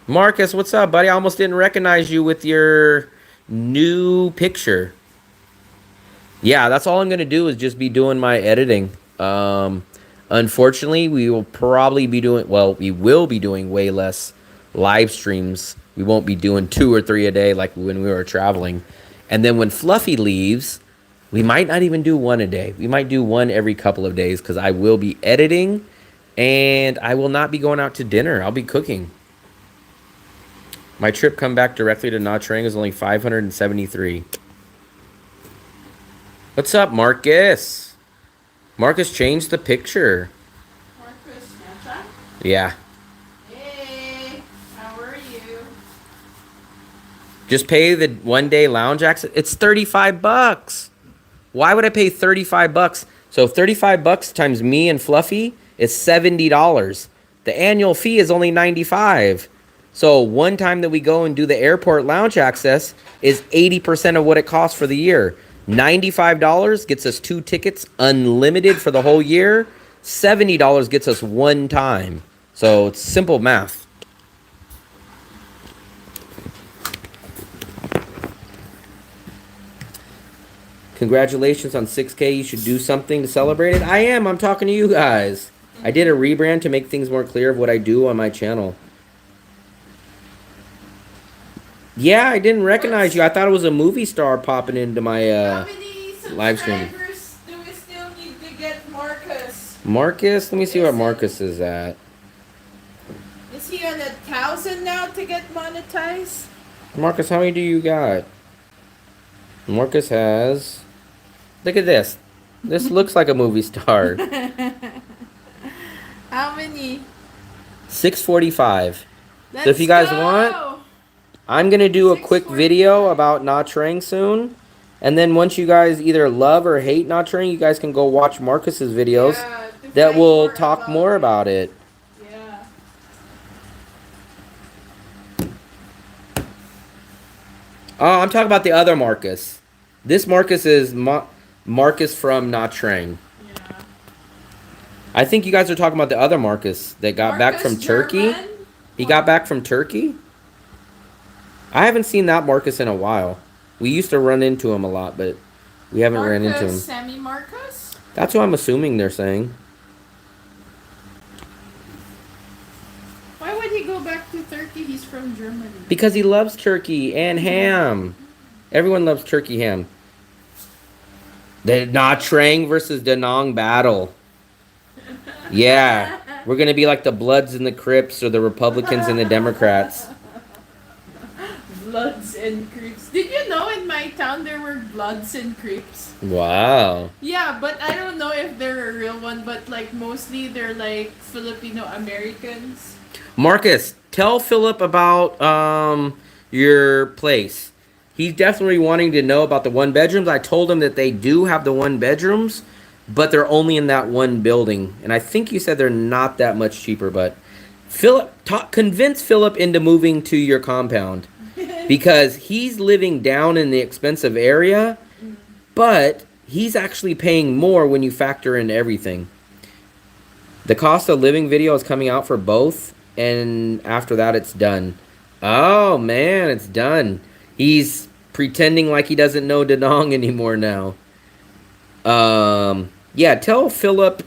Marcus, what's up, buddy? I almost didn't recognize you with your new picture. Yeah, that's all I'm going to do is just be doing my editing. Unfortunately, we will be doing way less live streams. We won't be doing 2 or 3 a day like when we were traveling. And then when Fluffy leaves, we might not even do 1 a day. We might do 1 every couple of days because I will be editing and I will not be going out to dinner. I'll be cooking. My trip come back directly to Nha Trang is only $573. What's up, Marcus? Marcus changed the picture. Marcus, Nha Trang? Yeah. Hey, how are you? Just pay the 1-day lounge access. It's $35. Why would I pay $35? So $35 times me and Fluffy is $70. The annual fee is only $95. So one time that we go and do the airport lounge access is 80% of what it costs for the year. $95 gets us 2 tickets unlimited for the whole year. $70 gets us 1 time. So it's simple math. Congratulations on 6K. You should do something to celebrate it. I am. I'm talking to you guys. I did a rebrand to make things more clear of what I do on my channel. Yeah, I didn't recognize you. I thought it was a movie star popping into my live stream. Do we still need to get Marcus? Marcus? Let me see what Marcus is at. Is he on 1,000 now to get monetized? Marcus, how many do you got? Marcus has... Look at this. This looks like a movie star. How many? 645. Let's So if you guys go! want, I'm going to do a quick video about Nha Trang soon. And then once you guys either love or hate Nha Trang, you guys can go watch Marcus's videos that will talk more about it. Yeah. Oh, I'm talking about the other Marcus. This Marcus is Marcus from Nha Trang. Yeah. I think you guys are talking about the other Marcus that got back Marcus from Turkey. German? He got back from Turkey. I haven't seen that Marcus in a while. We used to run into him a lot, but we haven't ran into him. Marcus, Sammy Marcus? That's what I'm assuming they're saying. Why would he go back to Turkey? He's from Germany. Because he loves turkey and ham. Everyone loves turkey ham. The Nha Trang versus Da Nang battle. Yeah. We're going to be like the Bloods and the Crips or the Republicans and the Democrats. Bloods and Crips. Did you know in my town there were Bloods and Crips? Wow. Yeah, but I don't know if they're a real one, but like mostly they're like Filipino Americans. Marcus, tell Philip about your place. He's definitely wanting to know about the one bedrooms. I told him that they do have the one bedrooms, but they're only in that one building. And I think you said they're not that much cheaper, but convince Philip into moving to your compound because he's living down in the expensive area, but he's actually paying more when you factor in everything. The cost of living video is coming out for both, and after that it's done. Oh man, it's done. He's pretending like he doesn't know Da Nang anymore now. Yeah, tell Philip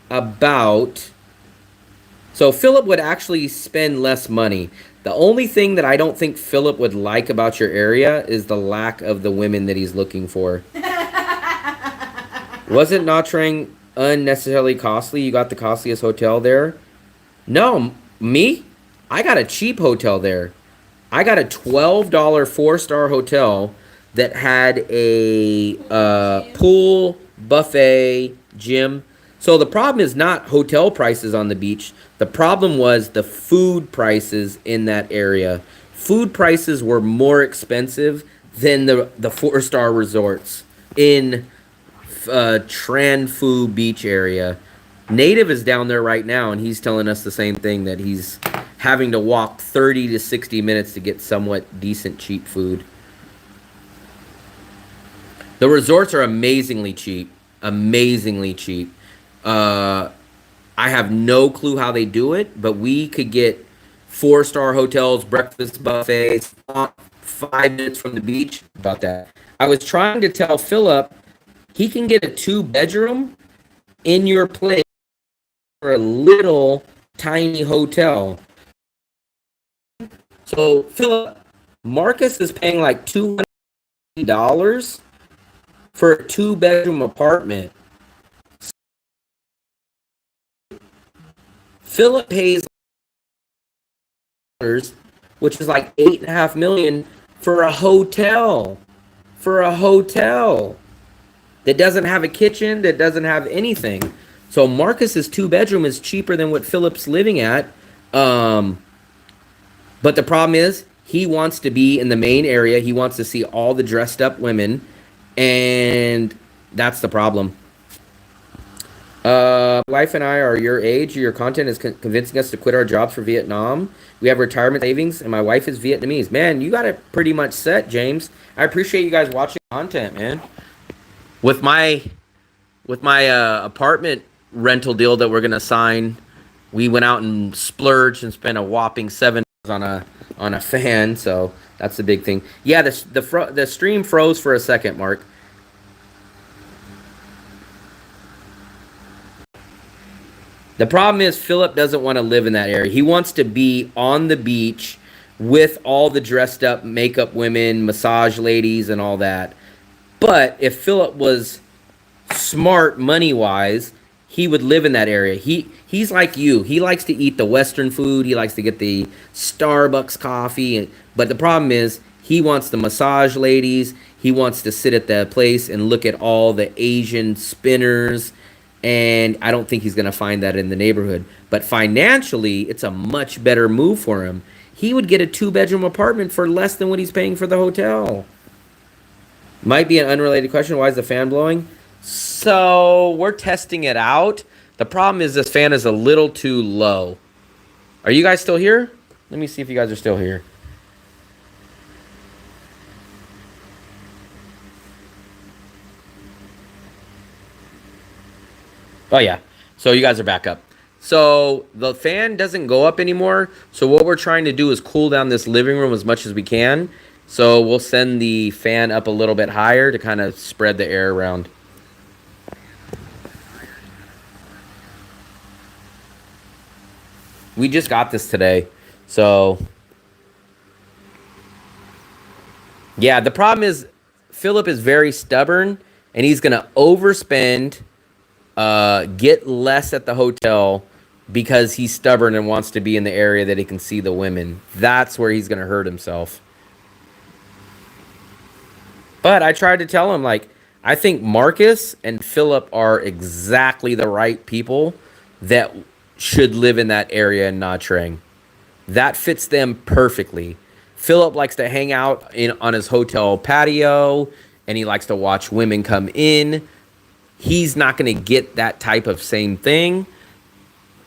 about... So Philip would actually spend less money. The only thing that I don't think Philip would like about your area is the lack of the women that he's looking for. Wasn't Nha Trang unnecessarily costly? You got the costliest hotel there? No, me? I got a cheap hotel there. I got a $12 4-star hotel that had a pool, buffet, gym. So the problem is not hotel prices on the beach. The problem was the food prices in that area. Food prices were more expensive than the 4-star resorts in Tran Phu Beach area. Native is down there right now, and he's telling us the same thing, that he's having to walk 30 to 60 minutes to get somewhat decent cheap food. The resorts are amazingly cheap. Amazingly cheap. I have no clue how they do it, but we could get 4-star hotels, breakfast buffets, 5 minutes from the beach. About that. I was trying to tell Philip he can get a 2-bedroom in your place for a little tiny hotel. So Philip, Marcus is paying like $200 for a 2-bedroom apartment. Philip pays which is like $8.5 million for a hotel. For a hotel that doesn't have a kitchen, that doesn't have anything. So Marcus's 2-bedroom is cheaper than what Philip's living at. But the problem is he wants to be in the main area. He wants to see all the dressed up women, and that's the problem. Wife and I are your age. Your content is convincing us to quit our jobs for Vietnam. We have retirement savings, and my wife is Vietnamese. Man, you got it pretty much set, James. I appreciate you guys watching content, man. With my apartment rental deal that we're gonna sign, we went out and splurged and spent a whopping $7 on a fan. So that's the big thing. Yeah, the stream froze for a second, Mark. The problem is Philip doesn't want to live in that area. He wants to be on the beach with all the dressed up makeup women, massage ladies, and all that. But if Philip was smart money-wise, he would live in that area. He's like you. He likes to eat the Western food. He likes to get the Starbucks coffee. But the problem is he wants the massage ladies. He wants to sit at the place and look at all the Asian spinners. And I don't think he's going to find that in the neighborhood. But financially, it's a much better move for him. He would get a 2-bedroom apartment for less than what he's paying for the hotel. Might be an unrelated question. Why is the fan blowing? So we're testing it out. The problem is this fan is a little too low. Are you guys still here? Let me see if you guys are still here. Oh, yeah. So you guys are back up. So the fan doesn't go up anymore. So what we're trying to do is cool down this living room as much as we can. So we'll send the fan up a little bit higher to kind of spread the air around. We just got this today. So yeah, the problem is Philip is very stubborn and he's going to overspend, get less at the hotel because he's stubborn and wants to be in the area that he can see the women. That's where he's going to hurt himself. But I tried to tell him, like, I think Marcus and Philip are exactly the right people that should live in that area in Nha Trang. That fits them perfectly. Philip likes to hang out on his hotel patio, and he likes to watch women come in. He's not going to get that type of same thing,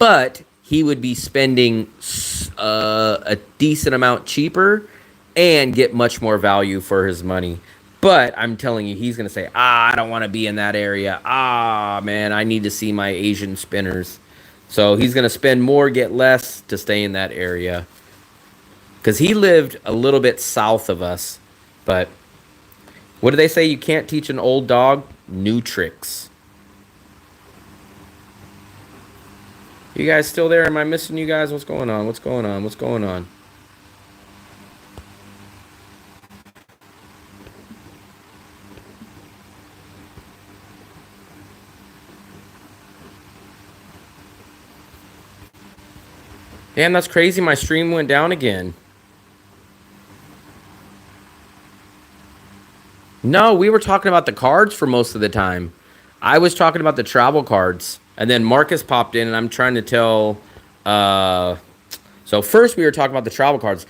but he would be spending a decent amount cheaper and get much more value for his money. But I'm telling you, he's going to say, I don't want to be in that area. Man, I need to see my Asian spinners. So he's going to spend more, get less to stay in that area. Because he lived a little bit south of us. But what do they say? You can't teach an old dog new tricks. You guys still there? Am I missing you guys? What's going on? What's going on? What's going on? Damn, that's crazy. My stream went down again. No, we were talking about the cards for most of the time. I was talking about the travel cards. And then Marcus popped in, and I'm trying to tell... So first we were talking about the travel cards.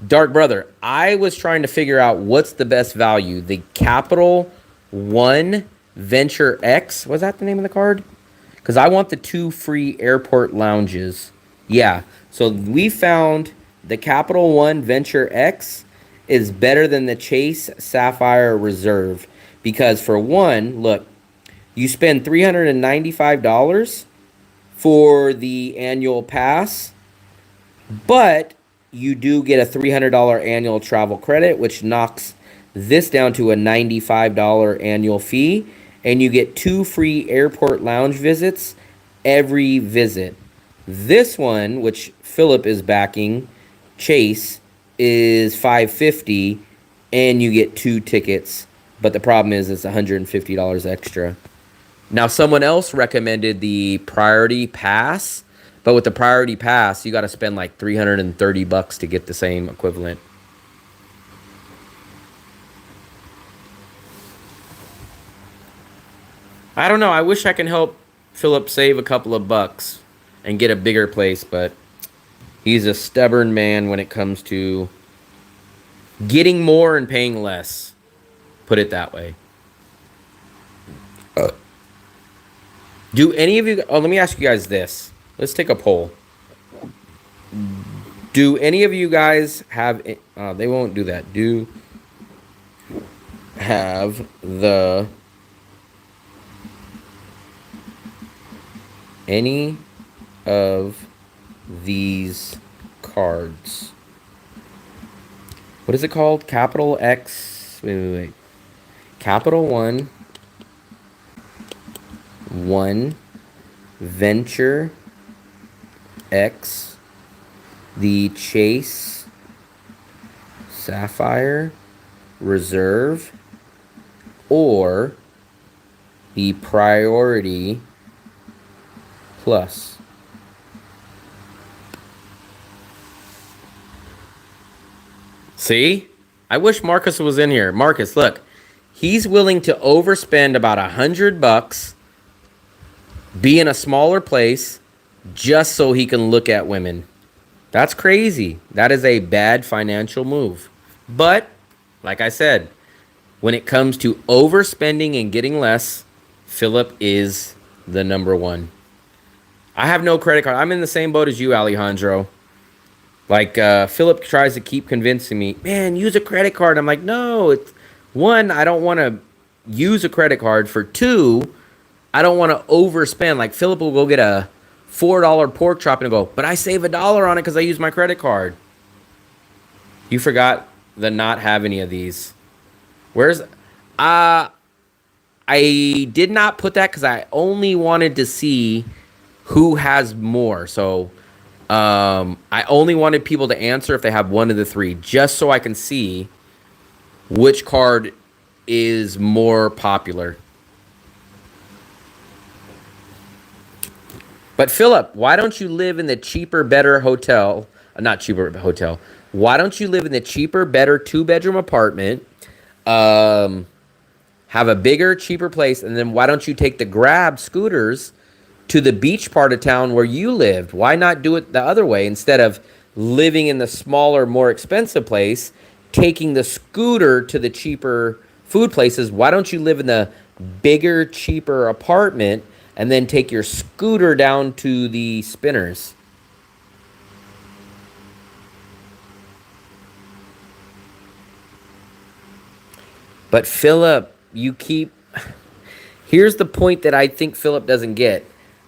Dark Brother, I was trying to figure out what's the best value. The Capital One Venture X. Was that the name of the card? Because I want the 2 free airport lounges. Yeah, so we found the Capital One Venture X is better than the Chase Sapphire Reserve. Because for one, look, you spend $395 for the annual pass, but you do get a $300 annual travel credit, which knocks this down to a $95 annual fee, and you get 2 free airport lounge visits every visit. This one, which Philip is backing, Chase, is $550, and you get 2 tickets. But the problem is it's $150 extra. Now, someone else recommended the Priority Pass, but with the Priority Pass, you got to spend like $330 to get the same equivalent. I don't know. I wish I can help Philip save a couple of bucks and get a bigger place, but he's a stubborn man when it comes to getting more and paying less. Put it that way. Do any of you... Oh, let me ask you guys this. Let's take a poll. Do any of you guys have... they won't do that. Do have the... Any of these cards? What is it called? Capital X... Wait. Capital One Venture X, the Chase Sapphire Reserve, or the Priority Plus. See? I wish Marcus was in here. Marcus, look. He's willing to overspend about $100, be in a smaller place, just so he can look at women. That's crazy. That is a bad financial move. But, like I said, when it comes to overspending and getting less, Philip is the number one. I have no credit card. I'm in the same boat as you, Alejandro. Like, Philip tries to keep convincing me, man, use a credit card. I'm like, no, it's... One, I don't want to use a credit card. For two, I don't want to overspend. Like Philip will go get a $4 pork chop and go, but I save $1 on it because I use my credit card. You forgot the not have any of these. Where's I did not put that because I only wanted to see who has more. So I only wanted people to answer if they have one of the three, just so I can see which card is more popular. But Philip, why don't you live in the cheaper, better hotel? Not cheaper hotel. Why don't you live in the cheaper, better 2-bedroom apartment? Have a bigger, cheaper place, and then why don't you take the Grab scooters to the beach part of town where you lived? Why not do it the other way instead of living in the smaller, more expensive place, taking the scooter to the cheaper food places? Why don't you live in the bigger, cheaper apartment and then take your scooter down to the spinners? But Philip, here's the point that I think Philip doesn't get.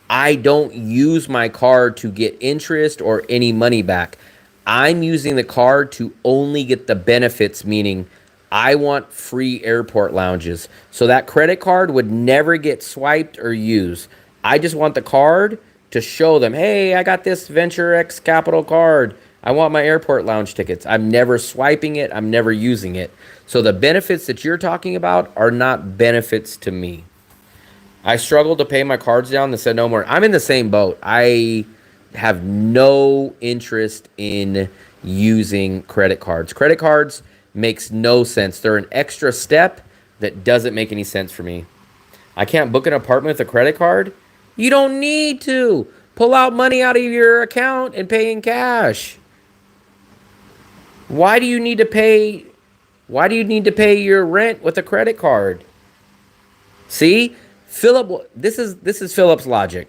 I don't use my card to get interest or any money back. I'm using the card to only get the benefits, meaning I want free airport lounges. So that credit card would never get swiped or used. I just want the card to show them, hey, I got this Venture X Capital card. I want my airport lounge tickets. I'm never swiping it. I'm never using it. So the benefits that you're talking about are not benefits to me. I struggled to pay my cards down and said no more. I'm in the same boat. I have no interest in using credit cards. Credit cards makes no sense. They're an extra step that doesn't make any sense for me. I can't book an apartment with a credit card. You don't need to. Pull out money out of your account and pay in cash. Why do you need to pay your rent with a credit card? See? Philip, this is Philip's logic.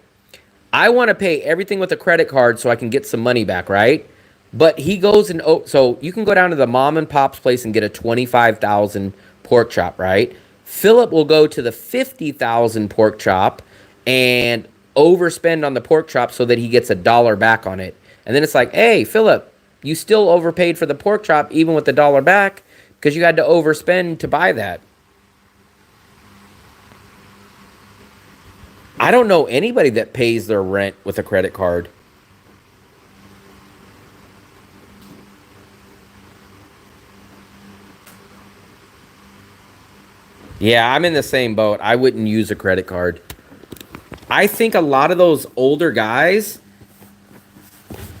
I want to pay everything with a credit card so I can get some money back, right? But he goes and so you can go down to the mom and pop's place and get a 25,000 pork chop, right? Philip will go to the 50,000 pork chop and overspend on the pork chop so that he gets $1 back on it. And then it's like, hey, Philip, you still overpaid for the pork chop even with the $1 back because you had to overspend to buy that. I don't know anybody that pays their rent with a credit card. Yeah, I'm in the same boat. I wouldn't use a credit card. I think a lot of those older guys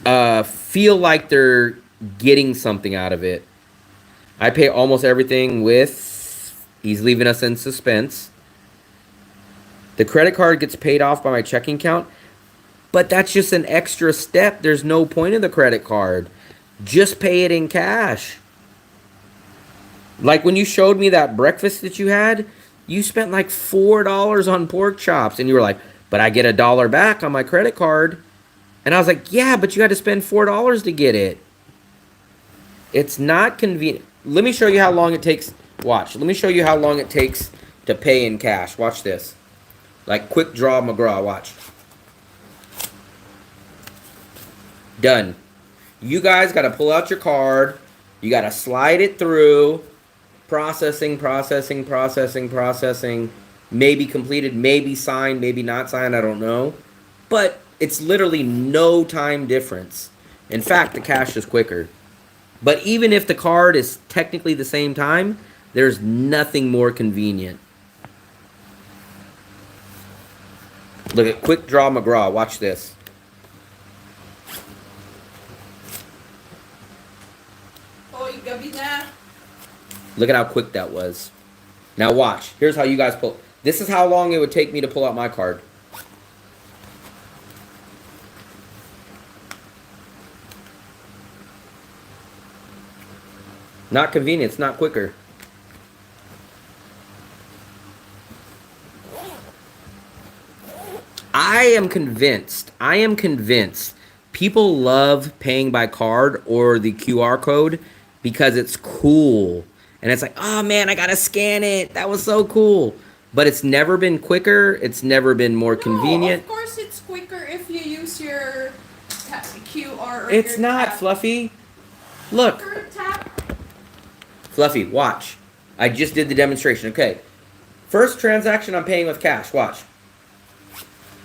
feel like they're getting something out of it. I pay almost everything with, he's leaving us in suspense. The credit card gets paid off by my checking account, but that's just an extra step. There's no point in the credit card. Just pay it in cash. Like when you showed me that breakfast that you had, you spent like $4 on pork chops, and you were like, but I get $1 back on my credit card. And I was like, yeah, but you had to spend $4 to get it. It's not convenient. Let me show you how long it takes. Watch. Let me show you how long it takes to pay in cash. Watch this. Like quick draw McGraw. Watch. Done. You guys got to pull out your card. You got to slide it through. Processing. Maybe completed, maybe signed, maybe not signed. I don't know. But it's literally no time difference. In fact, the cash is quicker. But even if the card is technically the same time, there's nothing more convenient. Look at Quick Draw McGraw. Watch this. Look at how quick that was. Now watch. Here's how you guys pull. This is how long it would take me to pull out my card. Not convenient. It's not quicker. I am convinced people love paying by card or the QR code because it's cool. And it's like, oh man, I gotta scan it. That was so cool. but it's never been quicker. It's never been more No, convenient. of course it's quicker if you use your QR or It's your not, tap. Fluffy. Look, Your tap. Fluffy, watch. I just did the demonstration. Okay. First transaction, I'm paying with cash. Watch.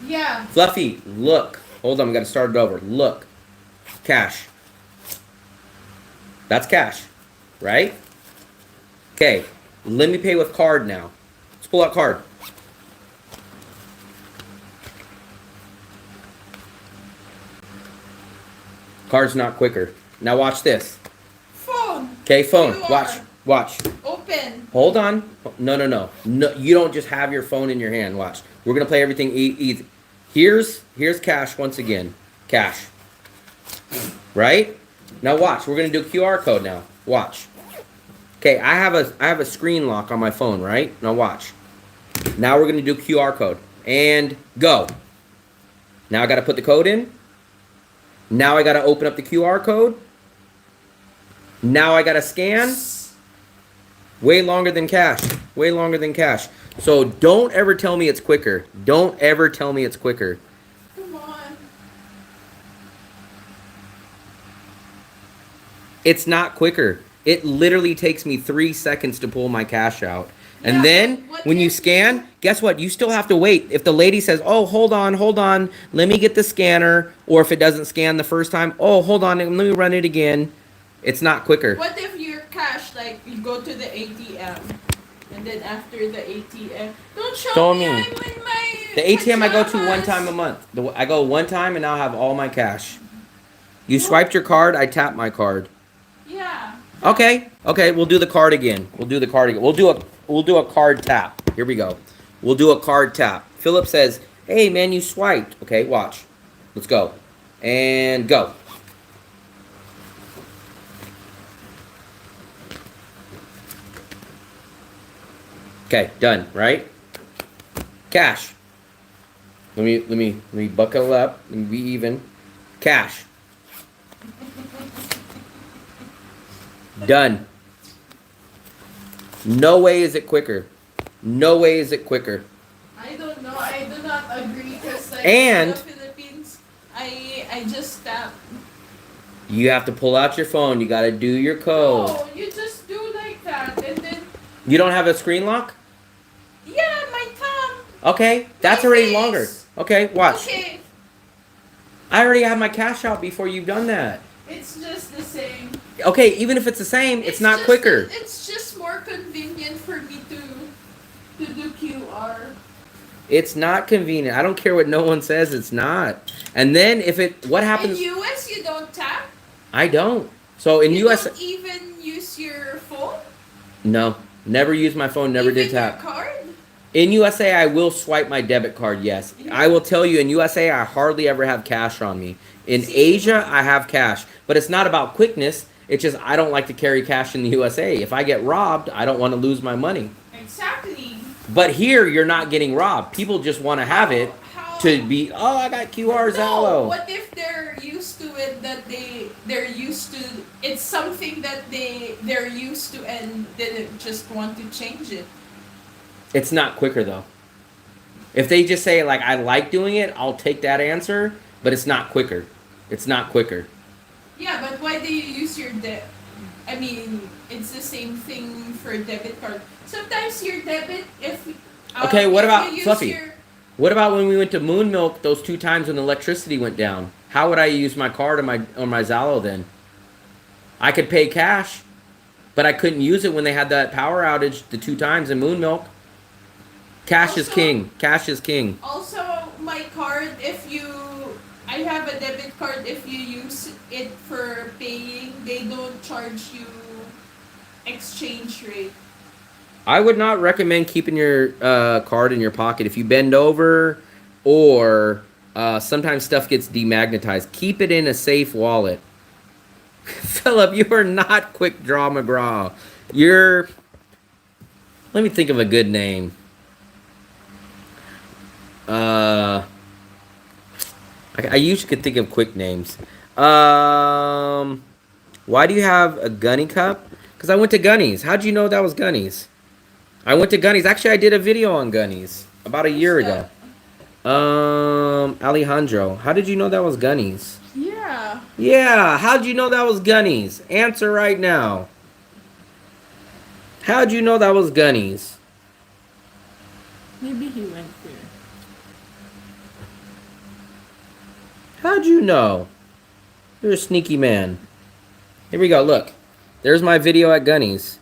Yeah. Fluffy, look. Hold on, we got to start it over. Look. Cash. That's cash, right? Okay. Let me pay with card now. Let's pull out card. Card's not quicker. Now watch this. Phone. Okay, phone. QR. Watch. Open. Hold on. No. You don't just have your phone in your hand. Watch. We're gonna play everything easy. Here's cash once again. Cash. Right? Now watch. We're gonna do QR code now. Watch. Okay, I have a screen lock on my phone, right? Now watch. Now we're gonna do QR code. And go. Now I gotta put the code in. Now I gotta open up the QR code. Now I gotta scan. Way longer than cash. Way longer than cash. So don't ever tell me it's quicker. Don't ever tell me it's quicker. Come on. It's not quicker. It literally takes me 3 seconds to pull my cash out. And Yeah, then but what when you if scan, guess what? You still have to wait. If the lady says, oh, hold on, let me get the scanner. Or if it doesn't scan the first time, oh, hold on, let me run it again. It's not quicker. What if your cash, like, you go to the ATM, and then after the ATM, don't show Show me me. I'm in my The ATM I go to one pajamas. time a month. I go one time and now I have all my cash. You swiped your card, I tap my card. Yeah. Okay, we'll do the card again. We'll do a card tap. Here we go. We'll do a card tap. Philip says, hey man, you swiped. Okay, watch. Let's go. And go. Okay, done, right? Cash. Let me buckle up. Let me be even. Cash. Done. No way is it quicker. No way is it quicker. I don't know. I do not agree because, like, And- in the Philippines, I just tap. You have to pull out your phone. You got to do your code. Oh, you just do like that, and then You don't have a screen lock? yeah, my thumb. Okay, that's My already face. longer. Okay, watch. Okay, I already have my cash out before you've done that. it's just the same. Okay, even if it's the same, it's not just quicker. It's just more convenient for me to do QR. It's not convenient. I don't care what no one says, it's not. And then what happens? In US, you don't tap. I don't. So in You US, don't even use your phone. no. Never use my phone, never even did tap. Your card. In USA, I will swipe my debit card, yes. I will tell you, in USA, I hardly ever have cash on me. In See? Asia, I have cash. But it's not about quickness. It's just I don't like to carry cash in the USA. If I get robbed, I don't want to lose my money. Exactly. But here, you're not getting robbed. People just want to have it How? to be, oh, I got QR No, Zalo. what if they're used to it, that they're used to, it's something that they're used to and didn't just want to change it. It's not quicker, though. If they just say, like, I like doing it, I'll take that answer. But it's not quicker. It's not quicker. Yeah, but why do you use your I mean, it's the same thing for debit card. Sometimes your debit, if Okay, what if about you use Fluffy? What about when we went to Moon Milk those 2 times when the electricity went down? How would I use my card on my Zalo then? I could pay cash, but I couldn't use it when they had that power outage the 2 times in Moon Milk. Cash is Also- king. Cash is king. Also, my card, I have a debit card, if you use it for paying, they don't charge you exchange rate. I would not recommend keeping your card in your pocket. If you bend over or sometimes stuff gets demagnetized, keep it in a safe wallet. Philip, you are not Quick Draw McGraw. You're... Let me think of a good name. I usually could think of quick names. Why do you have a Gunny cup? Because I went to Gunny's. How'd you know that was Gunny's? I went to Gunny's. Actually, I did a video on Gunny's about a year ago. Alejandro, how did you know that was Gunny's? Yeah. Yeah, how'd you know that was Gunny's? Answer right now. How'd you know that was Gunny's? Maybe he went there. How'd you know? You're a sneaky man. Here we go, look. There's my video at Gunny's.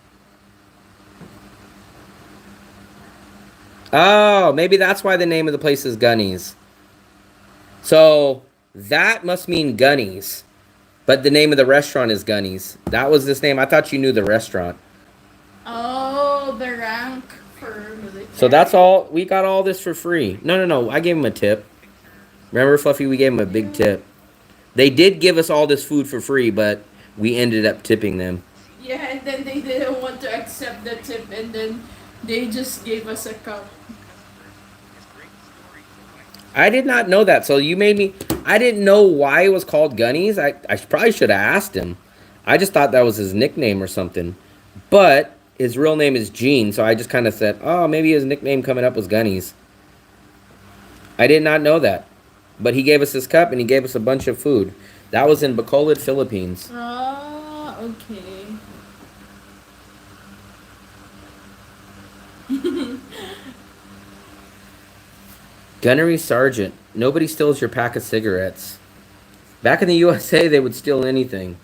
Oh, maybe that's why the name of the place is Gunny's. So, that must mean Gunny's. But the name of the restaurant is Gunny's. That was this name. I thought you knew the restaurant. Oh, the rank for military. So that's all. We got all this for free. No. I gave him a tip. Remember, Fluffy? We gave him a big tip. They did give us all this food for free, but we ended up tipping them. Yeah, and then they didn't want to accept the tip, and then they just gave us a cup. I did not know that. So you made me... I didn't know why it was called Gunny's. I probably should have asked him. I just thought that was his nickname or something. But his real name is Gene, so I just kind of said, oh, maybe his nickname coming up was Gunny's. I did not know that. But he gave us this cup and he gave us a bunch of food. That was in Bacolod, Philippines. Ah, okay. Gunnery Sergeant. Nobody steals your pack of cigarettes. Back in the USA, they would steal anything.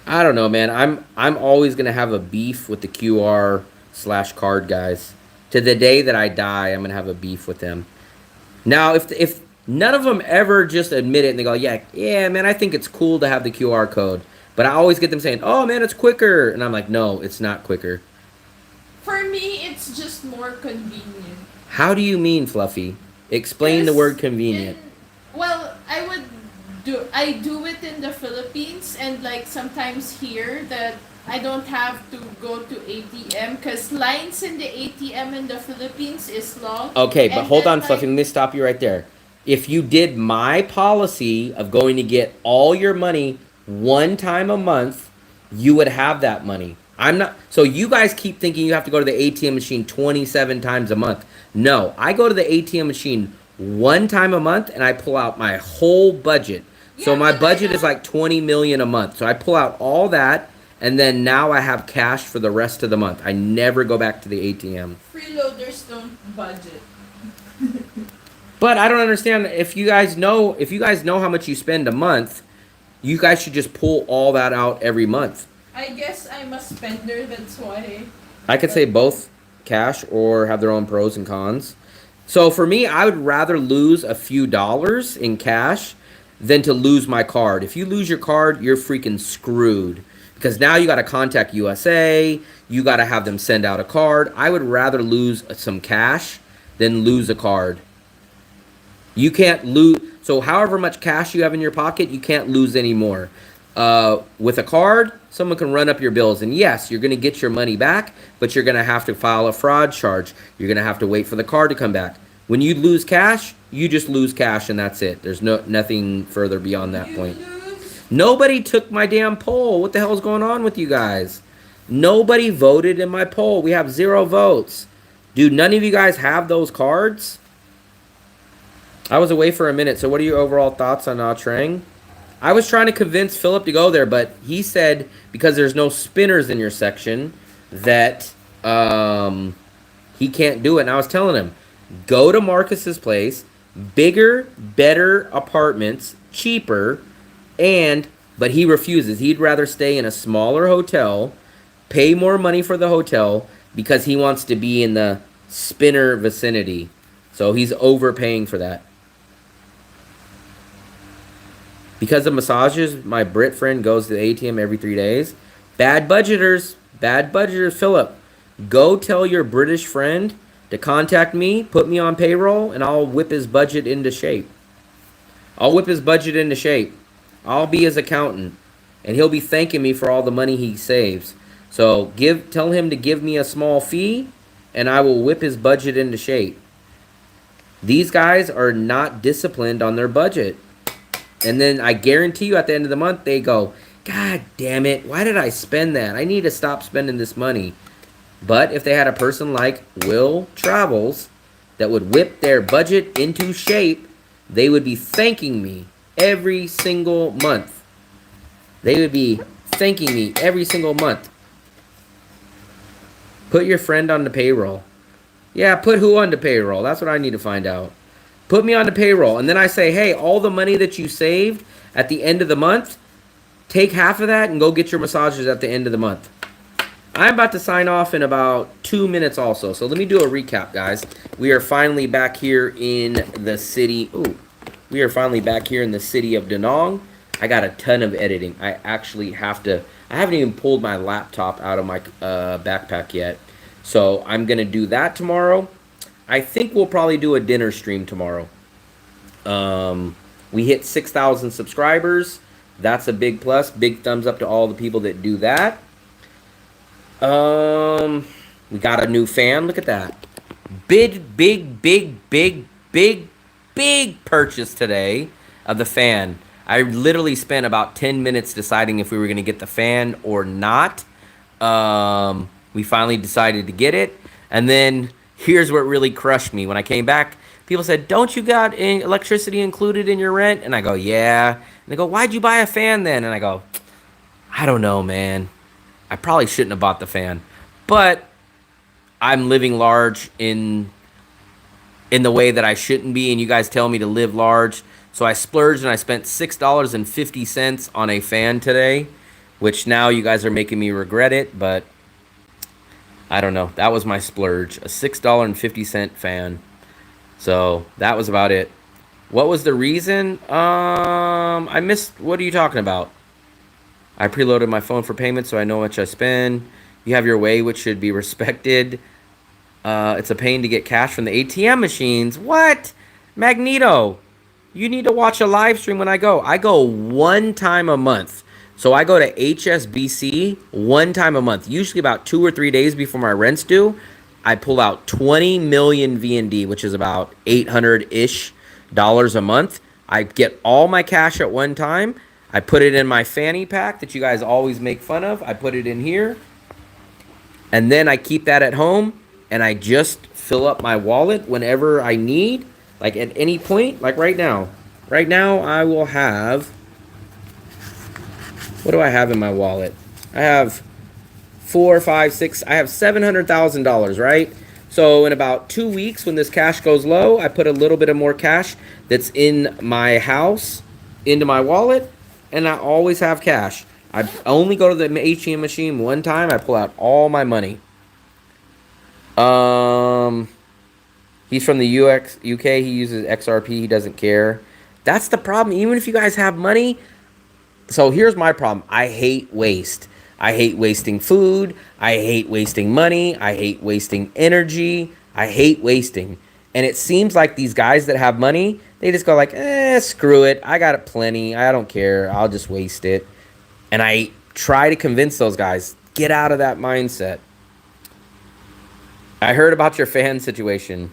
I don't know, man. I'm always gonna have a beef with the QR/card guys. To the day that I die, I'm gonna have a beef with them. Now, if none of them ever just admit it and they go, yeah, man, I think it's cool to have the QR code. But I always get them saying, oh, man, it's quicker. And I'm like, no, it's not quicker. For me, it's just more convenient. How do you mean, Fluffy? Explain the word convenient. Well, I do it in the Philippines, and like sometimes here that I don't have to go to ATM because lines in the ATM in the Philippines is long. Okay, but hold on, like, Fluffy. Let me stop you right there. If you did my policy of going to get all your money one time a month, you would have that money. I'm not. So you guys keep thinking you have to go to the ATM machine 27 times a month. No, I go to the ATM machine one time a month and I pull out my whole budget. So Yeah, my but budget is like 20 million a month. So I pull out all that and then now I have cash for the rest of the month. I never go back to the ATM. freeloaders don't budget. But I don't understand if you guys know how much you spend a month, you guys should just pull all that out every month. I guess I'm a spender, that's why. I could say both cash or have their own pros and cons. So for me, I would rather lose a few dollars in cash than to lose my card. If you lose your card, you're freaking screwed. Because now you got to contact USA, you got to have them send out a card. I would rather lose some cash than lose a card. You can't lose. So however much cash you have in your pocket, you can't lose any more. With a card, someone can run up your bills. And yes, you're going to get your money back, but you're going to have to file a fraud charge. You're going to have to wait for the card to come back. When you lose cash, you just lose cash and that's it. There's nothing further beyond that point. Nobody took my damn poll. What the hell is going on with you guys? Nobody voted in my poll. We have 0 votes. Dude, none of you guys have those cards? I was away for a minute, so what are your overall thoughts on Nha Trang? I was trying to convince Philip to go there, but he said because there's no spinners in your section that he can't do it. And I was telling him, go to Marcus's place, bigger, better apartments, cheaper, but he refuses. He'd rather stay in a smaller hotel, pay more money for the hotel because he wants to be in the spinner vicinity. So he's overpaying for that. Because of massages, my Brit friend goes to the ATM every 3 days. Bad budgeters, Philip. Go tell your British friend to contact me, put me on payroll, and I'll whip his budget into shape. I'll be his accountant, and he'll be thanking me for all the money he saves. So tell him to give me a small fee, and I will whip his budget into shape. These guys are not disciplined on their budget. And then I guarantee you at the end of the month, they go, God damn it, why did I spend that? I need to stop spending this money. But if they had a person like Will Travels that would whip their budget into shape, they would be thanking me every single month. They would be thanking me every single month. Put your friend on the payroll. Yeah, put who on the payroll? That's what I need to find out. Put me on the payroll. And then I say, hey, all the money that you saved at the end of the month, take half of that and go get your massages at the end of the month. I'm about to sign off in about 2 minutes also. So let me do a recap, guys. We are finally back here in the city. Ooh, we are finally back here in the city of Da Nang. I got a ton of editing. I actually have to. I haven't even pulled my laptop out of my backpack yet. So I'm going to do that tomorrow. I think we'll probably do a dinner stream tomorrow. We hit 6,000 subscribers. That's a big plus. Big thumbs up to all the people that do that. We got a new fan. Look at that. Big purchase today of the fan. I literally spent about 10 minutes deciding if we were going to get the fan or not. We finally decided to get it. And then here's what really crushed me. When I came back, people said, don't you got electricity included in your rent? And I go, yeah. And they go, why'd you buy a fan then? And I go, I don't know, man. I probably shouldn't have bought the fan. But I'm living large in the way that I shouldn't be. And you guys tell me to live large. So I splurged and I spent $6.50 on a fan today. Which now you guys are making me regret it. But I don't know. That was my splurge. A $6.50 fan. So that was about it. What was the reason? I missed. What are you talking about? I preloaded my phone for payment so I know how much I spend. You have your way, which should be respected. It's a pain to get cash from the ATM machines. What? Magneto, you need to watch a live stream when I go. I go one time a month. So I go to HSBC one time a month, usually about 2 or 3 days before my rent's due. I pull out 20 million VND, which is about $800-ish a month. I get all my cash at one time. I put it in my fanny pack that you guys always make fun of. I put it in here. And then I keep that at home. And I just fill up my wallet whenever I need. Like at any point. Like right now. Right now I will have... What do I have in my wallet? I have 4, 5, 6... I have $700,000, right? So in about 2 weeks when this cash goes low, I put a little bit of more cash that's in my house into my wallet. And I always have cash. I only go to the ATM machine one time. I pull out all my money. He's from the UK. He uses XRP. He doesn't care. That's the problem. Even if you guys have money. So here's my problem. I hate waste. I hate wasting food. I hate wasting money. I hate wasting energy. I hate wasting. And it seems like these guys that have money, they just go like, screw it. I got it plenty. I don't care. I'll just waste it. And I try to convince those guys, get out of that mindset. I heard about your fan situation.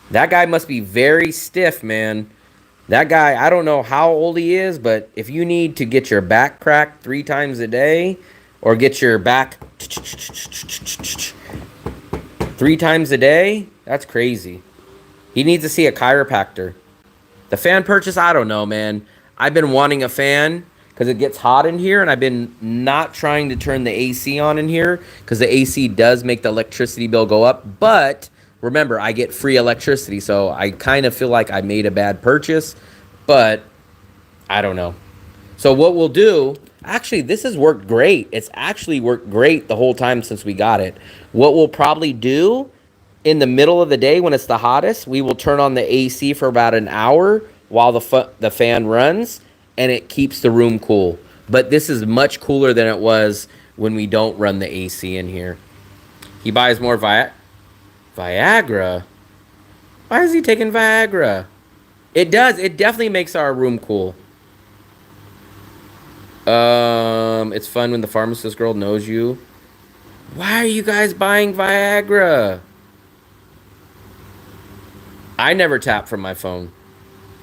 That guy must be very stiff, man. That guy, I don't know how old he is, but if you need to get your back cracked 3 times a day or get your back 3 times a day, that's crazy. He needs to see a chiropractor. The fan purchase, I don't know, man. I've been wanting a fan because it gets hot in here, and I've been not trying to turn the AC on in here because the AC does make the electricity bill go up. But remember, I get free electricity, so I kind of feel like I made a bad purchase, but I don't know. So what we'll do, actually, this has worked great. It's actually worked great the whole time since we got it. What we'll probably do in the middle of the day when it's the hottest, we will turn on the AC for about an hour while the fan runs, and it keeps the room cool. But this is much cooler than it was when we don't run the AC in here. He buys more Viagra? Why is he taking Viagra? It does. It definitely makes our room cool. It's fun when the pharmacist girl knows you. Why are you guys buying Viagra? I never tap from my phone.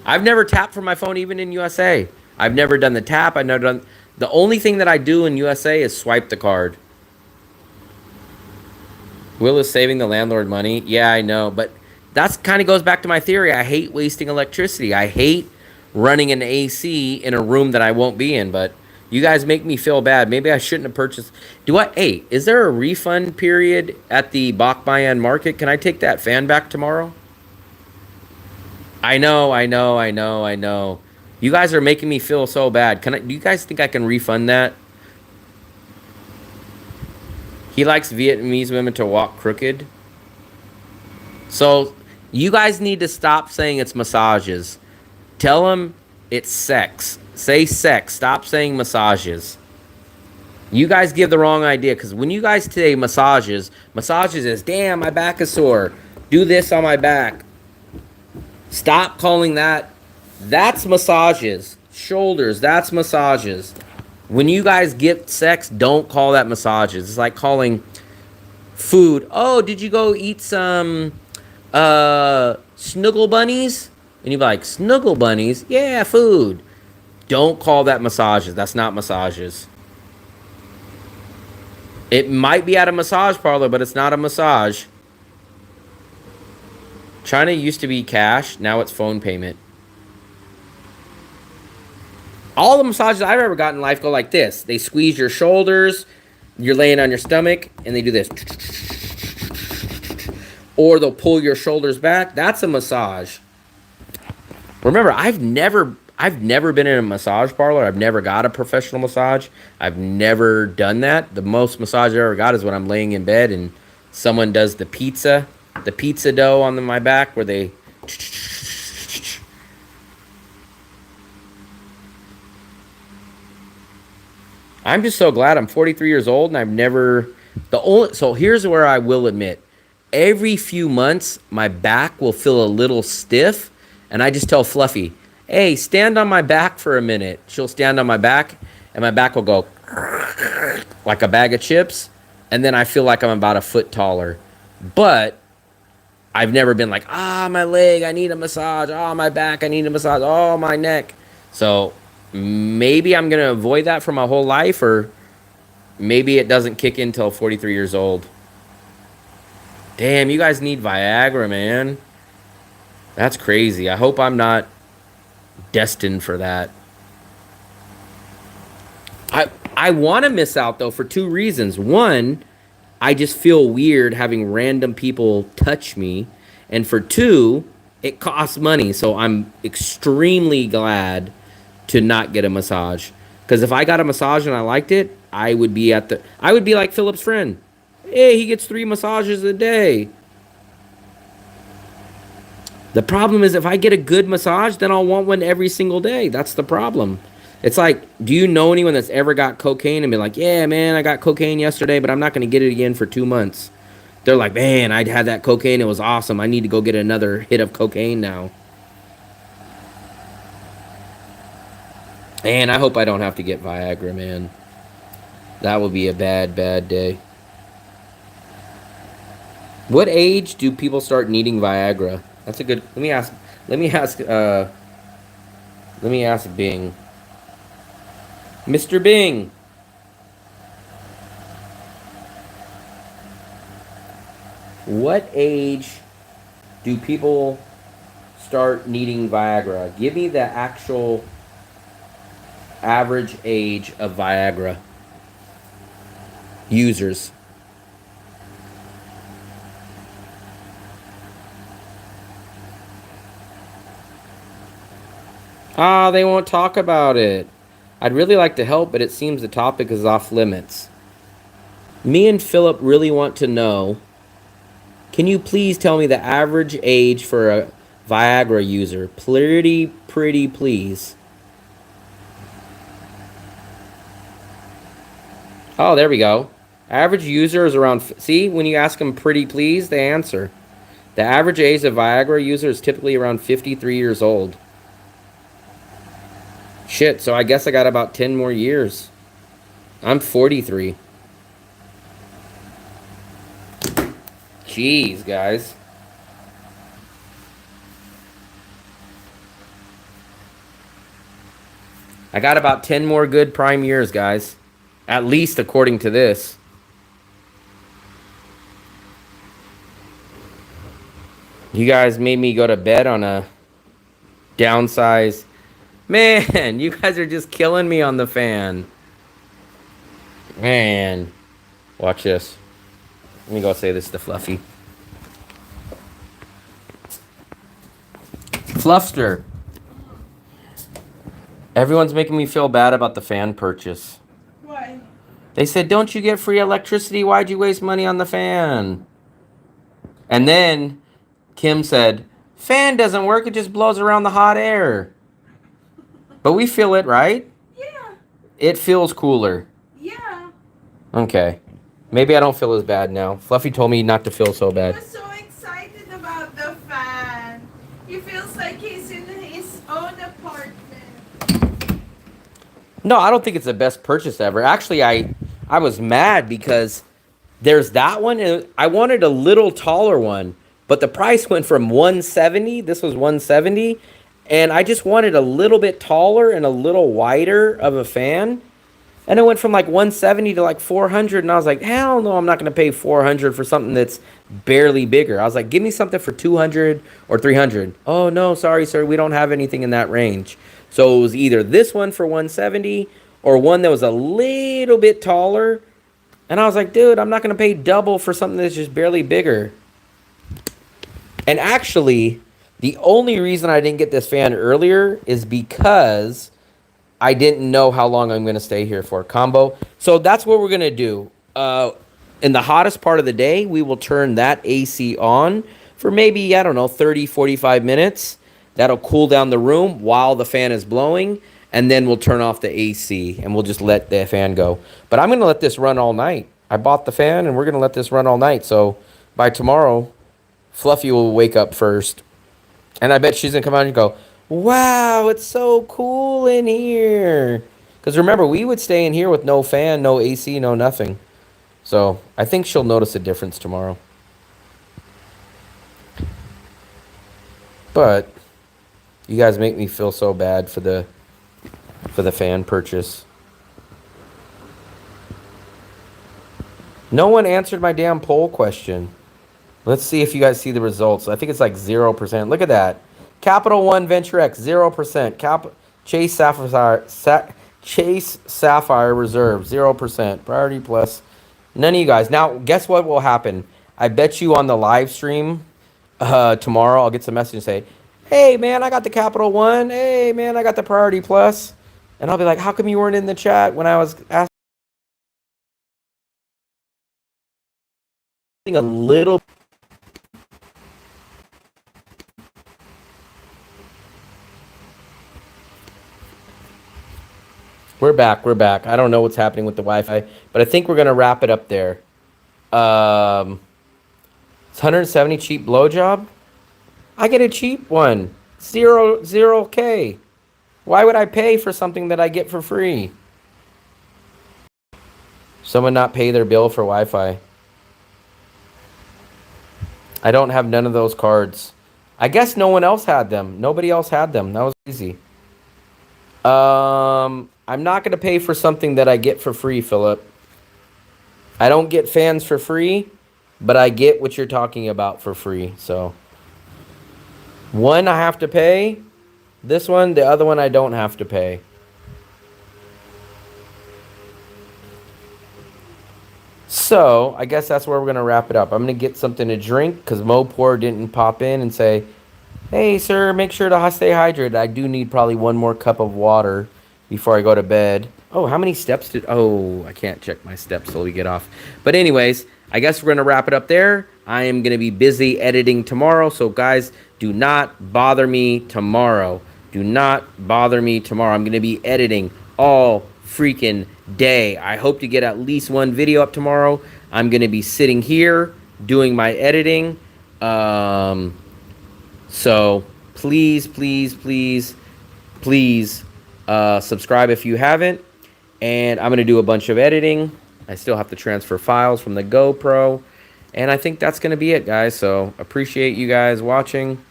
I've never tapped from my phone even in USA. I've never done the tap. I've never done... The only thing that I do in USA is swipe the card. Will is saving the landlord money. Yeah, I know, but that's kind of goes back to my theory. I hate wasting electricity. I hate running an AC in a room that I won't be in, but you guys make me feel bad. Maybe I shouldn't have purchased. Hey, is there a refund period at the Bachmayan market? Can I take that fan back tomorrow? I know, I know, I know, I know. You guys are making me feel so bad. Do you guys think I can refund that? He likes Vietnamese women to walk crooked. So you guys need to stop saying it's massages. Tell him it's sex. Say sex. Stop saying massages. You guys give the wrong idea, because when you guys say massages is, damn, my back is sore. Do this on my back. Stop calling that. That's massages. Shoulders, that's massages. When you guys get sex, don't call that massages. It's like calling food. Oh, did you go eat some snuggle bunnies? And you'd be like, snuggle bunnies? Yeah, food. Don't call that massages. That's not massages. It might be at a massage parlor, but it's not a massage. China used to be cash. Now it's phone payment. All the massages I've ever gotten in life go like this. They squeeze your shoulders. You're laying on your stomach, and they do this. Or they'll pull your shoulders back. That's a massage. Remember, I've never been in a massage parlor. I've never got a professional massage. I've never done that. The most massage I ever got is when I'm laying in bed and someone does the pizza dough on my back where they... I'm just so glad I'm 43 years old and I've never... So here's where I will admit. Every few months, my back will feel a little stiff, and I just tell Fluffy, hey, stand on my back for a minute. She'll stand on my back, and my back will go like a bag of chips, and then I feel like I'm about a foot taller. But I've never been like, my leg, I need a massage. Oh, my back, I need a massage. Oh, my neck. So maybe I'm going to avoid that for my whole life, or maybe it doesn't kick in until 43 years old. Damn, you guys need Viagra, man. That's crazy. I hope I'm not destined for that. I want to miss out, though, for two reasons. One, I just feel weird having random people touch me. And for two, it costs money. So I'm extremely glad to not get a massage. Because if I got a massage and I liked it, I would be like Philip's friend. Hey, he gets 3 massages a day. The problem is if I get a good massage, then I'll want one every single day. That's the problem. It's like, do you know anyone that's ever got cocaine and be like, yeah, man, I got cocaine yesterday, but I'm not going to get it again for 2 months. They're like, man, I had that cocaine. It was awesome. I need to go get another hit of cocaine now. And I hope I don't have to get Viagra, man. That would be a bad, bad day. What age do people start needing Viagra? That's a good... Let me ask Bing. Mr. Bing. What age do people start needing Viagra? Give me the actual average age of Viagra users. They won't talk about it. I'd really like to help, but it seems the topic is off limits. Me and Philip really want to know. Can you please tell me the average age for a Viagra user? Pretty please. Oh, there we go. Average user is around... See, when you ask them pretty please, they answer. The average age of Viagra user is typically around 53 years old. Shit, so I guess I got about 10 more years. I'm 43. Jeez, guys. I got about 10 more good prime years, guys. At least according to this. You guys made me go to bed on a downsize. Man, you guys are just killing me on the fan. Man. Watch this. Let me go say this to Fluffy. Fluffster. Everyone's making me feel bad about the fan purchase. Why? They said, don't you get free electricity? Why'd you waste money on the fan? And then Kim said, fan doesn't work. It just blows around the hot air. But we feel it, right? Yeah. It feels cooler. Yeah. Okay. Maybe I don't feel as bad now. Fluffy told me not to feel so He bad. was so excited about the fan. He feels like he's in his own apartment. No, I don't think it's the best purchase ever. Actually, I was mad because there's that one. And I wanted a little taller one, but the price went from 170. This was 170, and I just wanted a little bit taller and a little wider of a fan. And it went from like 170 to like 400, and I was like, hell no, I'm not going to pay 400 for something that's barely bigger. I was like, give me something for 200 or 300. Oh no, sorry sir, we don't have anything in that range. So it was either this one for 170 or one that was a little bit taller. And I was like, dude, I'm not going to pay double for something that's just barely bigger. And actually, the only reason I didn't get this fan earlier is because I didn't know how long I'm going to stay here for. Combo. So that's what we're going to do. In the hottest part of the day, we will turn that AC on for maybe, I don't know, 30, 45 minutes. That'll cool down the room while the fan is blowing. And then we'll turn off the AC and we'll just let the fan go. But I'm going to let this run all night. I bought the fan and we're going to let this run all night. So by tomorrow, Fluffy will wake up first. And I bet she's going to come out and go, wow, it's so cool in here. Because remember, we would stay in here with no fan, no AC, no nothing. So I think she'll notice a difference tomorrow. But you guys make me feel so bad for the fan purchase. No one answered my damn poll question. Let's see if you guys see the results. I think it's like 0%. Look at that. Capital One Venture X, 0%. Chase Sapphire Reserve, 0%. Priority Plus, none of you guys. Now, guess what will happen? I bet you on the live stream tomorrow, I'll get some message and say, hey, man, I got the Capital One. Hey, man, I got the Priority Plus. And I'll be like, how come you weren't in the chat when I was asking a little? We're back. I don't know what's happening with the Wi-Fi, but I think we're going to wrap it up there. It's 170 cheap blowjob. I get a cheap one. 0K. Why would I pay for something that I get for free? Someone not pay their bill for Wi-Fi. I don't have none of those cards. I guess no one else had them. Nobody else had them. That was easy. I'm not going to pay for something that I get for free, Philip. I don't get fans for free, but I get what you're talking about for free. So, one I have to pay. This one, the other one I don't have to pay. So, I guess that's where we're going to wrap it up. I'm going to get something to drink because Mopor didn't pop in and say, hey, sir, make sure to stay hydrated. I do need probably one more cup of water before I go to bed. Oh, how many steps did... Oh, I can't check my steps till we get off. But anyways, I guess we're going to wrap it up there. I am going to be busy editing tomorrow. So, guys, do not bother me tomorrow. Do not bother me tomorrow. I'm going to be editing all freaking day. I hope to get at least one video up tomorrow. I'm going to be sitting here doing my editing. So please, please, please, please subscribe if you haven't. And I'm going to do a bunch of editing. I still have to transfer files from the GoPro. And I think that's going to be it, guys. So appreciate you guys watching.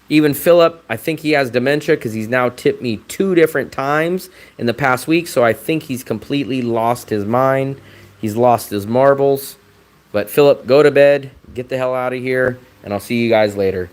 Even Philip, I think he has dementia because he's now tipped me 2 different times in the past week. So I think he's completely lost his mind. He's lost his marbles. But Philip, go to bed. Get the hell out of here. And I'll see you guys later.